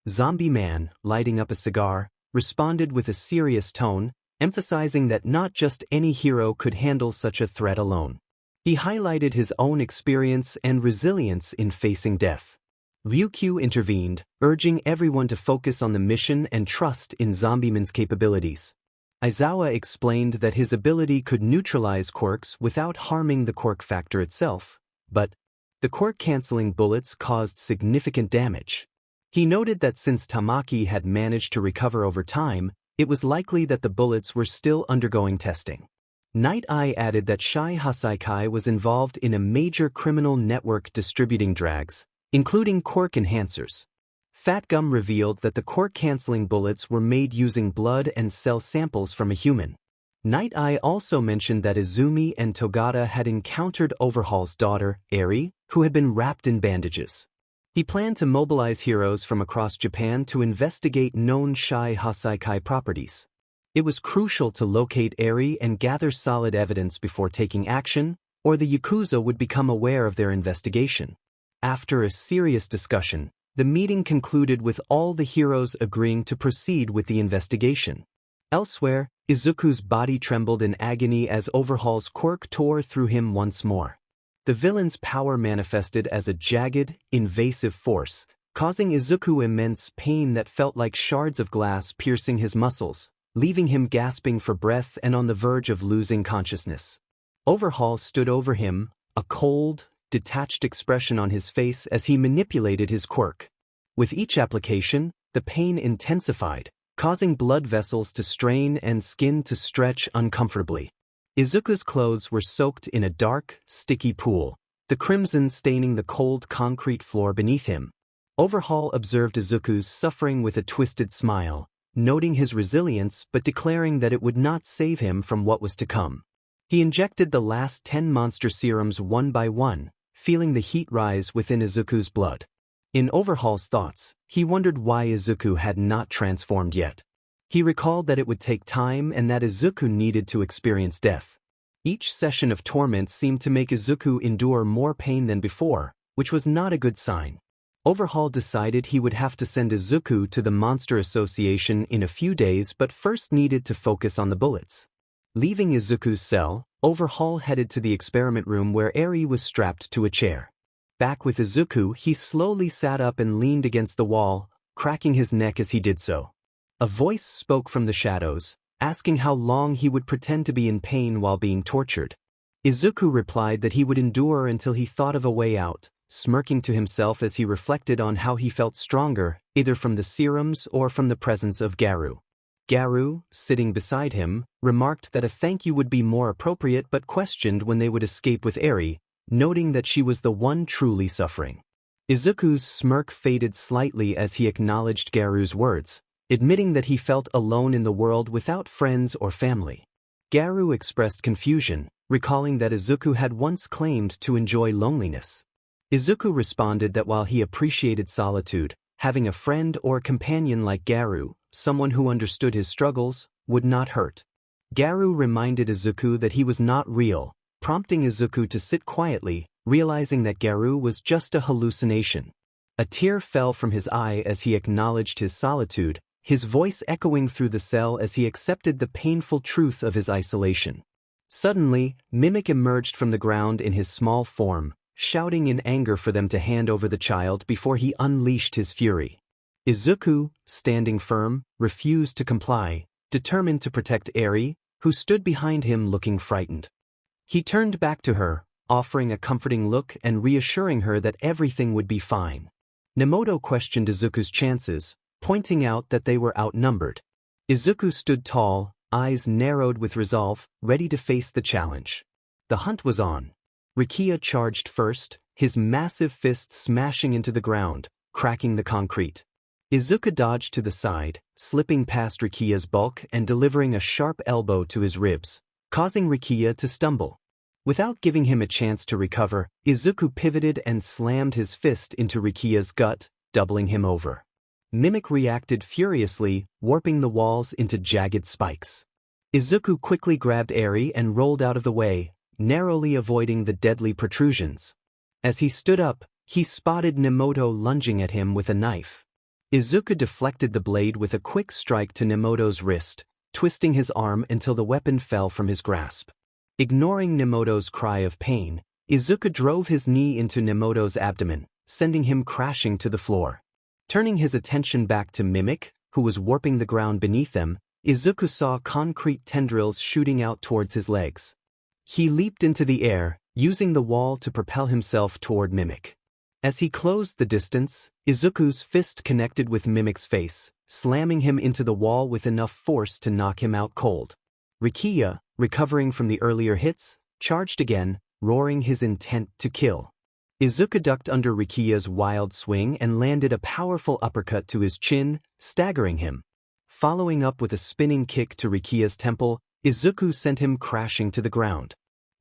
Zombie Man, lighting up a cigar, responded with a serious tone, emphasizing that not just any hero could handle such a threat alone. He highlighted his own experience and resilience in facing death. Ryukyu intervened, urging everyone to focus on the mission and trust in Zombie Man's capabilities. Aizawa explained that his ability could neutralize quirks without harming the quirk factor itself, but the quirk-canceling bullets caused significant damage. He noted that since Tamaki had managed to recover over time, it was likely that the bullets were still undergoing testing. Night Eye added that Shai Hasaikai was involved in a major criminal network distributing drags, including quirk enhancers. Fat Gum revealed that the quirk-canceling bullets were made using blood and cell samples from a human. Night Eye also mentioned that Izumi and Togata had encountered Overhaul's daughter, Eri, who had been wrapped in bandages. He planned to mobilize heroes from across Japan to investigate known Shai Hasaikai properties. It was crucial to locate Eri and gather solid evidence before taking action, or the Yakuza would become aware of their investigation. After a serious discussion, the meeting concluded with all the heroes agreeing to proceed with the investigation. Elsewhere, Izuku's body trembled in agony as Overhaul's quirk tore through him once more. The villain's power manifested as a jagged, invasive force, causing Izuku immense pain that felt like shards of glass piercing his muscles, leaving him gasping for breath and on the verge of losing consciousness. Overhaul stood over him, a cold, detached expression on his face as he manipulated his quirk. With each application, the pain intensified, causing blood vessels to strain and skin to stretch uncomfortably. Izuku's clothes were soaked in a dark, sticky pool, the crimson staining the cold concrete floor beneath him. Overhaul observed Izuku's suffering with a twisted smile, noting his resilience but declaring that it would not save him from what was to come. He injected the last 10 monster serums one by one, feeling the heat rise within Izuku's blood. In Overhaul's thoughts, he wondered why Izuku had not transformed yet. He recalled that it would take time and that Izuku needed to experience death. Each session of torment seemed to make Izuku endure more pain than before, which was not a good sign. Overhaul decided he would have to send Izuku to the Monster Association in a few days but first needed to focus on the bullets. Leaving Izuku's cell, Overhaul headed to the experiment room where Eri was strapped to a chair. Back with Izuku, he slowly sat up and leaned against the wall, cracking his neck as he did so. A voice spoke from the shadows, asking how long he would pretend to be in pain while being tortured. Izuku replied that he would endure until he thought of a way out, smirking to himself as he reflected on how he felt stronger, either from the serums or from the presence of Garu. Garu, sitting beside him, remarked that a thank you would be more appropriate but questioned when they would escape with Eri, noting that she was the one truly suffering. Izuku's smirk faded slightly as he acknowledged Garu's words, admitting that he felt alone in the world without friends or family. Garu expressed confusion, recalling that Izuku had once claimed to enjoy loneliness. Izuku responded that while he appreciated solitude, having a friend or companion like Garu, someone who understood his struggles, would not hurt. Garu reminded Izuku that he was not real, prompting Izuku to sit quietly, realizing that Garu was just a hallucination. A tear fell from his eye as he acknowledged his solitude, his voice echoing through the cell as he accepted the painful truth of his isolation. Suddenly, Mimic emerged from the ground in his small form, shouting in anger for them to hand over the child before he unleashed his fury. Izuku, standing firm, refused to comply, determined to protect Eri, who stood behind him looking frightened. He turned back to her, offering a comforting look and reassuring her that everything would be fine. Nemoto questioned Izuku's chances, pointing out that they were outnumbered. Izuku stood tall, eyes narrowed with resolve, ready to face the challenge. The hunt was on. Rikiya charged first, his massive fist smashing into the ground, cracking the concrete. Izuku dodged to the side, slipping past Rikiya's bulk and delivering a sharp elbow to his ribs, causing Rikiya to stumble. Without giving him a chance to recover, Izuku pivoted and slammed his fist into Rikiya's gut, doubling him over. Mimic reacted furiously, warping the walls into jagged spikes. Izuku quickly grabbed Eri and rolled out of the way, narrowly avoiding the deadly protrusions. As he stood up, he spotted Nemoto lunging at him with a knife. Izuku deflected the blade with a quick strike to Nemoto's wrist, twisting his arm until the weapon fell from his grasp. Ignoring Nemoto's cry of pain, Izuku drove his knee into Nemoto's abdomen, sending him crashing to the floor. Turning his attention back to Mimic, who was warping the ground beneath them, Izuku saw concrete tendrils shooting out towards his legs. He leaped into the air, using the wall to propel himself toward Mimic. As he closed the distance, Izuku's fist connected with Mimic's face, slamming him into the wall with enough force to knock him out cold. Rikiya, recovering from the earlier hits, charged again, roaring his intent to kill. Izuku ducked under Rikiya's wild swing and landed a powerful uppercut to his chin, staggering him. Following up with a spinning kick to Rikiya's temple, Izuku sent him crashing to the ground.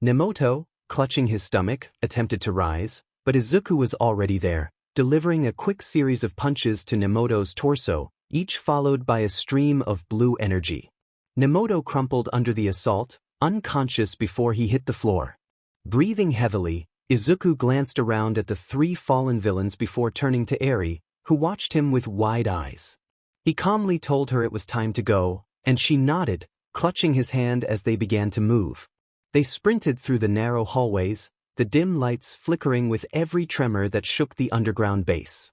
Nemoto, clutching his stomach, attempted to rise, but Izuku was already there, delivering a quick series of punches to Nemoto's torso, each followed by a stream of blue energy. Nemoto crumpled under the assault, unconscious before he hit the floor. Breathing heavily, Izuku glanced around at the three fallen villains before turning to Eri, who watched him with wide eyes. He calmly told her it was time to go, and she nodded, clutching his hand as they began to move. They sprinted through the narrow hallways, the dim lights flickering with every tremor that shook the underground base.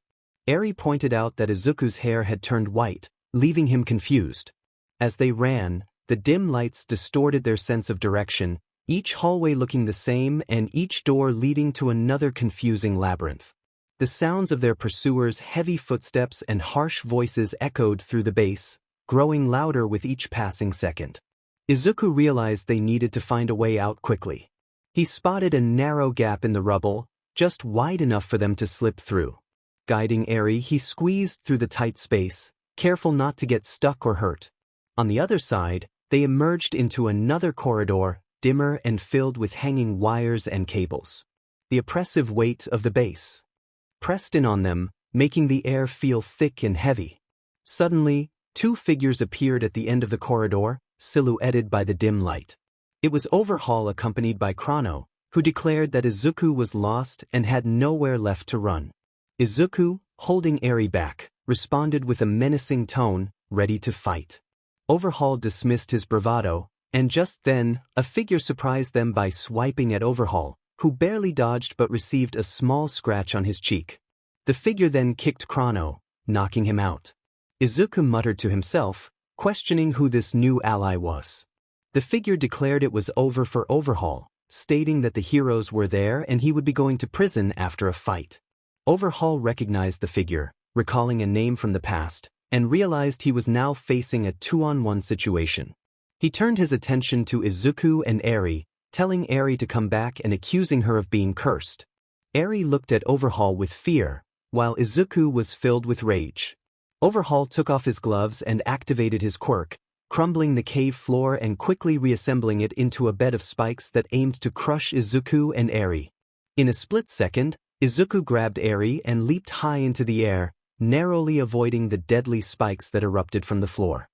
Eri pointed out that Izuku's hair had turned white, leaving him confused. As they ran, the dim lights distorted their sense of direction, each hallway looking the same and each door leading to another confusing labyrinth. The sounds of their pursuers' heavy footsteps and harsh voices echoed through the base, growing louder with each passing second. Izuku realized they needed to find a way out quickly. He spotted a narrow gap in the rubble, just wide enough for them to slip through. Guiding Eri, he squeezed through the tight space, careful not to get stuck or hurt. On the other side, they emerged into another corridor, dimmer and filled with hanging wires and cables. The oppressive weight of the base pressed in on them, making the air feel thick and heavy. Suddenly, two figures appeared at the end of the corridor, silhouetted by the dim light. It was Overhaul accompanied by Chrono, who declared that Izuku was lost and had nowhere left to run. Izuku, holding Eri back, responded with a menacing tone, ready to fight. Overhaul dismissed his bravado, and just then, a figure surprised them by swiping at Overhaul, who barely dodged but received a small scratch on his cheek. The figure then kicked Chrono, knocking him out. Izuku muttered to himself, questioning who this new ally was. The figure declared it was over for Overhaul, stating that the heroes were there and he would be going to prison after a fight. Overhaul recognized the figure, recalling a name from the past, and realized he was now facing a 2-on-1 situation. He turned his attention to Izuku and Eri, telling Eri to come back and accusing her of being cursed. Eri looked at Overhaul with fear, while Izuku was filled with rage. Overhaul took off his gloves and activated his quirk, crumbling the cave floor and quickly reassembling it into a bed of spikes that aimed to crush Izuku and Eri. In a split second, Izuku grabbed Eri and leaped high into the air, narrowly avoiding the deadly spikes that erupted from the floor.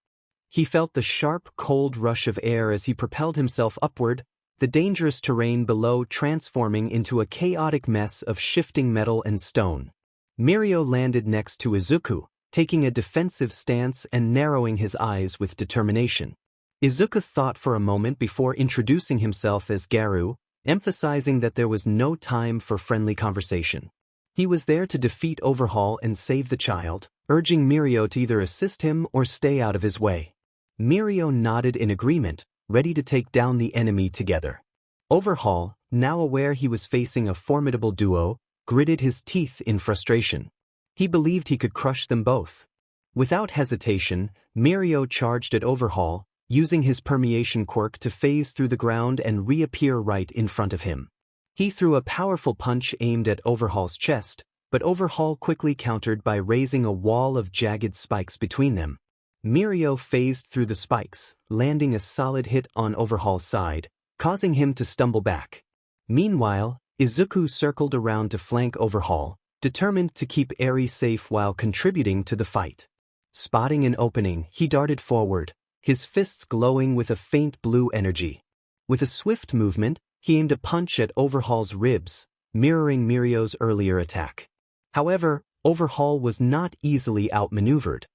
He felt the sharp, cold rush of air as he propelled himself upward, the dangerous terrain below transforming into a chaotic mess of shifting metal and stone. Mirio landed next to Izuku, taking a defensive stance and narrowing his eyes with determination. Izuku thought for a moment before introducing himself as Garu, emphasizing that there was no time for friendly conversation. He was there to defeat Overhaul and save the child, urging Mirio to either assist him or stay out of his way. Mirio nodded in agreement, ready to take down the enemy together. Overhaul, now aware he was facing a formidable duo, gritted his teeth in frustration. He believed he could crush them both. Without hesitation, Mirio charged at Overhaul, using his permeation quirk to phase through the ground and reappear right in front of him. He threw a powerful punch aimed at Overhaul's chest, but Overhaul quickly countered by raising a wall of jagged spikes between them. Mirio phased through the spikes, landing a solid hit on Overhaul's side, causing him to stumble back. Meanwhile, Izuku circled around to flank Overhaul, determined to keep Eri safe while contributing to the fight. Spotting an opening, he darted forward, his fists glowing with a faint blue energy. With a swift movement, he aimed a punch at Overhaul's ribs, mirroring Mirio's earlier attack. However, Overhaul was not easily outmaneuvered.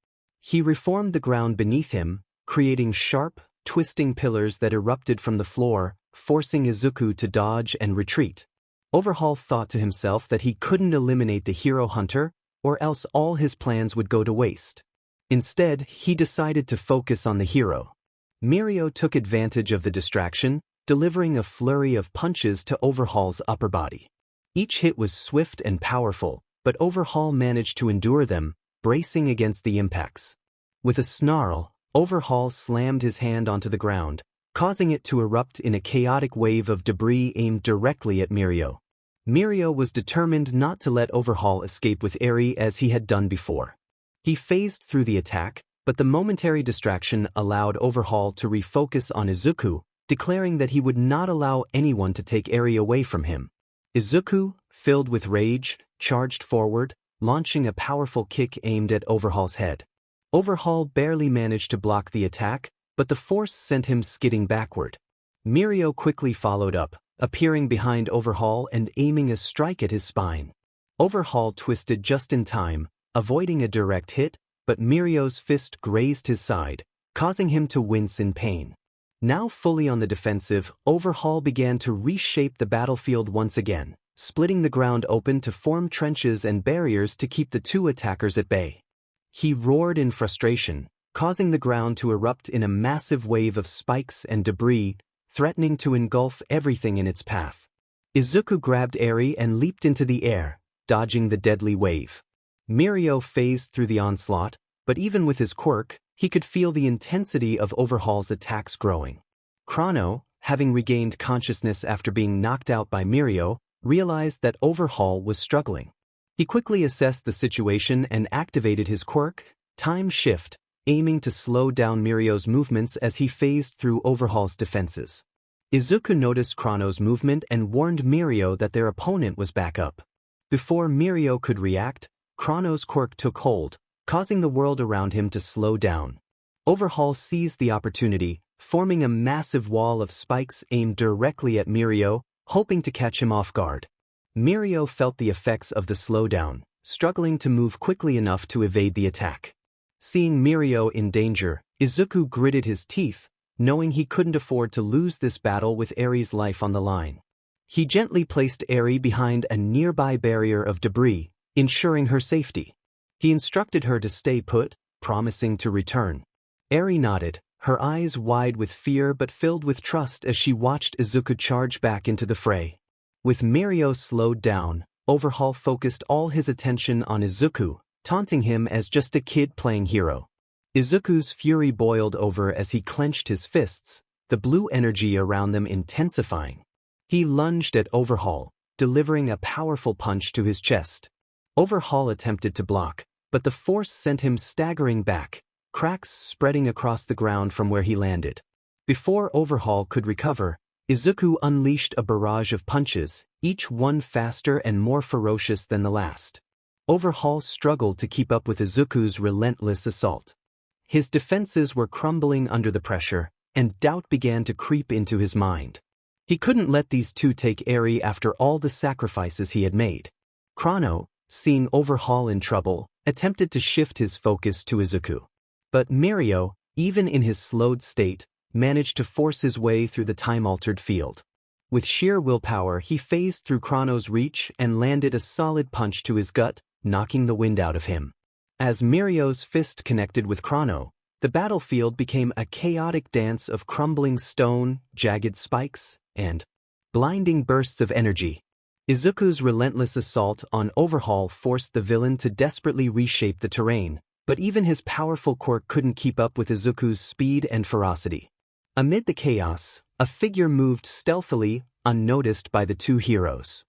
He reformed the ground beneath him, creating sharp, twisting pillars that erupted from the floor, forcing Izuku to dodge and retreat. Overhaul thought to himself that he couldn't eliminate the hero hunter, or else all his plans would go to waste. Instead, he decided to focus on the hero. Mirio took advantage of the distraction, delivering a flurry of punches to Overhaul's upper body. Each hit was swift and powerful, but Overhaul managed to endure them, bracing against the impacts. With a snarl, Overhaul slammed his hand onto the ground, causing it to erupt in a chaotic wave of debris aimed directly at Mirio. Mirio was determined not to let Overhaul escape with Eri as he had done before. He phased through the attack, but the momentary distraction allowed Overhaul to refocus on Izuku, declaring that he would not allow anyone to take Eri away from him. Izuku, filled with rage, charged forward, launching a powerful kick aimed at Overhaul's head. Overhaul barely managed to block the attack, but the force sent him skidding backward. Mirio quickly followed up, appearing behind Overhaul and aiming a strike at his spine. Overhaul twisted just in time, avoiding a direct hit, but Mirio's fist grazed his side, causing him to wince in pain. Now fully on the defensive, Overhaul began to reshape the battlefield once again, splitting the ground open to form trenches and barriers to keep the two attackers at bay. He roared in frustration, causing the ground to erupt in a massive wave of spikes and debris, threatening to engulf everything in its path. Izuku grabbed Eri and leaped into the air, dodging the deadly wave. Mirio phased through the onslaught, but even with his quirk, he could feel the intensity of Overhaul's attacks growing. Chrono, having regained consciousness after being knocked out by Mirio, realized that Overhaul was struggling. He quickly assessed the situation and activated his quirk, Time Shift, aiming to slow down Mirio's movements as he phased through Overhaul's defenses. Izuku noticed Chrono's movement and warned Mirio that their opponent was back up. Before Mirio could react, Chrono's quirk took hold, causing the world around him to slow down. Overhaul seized the opportunity, forming a massive wall of spikes aimed directly at Mirio, hoping to catch him off guard. Mirio felt the effects of the slowdown, struggling to move quickly enough to evade the attack. Seeing Mirio in danger, Izuku gritted his teeth, knowing he couldn't afford to lose this battle with Eri's life on the line. He gently placed Eri behind a nearby barrier of debris, ensuring her safety. He instructed her to stay put, promising to return. Eri nodded, her eyes wide with fear but filled with trust as she watched Izuku charge back into the fray. With Mirio slowed down, Overhaul focused all his attention on Izuku, taunting him as just a kid playing hero. Izuku's fury boiled over as he clenched his fists, the blue energy around them intensifying. He lunged at Overhaul, delivering a powerful punch to his chest. Overhaul attempted to block, but the force sent him staggering back, cracks spreading across the ground from where he landed. Before Overhaul could recover, Izuku unleashed a barrage of punches, each one faster and more ferocious than the last. Overhaul struggled to keep up with Izuku's relentless assault. His defenses were crumbling under the pressure, and doubt began to creep into his mind. He couldn't let these two take Eri after all the sacrifices he had made. Chrono, seeing Overhaul in trouble, attempted to shift his focus to Izuku. But Mirio, even in his slowed state, managed to force his way through the time-altered field. With sheer willpower, he phased through Chrono's reach and landed a solid punch to his gut, knocking the wind out of him. As Mirio's fist connected with Chrono, the battlefield became a chaotic dance of crumbling stone, jagged spikes, and blinding bursts of energy. Izuku's relentless assault on Overhaul forced the villain to desperately reshape the terrain, but even his powerful quirk couldn't keep up with Izuku's speed and ferocity. Amid the chaos, a figure moved stealthily, unnoticed by the two heroes.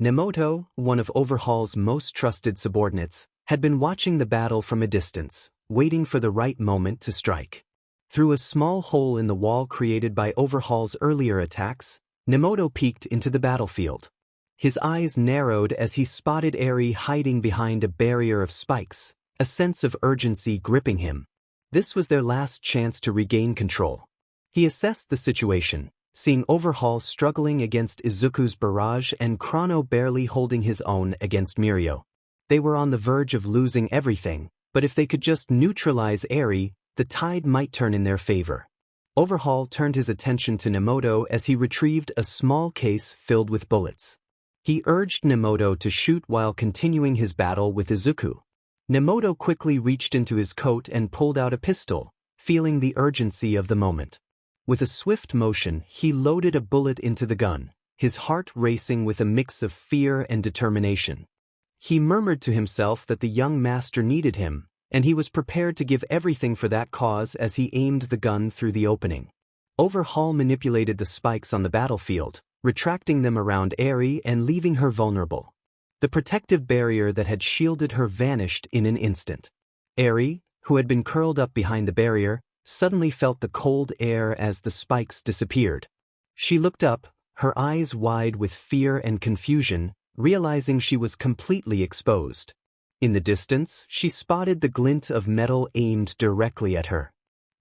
Nemoto, one of Overhaul's most trusted subordinates, had been watching the battle from a distance, waiting for the right moment to strike. Through a small hole in the wall created by Overhaul's earlier attacks, Nemoto peeked into the battlefield. His eyes narrowed as he spotted Eri hiding behind a barrier of spikes, a sense of urgency gripping him. This was their last chance to regain control. He assessed the situation, seeing Overhaul struggling against Izuku's barrage and Chrono barely holding his own against Mirio. They were on the verge of losing everything, but if they could just neutralize Eri, the tide might turn in their favor. Overhaul turned his attention to Nemoto as he retrieved a small case filled with bullets. He urged Nemoto to shoot while continuing his battle with Izuku. Nemoto quickly reached into his coat and pulled out a pistol, feeling the urgency of the moment. With a swift motion, he loaded a bullet into the gun, his heart racing with a mix of fear and determination. He murmured to himself that the young master needed him, and he was prepared to give everything for that cause as he aimed the gun through the opening. Overhaul manipulated the spikes on the battlefield, retracting them around Eri and leaving her vulnerable. The protective barrier that had shielded her vanished in an instant. Eri, who had been curled up behind the barrier, suddenly felt the cold air as the spikes disappeared. She looked up, her eyes wide with fear and confusion, realizing she was completely exposed. In the distance, she spotted the glint of metal aimed directly at her.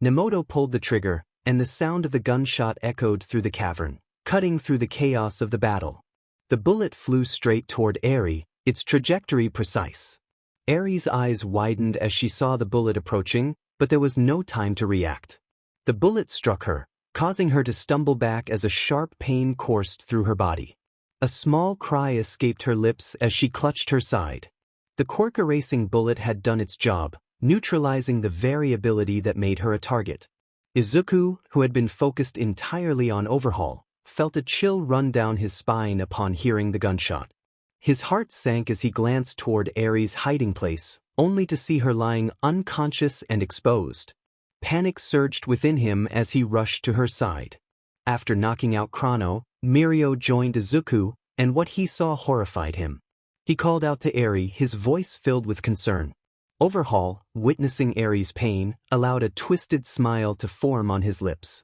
Nemoto pulled the trigger, and the sound of the gunshot echoed through the cavern, cutting through the chaos of the battle. The bullet flew straight toward Eri, its trajectory precise. Eri's eyes widened as she saw the bullet approaching, but there was no time to react. The bullet struck her, causing her to stumble back as a sharp pain coursed through her body. A small cry escaped her lips as she clutched her side. The quirk-erasing bullet had done its job, neutralizing the variability that made her a target. Izuku, who had been focused entirely on Overhaul, felt a chill run down his spine upon hearing the gunshot. His heart sank as he glanced toward Eri's hiding place, only to see her lying unconscious and exposed. Panic surged within him as he rushed to her side. After knocking out Chrono, Mirio joined Izuku, and what he saw horrified him. He called out to Eri, his voice filled with concern. Overhaul, witnessing Eri's pain, allowed a twisted smile to form on his lips.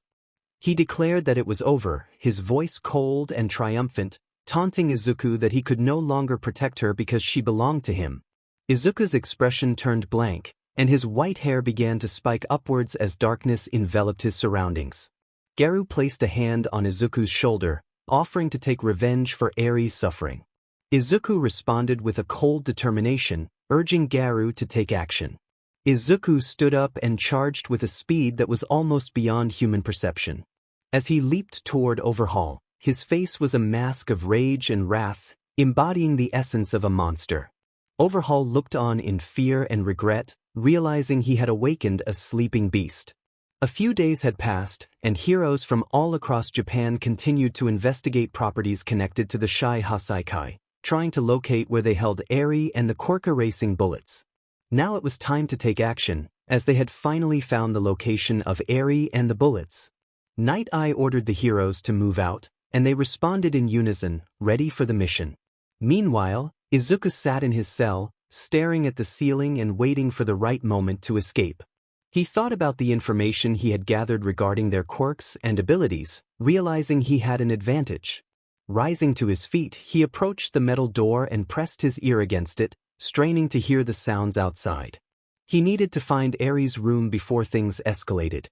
He declared that it was over, his voice cold and triumphant, taunting Izuku that he could no longer protect her because she belonged to him. Izuku's expression turned blank, and his white hair began to spike upwards as darkness enveloped his surroundings. Garu placed a hand on Izuku's shoulder, offering to take revenge for Eri's suffering. Izuku responded with a cold determination, urging Garu to take action. Izuku stood up and charged with a speed that was almost beyond human perception. As he leaped toward Overhaul, his face was a mask of rage and wrath, embodying the essence of a monster. Overhaul looked on in fear and regret, realizing he had awakened a sleeping beast. A few days had passed, and heroes from all across Japan continued to investigate properties connected to the Shai Hasaikai, trying to locate where they held Eri and the quirk-erasing bullets. Now it was time to take action, as they had finally found the location of Eri and the bullets. Night Eye ordered the heroes to move out, and they responded in unison, ready for the mission. Meanwhile, Izuku sat in his cell, staring at the ceiling and waiting for the right moment to escape. He thought about the information he had gathered regarding their quirks and abilities, realizing he had an advantage. Rising to his feet, he approached the metal door and pressed his ear against it, straining to hear the sounds outside. He needed to find Aries' room before things escalated.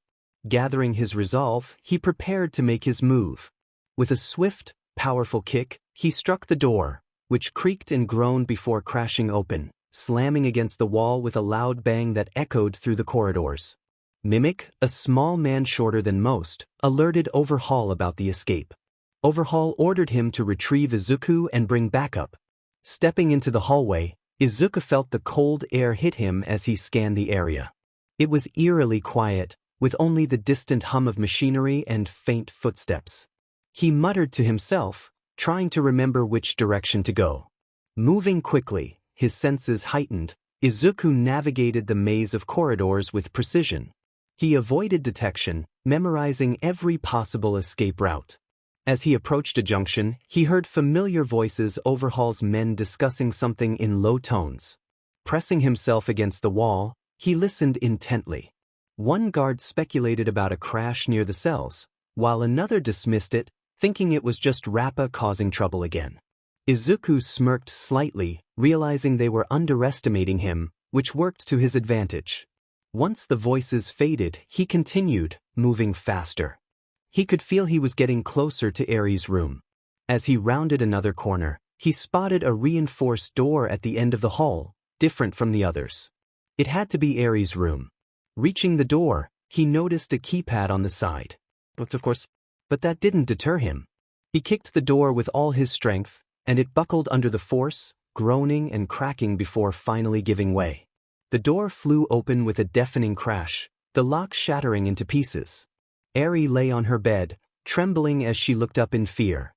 Gathering his resolve, he prepared to make his move. With a swift, powerful kick, he struck the door, which creaked and groaned before crashing open, slamming against the wall with a loud bang that echoed through the corridors. Mimic, a small man shorter than most, alerted Overhaul about the escape. Overhaul ordered him to retrieve Izuku and bring backup. Stepping into the hallway, Izuku felt the cold air hit him as he scanned the area. It was eerily quiet, with only the distant hum of machinery and faint footsteps. He muttered to himself, trying to remember which direction to go. Moving quickly, his senses heightened, Izuku navigated the maze of corridors with precision. He avoided detection, memorizing every possible escape route. As he approached a junction, he heard familiar voices Overhaul's men discussing something in low tones. Pressing himself against the wall, he listened intently. One guard speculated about a crash near the cells, while another dismissed it, thinking it was just Rappa causing trouble again. Izuku smirked slightly, realizing they were underestimating him, which worked to his advantage. Once the voices faded, he continued, moving faster. He could feel he was getting closer to Aries' room. As he rounded another corner, he spotted a reinforced door at the end of the hall, different from the others. It had to be Aries' room. Reaching the door, he noticed a keypad on the side. Of course, but that didn't deter him. He kicked the door with all his strength, and it buckled under the force, groaning and cracking before finally giving way. The door flew open with a deafening crash, the lock shattering into pieces. Eri lay on her bed, trembling as she looked up in fear.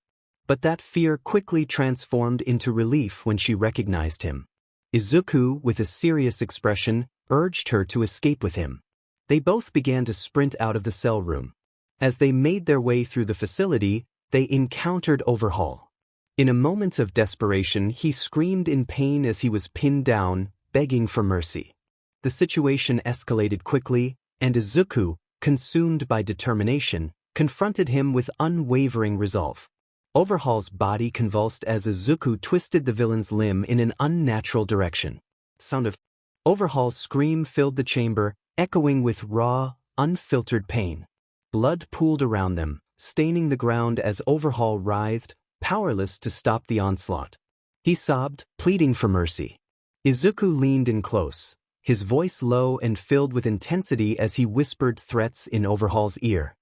But that fear quickly transformed into relief when she recognized him. Izuku, with a serious expression, urged her to escape with him. They both began to sprint out of the cell room. As they made their way through the facility, they encountered Overhaul. In a moment of desperation, he screamed in pain as he was pinned down, begging for mercy. The situation escalated quickly, and Izuku, consumed by determination, confronted him with unwavering resolve. Overhaul's body convulsed as Izuku twisted the villain's limb in an unnatural direction. Sound of Overhaul's scream filled the chamber, echoing with raw, unfiltered pain. Blood pooled around them, staining the ground as Overhaul writhed, powerless to stop the onslaught. He sobbed, pleading for mercy. Izuku leaned in close, his voice low and filled with intensity as he whispered threats in Overhaul's ear.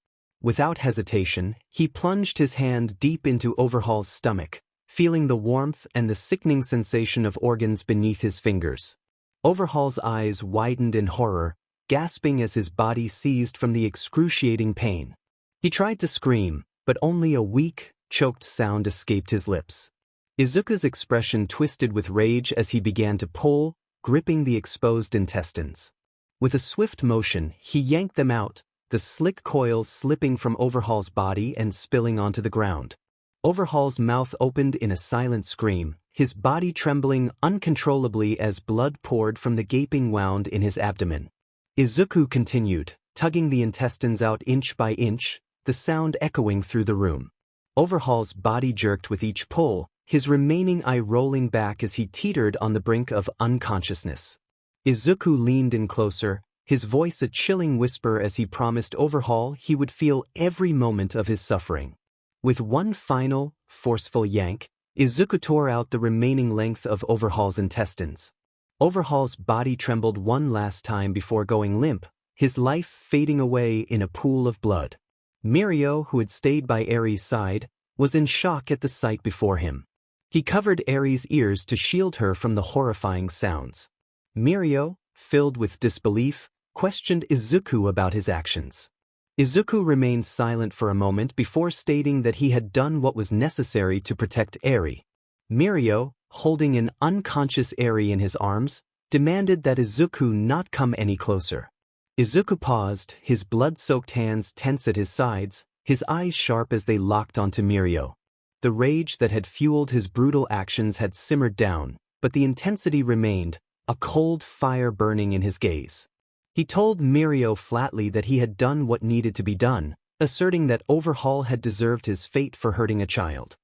Without hesitation, he plunged his hand deep into Overhaul's stomach, feeling the warmth and the sickening sensation of organs beneath his fingers. Overhaul's eyes widened in horror, gasping as his body seized from the excruciating pain. He tried to scream, but only a weak, choked sound escaped his lips. Izuku's expression twisted with rage as he began to pull, gripping the exposed intestines. With a swift motion, he yanked them out, the slick coils slipping from Overhaul's body and spilling onto the ground. Overhaul's mouth opened in a silent scream, his body trembling uncontrollably as blood poured from the gaping wound in his abdomen. Izuku continued, tugging the intestines out inch by inch, the sound echoing through the room. Overhaul's body jerked with each pull, his remaining eye rolling back as he teetered on the brink of unconsciousness. Izuku leaned in closer, his voice a chilling whisper as he promised Overhaul he would feel every moment of his suffering. With one final, forceful yank, Izuku tore out the remaining length of Overhaul's intestines. Overhaul's body trembled one last time before going limp, his life fading away in a pool of blood. Mirio, who had stayed by Aries' side, was in shock at the sight before him. He covered Aries' ears to shield her from the horrifying sounds. Mirio, filled with disbelief, questioned Izuku about his actions. Izuku remained silent for a moment before stating that he had done what was necessary to protect Eri. Mirio, holding an unconscious Eri in his arms, demanded that Izuku not come any closer. Izuku paused, his blood-soaked hands tense at his sides, his eyes sharp as they locked onto Mirio. The rage that had fueled his brutal actions had simmered down, but the intensity remained, a cold fire burning in his gaze. He told Mirio flatly that he had done what needed to be done, asserting that Overhaul had deserved his fate for hurting a child.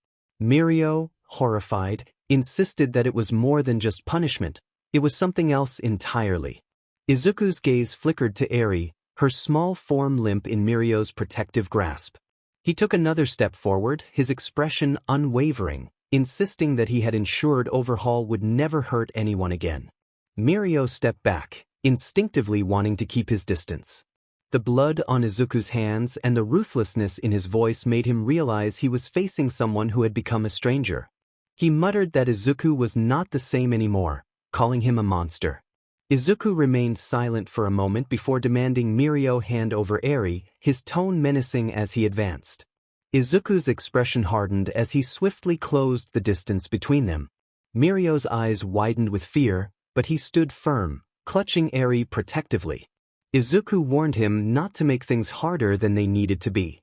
Mirio, horrified, insisted that it was more than just punishment, it was something else entirely. Izuku's gaze flickered to Eri, her small form limp in Mirio's protective grasp. He took another step forward, his expression unwavering, insisting that he had ensured Overhaul would never hurt anyone again. Mirio stepped back, instinctively wanting to keep his distance. The blood on Izuku's hands and the ruthlessness in his voice made him realize he was facing someone who had become a stranger. He muttered that Izuku was not the same anymore, calling him a monster. Izuku remained silent for a moment before demanding Mirio hand over Eri, his tone menacing as he advanced. Izuku's expression hardened as he swiftly closed the distance between them. Mirio's eyes widened with fear, but he stood firm, clutching Eri protectively. Izuku warned him not to make things harder than they needed to be.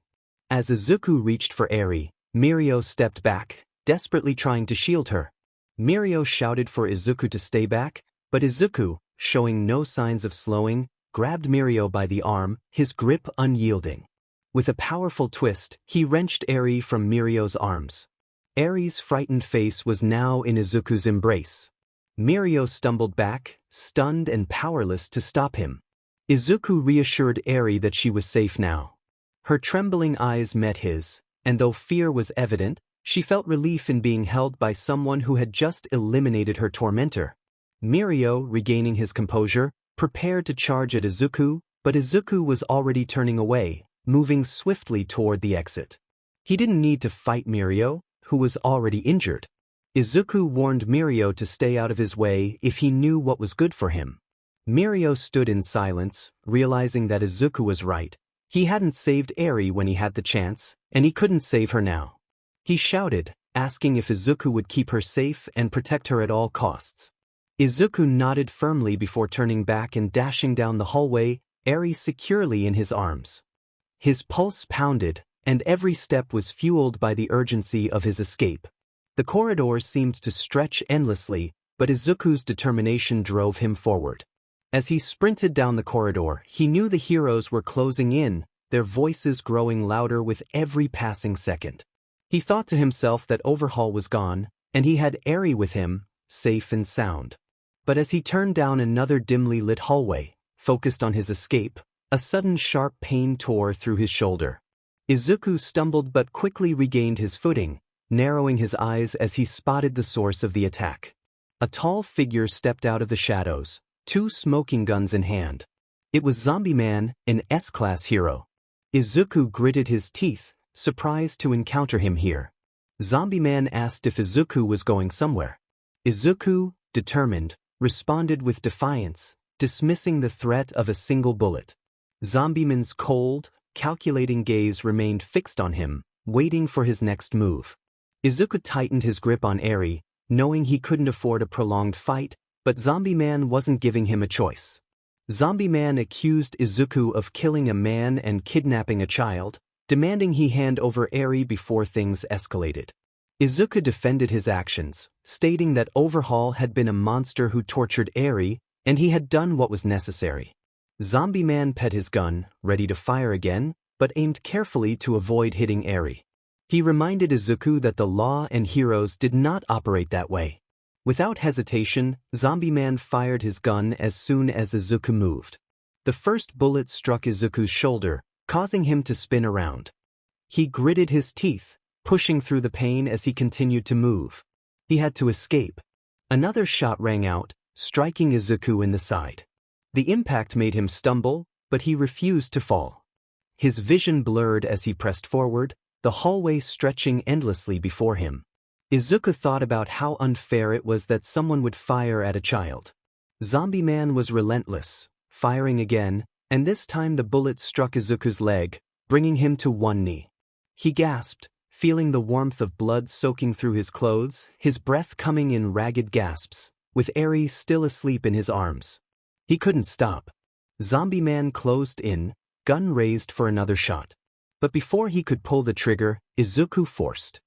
As Izuku reached for Eri, Mirio stepped back, desperately trying to shield her. Mirio shouted for Izuku to stay back, but Izuku, showing no signs of slowing, grabbed Mirio by the arm, his grip unyielding. With a powerful twist, he wrenched Eri from Mirio's arms. Eri's frightened face was now in Izuku's embrace. Mirio stumbled back, stunned and powerless to stop him. Izuku reassured Eri that she was safe now. Her trembling eyes met his, and though fear was evident, she felt relief in being held by someone who had just eliminated her tormentor. Mirio, regaining his composure, prepared to charge at Izuku, but Izuku was already turning away, moving swiftly toward the exit. He didn't need to fight Mirio, who was already injured. Izuku warned Mirio to stay out of his way if he knew what was good for him. Mirio stood in silence, realizing that Izuku was right. He hadn't saved Eri when he had the chance, and he couldn't save her now. He shouted, asking if Izuku would keep her safe and protect her at all costs. Izuku nodded firmly before turning back and dashing down the hallway, Eri securely in his arms. His pulse pounded, and every step was fueled by the urgency of his escape. The corridors seemed to stretch endlessly, but Izuku's determination drove him forward. As he sprinted down the corridor, he knew the heroes were closing in, their voices growing louder with every passing second. He thought to himself that Overhaul was gone, and he had Eri with him, safe and sound. But as he turned down another dimly lit hallway, focused on his escape, a sudden sharp pain tore through his shoulder. Izuku stumbled but quickly regained his footing, narrowing his eyes as he spotted the source of the attack. A tall figure stepped out of the shadows, two smoking guns in hand. It was Zombie Man, an S-class hero. Izuku gritted his teeth, surprised to encounter him here. Zombie Man asked if Izuku was going somewhere. Izuku, determined, responded with defiance, dismissing the threat of a single bullet. Zombie Man's cold, calculating gaze remained fixed on him, waiting for his next move. Izuku tightened his grip on Eri, knowing he couldn't afford a prolonged fight, but Zombie Man wasn't giving him a choice. Zombie Man accused Izuku of killing a man and kidnapping a child, demanding he hand over Eri before things escalated. Izuku defended his actions, stating that Overhaul had been a monster who tortured Eri, and he had done what was necessary. Zombie Man pet his gun, ready to fire again, but aimed carefully to avoid hitting Eri. He reminded Izuku that the law and heroes did not operate that way. Without hesitation, Zombie Man fired his gun as soon as Izuku moved. The first bullet struck Izuku's shoulder, causing him to spin around. He gritted his teeth, pushing through the pain as he continued to move. He had to escape. Another shot rang out, striking Izuku in the side. The impact made him stumble, but he refused to fall. His vision blurred as he pressed forward, the hallway stretching endlessly before him. Izuku thought about how unfair it was that someone would fire at a child. Zombie Man was relentless, firing again, and this time the bullet struck Izuku's leg, bringing him to one knee. He gasped, feeling the warmth of blood soaking through his clothes, his breath coming in ragged gasps, with Eri still asleep in his arms. He couldn't stop. Zombie Man closed in, gun raised for another shot. But before he could pull the trigger, Izuku forced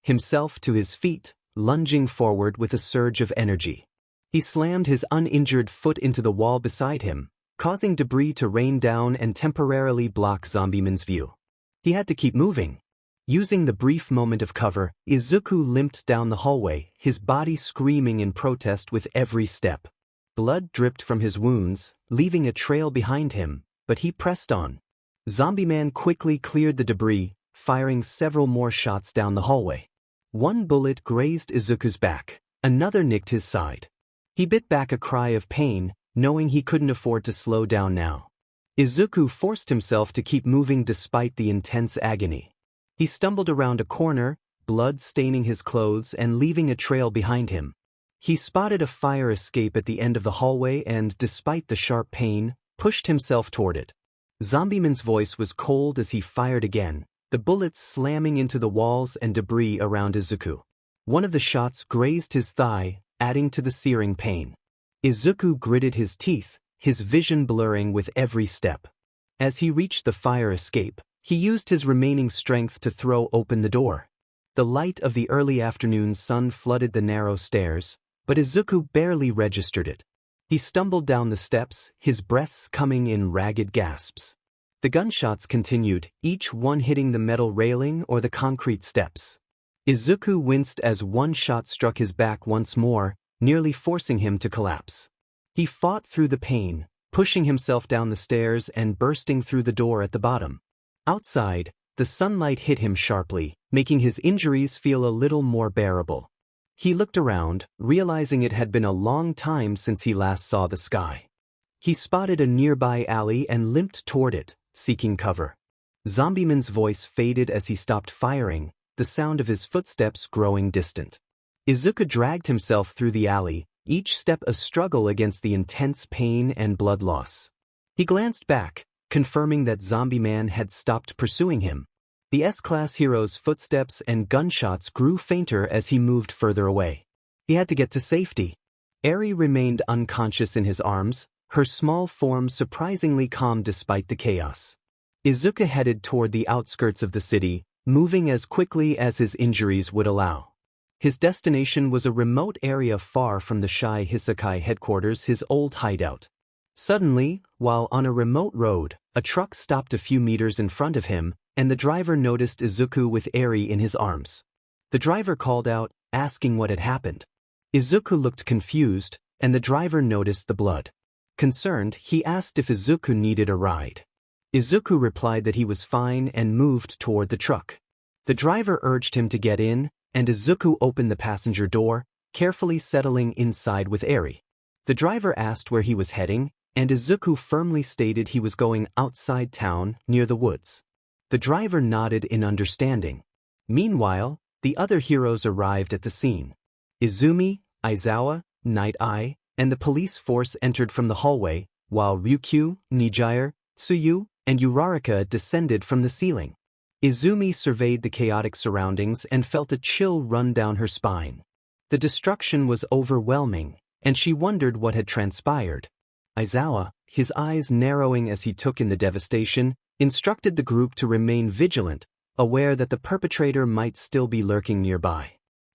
himself to his feet, lunging forward with a surge of energy. He slammed his uninjured foot into the wall beside him, causing debris to rain down and temporarily block Zombie Man's view. He had to keep moving. Using the brief moment of cover, Izuku limped down the hallway, his body screaming in protest with every step. Blood dripped from his wounds, leaving a trail behind him, but he pressed on. Zombie Man quickly cleared the debris, firing several more shots down the hallway. One bullet grazed Izuku's back, another nicked his side. He bit back a cry of pain, knowing he couldn't afford to slow down now. Izuku forced himself to keep moving despite the intense agony. He stumbled around a corner, blood staining his clothes and leaving a trail behind him. He spotted a fire escape at the end of the hallway and, despite the sharp pain, pushed himself toward it. Zombieman's voice was cold as he fired again, the bullets slamming into the walls and debris around Izuku. One of the shots grazed his thigh, adding to the searing pain. Izuku gritted his teeth, his vision blurring with every step. As he reached the fire escape, he used his remaining strength to throw open the door. The light of the early afternoon sun flooded the narrow stairs, but Izuku barely registered it. He stumbled down the steps, his breaths coming in ragged gasps. The gunshots continued, each one hitting the metal railing or the concrete steps. Izuku winced as one shot struck his back once more, nearly forcing him to collapse. He fought through the pain, pushing himself down the stairs and bursting through the door at the bottom. Outside, the sunlight hit him sharply, making his injuries feel a little more bearable. He looked around, realizing it had been a long time since he last saw the sky. He spotted a nearby alley and limped toward it, seeking cover. Zombieman's voice faded as he stopped firing, the sound of his footsteps growing distant. Izuku dragged himself through the alley, each step a struggle against the intense pain and blood loss. He glanced back, confirming that Zombie Man had stopped pursuing him. The S-Class hero's footsteps and gunshots grew fainter as he moved further away. He had to get to safety. Eri remained unconscious in his arms, her small form surprisingly calm despite the chaos. Izuku headed toward the outskirts of the city, moving as quickly as his injuries would allow. His destination was a remote area far from the Shy Hisakai headquarters, his old hideout. Suddenly, while on a remote road, a truck stopped a few meters in front of him, and the driver noticed Izuku with Eri in his arms. The driver called out, asking what had happened. Izuku looked confused, and the driver noticed the blood. Concerned, he asked if Izuku needed a ride. Izuku replied that he was fine and moved toward the truck. The driver urged him to get in, and Izuku opened the passenger door, carefully settling inside with Eri. The driver asked where he was heading, and Izuku firmly stated he was going outside town, near the woods. The driver nodded in understanding. Meanwhile, the other heroes arrived at the scene. Izumi, Aizawa, Night Eye, and the police force entered from the hallway, while Ryukyu, Nijire, Tsuyu, and Uraraka descended from the ceiling. Izumi surveyed the chaotic surroundings and felt a chill run down her spine. The destruction was overwhelming, and she wondered what had transpired. Aizawa, his eyes narrowing as he took in the devastation, instructed the group to remain vigilant, aware that the perpetrator might still be lurking nearby.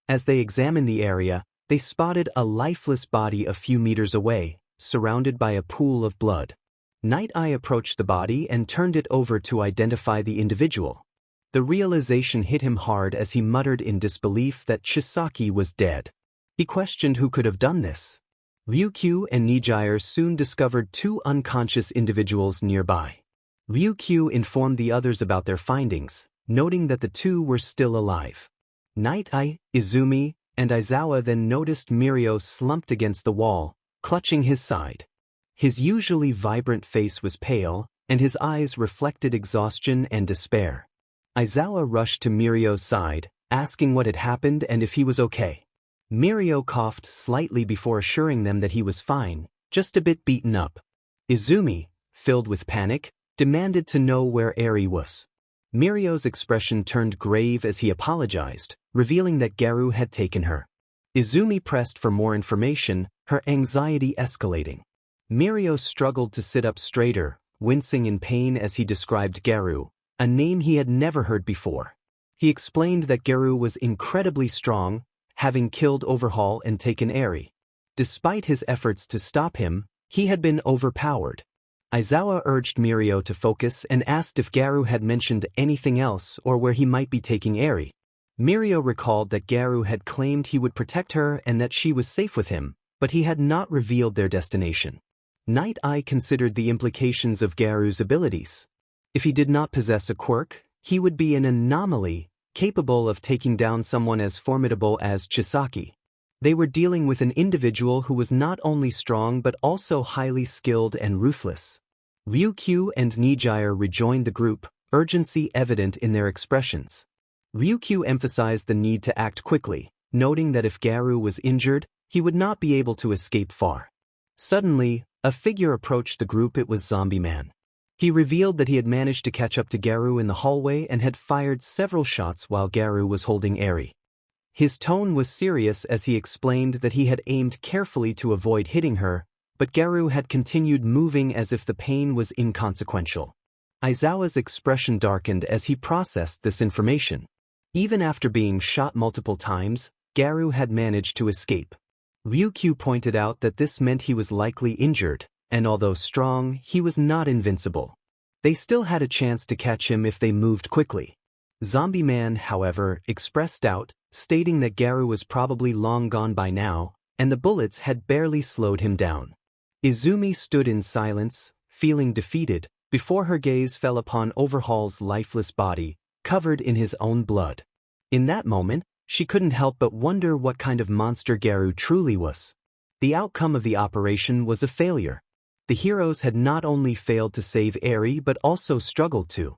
As they examined the area, they spotted a lifeless body a few meters away, surrounded by a pool of blood. Night Eye approached the body and turned it over to identify the individual. The realization hit him hard as he muttered in disbelief that Chisaki was dead. He questioned who could have done this. Ryukyu and Nijire soon discovered two unconscious individuals nearby. Ryukyu informed the others about their findings, noting that the two were still alive. Night Eye, Izumi, and Aizawa then noticed Mirio slumped against the wall, clutching his side. His usually vibrant face was pale, and his eyes reflected exhaustion and despair. Aizawa rushed to Mirio's side, asking what had happened and if he was okay. Mirio coughed slightly before assuring them that he was fine, just a bit beaten up. Izumi, filled with panic, demanded to know where Eri was. Mirio's expression turned grave as he apologized, revealing that Garu had taken her. Izumi pressed for more information, her anxiety escalating. Mirio struggled to sit up straighter, wincing in pain as he described Garu, a name he had never heard before. He explained that Garu was incredibly strong, having killed Overhaul and taken Eri. Despite his efforts to stop him, he had been overpowered. Aizawa urged Mirio to focus and asked if Garu had mentioned anything else or where he might be taking Eri. Mirio recalled that Garu had claimed he would protect her and that she was safe with him, but he had not revealed their destination. Night Eye considered the implications of Garu's abilities. If he did not possess a quirk, he would be an anomaly, capable of taking down someone as formidable as Chisaki. They were dealing with an individual who was not only strong but also highly skilled and ruthless. Ryukyu and Nijire rejoined the group, urgency evident in their expressions. Ryukyu emphasized the need to act quickly, noting that if Garu was injured, he would not be able to escape far. Suddenly, a figure approached the group. It was Zombie Man. He revealed that he had managed to catch up to Garu in the hallway and had fired several shots while Garu was holding Eri. His tone was serious as he explained that he had aimed carefully to avoid hitting her, but Garu had continued moving as if the pain was inconsequential. Aizawa's expression darkened as he processed this information. Even after being shot multiple times, Garu had managed to escape. Ryukyu pointed out that this meant he was likely injured, and although strong, he was not invincible. They still had a chance to catch him if they moved quickly. Zombie Man, however, expressed doubt, stating that Garu was probably long gone by now, and the bullets had barely slowed him down. Izumi stood in silence, feeling defeated, before her gaze fell upon Overhaul's lifeless body, covered in his own blood. In that moment, she couldn't help but wonder what kind of monster Garu truly was. The outcome of the operation was a failure. The heroes had not only failed to save Eri but also struggled to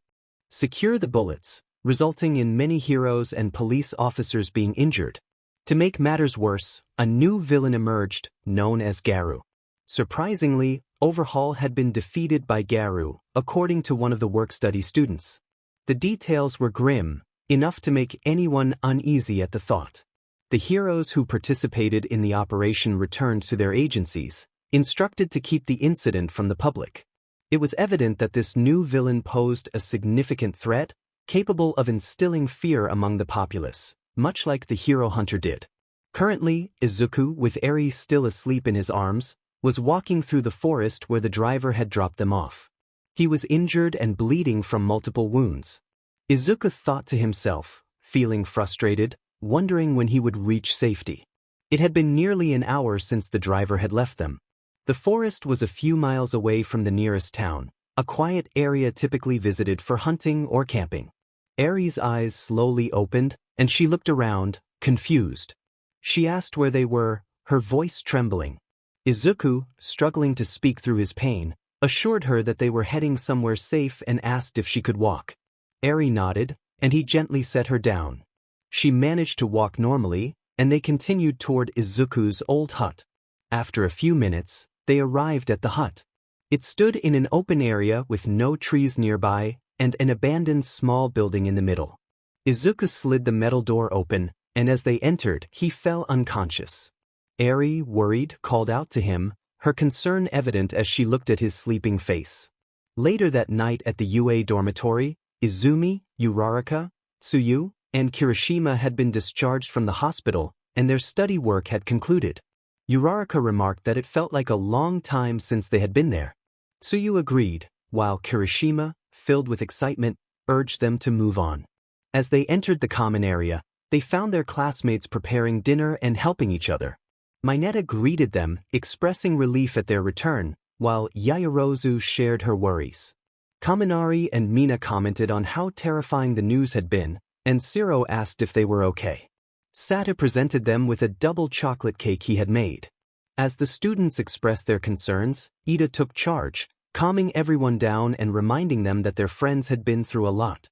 secure the bullets, resulting in many heroes and police officers being injured. To make matters worse, a new villain emerged, known as Garu. Surprisingly, Overhaul had been defeated by Garu, according to one of the work-study students. The details were grim, enough to make anyone uneasy at the thought. The heroes who participated in the operation returned to their agencies, instructed to keep the incident from the public. It was evident that this new villain posed a significant threat, capable of instilling fear among the populace, much like the hero hunter did. Currently, Izuku, with Eri still asleep in his arms, was walking through the forest where the driver had dropped them off. He was injured and bleeding from multiple wounds. Izuku thought to himself, feeling frustrated, wondering when he would reach safety. It had been nearly an hour since the driver had left them. The forest was a few miles away from the nearest town, a quiet area typically visited for hunting or camping. Eri's eyes slowly opened, and she looked around, confused. She asked where they were, her voice trembling. Izuku, struggling to speak through his pain, assured her that they were heading somewhere safe and asked if she could walk. Eri nodded, and he gently set her down. She managed to walk normally, and they continued toward Izuku's old hut. After a few minutes, they arrived at the hut. It stood in an open area with no trees nearby and an abandoned small building in the middle. Izuku slid the metal door open, and as they entered, he fell unconscious. Eri, worried, called out to him, her concern evident as she looked at his sleeping face. Later that night at the UA dormitory, Izumi, Uraraka, Tsuyu, and Kirishima had been discharged from the hospital, and their study work had concluded. Uraraka remarked that it felt like a long time since they had been there. Tsuyu agreed, while Kirishima, filled with excitement, urged them to move on. As they entered the common area, they found their classmates preparing dinner and helping each other. Mineta greeted them, expressing relief at their return, while Yaoyorozu shared her worries. Kaminari and Mina commented on how terrifying the news had been, and Siro asked if they were okay. Sata presented them with a double chocolate cake he had made. As the students expressed their concerns, Ida took charge, calming everyone down and reminding them that their friends had been through a lot.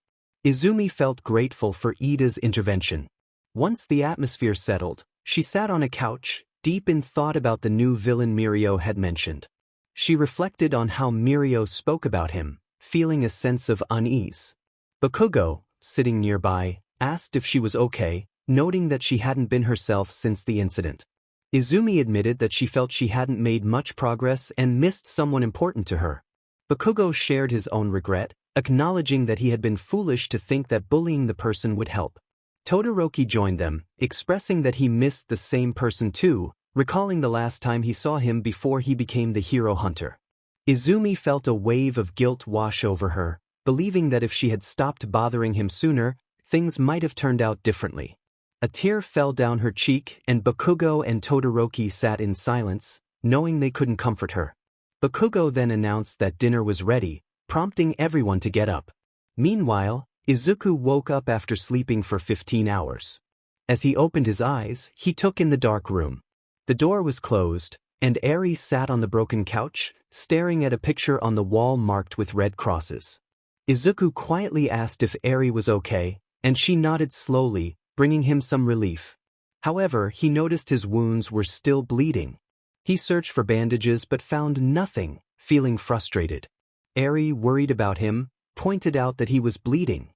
Izumi felt grateful for Ida's intervention. Once the atmosphere settled, she sat on a couch, deep in thought about the new villain Mirio had mentioned. She reflected on how Mirio spoke about him, feeling a sense of unease. Bakugo, sitting nearby, asked if she was okay, noting that she hadn't been herself since the incident. Izumi admitted that she felt she hadn't made much progress and missed someone important to her. Bakugo shared his own regret, acknowledging that he had been foolish to think that bullying the person would help. Todoroki joined them, expressing that he missed the same person too, recalling the last time he saw him before he became the hero hunter. Izumi felt a wave of guilt wash over her, believing that if she had stopped bothering him sooner, things might have turned out differently. A tear fell down her cheek and Bakugo and Todoroki sat in silence, knowing they couldn't comfort her. Bakugo then announced that dinner was ready, prompting everyone to get up. Meanwhile, Izuku woke up after sleeping for 15 hours. As he opened his eyes, he took in the dark room. The door was closed, and Eri sat on the broken couch, staring at a picture on the wall marked with red crosses. Izuku quietly asked if Eri was okay, and she nodded slowly, bringing him some relief. However, he noticed his wounds were still bleeding. He searched for bandages but found nothing, feeling frustrated. Eri, worried about him, pointed out that he was bleeding.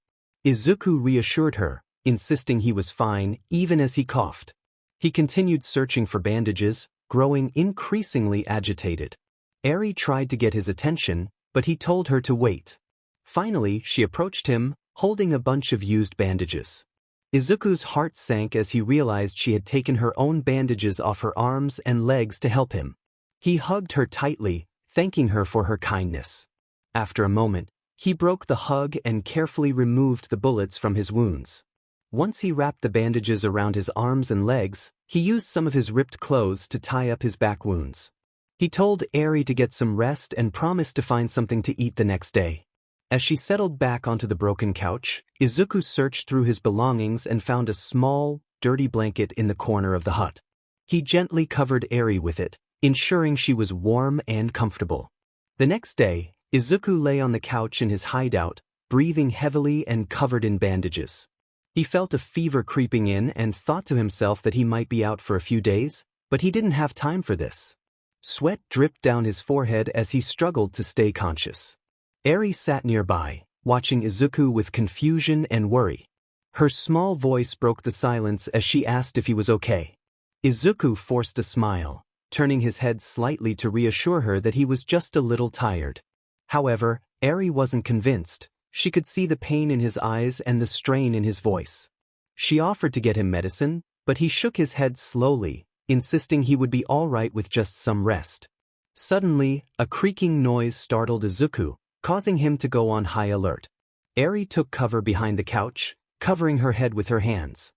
Izuku reassured her, insisting he was fine even as he coughed. He continued searching for bandages, growing increasingly agitated. Eri tried to get his attention, but he told her to wait. Finally, she approached him, holding a bunch of used bandages. Izuku's heart sank as he realized she had taken her own bandages off her arms and legs to help him. He hugged her tightly, thanking her for her kindness. After a moment, he broke the hug and carefully removed the bullets from his wounds. Once he wrapped the bandages around his arms and legs, he used some of his ripped clothes to tie up his back wounds. He told Eri to get some rest and promised to find something to eat the next day. As she settled back onto the broken couch, Izuku searched through his belongings and found a small, dirty blanket in the corner of the hut. He gently covered Eri with it, ensuring she was warm and comfortable. The next day, Izuku lay on the couch in his hideout, breathing heavily and covered in bandages. He felt a fever creeping in and thought to himself that he might be out for a few days, but he didn't have time for this. Sweat dripped down his forehead as he struggled to stay conscious. Eri sat nearby, watching Izuku with confusion and worry. Her small voice broke the silence as she asked if he was okay. Izuku forced a smile, turning his head slightly to reassure her that he was just a little tired. However, Eri wasn't convinced. She could see the pain in his eyes and the strain in his voice. She offered to get him medicine, but he shook his head slowly, insisting he would be all right with just some rest. Suddenly, a creaking noise startled Izuku, causing him to go on high alert. Eri took cover behind the couch, covering her head with her hands.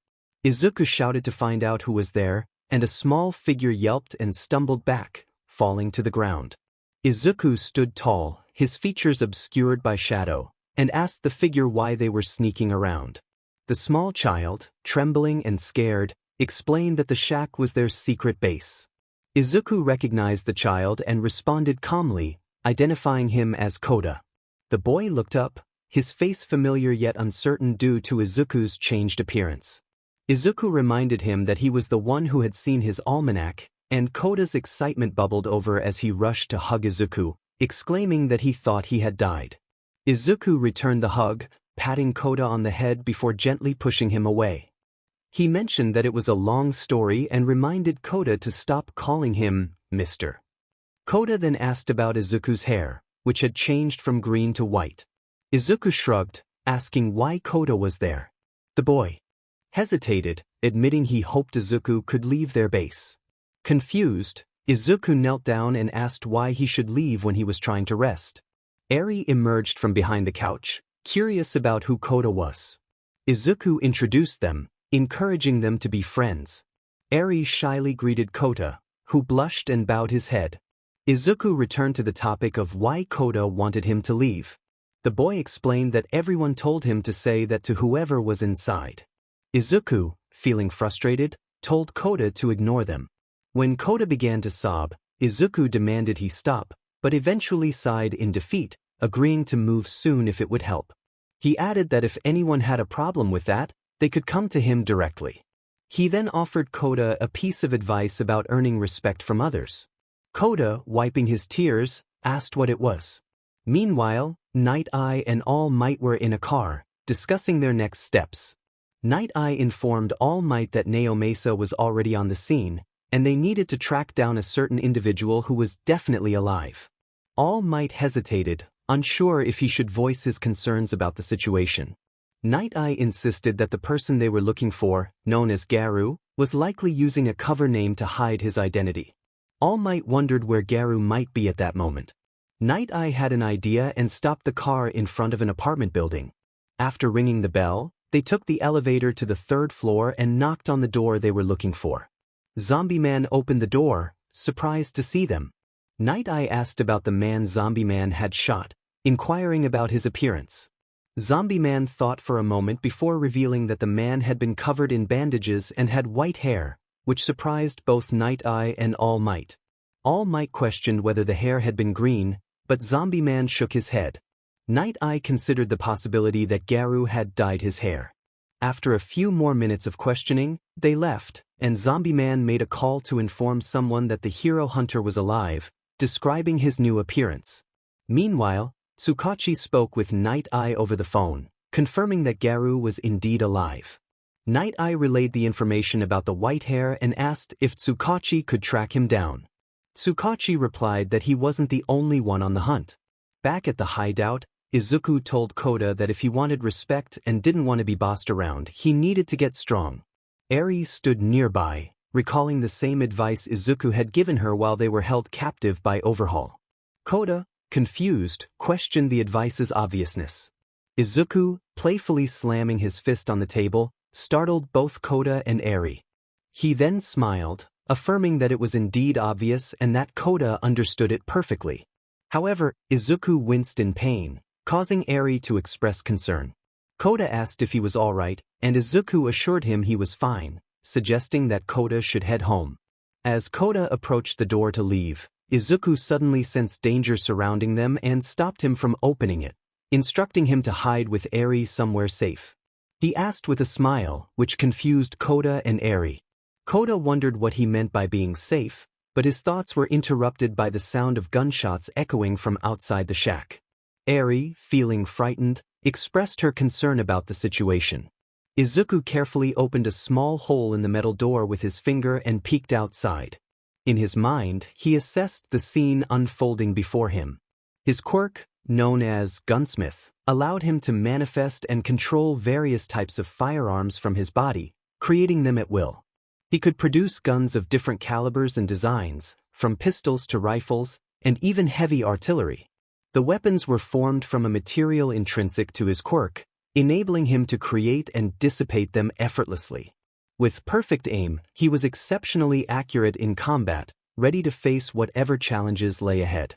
Izuku shouted to find out who was there, and a small figure yelped and stumbled back, falling to the ground. Izuku stood tall, his features obscured by shadow, and asked the figure why they were sneaking around. The small child, trembling and scared, explained that the shack was their secret base. Izuku recognized the child and responded calmly, identifying him as Kota. The boy looked up, his face familiar yet uncertain due to Izuku's changed appearance. Izuku reminded him that he was the one who had seen his almanac, and Kota's excitement bubbled over as he rushed to hug Izuku, exclaiming that he thought he had died. Izuku returned the hug, patting Kota on the head before gently pushing him away. He mentioned that it was a long story and reminded Kota to stop calling him Mr. Kota then asked about Izuku's hair, which had changed from green to white. Izuku shrugged, asking why Kota was there. The boy hesitated, admitting he hoped Izuku could leave their base. Confused, Izuku knelt down and asked why he should leave when he was trying to rest. Eri emerged from behind the couch, curious about who Kota was. Izuku introduced them, encouraging them to be friends. Eri shyly greeted Kota, who blushed and bowed his head. Izuku returned to the topic of why Kota wanted him to leave. The boy explained that everyone told him to say that to whoever was inside. Izuku, feeling frustrated, told Kota to ignore them. When Kota began to sob, Izuku demanded he stop, but eventually sighed in defeat, agreeing to move soon if it would help. He added that if anyone had a problem with that, they could come to him directly. He then offered Kota a piece of advice about earning respect from others. Kota, wiping his tears, asked what it was. Meanwhile, Night Eye and All Might were in a car, discussing their next steps. Night Eye informed All Might that Naomasa was already on the scene, and they needed to track down a certain individual who was definitely alive. All Might hesitated, unsure if he should voice his concerns about the situation. Night Eye insisted that the person they were looking for, known as Garu, was likely using a cover name to hide his identity. All Might wondered where Garu might be at that moment. Night Eye had an idea and stopped the car in front of an apartment building. After ringing the bell, They took the elevator to the 3rd floor and knocked on the door they were looking for. Zombie Man opened the door, surprised to see them. Night Eye asked about the man Zombie Man had shot, inquiring about his appearance. Zombie Man thought for a moment before revealing that the man had been covered in bandages and had white hair, which surprised both Night Eye and All Might. All Might questioned whether the hair had been green, but Zombie Man shook his head. Night Eye considered the possibility that Garou had dyed his hair. After a few more minutes of questioning, they left, and Zombie Man made a call to inform someone that the hero hunter was alive, describing his new appearance. Meanwhile, Tsukachi spoke with Night Eye over the phone, confirming that Garou was indeed alive. Night Eye relayed the information about the white hair and asked if Tsukachi could track him down. Tsukachi replied that he wasn't the only one on the hunt. Back at the hideout, Izuku told Kota that if he wanted respect and didn't want to be bossed around, he needed to get strong. Eri stood nearby, recalling the same advice Izuku had given her while they were held captive by Overhaul. Kota, confused, questioned the advice's obviousness. Izuku, playfully slamming his fist on the table, startled both Kota and Eri. He then smiled, affirming that it was indeed obvious and that Kota understood it perfectly. However, Izuku winced in pain, causing Eri to express concern. Kota asked if he was alright, and Izuku assured him he was fine, suggesting that Kota should head home. As Kota approached the door to leave, Izuku suddenly sensed danger surrounding them and stopped him from opening it, instructing him to hide with Eri somewhere safe. He asked with a smile, which confused Kota and Eri. Kota wondered what he meant by being safe, but his thoughts were interrupted by the sound of gunshots echoing from outside the shack. Eri, feeling frightened, expressed her concern about the situation. Izuku carefully opened a small hole in the metal door with his finger and peeked outside. In his mind, he assessed the scene unfolding before him. His quirk, known as Gunsmith, allowed him to manifest and control various types of firearms from his body, creating them at will. He could produce guns of different calibers and designs, from pistols to rifles, and even heavy artillery. The weapons were formed from a material intrinsic to his quirk, enabling him to create and dissipate them effortlessly. With perfect aim, he was exceptionally accurate in combat, ready to face whatever challenges lay ahead.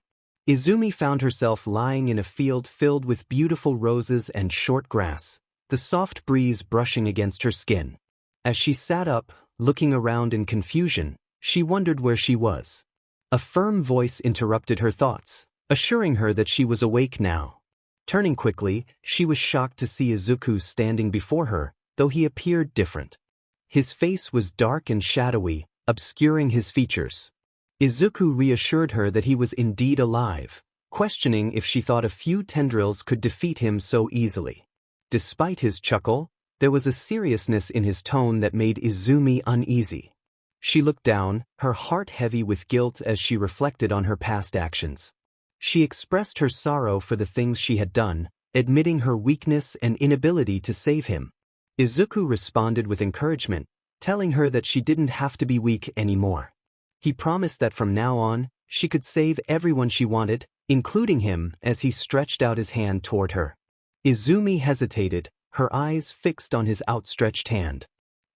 Izumi found herself lying in a field filled with beautiful roses and short grass, the soft breeze brushing against her skin. As she sat up, looking around in confusion, she wondered where she was. A firm voice interrupted her thoughts, assuring her that she was awake now. Turning quickly, she was shocked to see Izuku standing before her, though he appeared different. His face was dark and shadowy, obscuring his features. Izuku reassured her that he was indeed alive, questioning if she thought a few tendrils could defeat him so easily. Despite his chuckle, there was a seriousness in his tone that made Izumi uneasy. She looked down, her heart heavy with guilt as she reflected on her past actions. She expressed her sorrow for the things she had done, admitting her weakness and inability to save him. Izuku responded with encouragement, telling her that she didn't have to be weak anymore. He promised that from now on, she could save everyone she wanted, including him, as he stretched out his hand toward her. Izumi hesitated, her eyes fixed on his outstretched hand.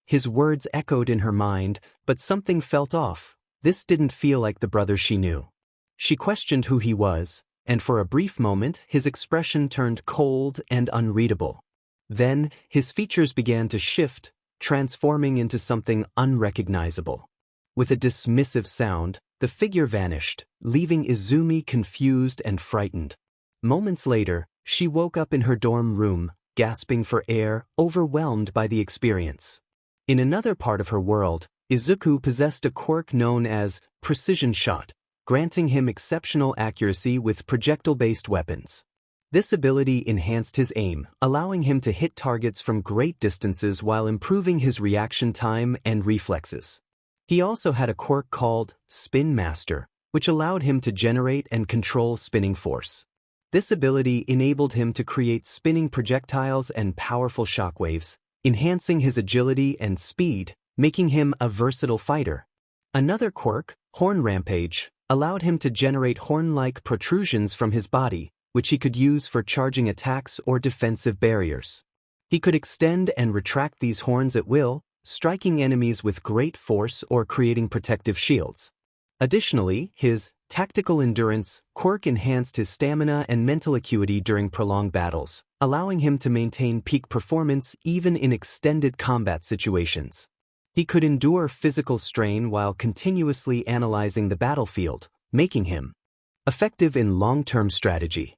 His words echoed in her mind, but something felt off. This didn't feel like the brother she knew. She questioned who he was, and for a brief moment his expression turned cold and unreadable. Then, his features began to shift, transforming into something unrecognizable. With a dismissive sound, the figure vanished, leaving Izumi confused and frightened. Moments later, she woke up in her dorm room, gasping for air, overwhelmed by the experience. In another part of her world, Izuku possessed a quirk known as precision shot, granting him exceptional accuracy with projectile-based weapons. This ability enhanced his aim, allowing him to hit targets from great distances while improving his reaction time and reflexes. He also had a quirk called Spin Master, which allowed him to generate and control spinning force. This ability enabled him to create spinning projectiles and powerful shockwaves, enhancing his agility and speed, making him a versatile fighter. Another quirk, Horn Rampage, allowed him to generate horn-like protrusions from his body, which he could use for charging attacks or defensive barriers. He could extend and retract these horns at will, striking enemies with great force or creating protective shields. Additionally, his tactical endurance quirk enhanced his stamina and mental acuity during prolonged battles, allowing him to maintain peak performance even in extended combat situations. He could endure physical strain while continuously analyzing the battlefield, making him effective in long-term strategy.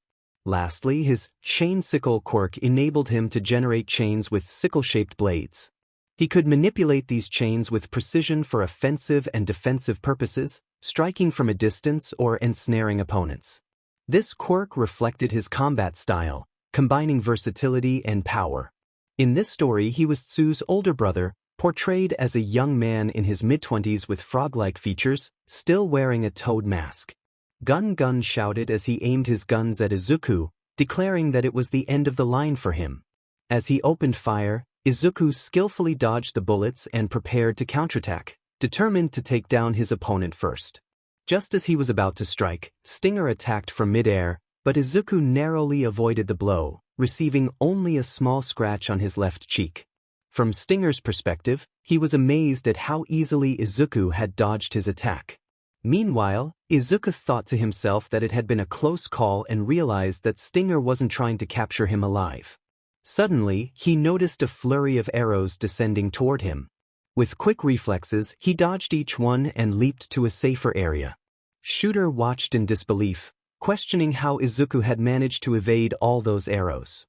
Lastly, his chain sickle quirk enabled him to generate chains with sickle-shaped blades. He could manipulate these chains with precision for offensive and defensive purposes, striking from a distance or ensnaring opponents. This quirk reflected his combat style, combining versatility and power. In this story, he was Tsu's older brother, portrayed as a young man in his mid-20s with frog-like features, still wearing a toad mask. Gun Gun shouted as he aimed his guns at Izuku, declaring that it was the end of the line for him. As he opened fire, Izuku skillfully dodged the bullets and prepared to counterattack, determined to take down his opponent first. Just as he was about to strike, Stinger attacked from mid-air, but Izuku narrowly avoided the blow, receiving only a small scratch on his left cheek. From Stinger's perspective, he was amazed at how easily Izuku had dodged his attack. Meanwhile, Izuku thought to himself that it had been a close call and realized that Stinger wasn't trying to capture him alive. Suddenly, he noticed a flurry of arrows descending toward him. With quick reflexes, he dodged each one and leaped to a safer area. Shooter watched in disbelief, questioning how Izuku had managed to evade all those arrows.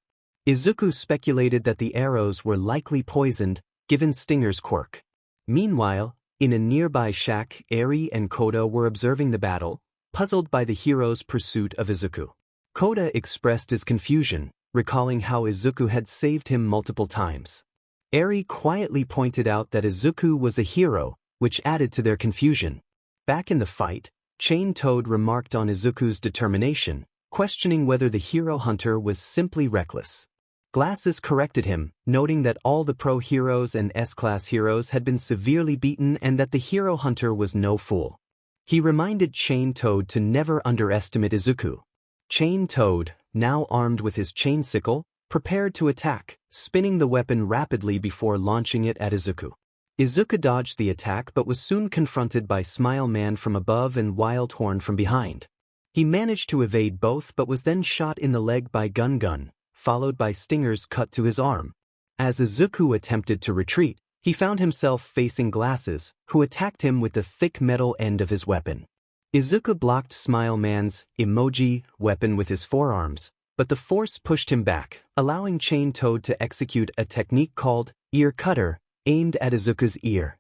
Izuku speculated that the arrows were likely poisoned, given Stinger's quirk. Meanwhile, in a nearby shack, Eri and Kota were observing the battle, puzzled by the hero's pursuit of Izuku. Kota expressed his confusion, recalling how Izuku had saved him multiple times. Eri quietly pointed out that Izuku was a hero, which added to their confusion. Back in the fight, Chain Toad remarked on Izuku's determination, questioning whether the hero hunter was simply reckless. Glasses corrected him, noting that all the pro heroes and S-class heroes had been severely beaten and that the hero hunter was no fool. He reminded Chain Toad to never underestimate Izuku. Chain Toad, now armed with his chain sickle, prepared to attack, spinning the weapon rapidly before launching it at Izuku. Izuku dodged the attack but was soon confronted by Smile Man from above and Wild Horn from behind. He managed to evade both but was then shot in the leg by Gun Gun, followed by Stinger's cut to his arm. As Izuku attempted to retreat, he found himself facing Glasses, who attacked him with the thick metal end of his weapon. Izuku blocked Smile Man's emoji weapon with his forearms, but the force pushed him back, allowing Chain Toad to execute a technique called ear cutter, aimed at Izuku's ear.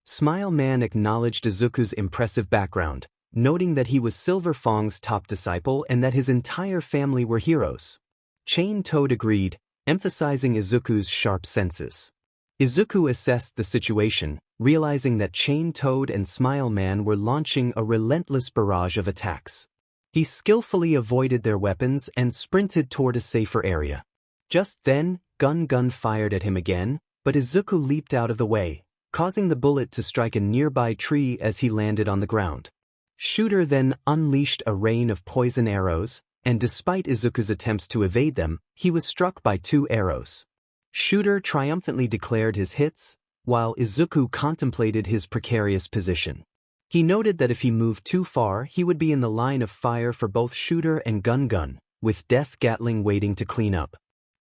Smile Man acknowledged Izuku's impressive background, noting that he was Silverfang's top disciple and that his entire family were heroes. Chain Toad agreed, emphasizing Izuku's sharp senses. Izuku assessed the situation, realizing that Chain Toad and Smile Man were launching a relentless barrage of attacks. He skillfully avoided their weapons and sprinted toward a safer area. Just then, Gun Gun fired at him again, but Izuku leaped out of the way, causing the bullet to strike a nearby tree as he landed on the ground. Shooter then unleashed a rain of poison arrows, and despite Izuku's attempts to evade them, he was struck by 2 arrows. Shooter triumphantly declared his hits, while Izuku contemplated his precarious position. He noted that if he moved too far, he would be in the line of fire for both Shooter and Gun Gun, with Death Gatling waiting to clean up.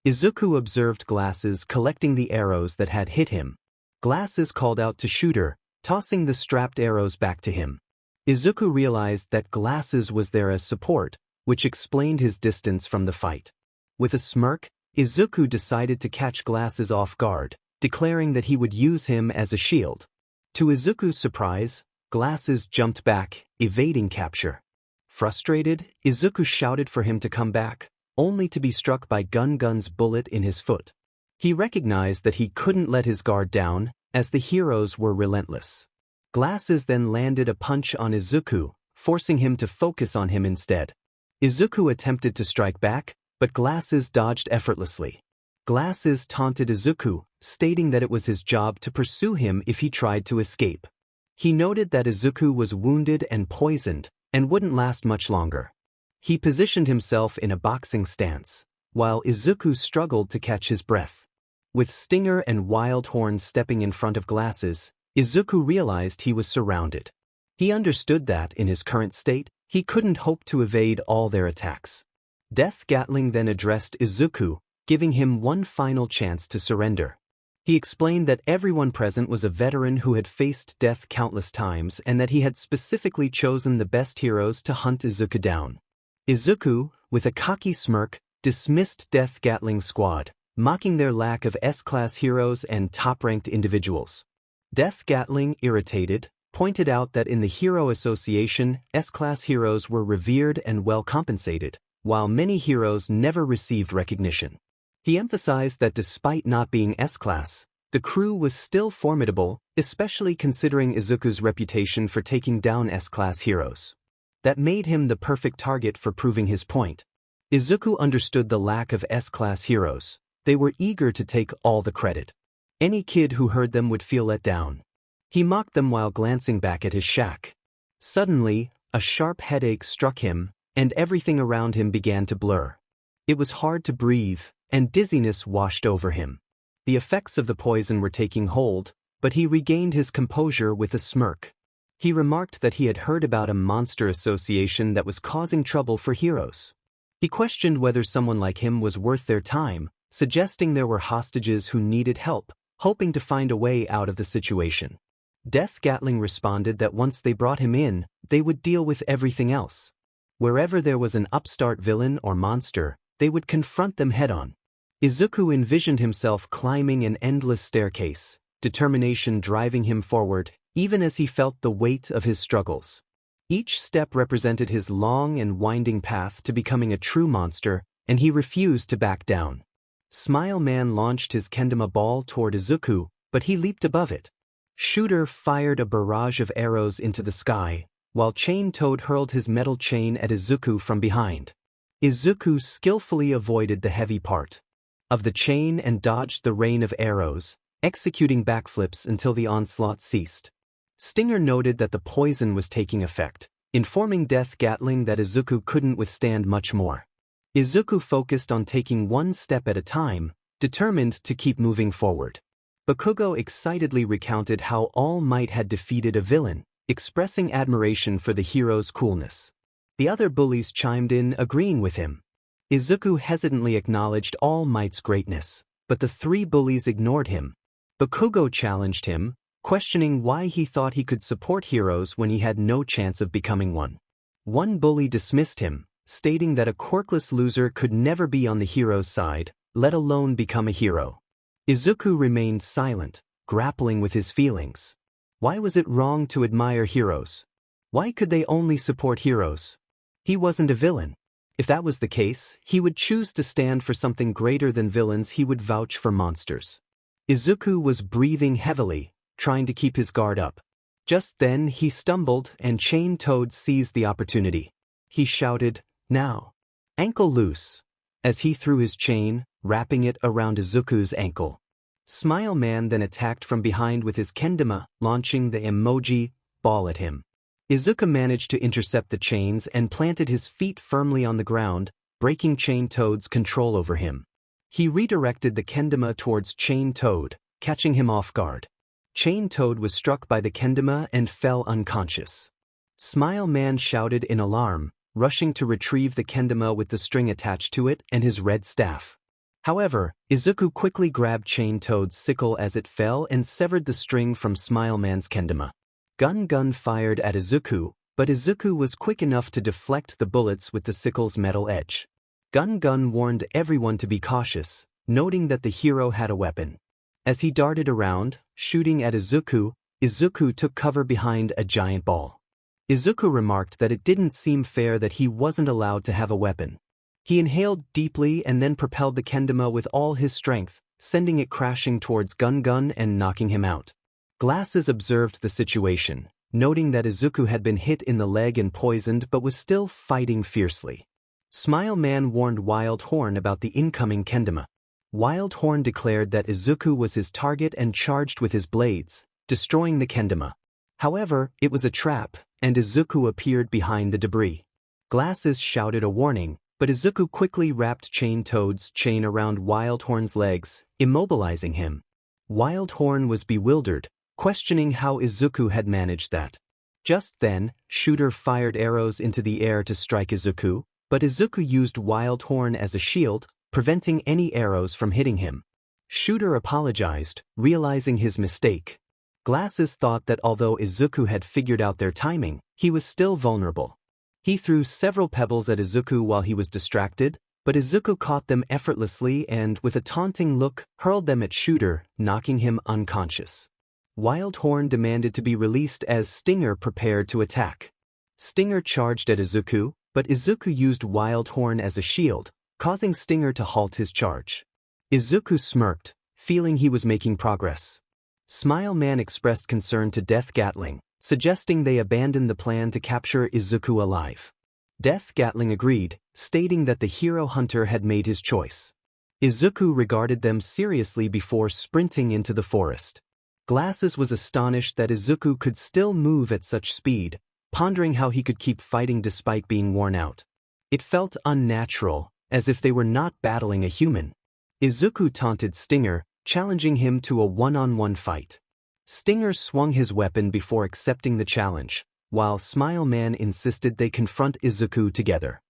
Izuku observed Glasses collecting the arrows that had hit him. Glasses called out to Shooter, tossing the strapped arrows back to him. Izuku realized that Glasses was there as support, which explained his distance from the fight. With a smirk, Izuku decided to catch Glasses off guard, declaring that he would use him as a shield. To Izuku's surprise, Glasses jumped back, evading capture. Frustrated, Izuku shouted for him to come back, only to be struck by Gun Gun's bullet in his foot. He recognized that he couldn't let his guard down, as the heroes were relentless. Glasses then landed a punch on Izuku, forcing him to focus on him instead. Izuku attempted to strike back, but Glasses dodged effortlessly. Glasses taunted Izuku, stating that it was his job to pursue him if he tried to escape. He noted that Izuku was wounded and poisoned, and wouldn't last much longer. He positioned himself in a boxing stance, while Izuku struggled to catch his breath. With Stinger and Wild Horn stepping in front of Glasses, Izuku realized he was surrounded. He understood that, in his current state, he couldn't hope to evade all their attacks. Death Gatling then addressed Izuku, giving him one final chance to surrender. He explained that everyone present was a veteran who had faced death countless times and that he had specifically chosen the best heroes to hunt Izuku down. Izuku, with a cocky smirk, dismissed Death Gatling's squad, mocking their lack of S-class heroes and top-ranked individuals. Death Gatling, irritated, pointed out that in the Hero Association, S-class heroes were revered and well compensated, while many heroes never received recognition. He emphasized that despite not being S-class, the crew was still formidable, especially considering Izuku's reputation for taking down S-class heroes. That made him the perfect target for proving his point. Izuku understood the lack of S-class heroes. They were eager to take all the credit. Any kid who heard them would feel let down. He mocked them while glancing back at his shack. Suddenly, a sharp headache struck him, and everything around him began to blur. It was hard to breathe, and dizziness washed over him. The effects of the poison were taking hold, but he regained his composure with a smirk. He remarked that he had heard about a monster association that was causing trouble for heroes. He questioned whether someone like him was worth their time, suggesting there were hostages who needed help, hoping to find a way out of the situation. Death Gatling responded that once they brought him in, they would deal with everything else. Wherever there was an upstart villain or monster, they would confront them head-on. Izuku envisioned himself climbing an endless staircase, determination driving him forward, even as he felt the weight of his struggles. Each step represented his long and winding path to becoming a true monster, and he refused to back down. Smile Man launched his kendama ball toward Izuku, but he leaped above it. Shooter fired a barrage of arrows into the sky, while Chain Toad hurled his metal chain at Izuku from behind. Izuku skillfully avoided the heavy part of the chain and dodged the rain of arrows, executing backflips until the onslaught ceased. Stinger noted that the poison was taking effect, informing Death Gatling that Izuku couldn't withstand much more. Izuku focused on taking one step at a time, determined to keep moving forward. Bakugo excitedly recounted how All Might had defeated a villain, expressing admiration for the hero's coolness. The other bullies chimed in, agreeing with him. Izuku hesitantly acknowledged All Might's greatness, but the three bullies ignored him. Bakugo challenged him, questioning why he thought he could support heroes when he had no chance of becoming one. One bully dismissed him, stating that a quirkless loser could never be on the hero's side, let alone become a hero. Izuku remained silent, grappling with his feelings. Why was it wrong to admire heroes? Why could they only support heroes? He wasn't a villain. If that was the case, he would choose to stand for something greater than villains. He would vouch for monsters. Izuku was breathing heavily, trying to keep his guard up. Just then he stumbled and Chain Toad seized the opportunity. He shouted, "Now!" Ankle loose, as he threw his chain, wrapping it around Izuku's ankle. Smile Man then attacked from behind with his kendama, launching the emoji ball at him. Izuku managed to intercept the chains and planted his feet firmly on the ground, breaking Chain Toad's control over him. He redirected the kendama towards Chain Toad, catching him off guard. Chain Toad was struck by the kendama and fell unconscious. Smile Man shouted in alarm, rushing to retrieve the kendama with the string attached to it and his red staff. However, Izuku quickly grabbed Chain Toad's sickle as it fell and severed the string from Smile Man's kendama. Gun fired at Izuku, but Izuku was quick enough to deflect the bullets with the sickle's metal edge. Gun warned everyone to be cautious, noting that the hero had a weapon. As he darted around, shooting at Izuku, Izuku took cover behind a giant ball. Izuku remarked that it didn't seem fair that he wasn't allowed to have a weapon. He inhaled deeply and then propelled the kendama with all his strength, sending it crashing towards Gun and knocking him out. Glasses observed the situation, noting that Izuku had been hit in the leg and poisoned but was still fighting fiercely. Smile Man warned Wild Horn about the incoming kendama. Wild Horn declared that Izuku was his target and charged with his blades, destroying the kendama. However, it was a trap, and Izuku appeared behind the debris. Glasses shouted a warning, but Izuku quickly wrapped Toad's chain around Wildhorn's legs, immobilizing him. Wildhorn was bewildered, questioning how Izuku had managed that. Just then, Shooter fired arrows into the air to strike Izuku, but Izuku used Wildhorn as a shield, preventing any arrows from hitting him. Shooter apologized, realizing his mistake. Glasses thought that although Izuku had figured out their timing, he was still vulnerable. He threw several pebbles at Izuku while he was distracted, but Izuku caught them effortlessly and, with a taunting look, hurled them at Shooter, knocking him unconscious. Wildhorn demanded to be released as Stinger prepared to attack. Stinger charged at Izuku, but Izuku used Wildhorn as a shield, causing Stinger to halt his charge. Izuku smirked, feeling he was making progress. Smile Man expressed concern to Death Gatling, suggesting they abandon the plan to capture Izuku alive. Death Gatling agreed, stating that the hero hunter had made his choice. Izuku regarded them seriously before sprinting into the forest. Glasses was astonished that Izuku could still move at such speed, pondering how he could keep fighting despite being worn out. It felt unnatural, as if they were not battling a human. Izuku taunted Stinger, challenging him to a one-on-one fight. Stinger swung his weapon before accepting the challenge, while Smile Man insisted they confront Izuku together.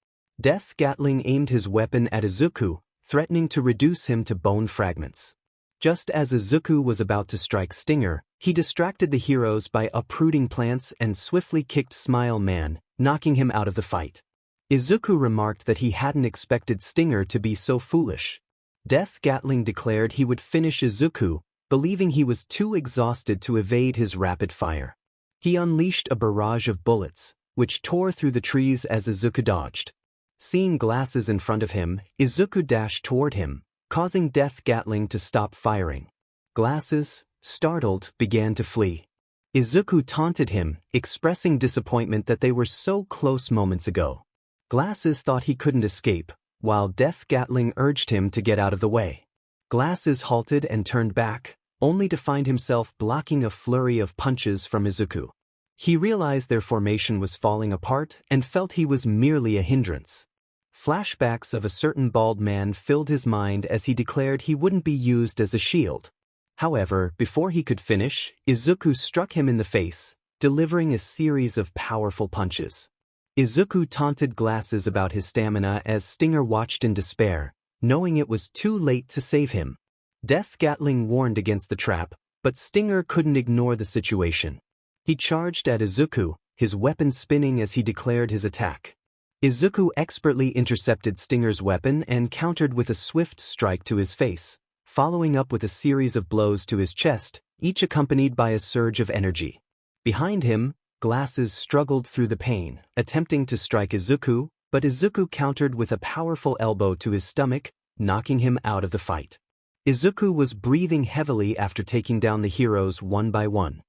Death Gatling aimed his weapon at Izuku, threatening to reduce him to bone fragments. Just as Izuku was about to strike Stinger, he distracted the heroes by uprooting plants and swiftly kicked Smile Man, knocking him out of the fight. Izuku remarked that he hadn't expected Stinger to be so foolish. Death Gatling declared he would finish Izuku, believing he was too exhausted to evade his rapid fire. He unleashed a barrage of bullets, which tore through the trees as Izuku dodged. Seeing Glasses in front of him, Izuku dashed toward him, causing Death Gatling to stop firing. Glasses, startled, began to flee. Izuku taunted him, expressing disappointment that they were so close moments ago. Glasses thought he couldn't escape, while Death Gatling urged him to get out of the way. Glasses halted and turned back, only to find himself blocking a flurry of punches from Izuku. He realized their formation was falling apart and felt he was merely a hindrance. Flashbacks of a certain bald man filled his mind as he declared he wouldn't be used as a shield. However, before he could finish, Izuku struck him in the face, delivering a series of powerful punches. Izuku taunted Glasses about his stamina as Stinger watched in despair, knowing it was too late to save him. Death Gatling warned against the trap, but Stinger couldn't ignore the situation. He charged at Izuku, his weapon spinning as he declared his attack. Izuku expertly intercepted Stinger's weapon and countered with a swift strike to his face, following up with a series of blows to his chest, each accompanied by a surge of energy. Behind him, Glasses struggled through the pain, attempting to strike Izuku, but Izuku countered with a powerful elbow to his stomach, knocking him out of the fight. Izuku was breathing heavily after taking down the heroes one by one.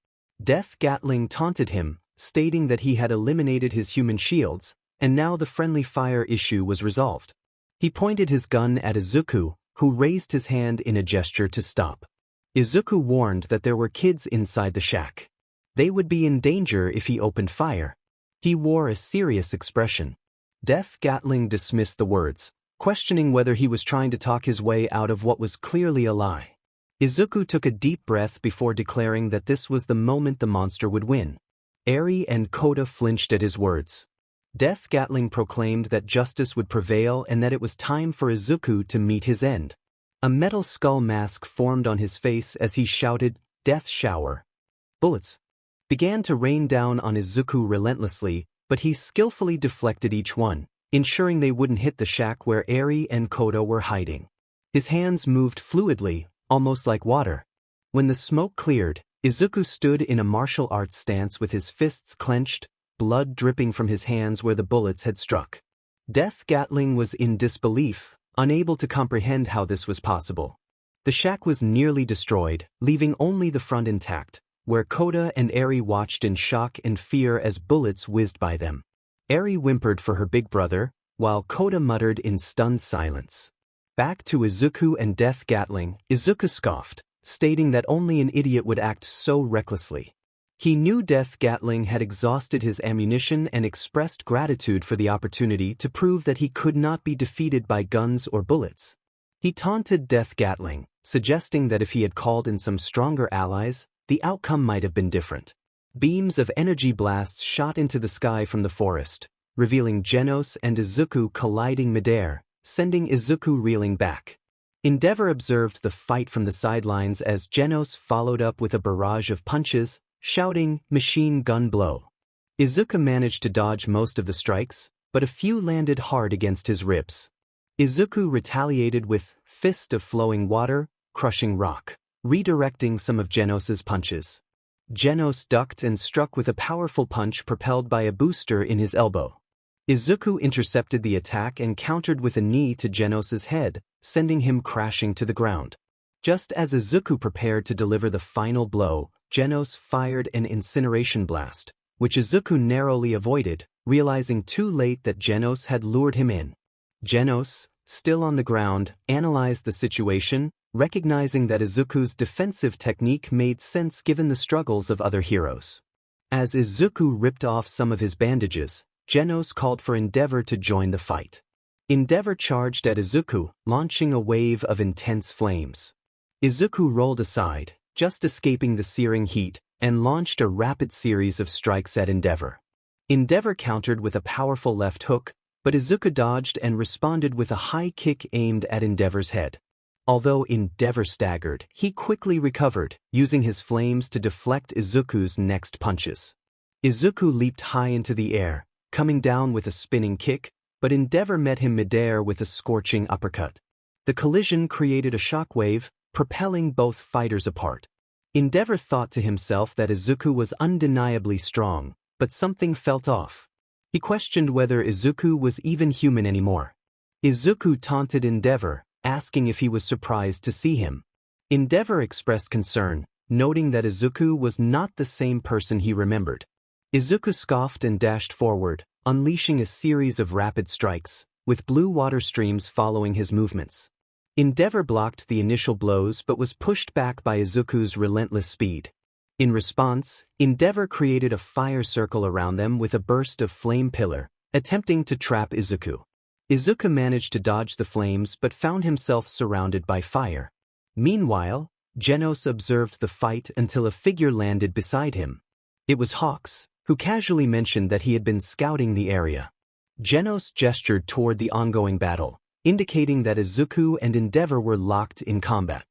Death Gatling taunted him, stating that he had eliminated his human shields, and now the friendly fire issue was resolved. He pointed his gun at Izuku, who raised his hand in a gesture to stop. Izuku warned that there were kids inside the shack. They would be in danger if he opened fire. He wore a serious expression. Death Gatling dismissed the words, questioning whether he was trying to talk his way out of what was clearly a lie. Izuku took a deep breath before declaring that this was the moment the monster would win. Eri and Kota flinched at his words. Death Gatling proclaimed that justice would prevail and that it was time for Izuku to meet his end. A metal skull mask formed on his face as he shouted, "Death shower." Bullets began to rain down on Izuku relentlessly, but he skillfully deflected each one, ensuring they wouldn't hit the shack where Eri and Kota were hiding. His hands moved fluidly, almost like water. When the smoke cleared, Izuku stood in a martial arts stance with his fists clenched, blood dripping from his hands where the bullets had struck. Death Gatling was in disbelief, unable to comprehend how this was possible. The shack was nearly destroyed, leaving only the front intact, where Kota and Eri watched in shock and fear as bullets whizzed by them. Eri whimpered for her big brother, while Kota muttered in stunned silence. Back to Izuku and Death Gatling, Izuku scoffed, stating that only an idiot would act so recklessly. He knew Death Gatling had exhausted his ammunition and expressed gratitude for the opportunity to prove that he could not be defeated by guns or bullets. He taunted Death Gatling, suggesting that if he had called in some stronger allies, the outcome might have been different. Beams of energy blasts shot into the sky from the forest, revealing Genos and Izuku colliding midair, sending Izuku reeling back. Endeavor observed the fight from the sidelines as Genos followed up with a barrage of punches, shouting, "Machine gun blow." Izuku managed to dodge most of the strikes, but a few landed hard against his ribs. Izuku retaliated with Fist of Flowing Water, crushing rock, redirecting some of Genos's punches. Genos ducked and struck with a powerful punch propelled by a booster in his elbow. Izuku intercepted the attack and countered with a knee to Genos's head, sending him crashing to the ground. Just as Izuku prepared to deliver the final blow, Genos fired an incineration blast, which Izuku narrowly avoided, realizing too late that Genos had lured him in. Genos, still on the ground, analyzed the situation, recognizing that Izuku's defensive technique made sense given the struggles of other heroes. As Izuku ripped off some of his bandages, Genos called for Endeavor to join the fight. Endeavor charged at Izuku, launching a wave of intense flames. Izuku rolled aside, just escaping the searing heat, and launched a rapid series of strikes at Endeavor. Endeavor countered with a powerful left hook, but Izuku dodged and responded with a high kick aimed at Endeavor's head. Although Endeavor staggered, he quickly recovered, using his flames to deflect Izuku's next punches. Izuku leaped high into the air, coming down with a spinning kick, but Endeavor met him midair with a scorching uppercut. The collision created a shockwave, propelling both fighters apart. Endeavor thought to himself that Izuku was undeniably strong, but something felt off. He questioned whether Izuku was even human anymore. Izuku taunted Endeavor, asking if he was surprised to see him. Endeavor expressed concern, noting that Izuku was not the same person he remembered. Izuku scoffed and dashed forward, unleashing a series of rapid strikes, with blue water streams following his movements. Endeavor blocked the initial blows but was pushed back by Izuku's relentless speed. In response, Endeavor created a fire circle around them with a burst of flame pillar, attempting to trap Izuku. Izuku managed to dodge the flames but found himself surrounded by fire. Meanwhile, Genos observed the fight until a figure landed beside him. It was Hawks, who casually mentioned that he had been scouting the area. Genos gestured toward the ongoing battle, indicating that Izuku and Endeavor were locked in combat.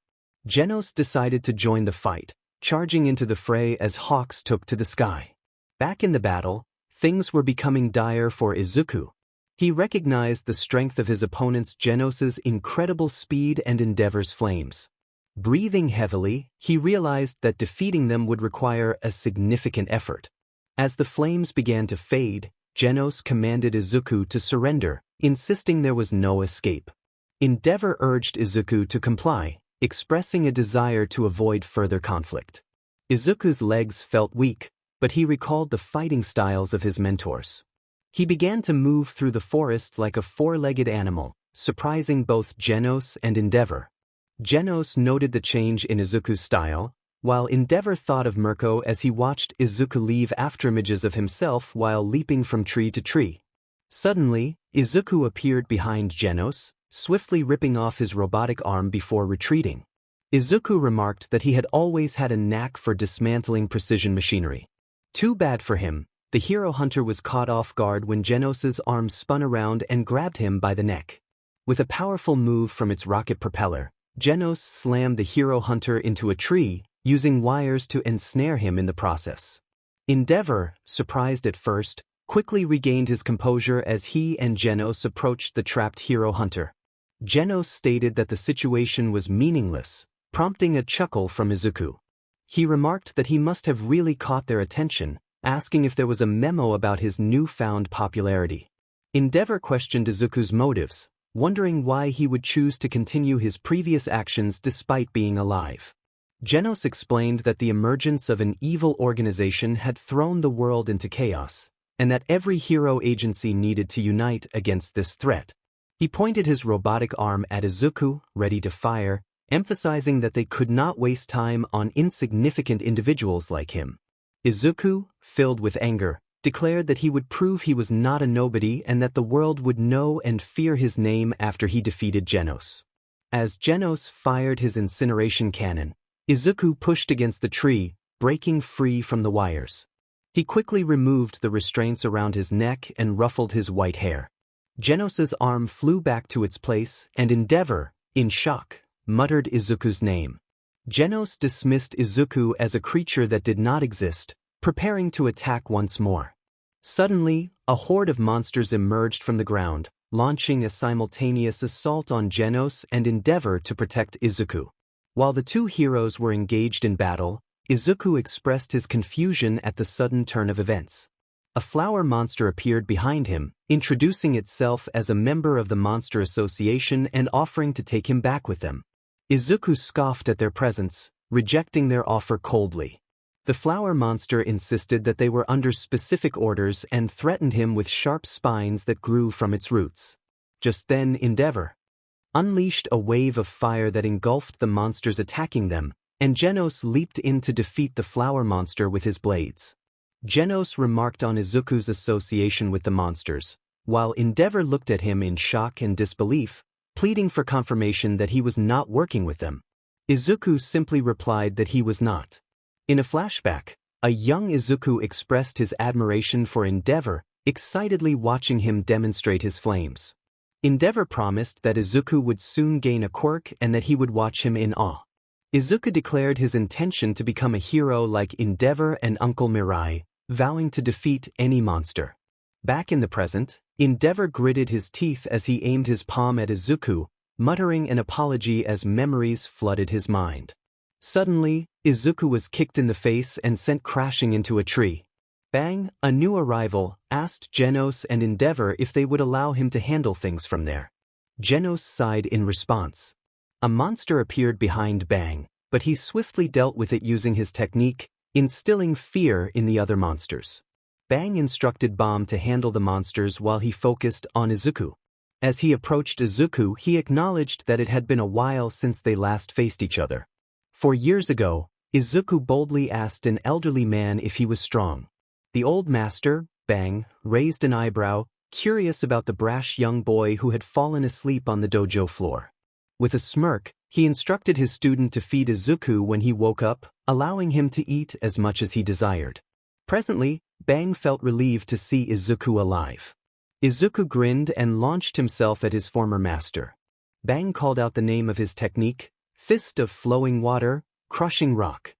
Genos decided to join the fight, charging into the fray as Hawks took to the sky. Back in the battle, things were becoming dire for Izuku. He recognized the strength of his opponent's Genos's incredible speed and Endeavor's flames. Breathing heavily, he realized that defeating them would require a significant effort. As the flames began to fade, Genos commanded Izuku to surrender, insisting there was no escape. Endeavor urged Izuku to comply, expressing a desire to avoid further conflict. Izuku's legs felt weak, but he recalled the fighting styles of his mentors. He began to move through the forest like a four-legged animal, surprising both Genos and Endeavor. Genos noted the change in Izuku's style, while Endeavor thought of Murko as he watched Izuku leave afterimages of himself while leaping from tree to tree. Suddenly, Izuku appeared behind Genos, swiftly ripping off his robotic arm before retreating. Izuku remarked that he had always had a knack for dismantling precision machinery. Too bad for him, the hero hunter was caught off guard when Genos's arm spun around and grabbed him by the neck. With a powerful move from its rocket propeller, Genos slammed the hero hunter into a tree, using wires to ensnare him in the process. Endeavor, surprised at first, quickly regained his composure as he and Genos approached the trapped hero hunter. Genos stated that the situation was meaningless, prompting a chuckle from Izuku. He remarked that he must have really caught their attention, asking if there was a memo about his newfound popularity. Endeavor questioned Izuku's motives, wondering why he would choose to continue his previous actions despite being alive. Genos explained that the emergence of an evil organization had thrown the world into chaos, and that every hero agency needed to unite against this threat. He pointed his robotic arm at Izuku, ready to fire, emphasizing that they could not waste time on insignificant individuals like him. Izuku, filled with anger, declared that he would prove he was not a nobody and that the world would know and fear his name after he defeated Genos. As Genos fired his incineration cannon, Izuku pushed against the tree, breaking free from the wires. He quickly removed the restraints around his neck and ruffled his white hair. Genos's arm flew back to its place, and Endeavor, in shock, muttered Izuku's name. Genos dismissed Izuku as a creature that did not exist, preparing to attack once more. Suddenly, a horde of monsters emerged from the ground, launching a simultaneous assault on Genos and Endeavor to protect Izuku. While the two heroes were engaged in battle, Izuku expressed his confusion at the sudden turn of events. A flower monster appeared behind him, introducing itself as a member of the Monster Association and offering to take him back with them. Izuku scoffed at their presence, rejecting their offer coldly. The flower monster insisted that they were under specific orders and threatened him with sharp spines that grew from its roots. Just then Endeavor unleashed a wave of fire that engulfed the monsters attacking them, and Genos leaped in to defeat the flower monster with his blades. Genos remarked on Izuku's association with the monsters, while Endeavor looked at him in shock and disbelief, pleading for confirmation that he was not working with them. Izuku simply replied that he was not. In a flashback, a young Izuku expressed his admiration for Endeavor, excitedly watching him demonstrate his flames. Endeavor promised that Izuku would soon gain a quirk and that he would watch him in awe. Izuku declared his intention to become a hero like Endeavor and Uncle Mirai, vowing to defeat any monster. Back in the present, Endeavor gritted his teeth as he aimed his palm at Izuku, muttering an apology as memories flooded his mind. Suddenly, Izuku was kicked in the face and sent crashing into a tree. Bang, a new arrival, asked Genos and Endeavor if they would allow him to handle things from there. Genos sighed in response. A monster appeared behind Bang, but he swiftly dealt with it using his technique, instilling fear in the other monsters. Bang instructed Bomb to handle the monsters while he focused on Izuku. As he approached Izuku, he acknowledged that it had been a while since they last faced each other. 4 years ago, Izuku boldly asked an elderly man if he was strong. The old master, Bang, raised an eyebrow, curious about the brash young boy who had fallen asleep on the dojo floor. With a smirk, he instructed his student to feed Izuku when he woke up, allowing him to eat as much as he desired. Presently, Bang felt relieved to see Izuku alive. Izuku grinned and launched himself at his former master. Bang called out the name of his technique, Fist of Flowing Water, Crushing Rock.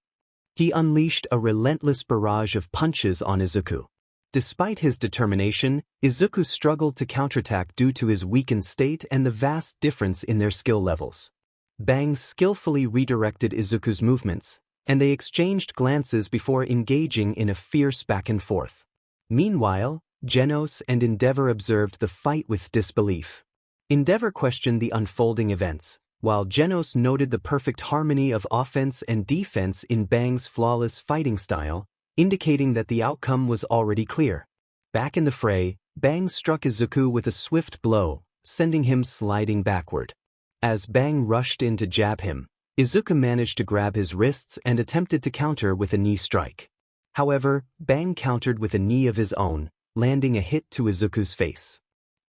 He unleashed a relentless barrage of punches on Izuku. Despite his determination, Izuku struggled to counterattack due to his weakened state and the vast difference in their skill levels. Bang skillfully redirected Izuku's movements, and they exchanged glances before engaging in a fierce back and forth. Meanwhile, Genos and Endeavor observed the fight with disbelief. Endeavor questioned the unfolding events, while Genos noted the perfect harmony of offense and defense in Bang's flawless fighting style, indicating that the outcome was already clear. Back in the fray, Bang struck Izuku with a swift blow, sending him sliding backward. As Bang rushed in to jab him, Izuku managed to grab his wrists and attempted to counter with a knee strike. However, Bang countered with a knee of his own, landing a hit to Izuku's face.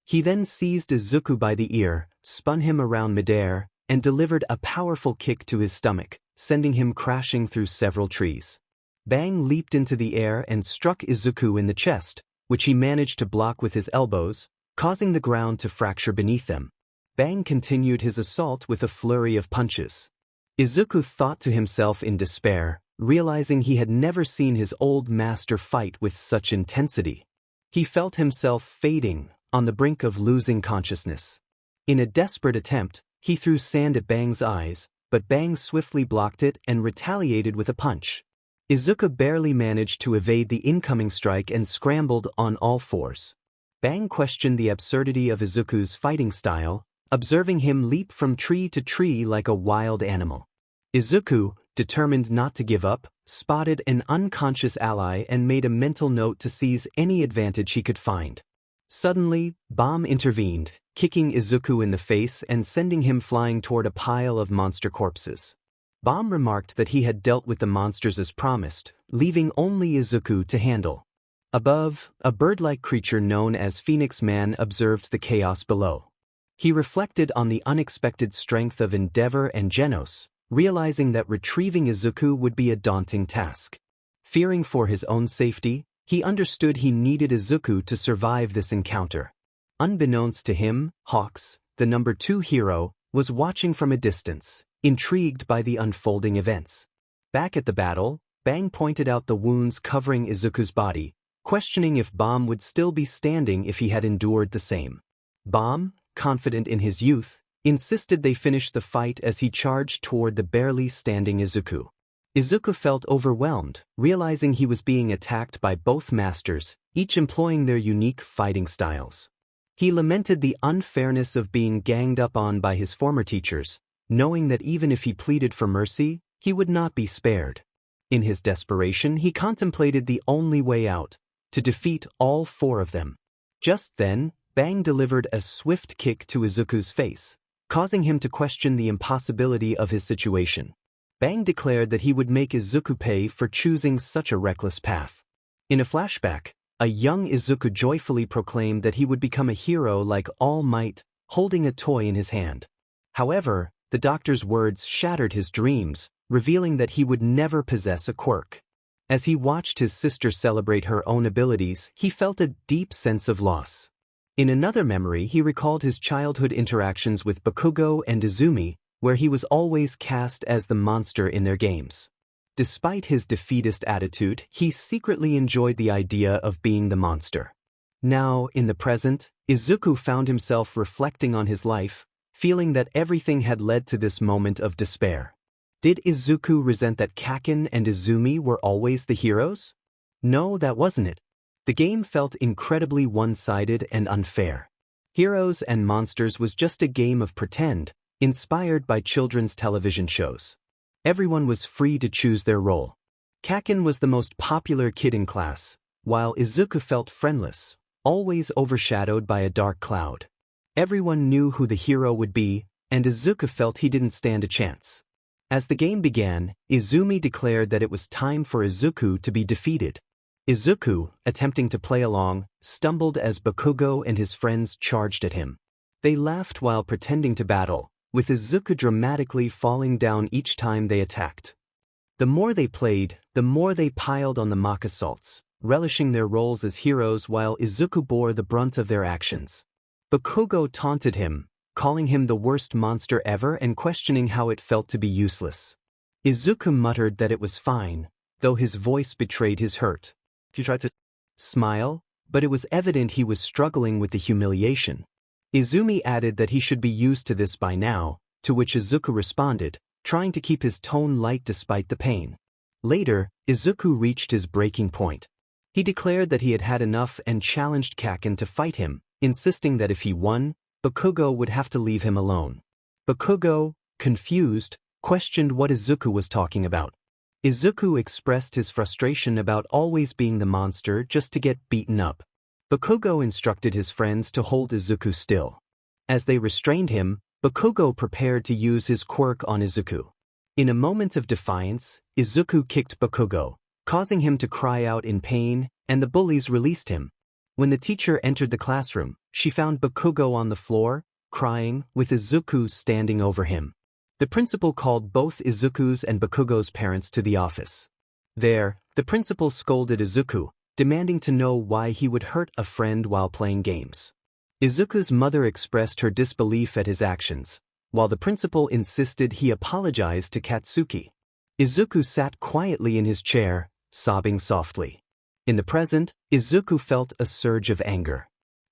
He then seized Izuku by the ear, spun him around midair, and delivered a powerful kick to his stomach, sending him crashing through several trees. Bang leaped into the air and struck Izuku in the chest, which he managed to block with his elbows, causing the ground to fracture beneath them. Bang continued his assault with a flurry of punches. Izuku thought to himself in despair, realizing he had never seen his old master fight with such intensity. He felt himself fading, on the brink of losing consciousness. In a desperate attempt, he threw sand at Bang's eyes, but Bang swiftly blocked it and retaliated with a punch. Izuku barely managed to evade the incoming strike and scrambled on all fours. Bang questioned the absurdity of Izuku's fighting style, observing him leap from tree to tree like a wild animal. Izuku, determined not to give up, spotted an unconscious ally and made a mental note to seize any advantage he could find. Suddenly, Bomb intervened, kicking Izuku in the face and sending him flying toward a pile of monster corpses. Bomb remarked that he had dealt with the monsters as promised, leaving only Izuku to handle. Above, a bird-like creature known as Phoenix Man observed the chaos below. He reflected on the unexpected strength of Endeavor and Genos, realizing that retrieving Izuku would be a daunting task. Fearing for his own safety, he understood he needed Izuku to survive this encounter. Unbeknownst to him, Hawks, the number 2 hero, was watching from a distance, intrigued by the unfolding events. Back at the battle, Bang pointed out the wounds covering Izuku's body, questioning if Bomb would still be standing if he had endured the same. Bomb, confident in his youth, insisted they finish the fight as he charged toward the barely standing Izuku. Izuku felt overwhelmed, realizing he was being attacked by both masters, each employing their unique fighting styles. He lamented the unfairness of being ganged up on by his former teachers, knowing that even if he pleaded for mercy, he would not be spared. In his desperation, he contemplated the only way out, to defeat all 4 of them. Just then, Bang delivered a swift kick to Izuku's face, causing him to question the impossibility of his situation. Bang declared that he would make Izuku pay for choosing such a reckless path. In a flashback, a young Izuku joyfully proclaimed that he would become a hero like All Might, holding a toy in his hand. However, the doctor's words shattered his dreams, revealing that he would never possess a quirk. As he watched his sister celebrate her own abilities, he felt a deep sense of loss. In another memory, he recalled his childhood interactions with Bakugo and Izumi, where he was always cast as the monster in their games. Despite his defeatist attitude, he secretly enjoyed the idea of being the monster. Now, in the present, Izuku found himself reflecting on his life, feeling that everything had led to this moment of despair. Did Izuku resent that Kaken and Izumi were always the heroes? No, that wasn't it. The game felt incredibly one-sided and unfair. Heroes and Monsters was just a game of pretend, inspired by children's television shows. Everyone was free to choose their role. Kaken was the most popular kid in class, while Izuku felt friendless, always overshadowed by a dark cloud. Everyone knew who the hero would be, and Izuku felt he didn't stand a chance. As the game began, Izumi declared that it was time for Izuku to be defeated. Izuku, attempting to play along, stumbled as Bakugo and his friends charged at him. They laughed while pretending to battle, with Izuku dramatically falling down each time they attacked. The more they played, the more they piled on the mock assaults, relishing their roles as heroes while Izuku bore the brunt of their actions. Bakugo taunted him, calling him the worst monster ever and questioning how it felt to be useless. Izuku muttered that it was fine, though his voice betrayed his hurt. He tried to smile, but it was evident he was struggling with the humiliation. Izumi added that he should be used to this by now, to which Izuku responded, trying to keep his tone light despite the pain. Later, Izuku reached his breaking point. He declared that he had had enough and challenged Kaken to fight him, insisting that if he won, Bakugo would have to leave him alone. Bakugo, confused, questioned what Izuku was talking about. Izuku expressed his frustration about always being the monster just to get beaten up. Bakugo instructed his friends to hold Izuku still. As they restrained him, Bakugo prepared to use his quirk on Izuku. In a moment of defiance, Izuku kicked Bakugo, causing him to cry out in pain, and the bullies released him. When the teacher entered the classroom, she found Bakugo on the floor, crying, with Izuku standing over him. The principal called both Izuku's and Bakugo's parents to the office. There, the principal scolded Izuku, demanding to know why he would hurt a friend while playing games. Izuku's mother expressed her disbelief at his actions, while the principal insisted he apologize to Katsuki. Izuku sat quietly in his chair, sobbing softly. In the present, Izuku felt a surge of anger.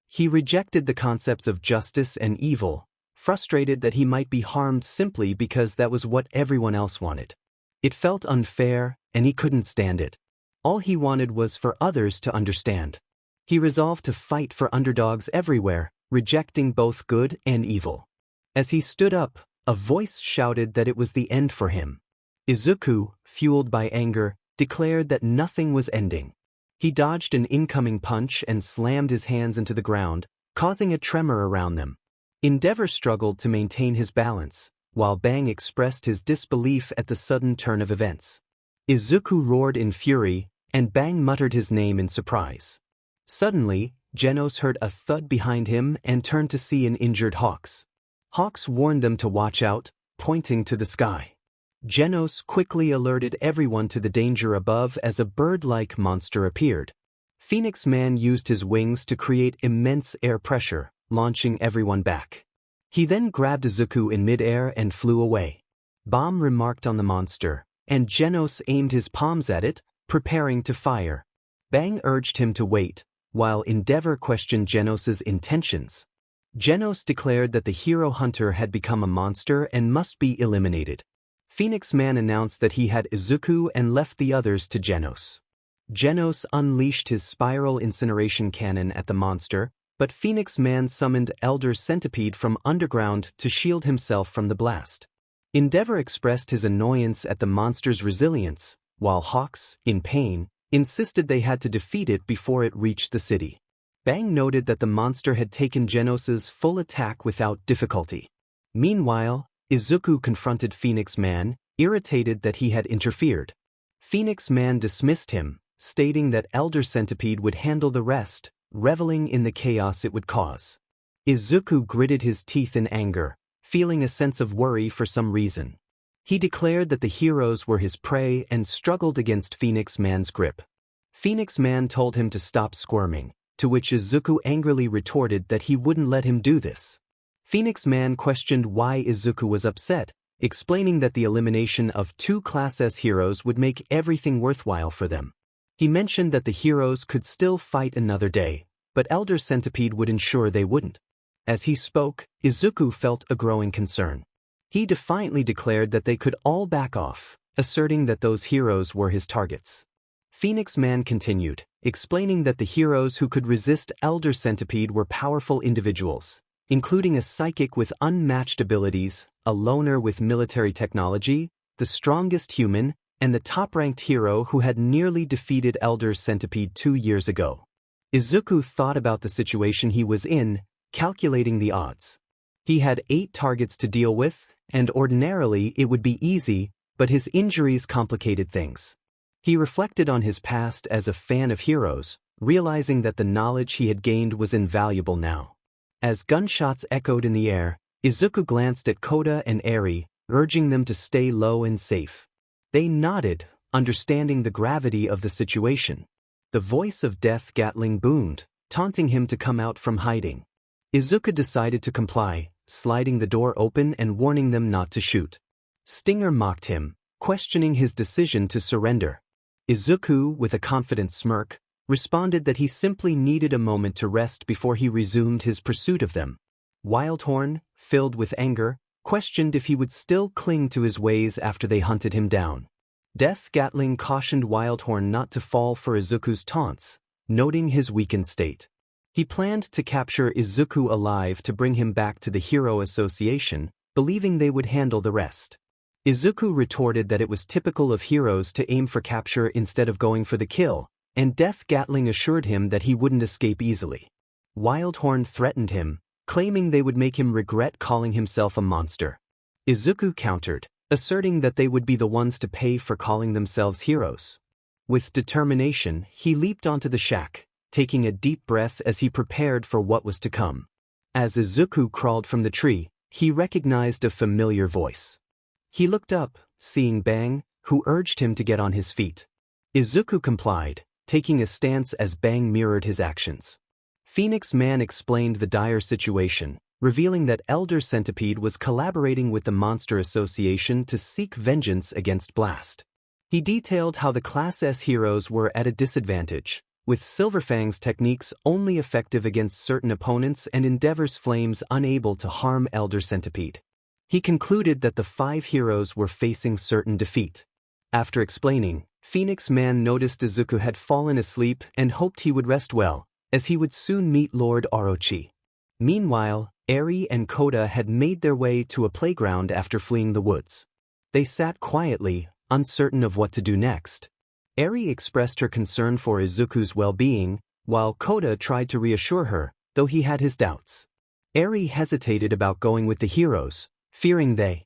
He rejected the concepts of justice and evil, frustrated that he might be harmed simply because that was what everyone else wanted. It felt unfair, and he couldn't stand it. All he wanted was for others to understand. He resolved to fight for underdogs everywhere, rejecting both good and evil. As he stood up, a voice shouted that it was the end for him. Izuku, fueled by anger, declared that nothing was ending. He dodged an incoming punch and slammed his hands into the ground, causing a tremor around them. Endeavor struggled to maintain his balance, while Bang expressed his disbelief at the sudden turn of events. Izuku roared in fury, and Bang muttered his name in surprise. Suddenly, Genos heard a thud behind him and turned to see an injured Hawks. Hawks warned them to watch out, pointing to the sky. Genos quickly alerted everyone to the danger above as a bird-like monster appeared. Phoenix Man used his wings to create immense air pressure, launching everyone back. He then grabbed Izuku in midair and flew away. Bomb remarked on the monster, and Genos aimed his palms at it, preparing to fire. Bang urged him to wait, while Endeavor questioned Genos's intentions. Genos declared that the hero hunter had become a monster and must be eliminated. Phoenix Man announced that he had Izuku and left the others to Genos. Genos unleashed his spiral incineration cannon at the monster, but Phoenix Man summoned Elder Centipede from underground to shield himself from the blast. Endeavor expressed his annoyance at the monster's resilience, while Hawks, in pain, insisted they had to defeat it before it reached the city. Bang noted that the monster had taken Genos's full attack without difficulty. Meanwhile, Izuku confronted Phoenix Man, irritated that he had interfered. Phoenix Man dismissed him, stating that Elder Centipede would handle the rest, reveling in the chaos it would cause. Izuku gritted his teeth in anger, feeling a sense of worry for some reason. He declared that the heroes were his prey and struggled against Phoenix Man's grip. Phoenix Man told him to stop squirming, to which Izuku angrily retorted that he wouldn't let him do this. Phoenix Man questioned why Izuku was upset, explaining that the elimination of 2 Class S heroes would make everything worthwhile for them. He mentioned that the heroes could still fight another day, but Elder Centipede would ensure they wouldn't. As he spoke, Izuku felt a growing concern. He defiantly declared that they could all back off, asserting that those heroes were his targets. Phoenix Man continued, explaining that the heroes who could resist Elder Centipede were powerful individuals, including a psychic with unmatched abilities, a loner with military technology, the strongest human, and the top-ranked hero who had nearly defeated Elder Centipede 2 years ago. Izuku thought about the situation he was in, calculating the odds. He had 8 targets to deal with, and ordinarily it would be easy, but his injuries complicated things. He reflected on his past as a fan of heroes, realizing that the knowledge he had gained was invaluable now. As gunshots echoed in the air, Izuku glanced at Kota and Eri, urging them to stay low and safe. They nodded, understanding the gravity of the situation. The voice of Death Gatling boomed, taunting him to come out from hiding. Izuku decided to comply, sliding the door open and warning them not to shoot. Stinger mocked him, questioning his decision to surrender. Izuku, with a confident smirk, responded that he simply needed a moment to rest before he resumed his pursuit of them. Wildhorn, filled with anger, questioned if he would still cling to his ways after they hunted him down. Death Gatling cautioned Wildhorn not to fall for Izuku's taunts, noting his weakened state. He planned to capture Izuku alive to bring him back to the Hero Association, believing they would handle the rest. Izuku retorted that it was typical of heroes to aim for capture instead of going for the kill, and Death Gatling assured him that he wouldn't escape easily. Wildhorn threatened him, claiming they would make him regret calling himself a monster. Izuku countered, asserting that they would be the ones to pay for calling themselves heroes. With determination, he leaped onto the shack, taking a deep breath as he prepared for what was to come. As Izuku crawled from the tree, he recognized a familiar voice. He looked up, seeing Bang, who urged him to get on his feet. Izuku complied, taking a stance as Bang mirrored his actions. Phoenix Man explained the dire situation, revealing that Elder Centipede was collaborating with the Monster Association to seek vengeance against Blast. He detailed how the Class S heroes were at a disadvantage, with Silverfang's techniques only effective against certain opponents and Endeavor's flames unable to harm Elder Centipede. He concluded that the 5 heroes were facing certain defeat. After explaining, Phoenix Man noticed Izuku had fallen asleep and hoped he would rest well, as he would soon meet Lord Orochi. Meanwhile, Eri and Kota had made their way to a playground after fleeing the woods. They sat quietly, uncertain of what to do next. Eri expressed her concern for Izuku's well-being, while Kota tried to reassure her, though he had his doubts. Eri hesitated about going with the heroes, fearing they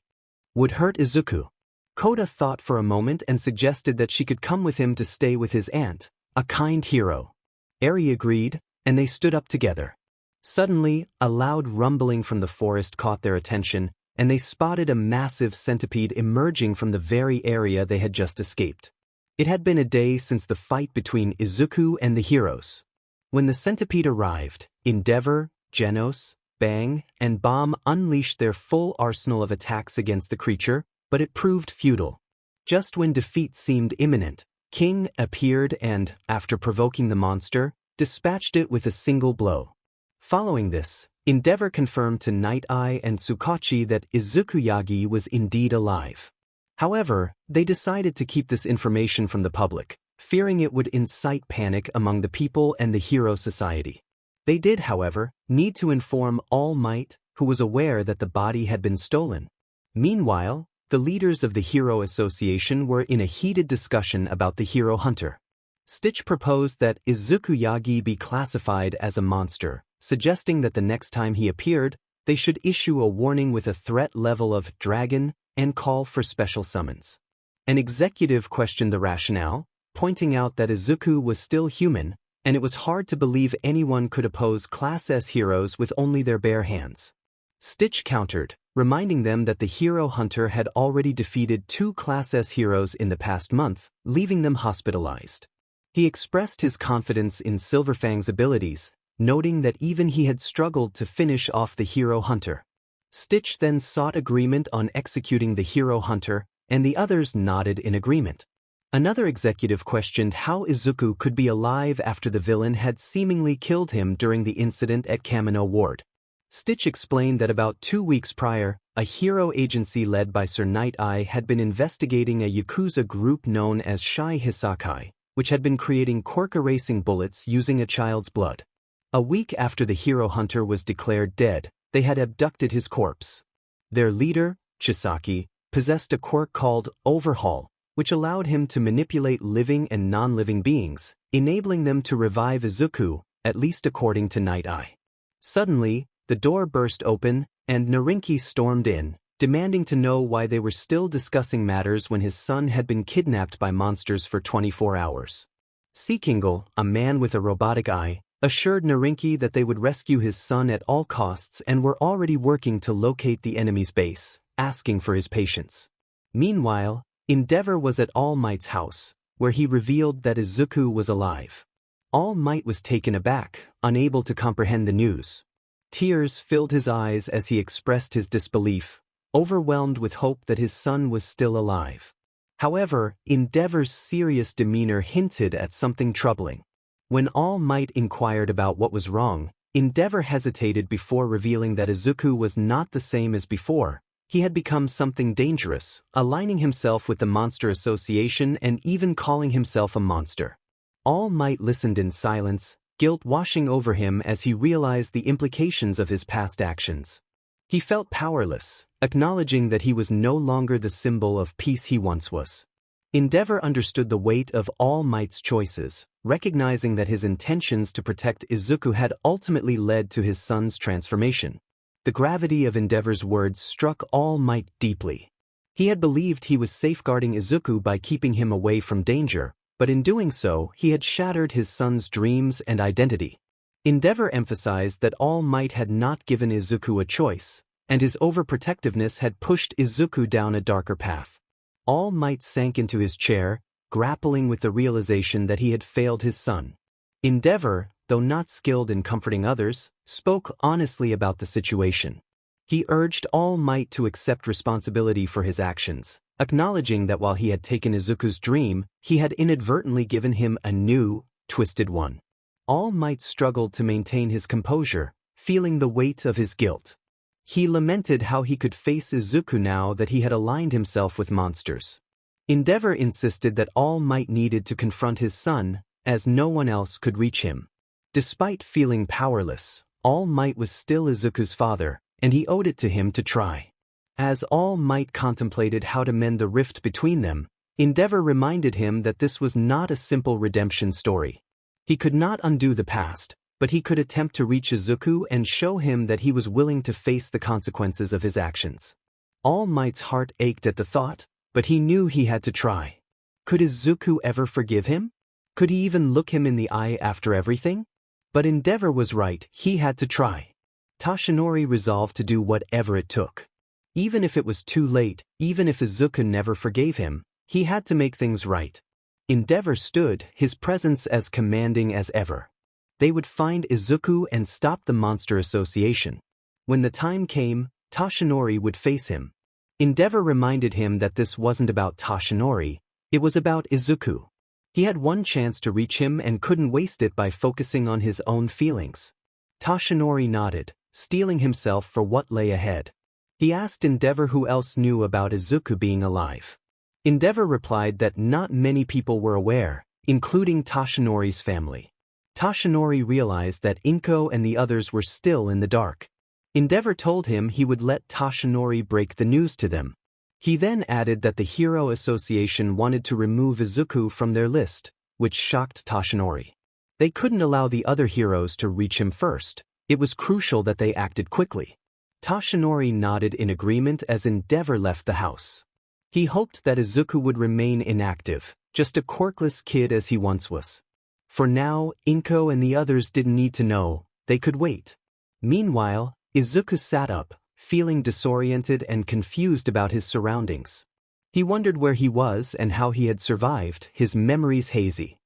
would hurt Izuku. Kota thought for a moment and suggested that she could come with him to stay with his aunt, a kind hero. Eri agreed, and they stood up together. Suddenly, a loud rumbling from the forest caught their attention, and they spotted a massive centipede emerging from the very area they had just escaped. It had been a day since the fight between Izuku and the heroes. When the centipede arrived, Endeavor, Genos, Bang, and Bomb unleashed their full arsenal of attacks against the creature, but it proved futile. Just when defeat seemed imminent, King appeared and, after provoking the monster, dispatched it with a single blow. Following this, Endeavor confirmed to Night Eye and Tsukachi that Izuku Yagi was indeed alive. However, they decided to keep this information from the public, fearing it would incite panic among the people and the Hero Society. They did, however, need to inform All Might, who was aware that the body had been stolen. Meanwhile, the leaders of the Hero Association were in a heated discussion about the Hero Hunter. Stitch proposed that Izuku Yagi be classified as a monster, suggesting that the next time he appeared, they should issue a warning with a threat level of dragon and call for special summons. An executive questioned the rationale, pointing out that Izuku was still human, and it was hard to believe anyone could oppose Class S heroes with only their bare hands. Stitch countered, reminding them that the Hero Hunter had already defeated 2 Class S heroes in the past month, leaving them hospitalized. He expressed his confidence in Silverfang's abilities, noting that even he had struggled to finish off the Hero Hunter. Stitch then sought agreement on executing the Hero Hunter, and the others nodded in agreement. Another executive questioned how Izuku could be alive after the villain had seemingly killed him during the incident at Kamino Ward. Stitch explained that about 2 weeks prior, a hero agency led by Sir Night Eye had been investigating a Yakuza group known as Shai Hisakai, which had been creating quirk erasing bullets using a child's blood. A week after the Hero Hunter was declared dead, they had abducted his corpse. Their leader, Chisaki, possessed a quirk called Overhaul, which allowed him to manipulate living and non-living beings, enabling them to revive Izuku, at least according to Night Eye. Suddenly, the door burst open, and Narinki stormed in, demanding to know why they were still discussing matters when his son had been kidnapped by monsters for 24 hours. Seekingle, a man with a robotic eye, assured Narinki that they would rescue his son at all costs and were already working to locate the enemy's base, asking for his patience. Meanwhile, Endeavor was at All Might's house, where he revealed that Izuku was alive. All Might was taken aback, unable to comprehend the news. Tears filled his eyes as he expressed his disbelief, overwhelmed with hope that his son was still alive. However, Endeavor's serious demeanor hinted at something troubling. When All Might inquired about what was wrong, Endeavor hesitated before revealing that Izuku was not the same as before. He had become something dangerous, aligning himself with the Monster Association and even calling himself a monster. All Might listened in silence, guilt washing over him as he realized the implications of his past actions. He felt powerless, acknowledging that he was no longer the symbol of peace he once was. Endeavor understood the weight of All Might's choices, recognizing that his intentions to protect Izuku had ultimately led to his son's transformation. The gravity of Endeavor's words struck All Might deeply. He had believed he was safeguarding Izuku by keeping him away from danger, but in doing so, he had shattered his son's dreams and identity. Endeavor emphasized that All Might had not given Izuku a choice, and his overprotectiveness had pushed Izuku down a darker path. All Might sank into his chair, grappling with the realization that he had failed his son. Endeavor, though not skilled in comforting others, spoke honestly about the situation. He urged All Might to accept responsibility for his actions, acknowledging that while he had taken Izuku's dream, he had inadvertently given him a new, twisted one. All Might struggled to maintain his composure, feeling the weight of his guilt. He lamented how he could face Izuku now that he had aligned himself with monsters. Endeavor insisted that All Might needed to confront his son, as no one else could reach him. Despite feeling powerless, All Might was still Izuku's father, and he owed it to him to try. As All Might contemplated how to mend the rift between them, Endeavor reminded him that this was not a simple redemption story. He could not undo the past, but he could attempt to reach Izuku and show him that he was willing to face the consequences of his actions. All Might's heart ached at the thought, but he knew he had to try. Could Izuku ever forgive him? Could he even look him in the eye after everything? But Endeavor was right, he had to try. Toshinori resolved to do whatever it took. Even if it was too late, even if Izuku never forgave him, he had to make things right. Endeavor stood, his presence as commanding as ever. They would find Izuku and stop the Monster Association. When the time came, Toshinori would face him. Endeavor reminded him that this wasn't about Toshinori, it was about Izuku. He had one chance to reach him and couldn't waste it by focusing on his own feelings. Toshinori nodded, steeling himself for what lay ahead. He asked Endeavor who else knew about Izuku being alive. Endeavor replied that not many people were aware, including Toshinori's family. Toshinori realized that Inko and the others were still in the dark. Endeavor told him he would let Toshinori break the news to them. He then added that the Hero Association wanted to remove Izuku from their list, which shocked Toshinori. They couldn't allow the other heroes to reach him first. It was crucial that they acted quickly. Toshinori nodded in agreement as Endeavor left the house. He hoped that Izuku would remain inactive, just a quirkless kid as he once was. For now, Inko and the others didn't need to know, they could wait. Meanwhile, Izuku sat up, feeling disoriented and confused about his surroundings. He wondered where he was and how he had survived, his memories hazy.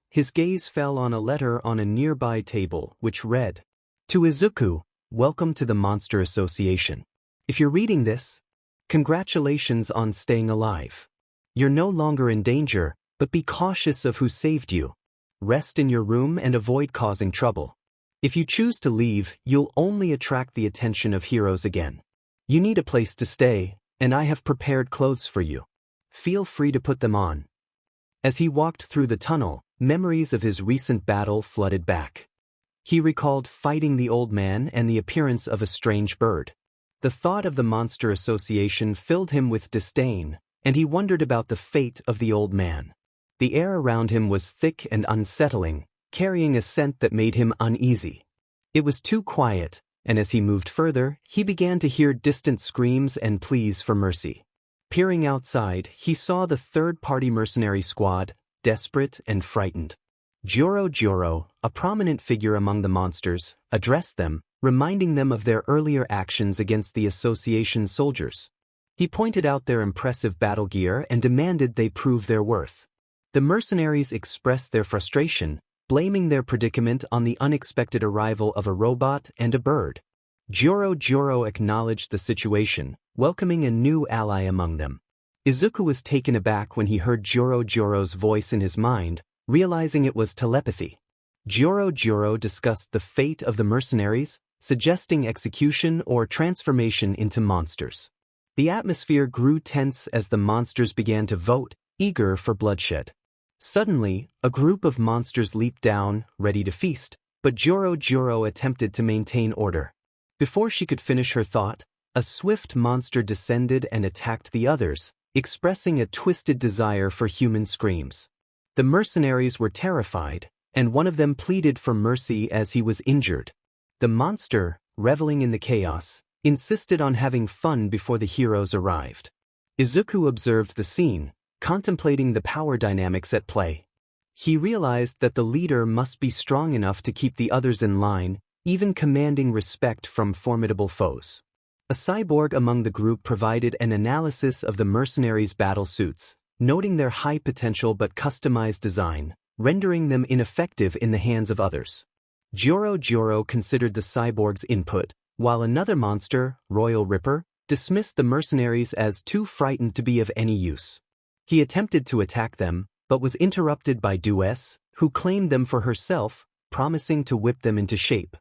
His gaze fell on a letter on a nearby table, which read, "To Izuku, welcome to the Monster Association. If you're reading this, congratulations on staying alive. You're no longer in danger, but be cautious of who saved you. Rest in your room and avoid causing trouble. If you choose to leave, you'll only attract the attention of heroes again. You need a place to stay, and I have prepared clothes for you. Feel free to put them on." As he walked through the tunnel, memories of his recent battle flooded back. He recalled fighting the old man and the appearance of a strange bird. The thought of the Monster Association filled him with disdain, and he wondered about the fate of the old man. The air around him was thick and unsettling, carrying a scent that made him uneasy. It was too quiet, and as he moved further, he began to hear distant screams and pleas for mercy. Peering outside, he saw the third-party mercenary squad, desperate and frightened. Joro, a prominent figure among the monsters, addressed them, reminding them of their earlier actions against the association soldiers. He pointed out their impressive battle gear and demanded they prove their worth. The mercenaries expressed their frustration, blaming their predicament on the unexpected arrival of a robot and a bird. Joro acknowledged the situation, welcoming a new ally among them. Izuku was taken aback when he heard Joro's voice in his mind, realizing it was telepathy. Joro discussed the fate of the mercenaries, suggesting execution or transformation into monsters. The atmosphere grew tense as the monsters began to vote, eager for bloodshed. Suddenly, a group of monsters leaped down, ready to feast, but Joro attempted to maintain order. Before she could finish her thought, a swift monster descended and attacked the others, expressing a twisted desire for human screams. The mercenaries were terrified, and one of them pleaded for mercy as he was injured. The monster, reveling in the chaos, insisted on having fun before the heroes arrived. Izuku observed the scene, contemplating the power dynamics at play. He realized that the leader must be strong enough to keep the others in line, even commanding respect from formidable foes. A cyborg among the group provided an analysis of the mercenaries' battle suits, noting their high potential but customized design, rendering them ineffective in the hands of others. Joro considered the cyborg's input, while another monster, Royal Ripper, dismissed the mercenaries as too frightened to be of any use. He attempted to attack them, but was interrupted by Dues, who claimed them for herself, promising to whip them into shape.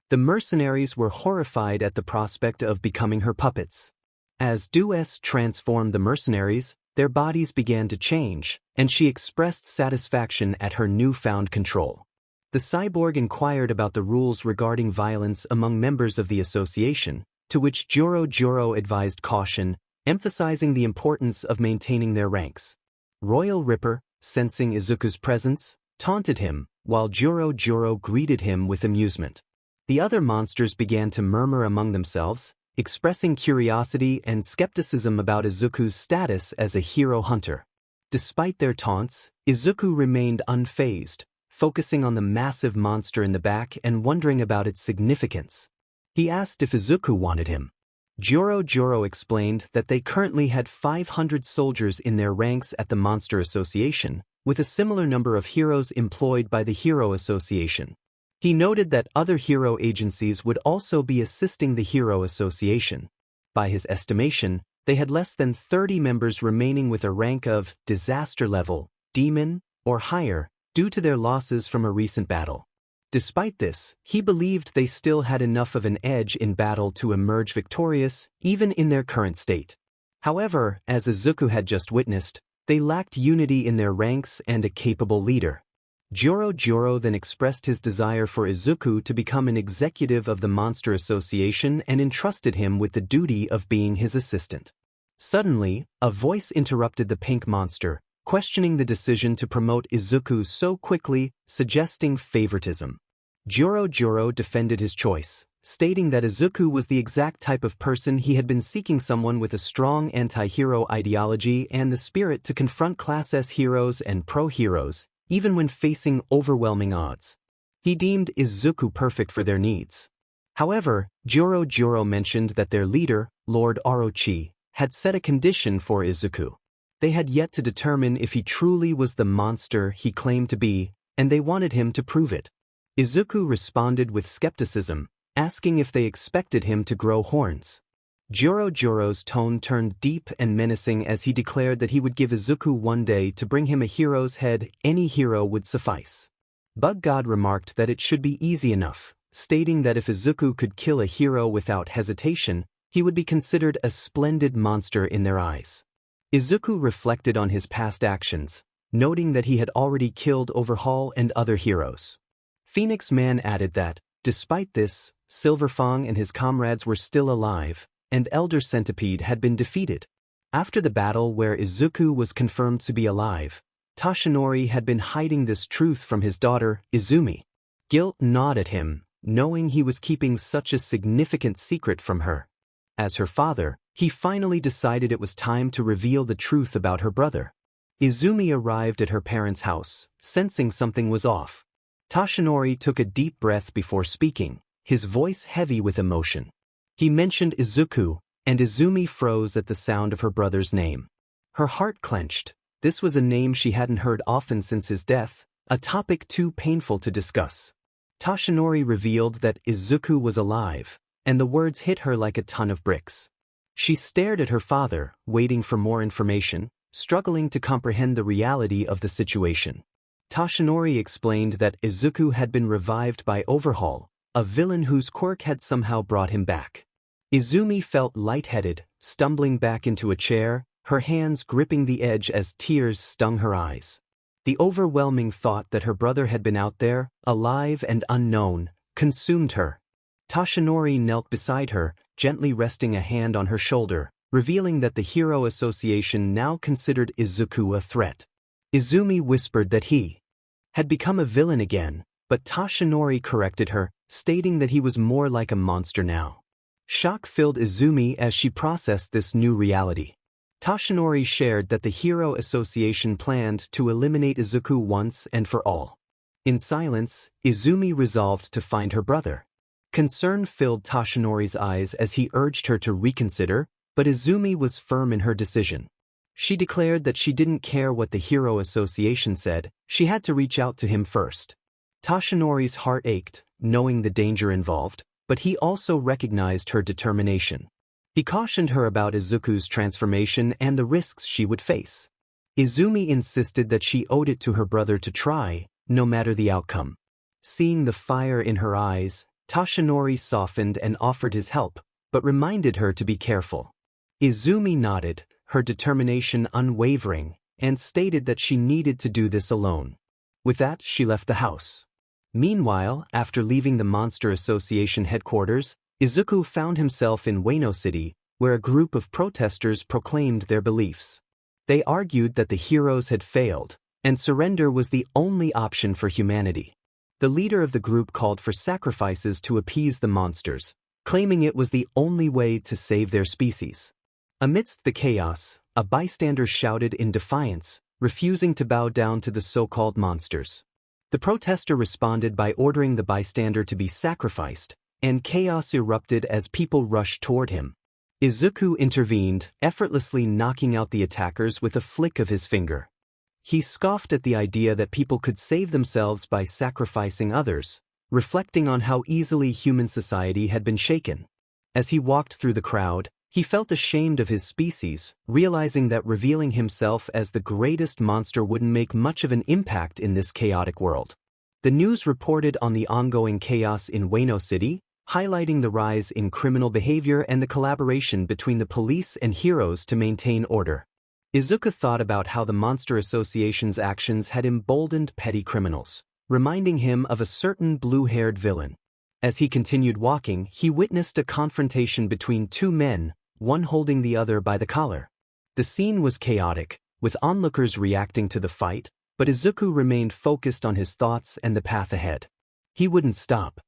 The mercenaries were horrified at the prospect of becoming her puppets. As Dues transformed the mercenaries, their bodies began to change, and she expressed satisfaction at her newfound control. The cyborg inquired about the rules regarding violence among members of the association, to which Joro advised caution, emphasizing the importance of maintaining their ranks. Royal Ripper, sensing Izuku's presence, taunted him, while Joro greeted him with amusement. The other monsters began to murmur among themselves, expressing curiosity and skepticism about Izuku's status as a hero hunter. Despite their taunts, Izuku remained unfazed, focusing on the massive monster in the back and wondering about its significance. He asked if Izuku wanted him. Joro explained that they currently had 500 soldiers in their ranks at the Monster Association, with a similar number of heroes employed by the Hero Association. He noted that other hero agencies would also be assisting the Hero Association. By his estimation, they had less than 30 members remaining with a rank of disaster level, demon, or higher, due to their losses from a recent battle. Despite this, he believed they still had enough of an edge in battle to emerge victorious, even in their current state. However, as Izuku had just witnessed, they lacked unity in their ranks and a capable leader. Joro then expressed his desire for Izuku to become an executive of the Monster Association and entrusted him with the duty of being his assistant. Suddenly, a voice interrupted the pink monster, questioning the decision to promote Izuku so quickly, suggesting favoritism. Joro defended his choice, stating that Izuku was the exact type of person he had been seeking, someone with a strong anti-hero ideology and the spirit to confront Class S heroes and pro-heroes, even when facing overwhelming odds. He deemed Izuku perfect for their needs. However, Joro mentioned that their leader, Lord Orochi, had set a condition for Izuku. They had yet to determine if he truly was the monster he claimed to be, and they wanted him to prove it. Izuku responded with skepticism, asking if they expected him to grow horns. Joro's tone turned deep and menacing as he declared that he would give Izuku one day to bring him a hero's head. Any hero would suffice. Bug God remarked that it should be easy enough, stating that if Izuku could kill a hero without hesitation, he would be considered a splendid monster in their eyes. Izuku reflected on his past actions, noting that he had already killed Overhaul and other heroes. Phoenix Man added that, despite this, Silverfang and his comrades were still alive, and Elder Centipede had been defeated. After the battle where Izuku was confirmed to be alive, Toshinori had been hiding this truth from his daughter, Izumi. Guilt gnawed at him, knowing he was keeping such a significant secret from her. As her father, he finally decided it was time to reveal the truth about her brother. Izumi arrived at her parents' house, sensing something was off. Toshinori took a deep breath before speaking, his voice heavy with emotion. He mentioned Izuku, and Izumi froze at the sound of her brother's name. Her heart clenched. This was a name she hadn't heard often since his death, a topic too painful to discuss. Toshinori revealed that Izuku was alive, and the words hit her like a ton of bricks. She stared at her father, waiting for more information, struggling to comprehend the reality of the situation. Toshinori explained that Izuku had been revived by Overhaul, a villain whose quirk had somehow brought him back. Izumi felt lightheaded, stumbling back into a chair, her hands gripping the edge as tears stung her eyes. The overwhelming thought that her brother had been out there, alive and unknown, consumed her. Toshinori knelt beside her, gently resting a hand on her shoulder, revealing that the Hero Association now considered Izuku a threat. Izumi whispered that he had become a villain again, but Toshinori corrected her, stating that he was more like a monster now. Shock filled Izumi as she processed this new reality. Toshinori shared that the Hero Association planned to eliminate Izuku once and for all. In silence, Izumi resolved to find her brother. Concern filled Toshinori's eyes as he urged her to reconsider, but Izumi was firm in her decision. She declared that she didn't care what the Hero Association said, she had to reach out to him first. Toshinori's heart ached, knowing the danger involved, but he also recognized her determination. He cautioned her about Izuku's transformation and the risks she would face. Izumi insisted that she owed it to her brother to try, no matter the outcome. Seeing the fire in her eyes, Toshinori softened and offered his help, but reminded her to be careful. Izumi nodded, her determination unwavering, and stated that she needed to do this alone. With that, she left the house. Meanwhile, after leaving the Monster Association headquarters, Izuku found himself in Wano City, where a group of protesters proclaimed their beliefs. They argued that the heroes had failed, and surrender was the only option for humanity. The leader of the group called for sacrifices to appease the monsters, claiming it was the only way to save their species. Amidst the chaos, a bystander shouted in defiance, refusing to bow down to the so-called monsters. The protester responded by ordering the bystander to be sacrificed, and chaos erupted as people rushed toward him. Izuku intervened, effortlessly knocking out the attackers with a flick of his finger. He scoffed at the idea that people could save themselves by sacrificing others, reflecting on how easily human society had been shaken. As he walked through the crowd, he felt ashamed of his species, realizing that revealing himself as the greatest monster wouldn't make much of an impact in this chaotic world. The news reported on the ongoing chaos in Wano City, highlighting the rise in criminal behavior and the collaboration between the police and heroes to maintain order. Izuku thought about how the Monster Association's actions had emboldened petty criminals, reminding him of a certain blue-haired villain. As he continued walking, he witnessed a confrontation between two men, one holding the other by the collar. The scene was chaotic, with onlookers reacting to the fight, but Izuku remained focused on his thoughts and the path ahead. He wouldn't stop.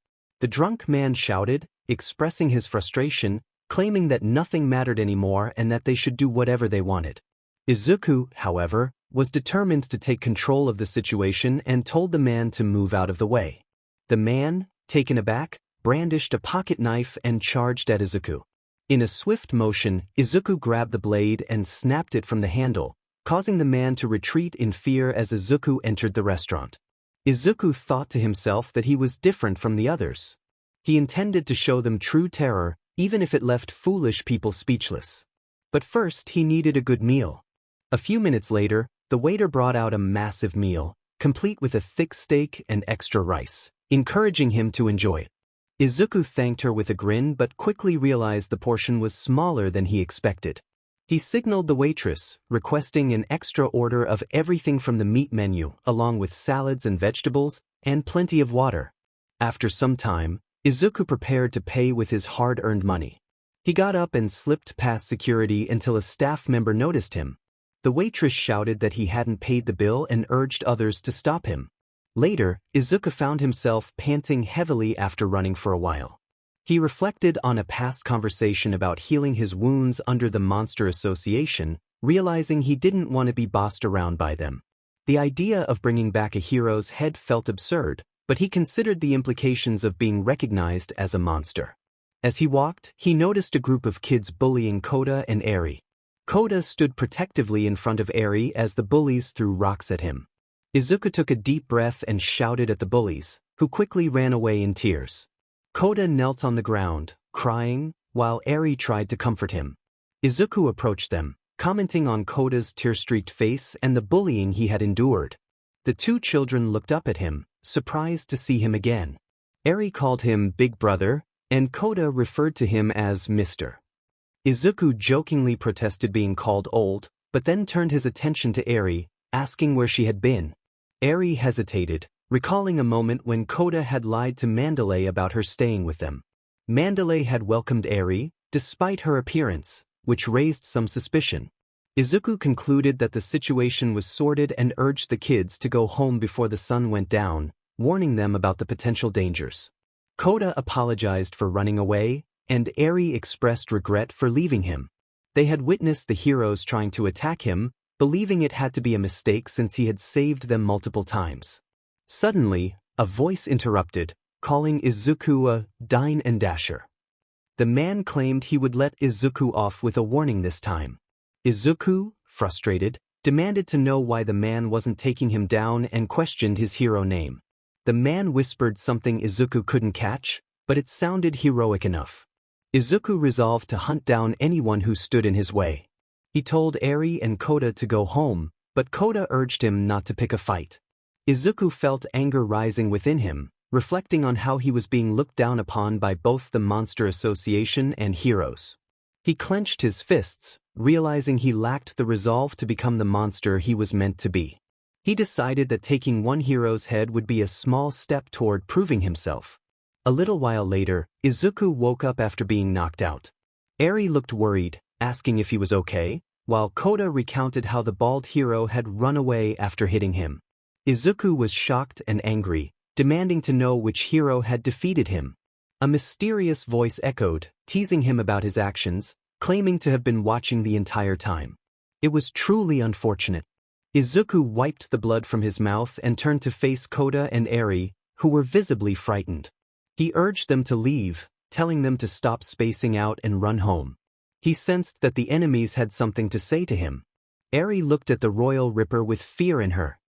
The drunk man shouted, expressing his frustration, claiming that nothing mattered anymore and that they should do whatever they wanted. Izuku, however, was determined to take control of the situation and told the man to move out of the way. The man, taken aback, brandished a pocket knife and charged at Izuku. In a swift motion, Izuku grabbed the blade and snapped it from the handle, causing the man to retreat in fear as Izuku entered the restaurant. Izuku thought to himself that he was different from the others. He intended to show them true terror, even if it left foolish people speechless. But first he needed a good meal. A few minutes later, the waiter brought out a massive meal, complete with a thick steak and extra rice, encouraging him to enjoy it. Izuku thanked her with a grin but quickly realized the portion was smaller than he expected. He signaled the waitress, requesting an extra order of everything from the meat menu, along with salads and vegetables, and plenty of water. After some time, Izuku prepared to pay with his hard-earned money. He got up and slipped past security until a staff member noticed him. The waitress shouted that he hadn't paid the bill and urged others to stop him. Later, Izuku found himself panting heavily after running for a while. He reflected on a past conversation about healing his wounds under the Monster Association, realizing he didn't want to be bossed around by them. The idea of bringing back a hero's head felt absurd, but he considered the implications of being recognized as a monster. As he walked, he noticed a group of kids bullying Kota and Eri. Kota stood protectively in front of Eri as the bullies threw rocks at him. Izuku took a deep breath and shouted at the bullies, who quickly ran away in tears. Kota knelt on the ground, crying, while Eri tried to comfort him. Izuku approached them, commenting on Kota's tear-streaked face and the bullying he had endured. The two children looked up at him, surprised to see him again. Eri called him Big Brother, and Kota referred to him as Mr. Izuku jokingly protested being called old, but then turned his attention to Eri, asking where she had been. Eri hesitated, recalling a moment when Kota had lied to Mandalay about her staying with them. Mandalay had welcomed Eri, despite her appearance, which raised some suspicion. Izuku concluded that the situation was sorted and urged the kids to go home before the sun went down, warning them about the potential dangers. Kota apologized for running away, and Eri expressed regret for leaving him. They had witnessed the heroes trying to attack him, believing it had to be a mistake since he had saved them multiple times. Suddenly, a voice interrupted, calling Izuku a Dine and Dasher. The man claimed he would let Izuku off with a warning this time. Izuku, frustrated, demanded to know why the man wasn't taking him down and questioned his hero name. The man whispered something Izuku couldn't catch, but it sounded heroic enough. Izuku resolved to hunt down anyone who stood in his way. He told Eri and Kota to go home, but Kota urged him not to pick a fight. Izuku felt anger rising within him, reflecting on how he was being looked down upon by both the Monster Association and heroes. He clenched his fists, realizing he lacked the resolve to become the monster he was meant to be. He decided that taking one hero's head would be a small step toward proving himself. A little while later, Izuku woke up after being knocked out. Eri looked worried, asking if he was okay, while Kota recounted how the bald hero had run away after hitting him. Izuku was shocked and angry, demanding to know which hero had defeated him. A mysterious voice echoed, teasing him about his actions, claiming to have been watching the entire time. It was truly unfortunate. Izuku wiped the blood from his mouth and turned to face Kota and Eri, who were visibly frightened. He urged them to leave, telling them to stop spacing out and run home. He sensed that the enemies had something to say to him. Eri looked at the Royal Ripper with fear in her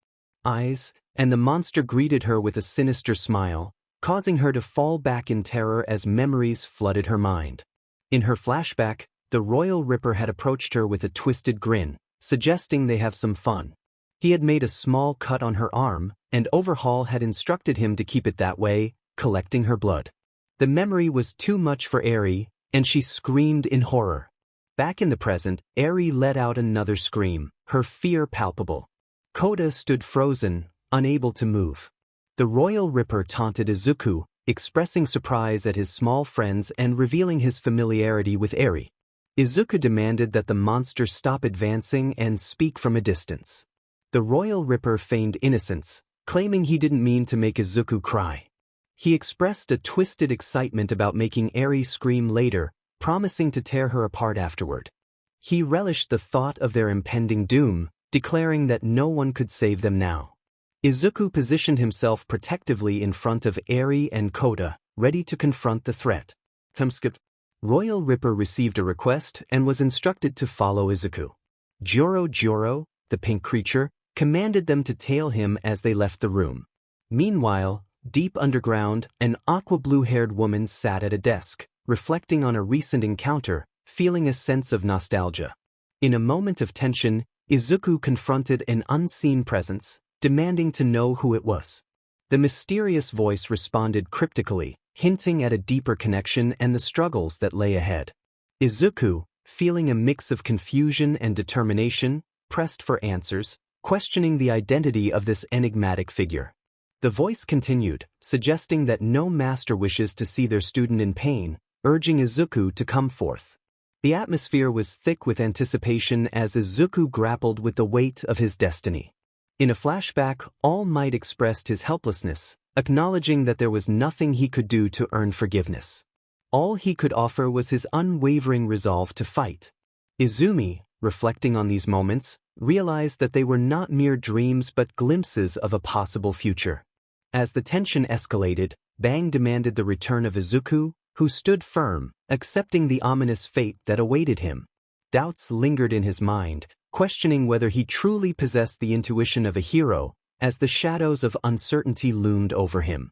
eyes, and the monster greeted her with a sinister smile, causing her to fall back in terror as memories flooded her mind. In her flashback, the Royal Ripper had approached her with a twisted grin, suggesting they have some fun. He had made a small cut on her arm, and Overhaul had instructed him to keep it that way, collecting her blood. The memory was too much for Eri, and she screamed in horror. Back in the present, Eri let out another scream, her fear palpable. Kota stood frozen, unable to move. The Royal Ripper taunted Izuku, expressing surprise at his small friends and revealing his familiarity with Eri. Izuku demanded that the monster stop advancing and speak from a distance. The Royal Ripper feigned innocence, claiming he didn't mean to make Izuku cry. He expressed a twisted excitement about making Eri scream later, promising to tear her apart afterward. He relished the thought of their impending doom, declaring that no one could save them now. Izuku positioned himself protectively in front of Eri and Kota, ready to confront the threat. Royal Ripper received a request and was instructed to follow Izuku. Joro, the pink creature, commanded them to tail him as they left the room. Meanwhile, deep underground, an aqua-blue-haired woman sat at a desk, reflecting on a recent encounter, feeling a sense of nostalgia. In a moment of tension, Izuku confronted an unseen presence, demanding to know who it was. The mysterious voice responded cryptically, hinting at a deeper connection and the struggles that lay ahead. Izuku, feeling a mix of confusion and determination, pressed for answers, questioning the identity of this enigmatic figure. The voice continued, suggesting that no master wishes to see their student in pain, urging Izuku to come forth. The atmosphere was thick with anticipation as Izuku grappled with the weight of his destiny. In a flashback, All Might expressed his helplessness, acknowledging that there was nothing he could do to earn forgiveness. All he could offer was his unwavering resolve to fight. Izumi, reflecting on these moments, realized that they were not mere dreams but glimpses of a possible future. As the tension escalated, Bang demanded the return of Izuku, who stood firm, accepting the ominous fate that awaited him. Doubts lingered in his mind, questioning whether he truly possessed the intuition of a hero, as the shadows of uncertainty loomed over him.